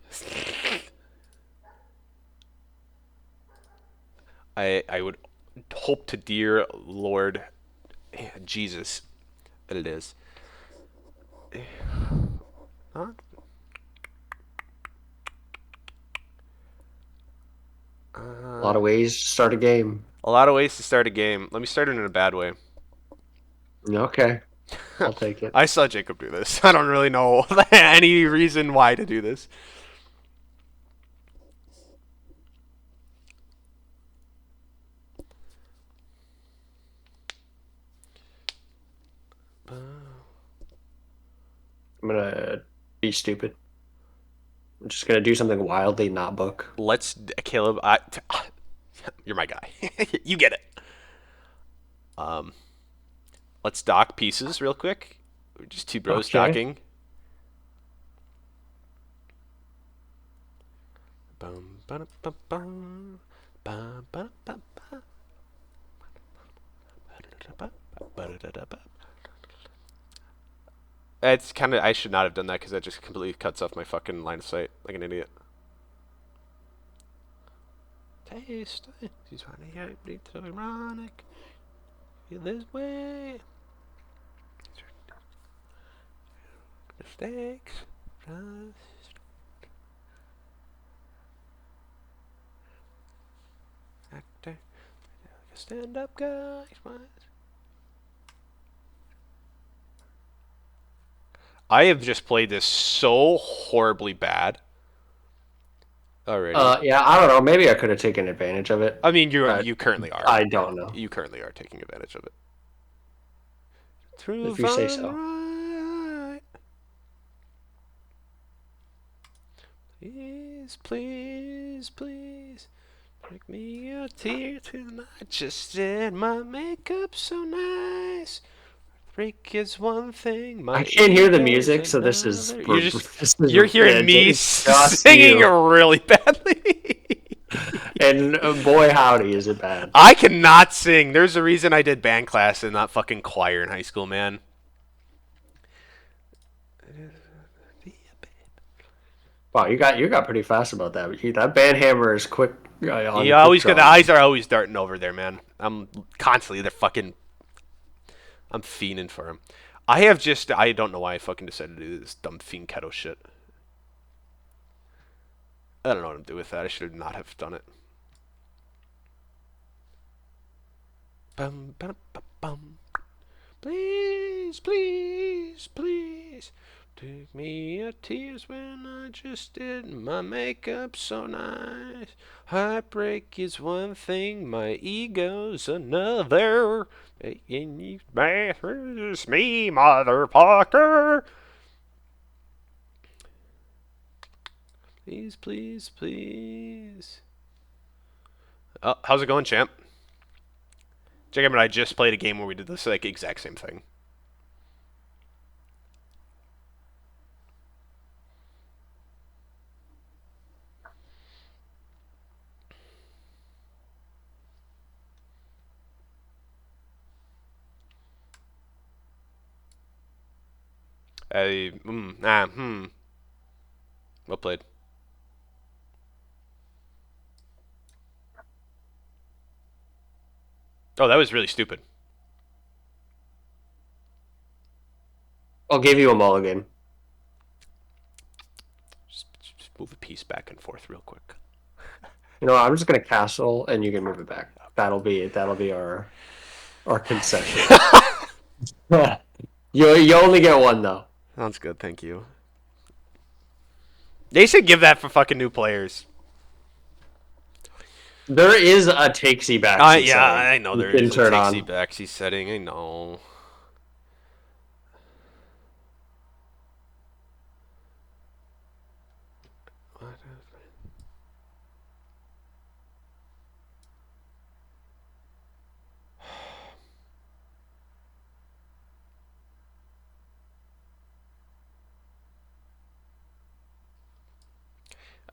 I would hope to dear Lord Jesus that it is. Huh? A lot of ways to start a game. A lot of ways to start a game. Let me start it in a bad way. Okay, I'll take it. I saw Jacob do this. I don't really know any reason why to do this. I'm gonna be stupid. I'm just gonna do something wildly not book. Caleb. You're my guy. You get it. Let's dock pieces real quick. We're just two bros Okay. docking. Bum, ba-da, bum, bum, ba-da, ba, ba. It's kind of. I should not have done that because that just completely cuts off my fucking line of sight like an idiot. Taste. He's funny. It's so ironic. Feel this way. Mistakes. Actor. Stand-up guy. I have just played this so horribly bad already. Yeah, I don't know. Maybe I could have taken advantage of it. I mean, you currently are. I don't know. You currently are taking advantage of it. If you say so. Right. Please, please, please, make me a tear tonight. Just did my makeup so nice. Freak is one thing. I can't hear the music, so this is. You're hearing me singing really badly. And boy, howdy, is it bad. I cannot sing. There's a reason I did band class and not fucking choir in high school, man. Wow, you got pretty fast about that. That band hammer is quick. On You always got the eyes are always darting over there, man. I'm constantly I'm fiending for him. I don't know why I fucking decided to do this dumb fiend keto shit. I don't know what I'm doing with that. I should not have done it. Bum, bum, bum, bum. Please, please, please. Take me a tears when I just did my makeup so nice. Heartbreak is one thing, my ego's another. In these bathrooms, me, motherfucker. Please, please, please. Oh, how's it going, champ? Jacob and I just played a game where we did this exact same thing. Well played. Oh, that was really stupid. I'll give you a mulligan. Just move a piece back and forth real quick. You know, I'm just gonna castle, and you can move it back. That'll be our concession. You only get one though. Sounds good, thank you. They should give that for fucking new players. There is a takesy backsy. Yeah, I know there is a takesy on. backsy setting. I know.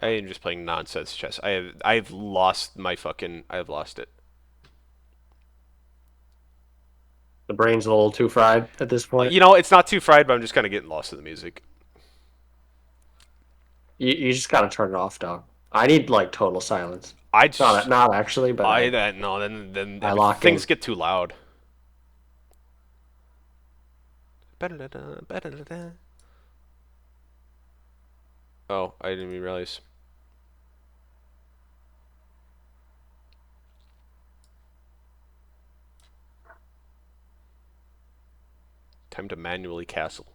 I am just playing nonsense chess. I've lost my fucking. I've lost it. The brain's a little too fried at this point. You know, it's not too fried, but I'm just kind of getting lost in the music. You just gotta turn it off, dog. I need like total silence. I just. Not actually, but I that no. Then I lock things in. get too loud. Ba-da-da-da, ba-da-da-da. Oh, I didn't even realize. Time to manually castle.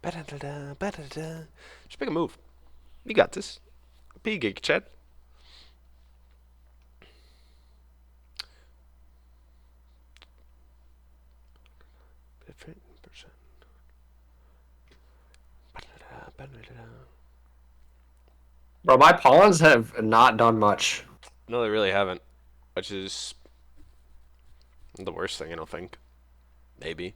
Ba-da-da-da, ba-da-da. Just make a move. You got this. Be geek, Chad. Bro, my pawns have not done much. No, they really haven't. Which is the worst thing, I don't think. Maybe.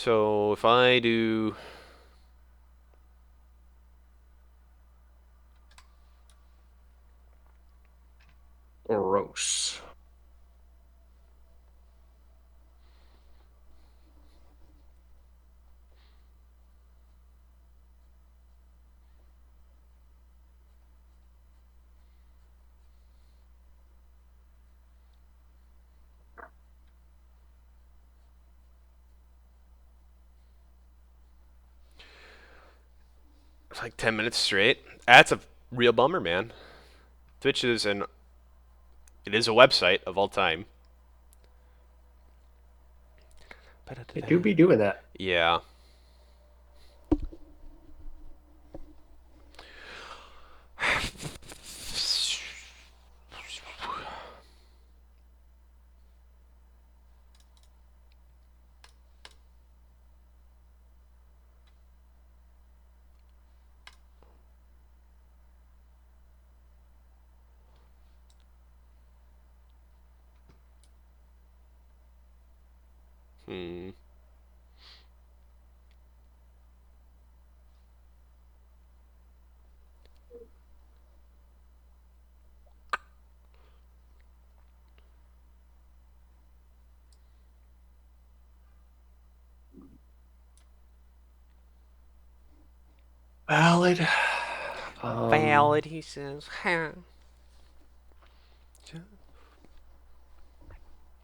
So if I do Gross. like 10 minutes straight, that's a real bummer, man. Twitch is it is a website of all time. They do be doing that. Yeah. Hmm. Valid. Valid, he says.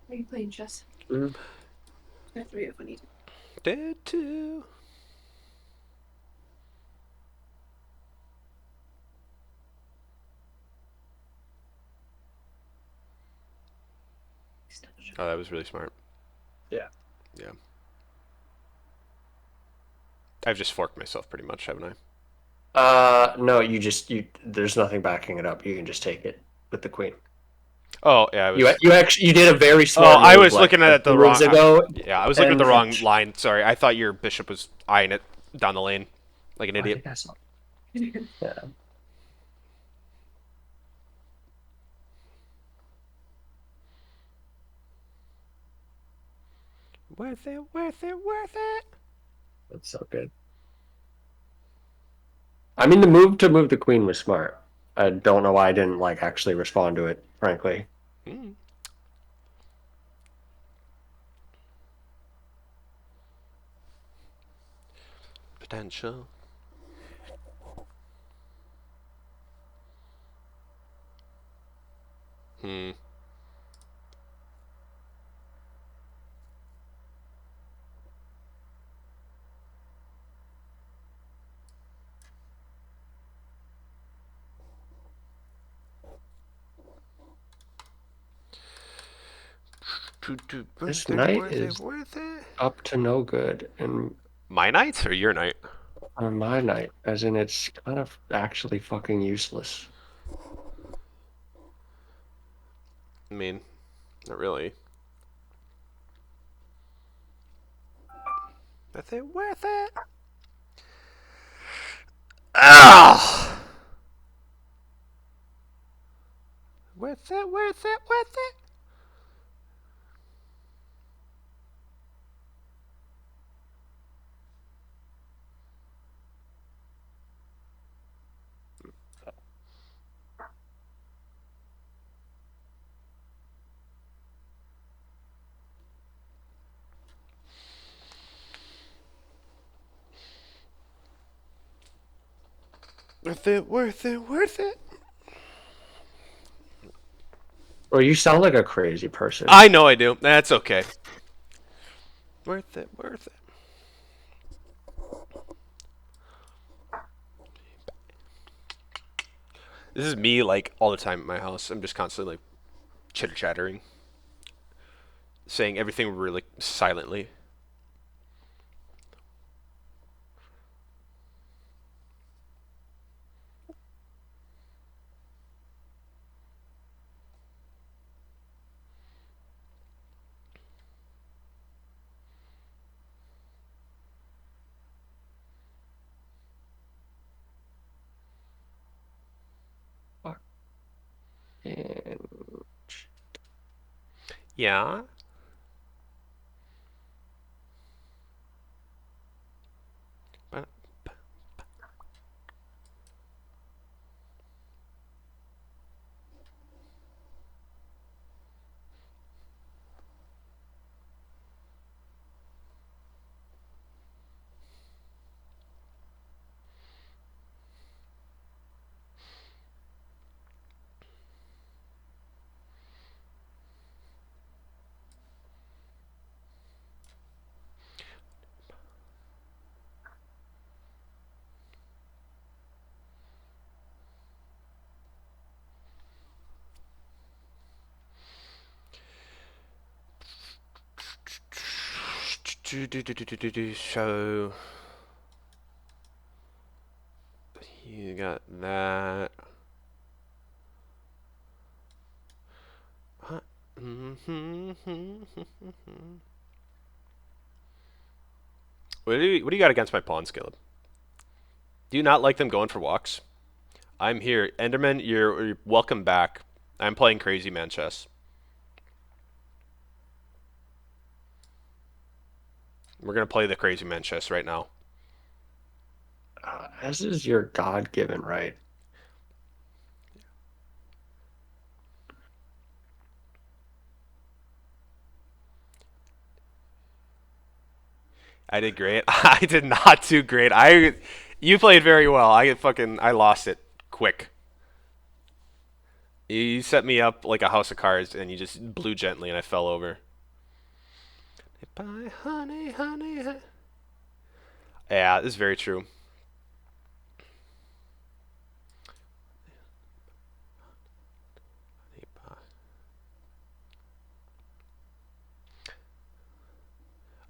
Are you playing chess? Mm. Got 3 if we need. Dead too. Oh, that was really smart. Yeah. Yeah. I've just forked myself pretty much, haven't I? No, you there's nothing backing it up. You can just take it with the queen. Oh, yeah, I was. You did a very Oh, smart move, I was like, looking at it the two wrong. moves ago. Yeah, I was looking at the and- wrong line. Sorry, I thought your bishop was eyeing it down the lane, like an I idiot. think I saw. Yeah. Worth it, worth it, worth it. That's so good. I mean, the move to move the queen was smart. I don't know why I didn't like actually respond to it, frankly. Hmm. Potential. Hmm. This Worth it, night worth is it, worth it. up to no good, and My night or your night? on my night, as in it's kind of actually fucking useless. I mean, not really. Worth it, worth it. Ah! Worth it, worth it, worth it. Worth it, worth it, worth it. Well, you sound like a crazy person. I know I do. That's okay. Worth it, worth it. This is me like all the time at my house. I'm just constantly like chitter chattering, saying everything really silently. And Yeah. So you got that. Huh? What do you got against my pawns, Caleb? Do you not like them going for walks? I'm here. Enderman, you're welcome back. I'm playing Crazy Man chess. We're going to play the Crazy Man chess right now. as is your God-given right. I did great. I did not do great. You played very well. I lost it quick. You set me up like a house of cards, and you just blew gently, and I fell over. Bye, honey, honey. Yeah, this is very true.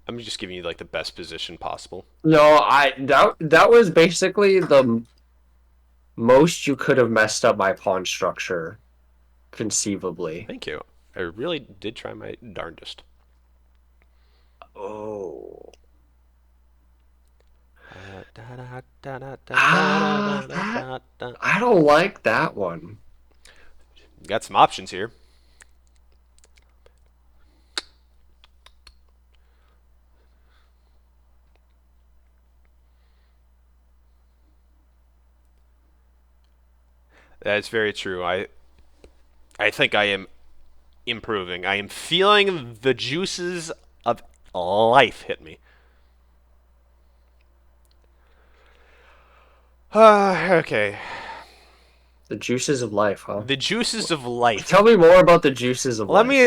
I'm just giving you like the best position possible. No, that was basically the most you could have messed up my pawn structure, conceivably. Thank you. I really did try my darndest. Oh. I don't like that one. You got some options here. That's very true. I think I am improving. I am feeling the juices of life hit me. Okay. The juices of life, huh? The juices of life. Tell me more about the juices of Let life. me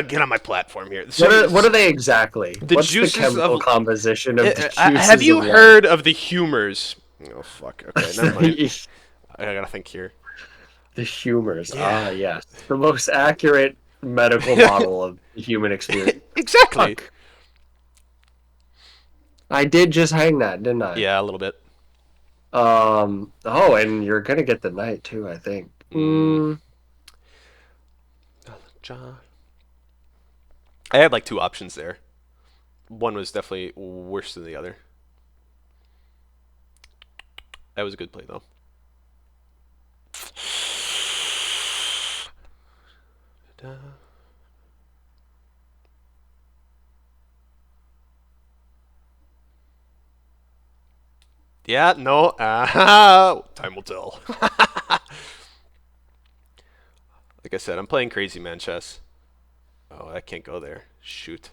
get on my platform here. So, What are they exactly? The What's juices the chemical of composition of the juices have you of life? heard of the humors? Oh fuck. Okay, never mind. I gotta think here. The humors. Yeah. Ah, yes. The most accurate medical model of human experience. Exactly. Fuck. I did just hang that, didn't I? Yeah, a little bit. Oh, and you're gonna get the knight too, I think. John. I had like two options there. One was definitely worse than the other. That was a good play though. Yeah, no. Time will tell. Like I said, I'm playing crazy man chess. Oh, I can't go there. Shoot.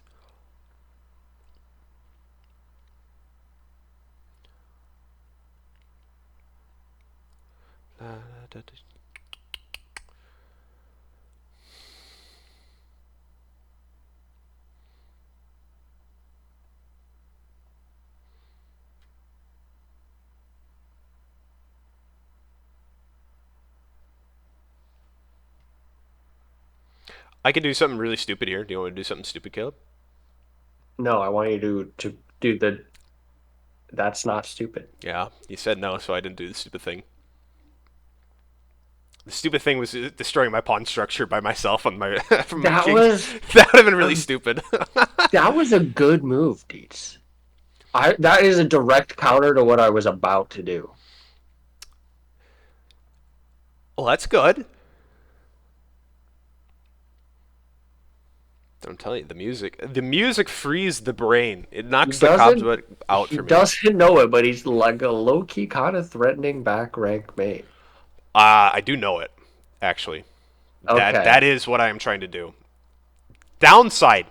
I could do something really stupid here. Do you want me to do something stupid, Caleb? No, I want you to do the. That's not stupid. Yeah, you said no, so I didn't do the stupid thing. The stupid thing was destroying my pawn structure by myself on my from my That king. was That would have been really stupid. that was a good move, Deets. That is a direct counter to what I was about to do. Well, that's good. I'm telling you, the music frees the brain. It knocks the cobweb out He for me. doesn't know it, but he's like a low key kind of threatening back rank mate. I do know it, actually. Okay. That is what I am trying to do. Downside,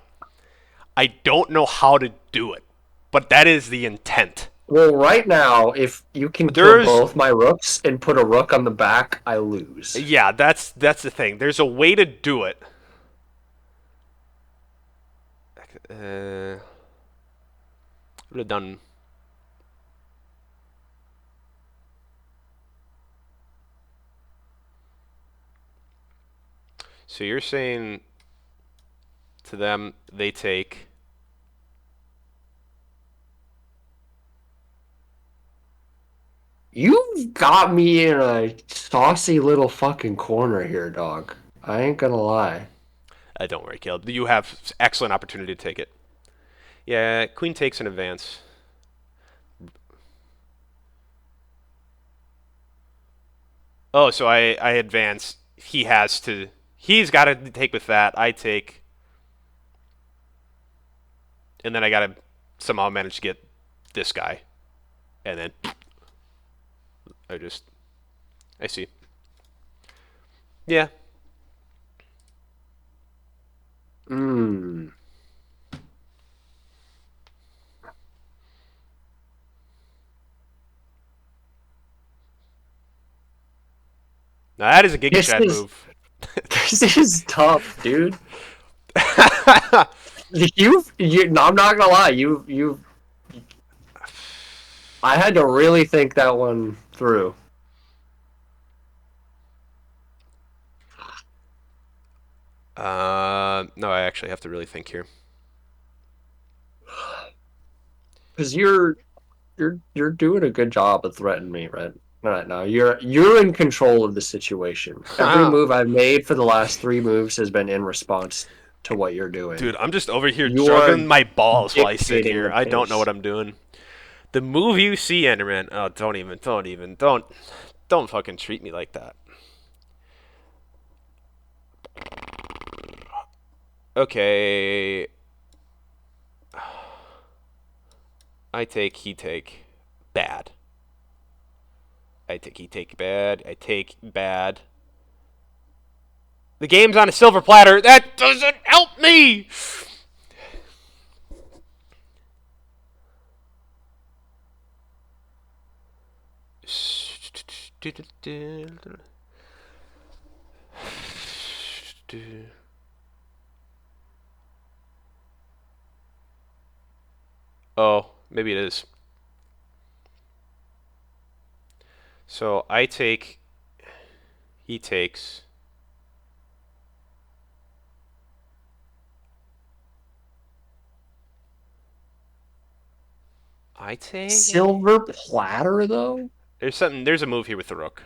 I don't know how to do it, but that is the intent. Well, right now, if you can kill both my rooks and put a rook on the back, I lose. Yeah, that's the thing. There's a way to do it. I would have done. So you're saying to them they take. You've got me in a saucy little fucking corner here, dog. I ain't gonna lie. Don't worry, Caleb. You have excellent opportunity to take it. Yeah, queen takes in advance. Oh, so I advance. He's got to take with that. I take. And then I got to somehow manage to get this guy. And then I see. Yeah. Mmm. Now that is a Giga Chad move. This is tough, dude. I'm not gonna lie, I had to really think that one through. No, I actually have to really think here. Because you're doing a good job of threatening me right now. You're in control of the situation. Every move I've made for the last 3 moves has been in response to what you're doing. Dude, I'm just over here juggling my balls while I sit here. I don't know what I'm doing. The move you see, Enderman. Oh, don't fucking treat me like that. Okay. I take, he take, bad. I take, he take, bad. I take, bad. The game's on a silver platter. That doesn't help me! Oh, maybe it is. So I take, he takes. I take Silver platter though. There's a move here with the rook.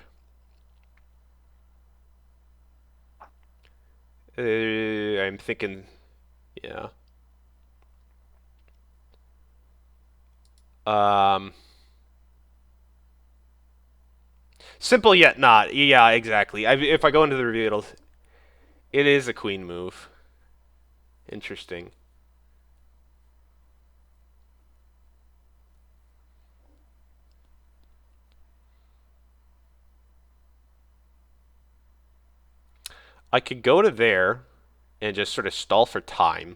I'm thinking, yeah. Um, simple yet not. Yeah, exactly. If I go into the review, it is a queen move. Interesting. I could go to there and just sort of stall for time.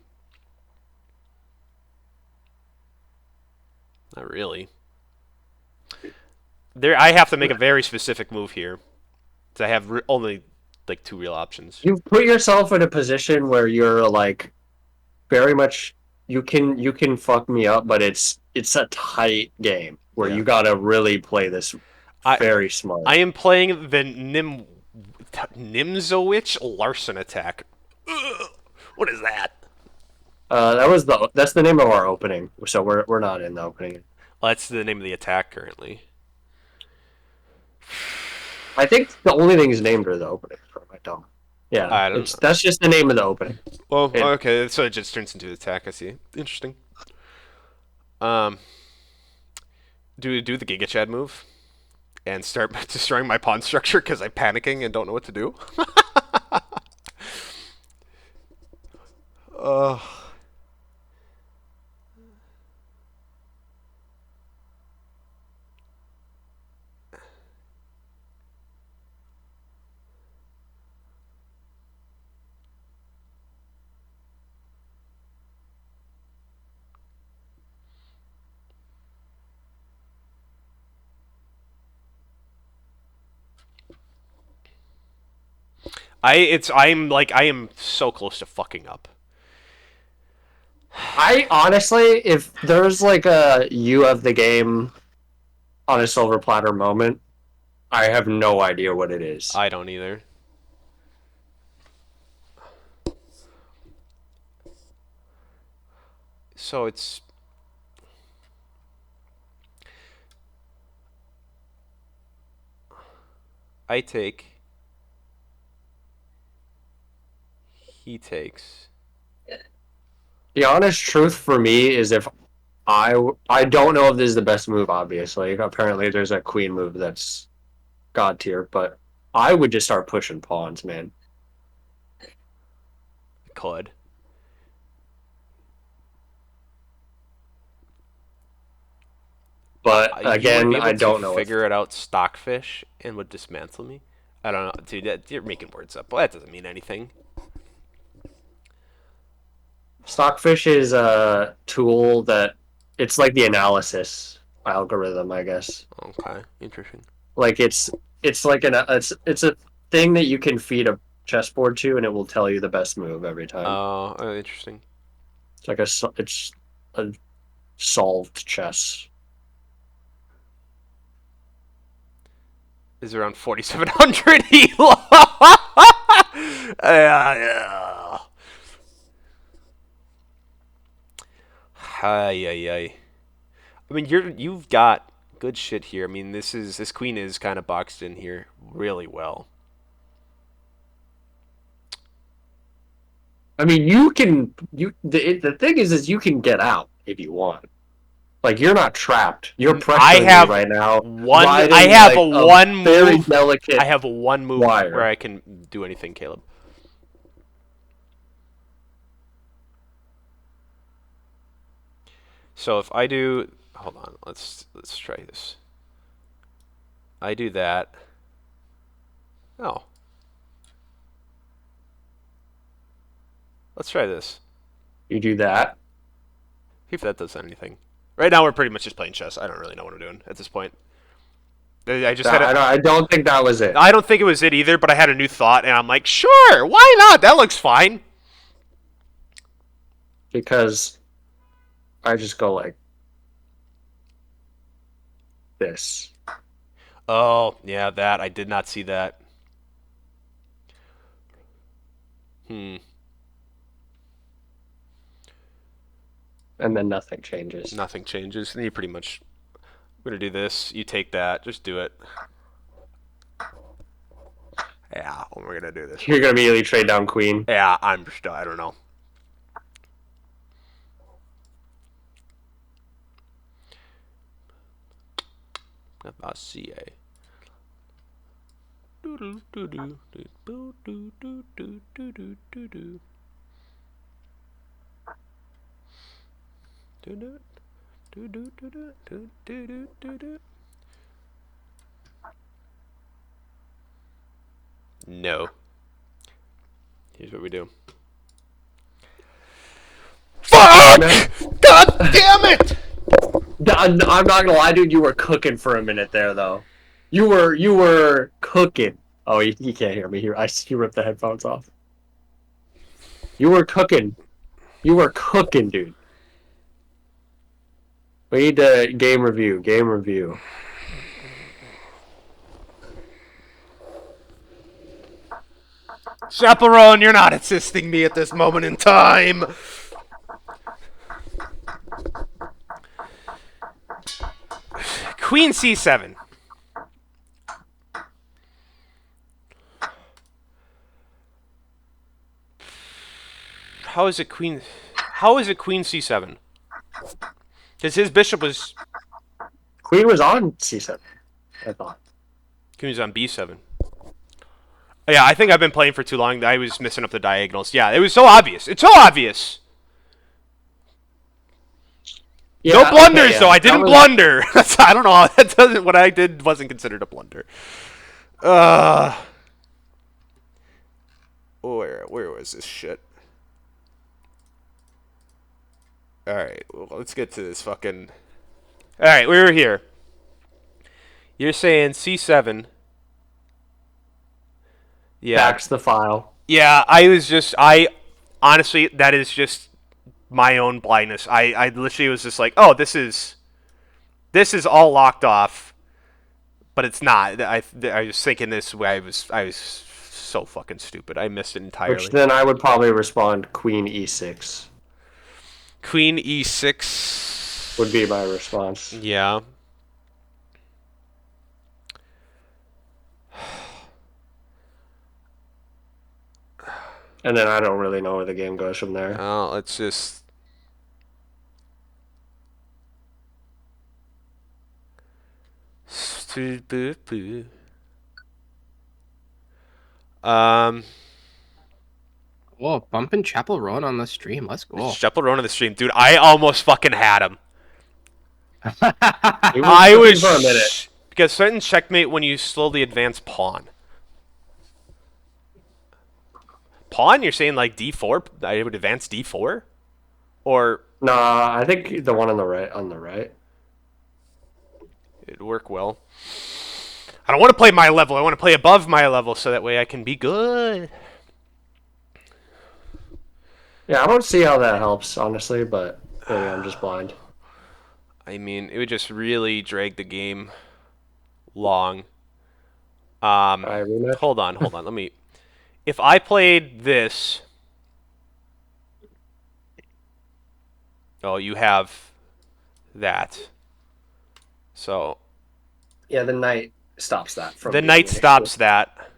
Not really. I have to make a very specific move here. So I have only like 2 real options. You've put yourself in a position where you're like very much you can fuck me up, but it's a tight game where Yeah. you gotta really play this very smart. I am playing the Nimzowitsch Larson attack. Ugh, what is that? That's the name of our opening. So we're not in the opening. Well, that's the name of the attack currently. I think the only thing is named are the opening. I don't. Yeah, I don't know. That's just the name of the opening. Well, okay, so it just turns into the attack. I see. Interesting. Do the Giga Chad move and start destroying my pawn structure because I'm panicking and don't know what to do. I am so close to fucking up. I honestly, if there's like a you of the game on a silver platter moment, I have no idea what it is. I don't either. So it's I take. He takes. The honest truth for me is if I don't know if this is the best move. Obviously, apparently there's a queen move that's god tier, but I would just start pushing pawns, man. Could. But You would again, be able I don't to know. figure it out stockfish and would dismantle me. I don't know, dude. You're making words up. Well, that doesn't mean anything. Stockfish is a tool that it's like the analysis algorithm, I guess. Okay, interesting. Like it's like it's a thing that you can feed a chessboard to, and it will tell you the best move every time. Oh, interesting. It's like it's a solved chess. Is around 4,700 elo. Yeah. Ay. I mean, you've got good shit here. I mean, this queen is kind of boxed in here really well. I mean, the thing is you can get out if you want. Like you're not trapped. You're pressuring me right now. I have one move. Very delicate. I have one move wire. where I can do anything, Caleb. So if I do, hold on, let's try this. I do that. Oh. Let's try this. You do that. See if that does anything. Right now we're pretty much just playing chess. I don't really know what I'm doing at this point. I don't think that was it. I don't think it was it either, but I had a new thought, and I'm like, sure, why not? That looks fine. Because I just go like this. Oh, yeah, that. I did not see that. and then nothing changes. Nothing changes. And you pretty much... We're going to do this. You take that. Just do it. Yeah, we're going to do this. You're gonna immediately trade down queen. Yeah, I'm still... I don't know. About CA. No. Here's what we do. Fuck! God damn it! I'm not gonna lie, dude. You were cooking for a minute there, though. You were cooking. Oh, you can't hear me here. You ripped the headphones off. You were cooking. You were cooking, dude. We need to game review. Game review. Chaperone, you're not assisting me at this moment in time. Queen C7. How is it queen C7? Because his bishop was... Queen was on C7, I thought. Queen was on B7. Yeah, I think I've been playing for too long. I was messing up the diagonals. Yeah, it was so obvious. It's so obvious. Yeah, No blunders, okay, yeah. though. I didn't blunder. I don't know. That doesn't. What I did wasn't considered a blunder. Where was this shit? All right, well, let's get to this fucking. All right, we were here. You're saying C7. Yeah. Backs the file. Yeah, honestly, that is just my own blindness. I literally was just like, oh, this is all locked off, but it's not. I was thinking this way. I was so fucking stupid. I missed it entirely. Which then I would probably respond Queen E6. Queen E6 would be my response. Yeah. And then I don't really know where the game goes from there. Oh, let's just. Oh, bumping Chapel Roan on the stream. Let's go. Chapel Roan on the stream, dude. I almost fucking had him. I was for a minute. Because certain checkmate when you slowly advance pawn. Pawn? You're saying like D4? I would advance D4? Or Nah, I think the one on the right. It'd work well. I don't want to play my level. I want to play above my level so that way I can be good. Yeah, I don't see how that helps, honestly, but maybe I'm just blind. I mean, it would just really drag the game long. Hold on. Let me... If I played this... Oh, you have that. So... Yeah, the knight stops that. The knight stops that.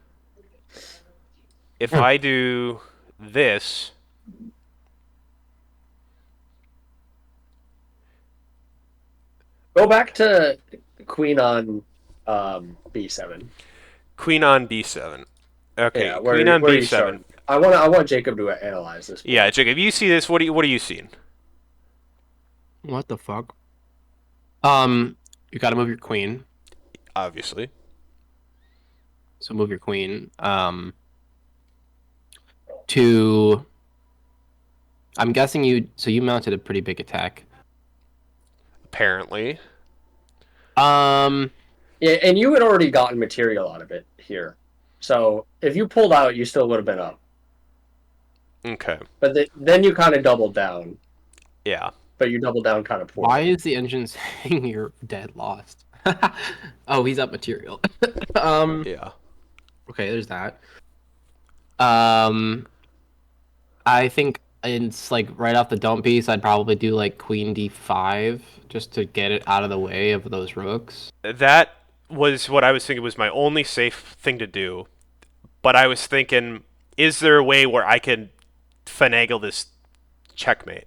If I do this... Go back to queen on b7. Queen on b7. Okay, yeah, queen on b7. I want Jacob to analyze this. Yeah, Jacob, you see this? What are you seeing? What the fuck? You gotta move your queen. Obviously. So move your queen. To. I'm guessing you. So you mounted a pretty big attack. Apparently. Yeah, and you had already gotten material out of it here. So if you pulled out, you still would have been up. Okay. But then you kind of doubled down. Yeah. But you doubled down kind of poorly. Why is the engine saying you're dead lost? Oh, he's up material. Yeah. Okay, there's that. I think it's like right off the dump piece, I'd probably do like queen d5 just to get it out of the way of those rooks. That was what I was thinking was my only safe thing to do. But I was thinking, is there a way where I can finagle this checkmate?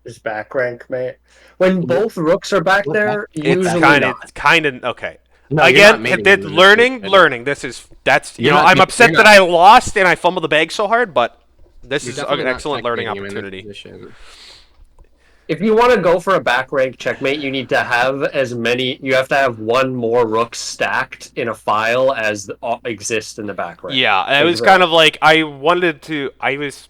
His back rank, mate. When both rooks are back there, It's usually kind not. of, okay. No, you're Again, not mating that them, learning. That's You're not I'm ma- upset you're that not- I lost and I fumbled the bag so hard, but this You're is definitely an not excellent learning checkmating him in this opportunity. position. If you want to go for a back rank checkmate, you need to have as many. You have to have one more rook stacked in a file as exists in the back rank. Yeah, I was kind of like I was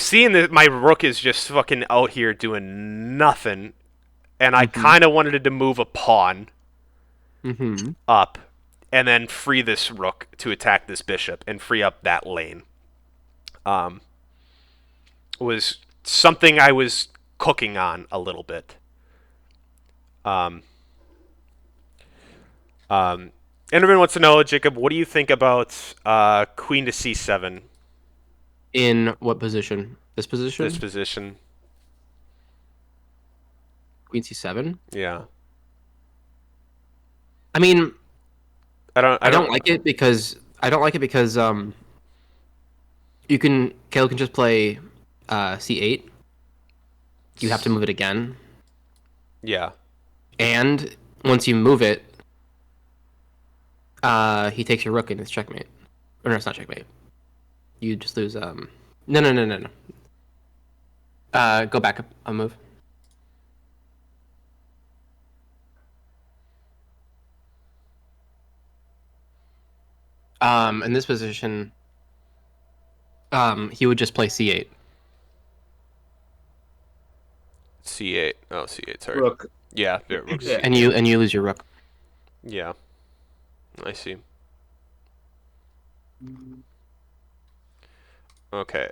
seeing that my rook is just fucking out here doing nothing, and I kind of wanted to move a pawn up and then free this rook to attack this bishop and free up that lane. Was something I was cooking on a little bit. And everyone wants to know, Jacob, what do you think about queen to c7? In what position? This position? This position. Queen c7? Yeah. I mean, I don't like it because Caleb can just play c8. You have to move it again, Yeah. and once you move it, he takes your rook and it's checkmate. Or no, it's not checkmate. You just lose. No. Go back a move. In this position, he would just play c8. c8. Oh, c8. Sorry. rook. Yeah. Rook Yeah. C8. And you lose your rook. Yeah. I see. Okay.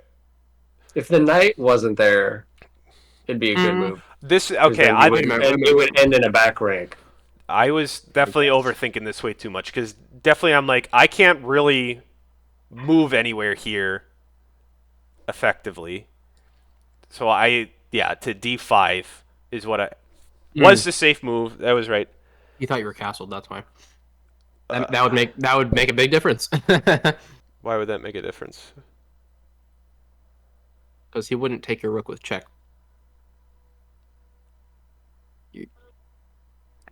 If the knight wasn't there, it'd be a good move. This 'Cause okay. then I it would end in a back rank. I was definitely overthinking this way too much because definitely I'm like I can't really move anywhere here effectively. So to d5 is what I was the safe move. That was right. You thought you were castled. That's why. That would make a big difference. Why would that make a difference? Because he wouldn't take your rook with check.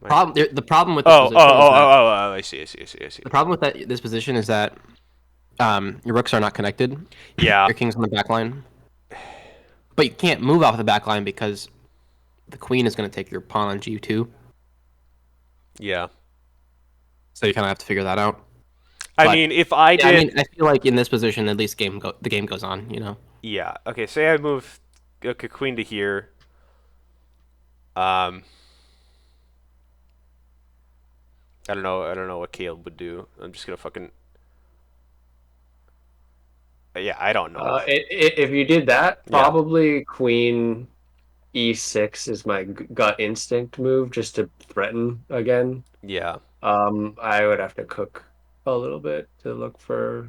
The problem with this position is that, I see. the problem with this position is that your rooks are not connected. Yeah. Your king's on the back line. But you can't move off the back line because the queen is going to take your pawn on g2. Yeah. So you kind of have to figure that out. I mean, if I did, I feel like in this position, at least the game goes on. You know. yeah. Okay. Say I move a queen to here. I don't know what Caleb would do. I'm just gonna fucking. Yeah, I don't know. If you did that, Yeah. probably queen e6 is my gut instinct move, just to threaten again. Yeah. I would have to cook a little bit to look for.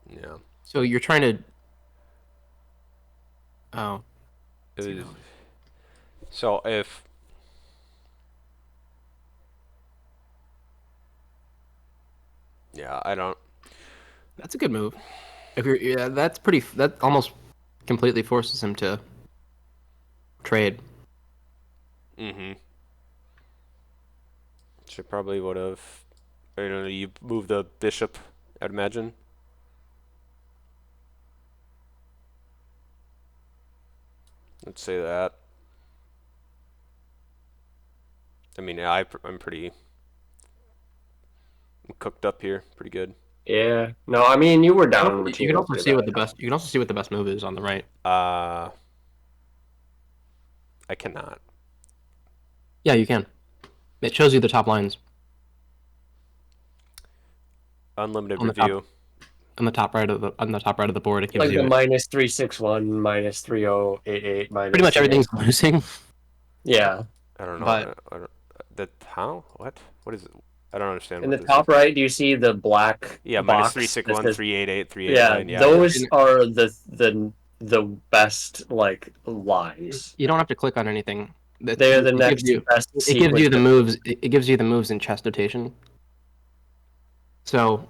Yeah. So you're trying to. Oh. So if. Yeah, I don't. That's a good move. That almost completely forces him to trade. Mm-hmm. Should probably would have. You move the bishop, I'd imagine. Let's say that. I mean, yeah, I'm pretty cooked up here, pretty good. Yeah. No, I mean you were down. You can also see what the best. You can also see what the best move is on the right. I cannot. Yeah, you can. It shows you the top lines. Unlimited On the review. on the top right of the board, it gives Like you the -361, -3088, pretty much everything's losing. Yeah. I don't know. But- I don't, that how? What? What is it? I don't understand In what the this top is. right, do you see the black Yeah, box -361, that says- 388, Yeah, 389. Yeah. those And- are the best like lies. You don't have to click on anything. They're the It next gives you, best. it gives you the sequence. moves. It gives you the moves in chess notation. So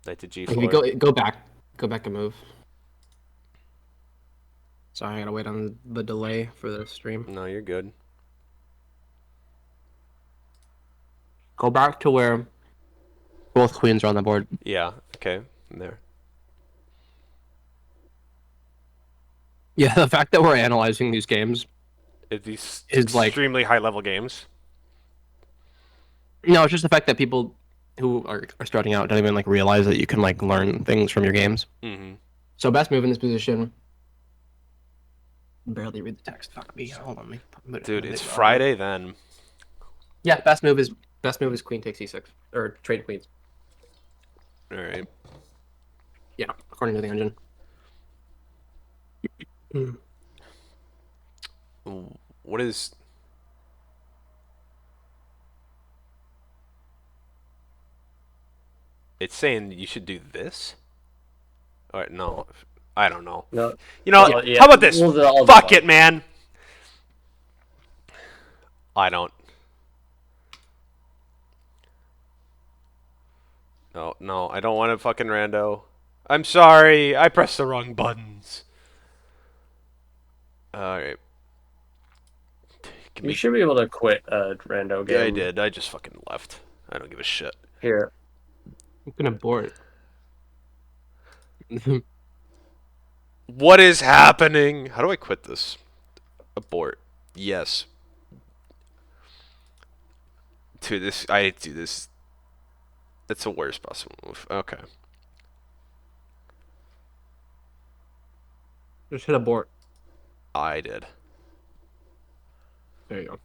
Knight to if you G4. go back a move. Sorry, I gotta wait on the delay for the stream. No, you're good. Go back to where both queens are on the board. Yeah. Okay. I'm there. Yeah, the fact that we're analyzing these games. These Is like- extremely high level games. No, it's just the fact that people who are starting out don't even like realize that you can like learn things from your games. Mm-hmm. So best move in this position. Barely read the text. Fuck me. Hold on, Dude, it's Friday then. Yeah, best move is queen takes e6 or trade queens. All right. Yeah, according to the engine. What is? It's saying you should do this. All right. No, I don't know. No, You know, well, yeah, how about this? I'll do Fuck both. it, man. I don't. No, I don't want a fucking rando. I'm sorry, I pressed the wrong buttons. Alright. You should be able to quit a rando game. Yeah, I did. I just fucking left. I don't give a shit. Here. I'm gonna abort. What is happening? How do I quit this? Abort. Yes. Dude, I do this. That's the worst possible move. Okay. Just hit abort. I did. There you go.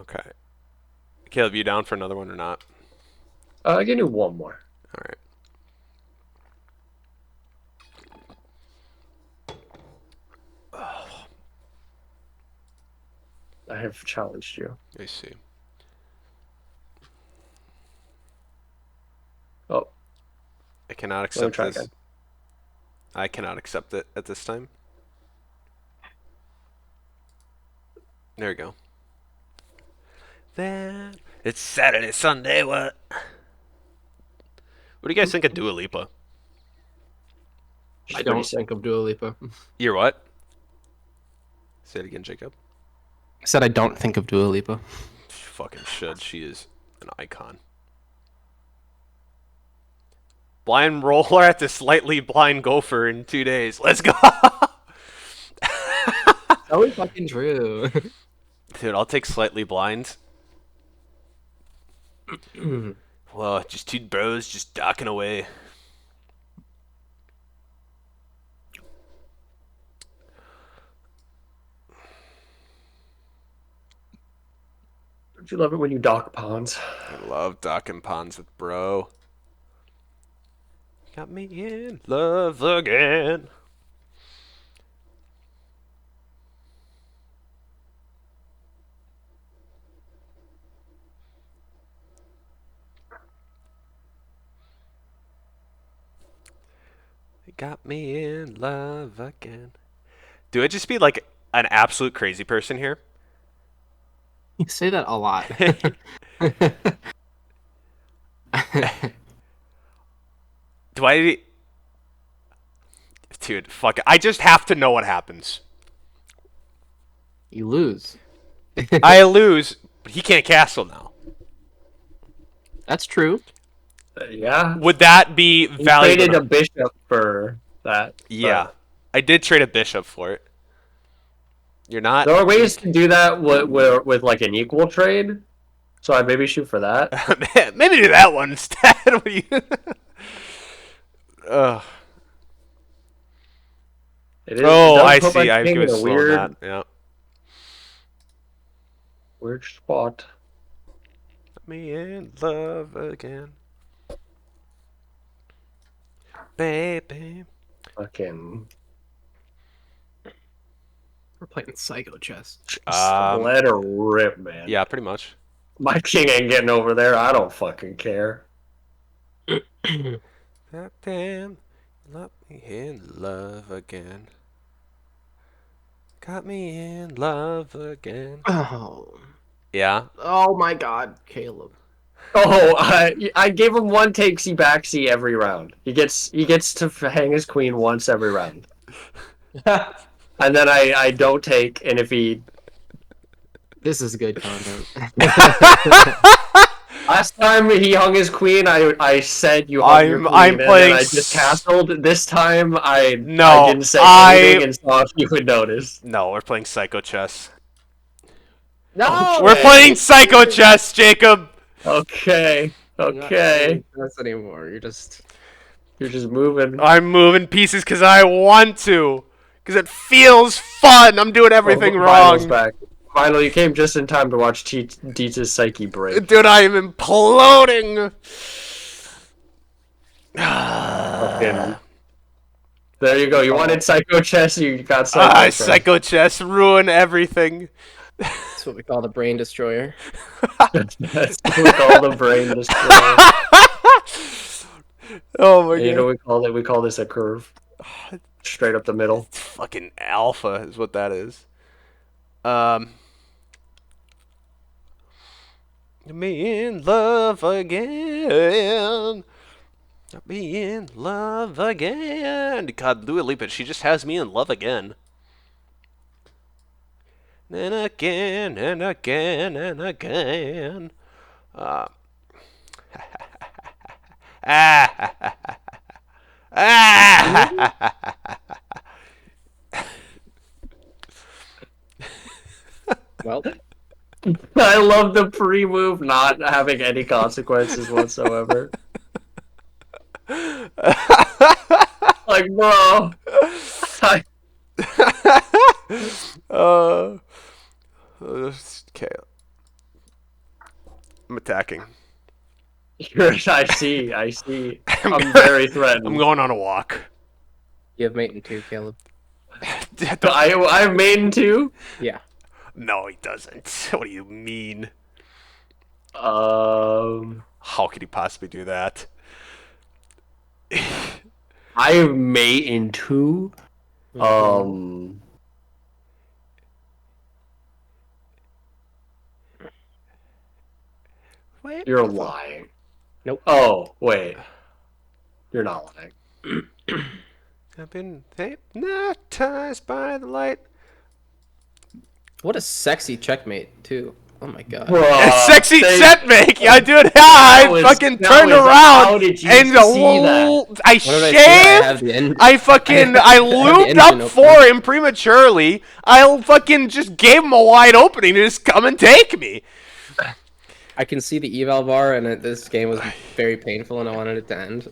Okay. Caleb, you down for another one or not? I can do one more. Alright. I have challenged you. I see. Oh, I cannot let me accept try this. again. I cannot accept it at this time. There we go. Then it's Saturday, Sunday. What? What do you guys think of Dua Lipa? I don't think of Dua Lipa. You're what? Say it again, Jacob. I said I don't think of Dua Lipa. She fucking should. She is an icon. Blind roller at the slightly blind gopher in 2 days. Let's go. Totally fucking true. Dude, I'll take slightly blind. Well, just two bros just docking away. Don't you love it when you dock pawns? I love docking ponds with bro. Got me in love again. Got me in love again. Do I just be like an absolute crazy person here? You say that a lot. Do I... Dude, fuck it. I just have to know what happens. You lose. I lose, but he can't castle now. That's true. Yeah. Would that be You valuable? traded a bishop for that. Yeah. I did trade a bishop for it. You're not... There are ways to do that with like an equal trade. So I maybe shoot for that. Maybe do that one instead. What do you... Ugh. It Oh, does I put my see. I king in was a slow weird, that. Yeah. weird spot. me in love again. Baby. Fucking We're playing Psycho Chess. let her rip, man. Yeah, pretty much. My king ain't getting over there. I don't fucking care. God damn, let me in love again. Got me in love again. Oh. Yeah. Oh my God, Caleb. Oh, I gave him one takesy backsy every round. He gets to hang his queen once every round, and then I don't take. And if he This is good content. last time he hung his queen, I said you hung your queen, I'm and playing then I just castled. This time I No, didn't say I- anything and saw if you would notice. No, we're playing Psycho Chess. No, We're playing Psycho Chess, Jacob. Okay, okay. That's anymore. You're just. You're just moving. I'm moving pieces because I want to. Because it feels fun. I'm doing everything Vinyl's wrong. back. Vinyl, you came just in time to watch Dietza's psyche break. Dude, I am imploding. Fucking. There you go. You wanted Psycho Chess, you got Psycho Chess. Psycho Chess ruin everything. That's what we call the brain destroyer. That's what we call the brain destroyer. Oh my You god. know what we call it? We call this a curve. Straight up the middle. It's fucking alpha is what that is. Me in love again. Me in love again. God, Dua Lipa, she just has me in love again. And again, and again, and again. Well, I love the pre-move not having any consequences whatsoever. Like, bro. Okay. I'm attacking. I see. I'm very threatened. I'm going on a walk. You have mate in two, Caleb. I have maiden too? Yeah. No, he doesn't. What do you mean? How could he possibly do that? I have maiden too. Wait. You're lying. Nope. Oh, wait. You're not lying. I've been hypnotized by the light. What a sexy checkmate, too. Oh my god. It's sexy checkmate! I do it. I fucking turned around how did you and see that? I What did I say? shaved. I lubed up for him prematurely. I fucking just gave him a wide opening to just come and take me. I can see the eval bar, and this game was very painful, and I wanted it to end.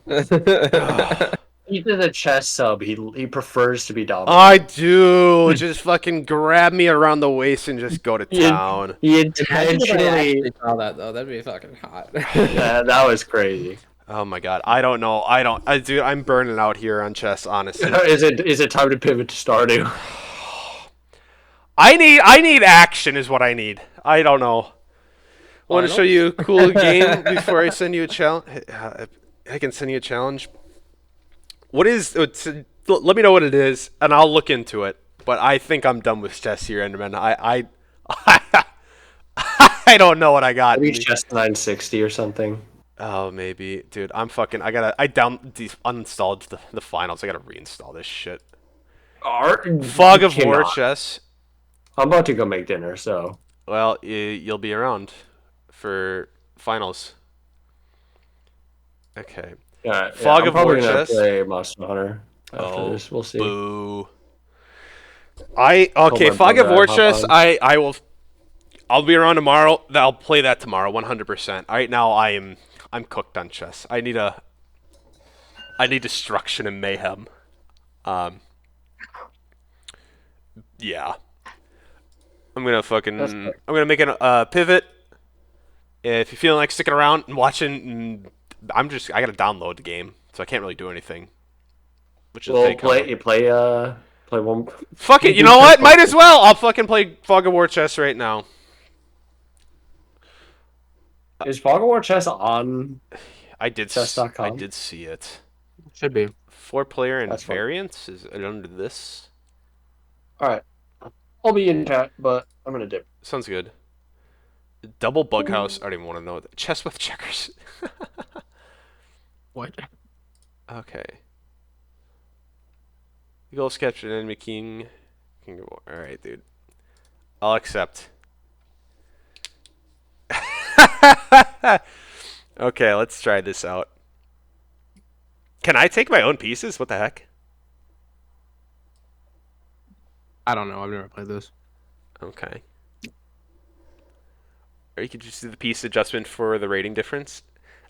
He's a chess sub. He prefers to be dominant. I do. Just fucking grab me around the waist and just go to town. He Imagine if I intentionally. actually saw that, though. That'd be fucking hot. Yeah, that was crazy. Oh my god. I don't know. Dude, I'm burning out here on chess, honestly. Is it time to pivot to Stardew? I need action is what I need. I don't know. I want to show you a cool game before I send you a challenge. I can send you a challenge. What is? Let me know what it is, and I'll look into it. But I think I'm done with chess here, Enderman. I don't know what I got. Maybe chess 960 or something. Oh, maybe, dude. I uninstalled the finals. I gotta reinstall this shit. Fog of War chess. I'm about to go make dinner, so. Well, you'll be around for finals. Okay. Yeah, Fog of War gonna chess. Play Monster Hunter after this. We'll see. Boo. my Fog of brother, War hop chess. on. I'll be around tomorrow. I'll play that tomorrow, 100%. Right now, I'm cooked on chess. I need destruction and mayhem. Yeah. I'm gonna make a pivot If you're feeling like sticking around and watching, I gotta download the game, so I can't really do anything. Which is Well, big. play one. Fuck it. You know what? Might as well. I'll fucking play Fog of War chess right now. Is Fog of War Chess on I chess.com? did see it. Should be. 4-player and That's fun. variants is it under this? All right, I'll be in chat, but I'm gonna dip. Sounds good. Double bug house. I don't even want to know that. Chess with checkers. What? Okay. Goal sketch and enemy king. All right, dude. I'll accept. Okay, let's try this out. Can I take my own pieces? What the heck? I don't know. I've never played this. Okay. Or you could just do the piece adjustment for the rating difference.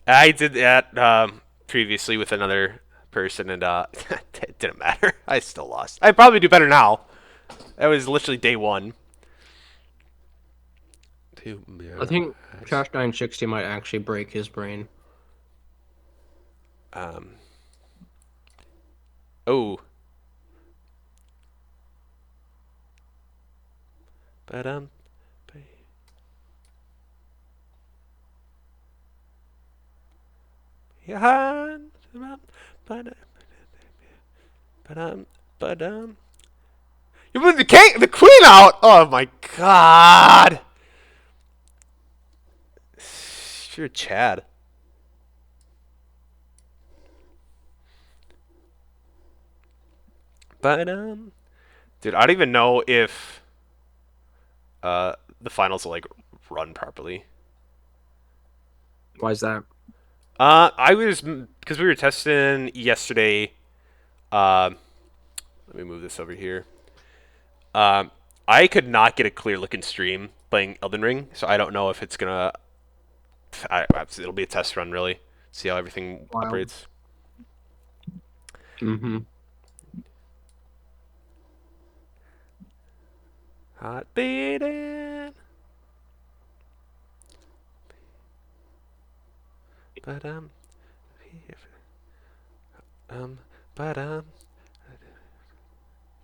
I did that previously with another person, and it didn't matter. I still lost. I probably do better now. That was literally day one. I think Trash 960 might actually break his brain. Oh. Yeah. You moved the queen out. Oh my god. You're Chad. Dude, I don't even know if the finals will like run properly. Why is that? I was because we were testing yesterday. Let me move this over here. I could not get a clear looking stream playing Elden Ring, so I don't know if it's gonna. It'll be a test run, really. See how everything operates. Mm-hmm. Hot beating. But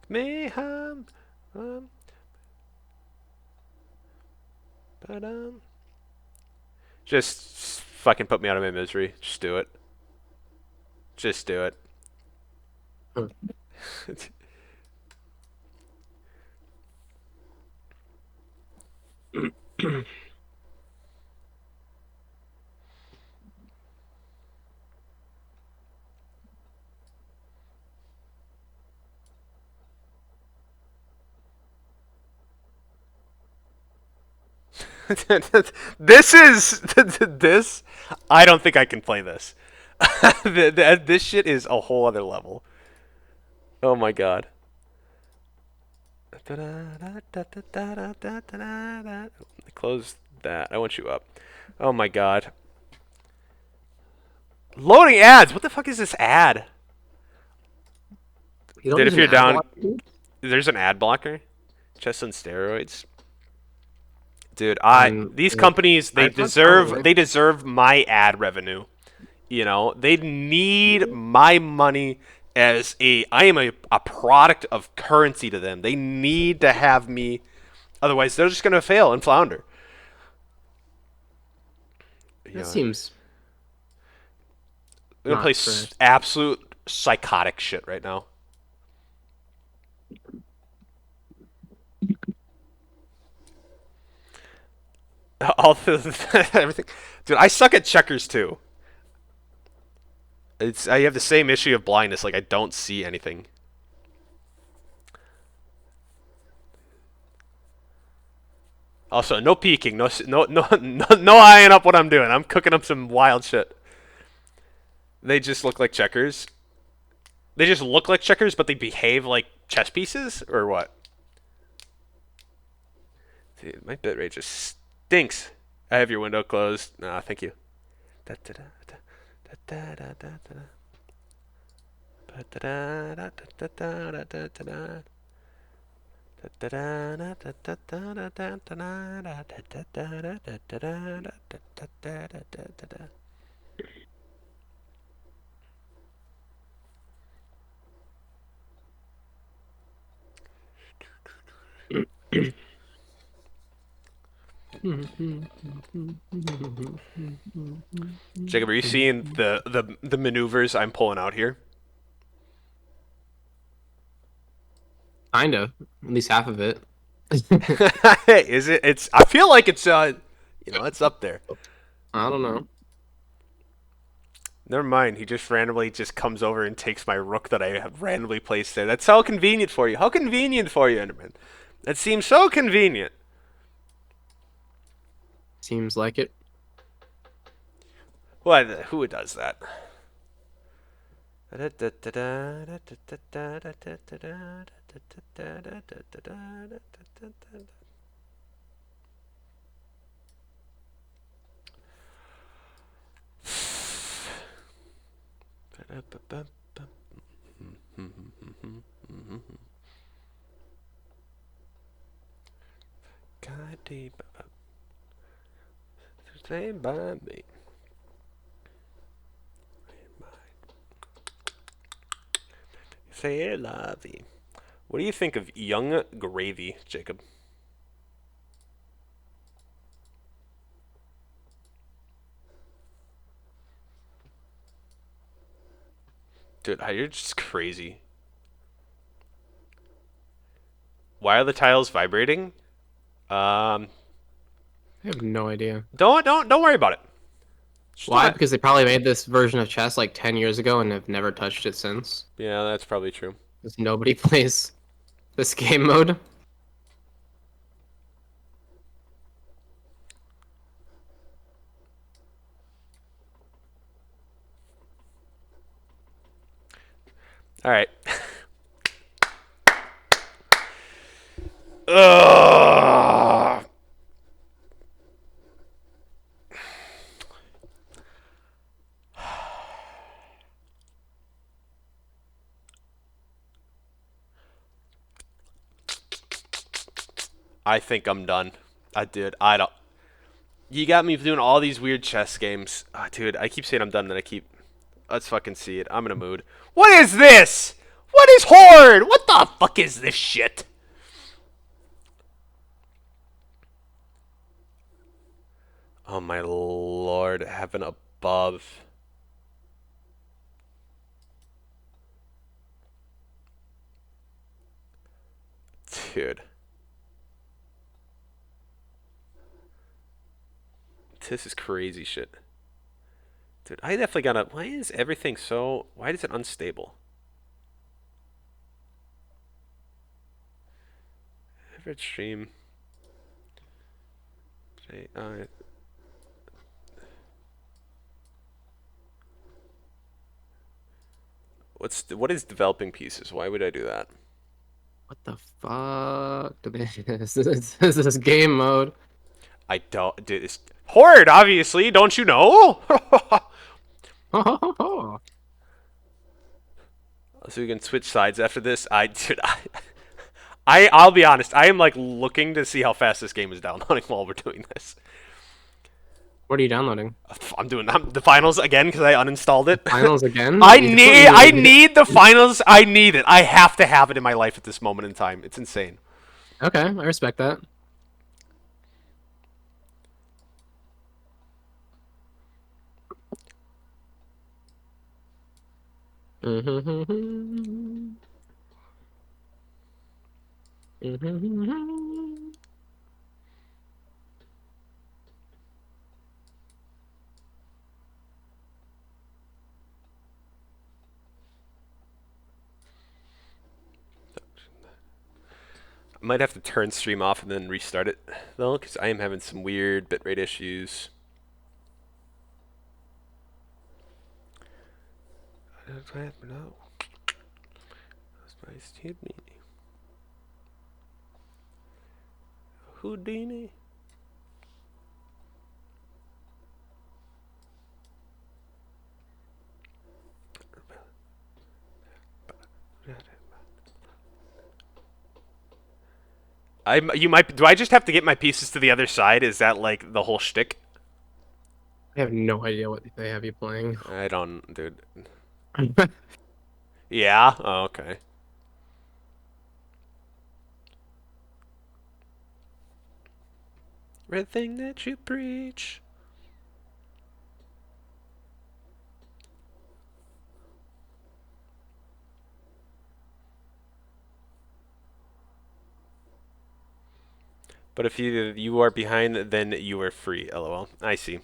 mayhem. Just fucking put me out of my misery. Just do it. Just do it. This. I don't think I can play this. This shit is a whole other level. Oh my god. Close that. I want you up. Oh my god. Loading ads. What the fuck is this ad? Dude, if you're down, there's an ad blocker. Just on steroids. Dude, these companies they deserve my ad revenue. You know, they need my money as I am a product of currency to them. They need to have me, otherwise they're just gonna fail and flounder. That seems. I'm gonna play absolute psychotic shit right now. All everything, dude. I suck at checkers too. I have the same issue of blindness. Like I don't see anything. Also, no peeking, no eyeing up what I'm doing. I'm cooking up some wild shit. They just look like checkers. They just look like checkers, but they behave like chess pieces, or what? Dude, my bitrate just stinks. I have your window closed. Nah, thank you. Jacob, are you seeing the maneuvers I'm pulling out here? Kind of. At least half of it. Is it? It's. I feel like it's. It's up there. I don't know. Never mind. He just randomly just comes over and takes my rook that I have randomly placed there. That's so convenient for you. How convenient for you, Enderman. That seems so convenient. Seems like it. What? Who does that? God deep. Stay by me. Say lovey. What do you think of young gravy, Jacob? Dude, you're just crazy. Why are the tiles vibrating? I have no idea. Don't worry about it. Just Why? don't- Because they probably made this version of chess like 10 years ago and have never touched it since. Yeah, that's probably true. Because nobody plays this game mode. All right. Ugh. I think I'm done. I did. I don't. You got me doing all these weird chess games. Dude, I keep saying I'm done, then I keep. Let's fucking see it. I'm in a mood. What is this? What is Horde? What the fuck is this shit? Oh my lord, heaven above. Dude. This is crazy shit. Dude, I definitely gotta. Why is everything so. Why is it unstable? Favorite stream. Say, what is developing pieces? Why would I do that? What the fuck? This is game mode. I don't. Dude, it's Horde, obviously. Don't you know? So we can switch sides after this. Dude, I'll be honest. I am like looking to see how fast this game is downloading while we're doing this. What are you downloading? I'm doing the finals again because I uninstalled it. Finals again? I need the finals. I need it. I have to have it in my life at this moment in time. It's insane. Okay, I respect that. I might have to turn stream off and then restart it though, because I am having some weird bitrate issues. No. Excuse me. Houdini. You might. Do I just have to get my pieces to the other side? Is that like the whole shtick? I have no idea what they have you playing. I don't, dude. Yeah. Oh, okay. Everything that you preach. But if you are behind, then you are free. LOL. I see.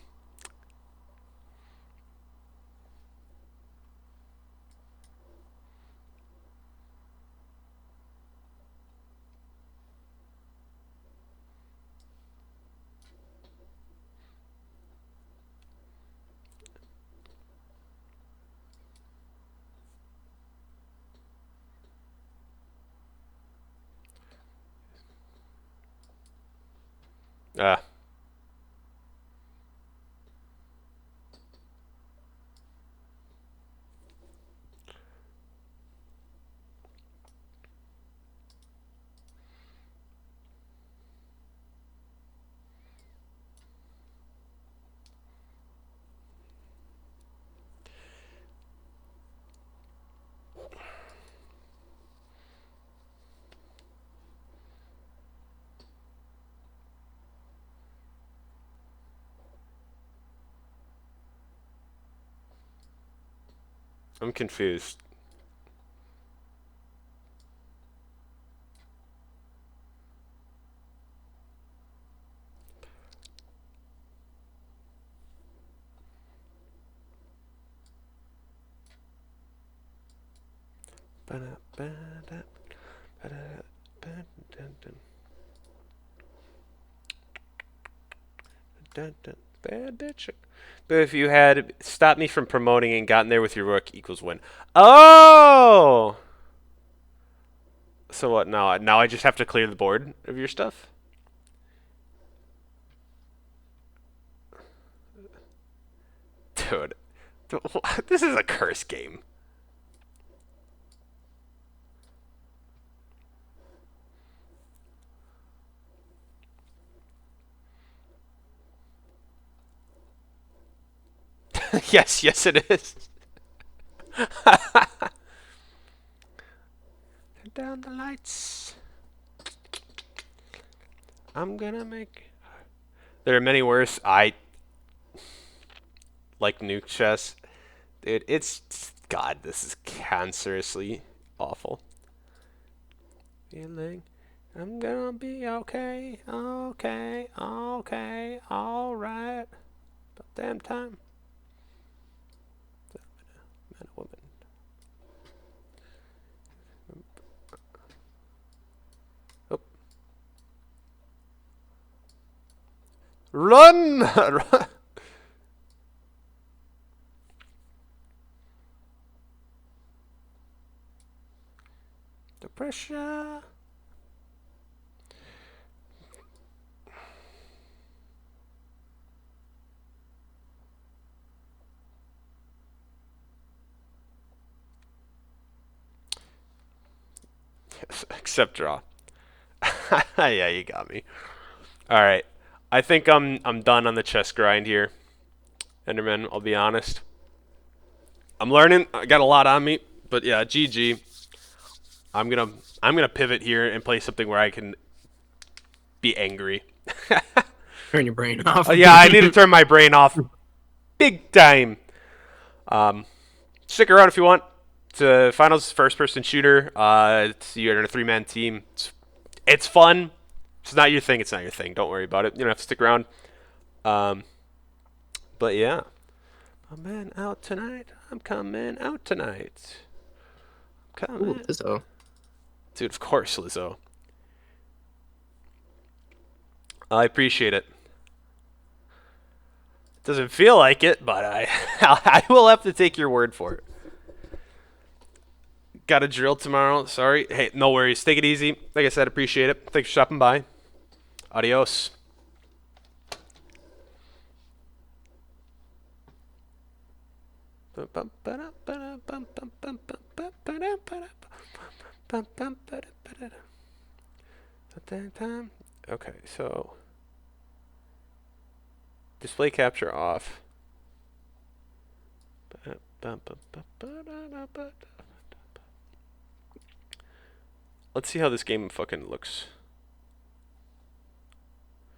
Ah. I'm confused. Bad bitch. But if you had stopped me from promoting and gotten there with your rook equals win. Oh! So what now? Now I just have to clear the board of your stuff? Dude. This is a curse game. Yes, yes it is. Down the lights. I'm gonna make... There are many worse. I like nuke chess. Dude, it's... God, this is cancerously awful. Feeling... I'm gonna be okay, okay, okay, alright. About damn time. Man or woman. Oh. Run! Run! The pressure. Yes, except draw. Yeah, you got me. All right. I think I'm done on the chess grind here. Enderman, I'll be honest. I'm learning. I got a lot on me, but yeah, GG. I'm gonna pivot here and play something where I can be angry. Turn your brain off. Yeah, I need to turn my brain off big time. Stick around if you want. It's a finals first-person shooter. You're in a three-man team. It's fun. If it's not your thing, it's not your thing. Don't worry about it. You don't have to stick around. But yeah. I'm coming out tonight. I'm coming out tonight. I'm coming. Ooh, Lizzo. Dude, of course, Lizzo. I appreciate it. Doesn't feel like it, but I will have to take your word for it. Got a drill tomorrow. Sorry. Hey, no worries. Take it easy. Like I said, appreciate it. Thanks for stopping by. Adios. Okay, so display capture off. Let's see how this game fucking looks.